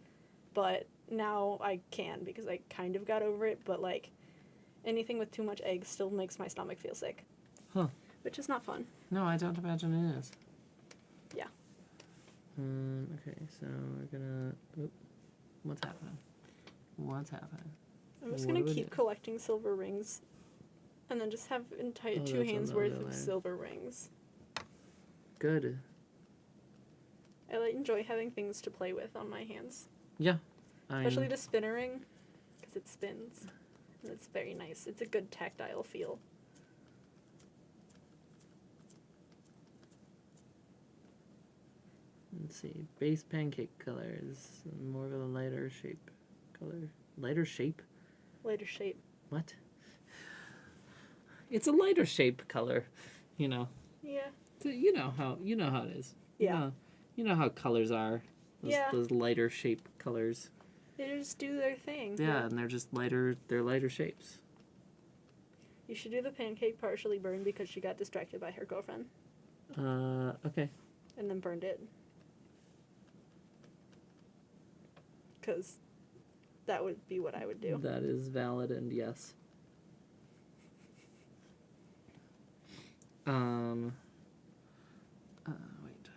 Speaker 1: but now I can because I kind of got over it. But like anything with too much eggs still makes my stomach feel sick.
Speaker 2: Huh.
Speaker 1: Which is not fun.
Speaker 2: No, I don't imagine it is.
Speaker 1: Yeah.
Speaker 2: Okay, so we're gonna... Oop. What's happening? What's happening?
Speaker 1: I'm just
Speaker 2: What
Speaker 1: gonna
Speaker 2: do we
Speaker 1: keep
Speaker 2: do?
Speaker 1: collecting silver rings, and then just have entire
Speaker 2: Oh,
Speaker 1: 2
Speaker 2: that's
Speaker 1: hands
Speaker 2: on the
Speaker 1: worth
Speaker 2: other
Speaker 1: of
Speaker 2: line.
Speaker 1: silver rings.
Speaker 2: Good.
Speaker 1: I like enjoy having things to play with on my hands,
Speaker 2: Yeah.
Speaker 1: especially the spinner ring, because it spins, and it's very nice. It's a good tactile feel.
Speaker 2: Let's see. Base pancake color is more of a lighter shape color. Lighter shape?
Speaker 1: Lighter shape.
Speaker 2: What? It's a lighter shape color, you know.
Speaker 1: Yeah.
Speaker 2: So you know how it is.
Speaker 1: Yeah.
Speaker 2: You know how colors are.
Speaker 1: Yeah.
Speaker 2: Those lighter shape colors.
Speaker 1: They just do their thing.
Speaker 2: Yeah, and they're just lighter. They're lighter shapes.
Speaker 1: You should do the pancake partially burned because she got distracted by her girlfriend
Speaker 2: Okay.
Speaker 1: and then burned it. Because that would be what I would do.
Speaker 2: That is valid and yes. Wait,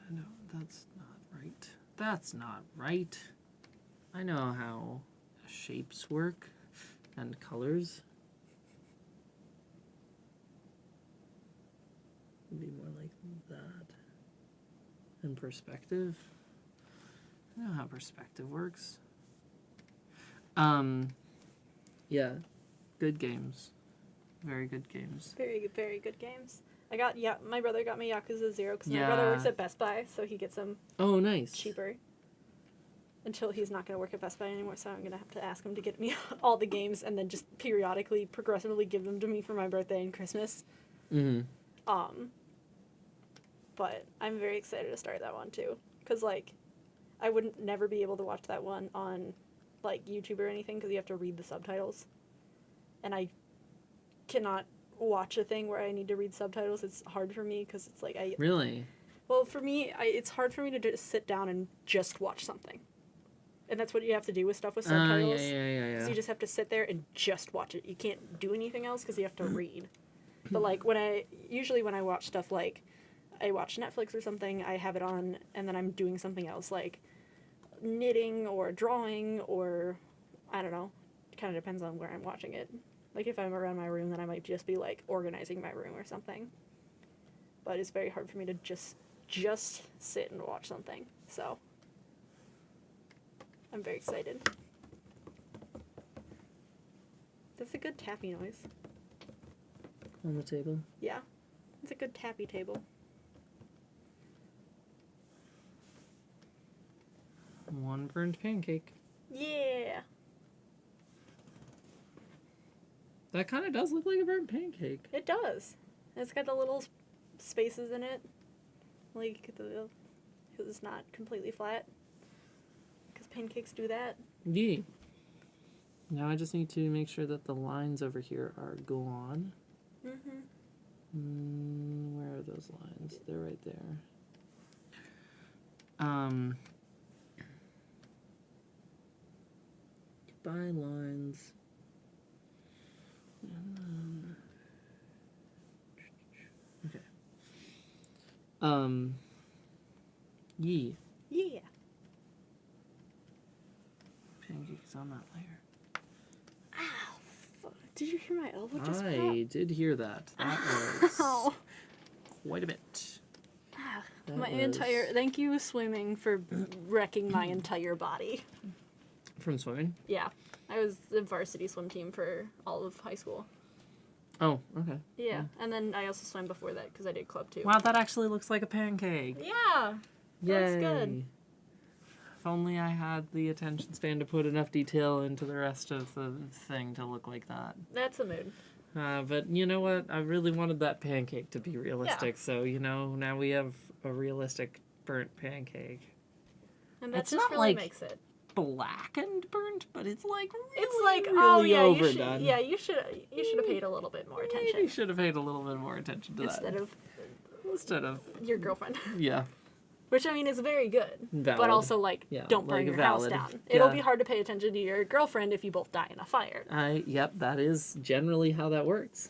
Speaker 2: no, that's not right. That's not right. I know how shapes work and colors. It'd be more like that. And perspective. I know how perspective works. Yeah, good games. Very good games.
Speaker 1: Very, very good games. My brother got me Yakuza 0 because my brother works
Speaker 2: Yeah.
Speaker 1: at Best Buy, so he gets them
Speaker 2: Oh, nice.
Speaker 1: cheaper. Until he's not going to work at Best Buy anymore, so I'm going to have to ask him to get me all the games and then just periodically, progressively give them to me for my birthday and Christmas.
Speaker 2: Mm-hmm.
Speaker 1: But I'm very excited to start that one too. Because, like, I wouldn't never be able to watch that one on, like, YouTube or anything because you have to read the subtitles. And I cannot watch a thing where I need to read subtitles. It's hard for me because it's like
Speaker 2: Really?
Speaker 1: Well, for me, it's hard for me to just sit down and just watch something. And that's what you have to do with stuff with subtitles.
Speaker 2: Yeah.
Speaker 1: So you just have to sit there and just watch it. You can't do anything else because you have to read. But, like, when I watch stuff like I watch Netflix or something, I have it on and then I'm doing something else like knitting or drawing or I don't know. It kind of depends on where I'm watching it. Like if I'm around my room, then I might just be like organizing my room or something. But it's very hard for me to just sit and watch something. So I'm very excited. That's a good tappy noise.
Speaker 2: On the table.
Speaker 1: Yeah. It's a good tappy table.
Speaker 2: One burnt pancake.
Speaker 1: Yeah.
Speaker 2: That kind of does look like a burnt pancake.
Speaker 1: It does. It's got the little spaces in it. Like, it's not completely flat. Because pancakes do that.
Speaker 2: Yeah. Now I just need to make sure that the lines over here are gone. Where are those lines? They're right there. Goodbye lines. Okay. Yeah.
Speaker 1: Yeah.
Speaker 2: Pancakes on that layer.
Speaker 1: Ow. Fuck. Did you hear my elbow just pop?
Speaker 2: I did hear that. That was
Speaker 1: Ow.
Speaker 2: quite a bit.
Speaker 1: Ah,
Speaker 2: That
Speaker 1: my
Speaker 2: was-
Speaker 1: entire. Thank you, swimming, for wrecking my entire body.
Speaker 2: From swimming?
Speaker 1: Yeah. I was the varsity swim team for all of high school.
Speaker 2: Oh, okay.
Speaker 1: Yeah. And then I also swam before that because I did club too.
Speaker 2: Wow, that actually looks like a pancake.
Speaker 1: Yeah. That was good.
Speaker 2: If only I had the attention span to put enough detail into the rest of the thing to look like that.
Speaker 1: That's a mood.
Speaker 2: But you know what? I really wanted that pancake to be realistic, so, now we have a realistic burnt pancake.
Speaker 1: And that
Speaker 2: It's
Speaker 1: just
Speaker 2: not
Speaker 1: really
Speaker 2: like-
Speaker 1: makes it.
Speaker 2: Blackened burnt, but it's like really,
Speaker 1: It's like,
Speaker 2: really
Speaker 1: oh yeah,
Speaker 2: overdone.
Speaker 1: you should have paid a little bit more
Speaker 2: Maybe
Speaker 1: attention
Speaker 2: should have paid a little bit more attention to
Speaker 1: instead
Speaker 2: that.
Speaker 1: of
Speaker 2: Instead of,
Speaker 1: your girlfriend,
Speaker 2: yeah.
Speaker 1: which I mean is very good.
Speaker 2: Valid.
Speaker 1: But also
Speaker 2: Yeah,
Speaker 1: don't burn
Speaker 2: like
Speaker 1: your
Speaker 2: valid.
Speaker 1: house down. It'll
Speaker 2: Yeah.
Speaker 1: be hard to pay attention to your girlfriend if you both die in a fire.
Speaker 2: Yep, that is generally how that works.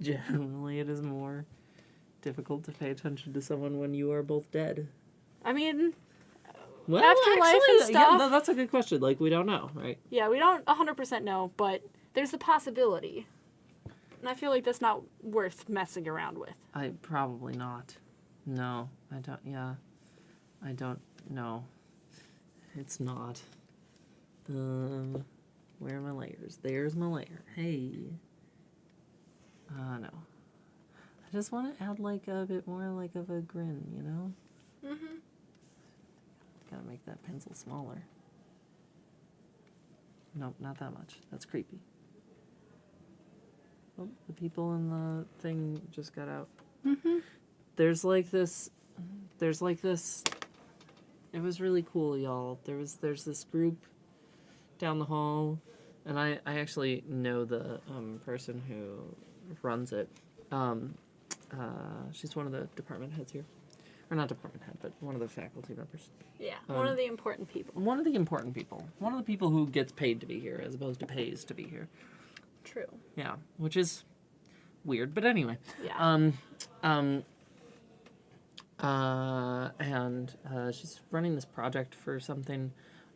Speaker 2: Generally, it is more difficult to pay attention to someone when you are both dead.
Speaker 1: I mean,
Speaker 2: Well,
Speaker 1: Afterlife
Speaker 2: actually,
Speaker 1: and
Speaker 2: yeah,
Speaker 1: stuff.
Speaker 2: that's a good question. Like, we don't know, right?
Speaker 1: yeah, we don't 100% know, but there's a possibility. And I feel like that's not worth messing around with.
Speaker 2: Probably not. No, I don't. Yeah, I don't know. It's not. Where are my layers? There's my layer. Hey. No. I just want to add like a bit more like of a grin, you know? Gotta make that pencil smaller. Nope, not that much. That's creepy. Oh, the people in the thing just got out. There's like this. It was really cool, y'all. There's this group down the hall, and I actually know the person who runs it. She's one of the department heads here. Or not department head, but one of the faculty members.
Speaker 1: Yeah, one of the important people.
Speaker 2: One of the important people. One of the people who gets paid to be here as opposed to pays to be here.
Speaker 1: True.
Speaker 2: Yeah, which is weird, but anyway.
Speaker 1: Yeah.
Speaker 2: And she's running this project for something.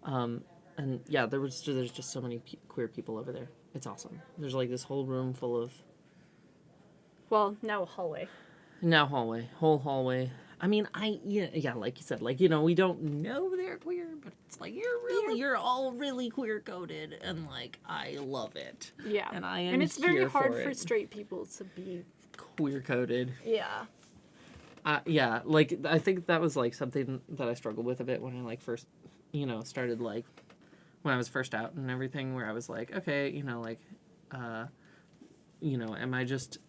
Speaker 2: And yeah, there's just so many queer people over there. It's awesome. There's like this whole room full of
Speaker 1: Well, now a hallway.
Speaker 2: whole hallway. I mean, yeah, like you said, like, we don't know they're queer, but it's like you're all really queer coded, and like I love it.
Speaker 1: Yeah.
Speaker 2: And I am
Speaker 1: And it's very
Speaker 2: here
Speaker 1: hard
Speaker 2: for
Speaker 1: for
Speaker 2: it.
Speaker 1: straight people to be.
Speaker 2: Queer coded.
Speaker 1: Yeah.
Speaker 2: Yeah, like I think that was like something that I struggled with a bit when I like first, started like when I was first out and everything, where I was like, okay, am I just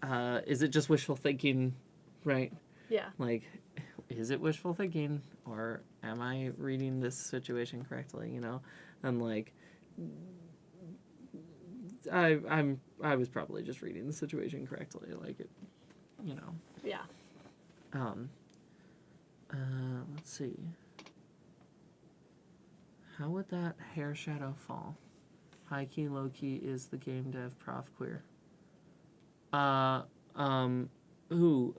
Speaker 2: is it just wishful thinking, right?
Speaker 1: Yeah.
Speaker 2: Like, is it wishful thinking, or am I reading this situation correctly? And like, I was probably just reading the situation correctly, like it,
Speaker 1: Yeah.
Speaker 2: Let's see. How would that hair shadow fall? High key, low key is the game dev prof queer. Who?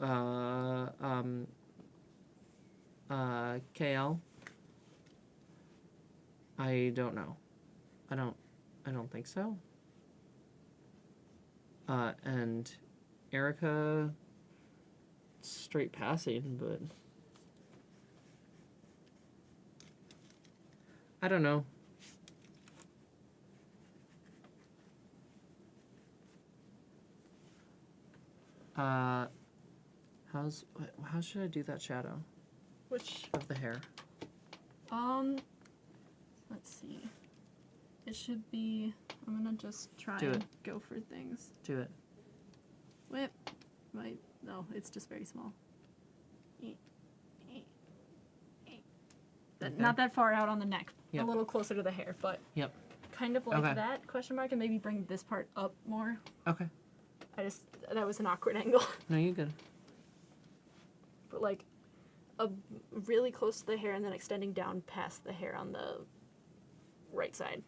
Speaker 2: KL? I don't know. I don't think so. And Erica, straight passing, but I don't know. How should I do that shadow
Speaker 1: Which
Speaker 2: of the hair?
Speaker 5: Let's see. It should be. I'm gonna just try
Speaker 2: Do
Speaker 5: and
Speaker 2: it.
Speaker 5: go for things.
Speaker 2: Do it.
Speaker 5: Whip. No, it's just very small.
Speaker 2: Okay.
Speaker 5: Not that far out on the neck.
Speaker 2: Yep.
Speaker 5: A little closer to the hair, but
Speaker 2: Yep.
Speaker 5: kind of like
Speaker 2: Okay.
Speaker 5: that question mark, and maybe bring this part up more.
Speaker 2: Okay.
Speaker 1: that was an awkward angle.
Speaker 2: No, you're good.
Speaker 1: But like really close to the hair and then extending down past the hair on the right side.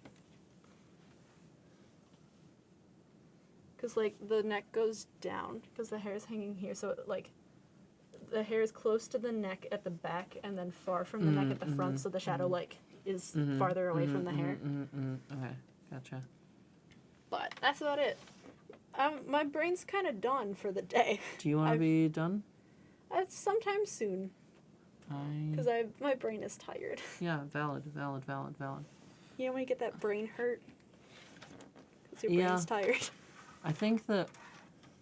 Speaker 1: Because like the neck goes down because the hair is hanging here, so like the hair is close to the neck at the back and then far from the neck at the front, so the shadow like is farther away from the hair.
Speaker 2: Okay, gotcha.
Speaker 1: But that's about it. My brain's kind of done for the day.
Speaker 2: Do you want to
Speaker 1: I've-
Speaker 2: be done?
Speaker 1: Sometime soon, because my brain is tired.
Speaker 2: Yeah, valid.
Speaker 1: You know when you get that brain hurt? Because your
Speaker 2: Yeah.
Speaker 1: brain's tired.
Speaker 2: I think that,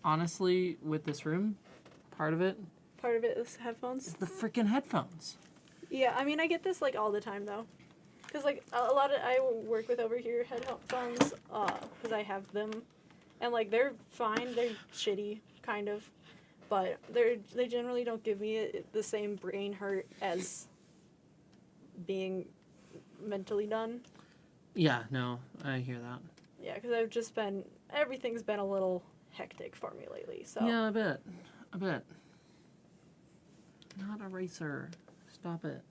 Speaker 2: honestly, with this room, part of it
Speaker 1: Part of it is headphones.
Speaker 2: is the freaking headphones.
Speaker 1: Yeah, I mean, I get this, like, all the time, though. Because, like, a lot of, I work with over-here headphones, because I have them. And, like, they're fine, they're shitty, kind of. But they generally don't give me the same brain hurt as being mentally done.
Speaker 2: Yeah, no, I hear that.
Speaker 1: Yeah, because I've just been, everything's been a little hectic for me lately, so.
Speaker 2: Yeah, I bet. Not a racer. Stop it.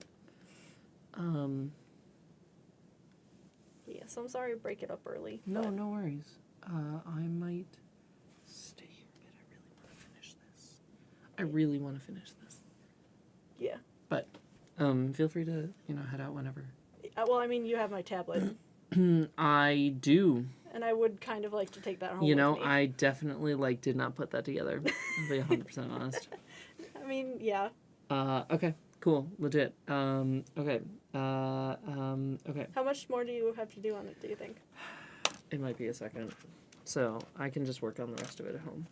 Speaker 1: Yeah, so I'm sorry to break it up early.
Speaker 2: No,
Speaker 1: but
Speaker 2: no worries. I might stay here a bit. I really want to finish this.
Speaker 1: Yeah.
Speaker 2: But, feel free to, head out whenever.
Speaker 1: Well, I mean, you have my tablet,
Speaker 2: I do.
Speaker 1: and I would kind of like to take that home
Speaker 2: You
Speaker 1: with
Speaker 2: know,
Speaker 1: me.
Speaker 2: I definitely, did not put that together. I'll be 100% honest.
Speaker 1: I mean, yeah.
Speaker 2: Okay, cool, legit. Okay. Okay.
Speaker 1: How much more do you have to do on it, do you think?
Speaker 2: It might be a second. So, I can just work on the rest of it at home.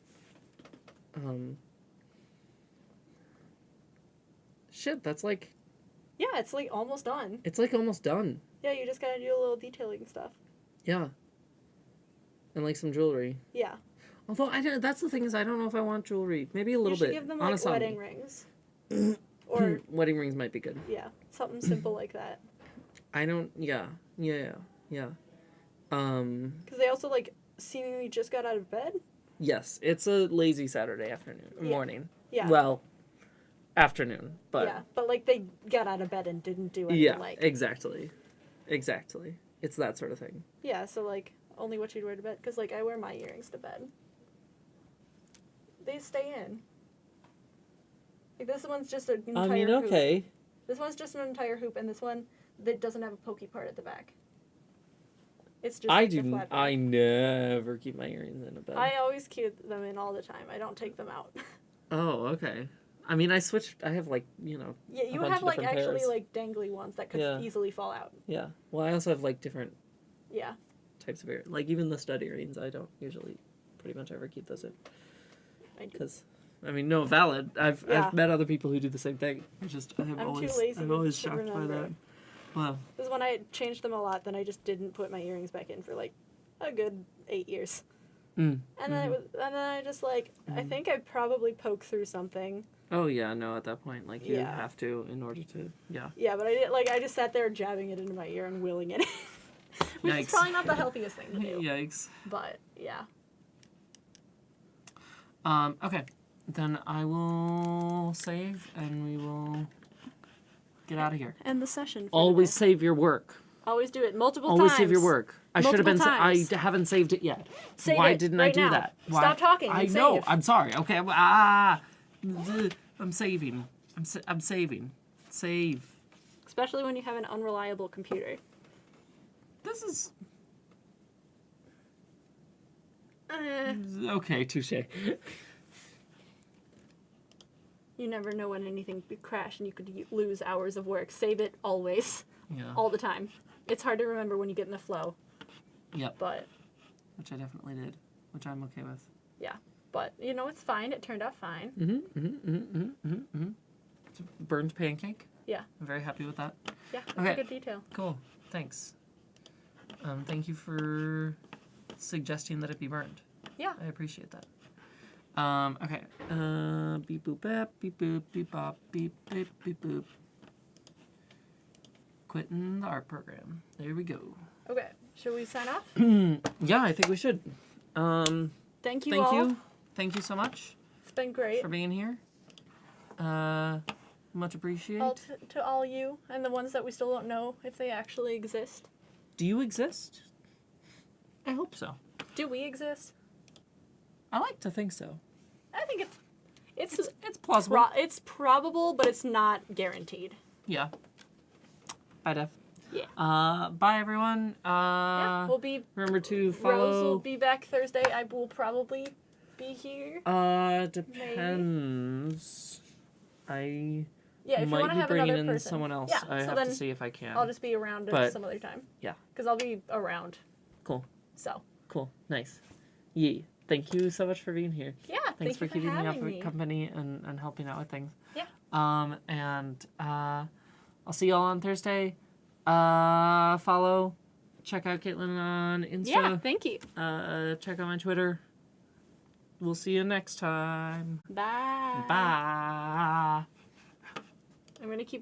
Speaker 2: Shit, that's like,
Speaker 1: Yeah, it's like almost done.
Speaker 2: it's like almost done.
Speaker 1: Yeah, you just gotta do a little detailing stuff.
Speaker 2: Yeah. And like some jewelry.
Speaker 1: Yeah.
Speaker 2: Although, that's the thing is I don't know if I want jewelry. Maybe a little
Speaker 1: You should
Speaker 2: bit.
Speaker 1: give them
Speaker 2: on a
Speaker 1: like
Speaker 2: Sunday.
Speaker 1: wedding rings. Or,
Speaker 2: Wedding rings might be good.
Speaker 1: yeah, something simple like that.
Speaker 2: I don't, yeah.
Speaker 1: Because they also like seemingly just got out of bed.
Speaker 2: Yes, it's a lazy Saturday afternoon,
Speaker 1: Yeah.
Speaker 2: morning.
Speaker 1: Yeah.
Speaker 2: Well, afternoon, but
Speaker 1: yeah, but like they got out of bed and didn't do anything
Speaker 2: yeah,
Speaker 1: like.
Speaker 2: exactly. It's that sort of thing.
Speaker 1: Yeah, so like only what you'd wear to bed. Because like I wear my earrings to bed. They stay in. Like this one's just an entire hoop.
Speaker 2: okay.
Speaker 1: This one's just an entire hoop, and this one that doesn't have a pokey part at the back. It's just
Speaker 2: I
Speaker 1: like
Speaker 2: do.
Speaker 1: the flat
Speaker 2: I
Speaker 1: part.
Speaker 2: never keep my earrings in a bed.
Speaker 1: I always keep them in all the time. I don't take them out.
Speaker 2: Oh, okay. I mean, I switched. I have
Speaker 1: yeah, you
Speaker 2: bunch
Speaker 1: have
Speaker 2: of
Speaker 1: like
Speaker 2: different
Speaker 1: actually
Speaker 2: pairs.
Speaker 1: like dangly ones that could
Speaker 2: Yeah.
Speaker 1: easily fall out.
Speaker 2: Yeah. Well, I also have different
Speaker 1: Yeah.
Speaker 2: types of ear. Even the stud earrings, I don't usually, pretty much ever keep those in.
Speaker 1: I do.
Speaker 2: Because, I mean, no, valid. I've
Speaker 1: Yeah.
Speaker 2: met other people who do the same thing. It's just I'm
Speaker 1: too
Speaker 2: always
Speaker 1: lazy
Speaker 2: I'm always
Speaker 1: to
Speaker 2: shocked by
Speaker 1: remember.
Speaker 2: that. Wow.
Speaker 1: Because when I changed them a lot, then I just didn't put my earrings back in for like a good 8 years.
Speaker 2: Mm.
Speaker 1: And then and then I just I think I probably poked through something.
Speaker 2: Oh yeah, no. At that point, you
Speaker 1: Yeah.
Speaker 2: have to in order to. Yeah.
Speaker 1: Yeah, but I did I just sat there jabbing it into my ear and willing it in. Which is
Speaker 2: Yikes.
Speaker 1: probably not the healthiest thing to do.
Speaker 2: Yikes.
Speaker 1: But yeah.
Speaker 2: Okay. Then I will save and we will get out of here.
Speaker 1: End the session. For
Speaker 2: Always
Speaker 1: the
Speaker 2: save your work.
Speaker 1: Always do it multiple
Speaker 2: Always
Speaker 1: times.
Speaker 2: save your work. I should have been.
Speaker 1: Multiple
Speaker 2: I
Speaker 1: times.
Speaker 2: haven't saved it yet.
Speaker 1: Save
Speaker 2: Why
Speaker 1: it
Speaker 2: didn't
Speaker 1: right
Speaker 2: I do
Speaker 1: now.
Speaker 2: that? Why?
Speaker 1: Stop talking and
Speaker 2: I know.
Speaker 1: save.
Speaker 2: I'm sorry. Okay. I'm saving. I'm saving. Save.
Speaker 1: Especially when you have an unreliable computer.
Speaker 2: This is okay. Touche.
Speaker 1: You never know when anything could crash and you could lose hours of work. Save it always.
Speaker 2: Yeah.
Speaker 1: All the time. It's hard to remember when you get in the flow.
Speaker 2: Yep.
Speaker 1: But
Speaker 2: Which I definitely did. Which I'm okay with.
Speaker 1: yeah. But, you know, it's fine. It turned out fine.
Speaker 2: It's a burned pancake.
Speaker 1: Yeah.
Speaker 2: I'm very happy with that.
Speaker 1: Yeah, that's
Speaker 2: Okay.
Speaker 1: a good detail.
Speaker 2: Cool. Thanks. Thank you for suggesting that it be burned.
Speaker 1: Yeah.
Speaker 2: I appreciate that. Okay. Beep boop bap, beep boop, beep bop, beep beep beep boop. Quitting the art program. There we go.
Speaker 1: Okay. Should we sign off?
Speaker 2: Yeah, I think we should.
Speaker 1: Thank you
Speaker 2: Thank
Speaker 1: all.
Speaker 2: you. Thank you so much
Speaker 1: It's been great.
Speaker 2: for being here. Much appreciated.
Speaker 1: All to all you and the ones that we still don't know if they actually exist.
Speaker 2: Do you exist? I hope so.
Speaker 1: Do we exist?
Speaker 2: I like to think so.
Speaker 1: I think it's
Speaker 2: It's plausible.
Speaker 1: it's probable, but it's not guaranteed.
Speaker 2: Yeah. Bye, Def.
Speaker 1: Yeah.
Speaker 2: Bye, everyone.
Speaker 1: Yeah, we'll be.
Speaker 2: Remember to
Speaker 1: Rose will
Speaker 2: follow.
Speaker 1: be back Thursday. I will probably be here.
Speaker 2: Depends. I
Speaker 1: Yeah, if you
Speaker 2: might
Speaker 1: want to
Speaker 2: be
Speaker 1: have
Speaker 2: bringing
Speaker 1: another
Speaker 2: in
Speaker 1: person.
Speaker 2: someone else.
Speaker 1: Yeah,
Speaker 2: I
Speaker 1: so
Speaker 2: have
Speaker 1: then
Speaker 2: to see if I can.
Speaker 1: I'll just be around
Speaker 2: But-
Speaker 1: some other time.
Speaker 2: Yeah.
Speaker 1: Because I'll be around.
Speaker 2: Cool.
Speaker 1: So.
Speaker 2: Cool. Nice. Yee. Thank you so much for being here.
Speaker 1: Yeah.
Speaker 2: Thanks for
Speaker 1: thank
Speaker 2: keeping
Speaker 1: you
Speaker 2: me
Speaker 1: for
Speaker 2: up
Speaker 1: having
Speaker 2: with
Speaker 1: me.
Speaker 2: company and helping out with things.
Speaker 1: Yeah.
Speaker 2: And I'll see y'all on Thursday. Follow. Check out Kaitlyn on Insta.
Speaker 1: Yeah. Thank you.
Speaker 2: Check out my Twitter. We'll see you next time.
Speaker 1: Bye.
Speaker 2: Bye.
Speaker 1: I'm gonna keep.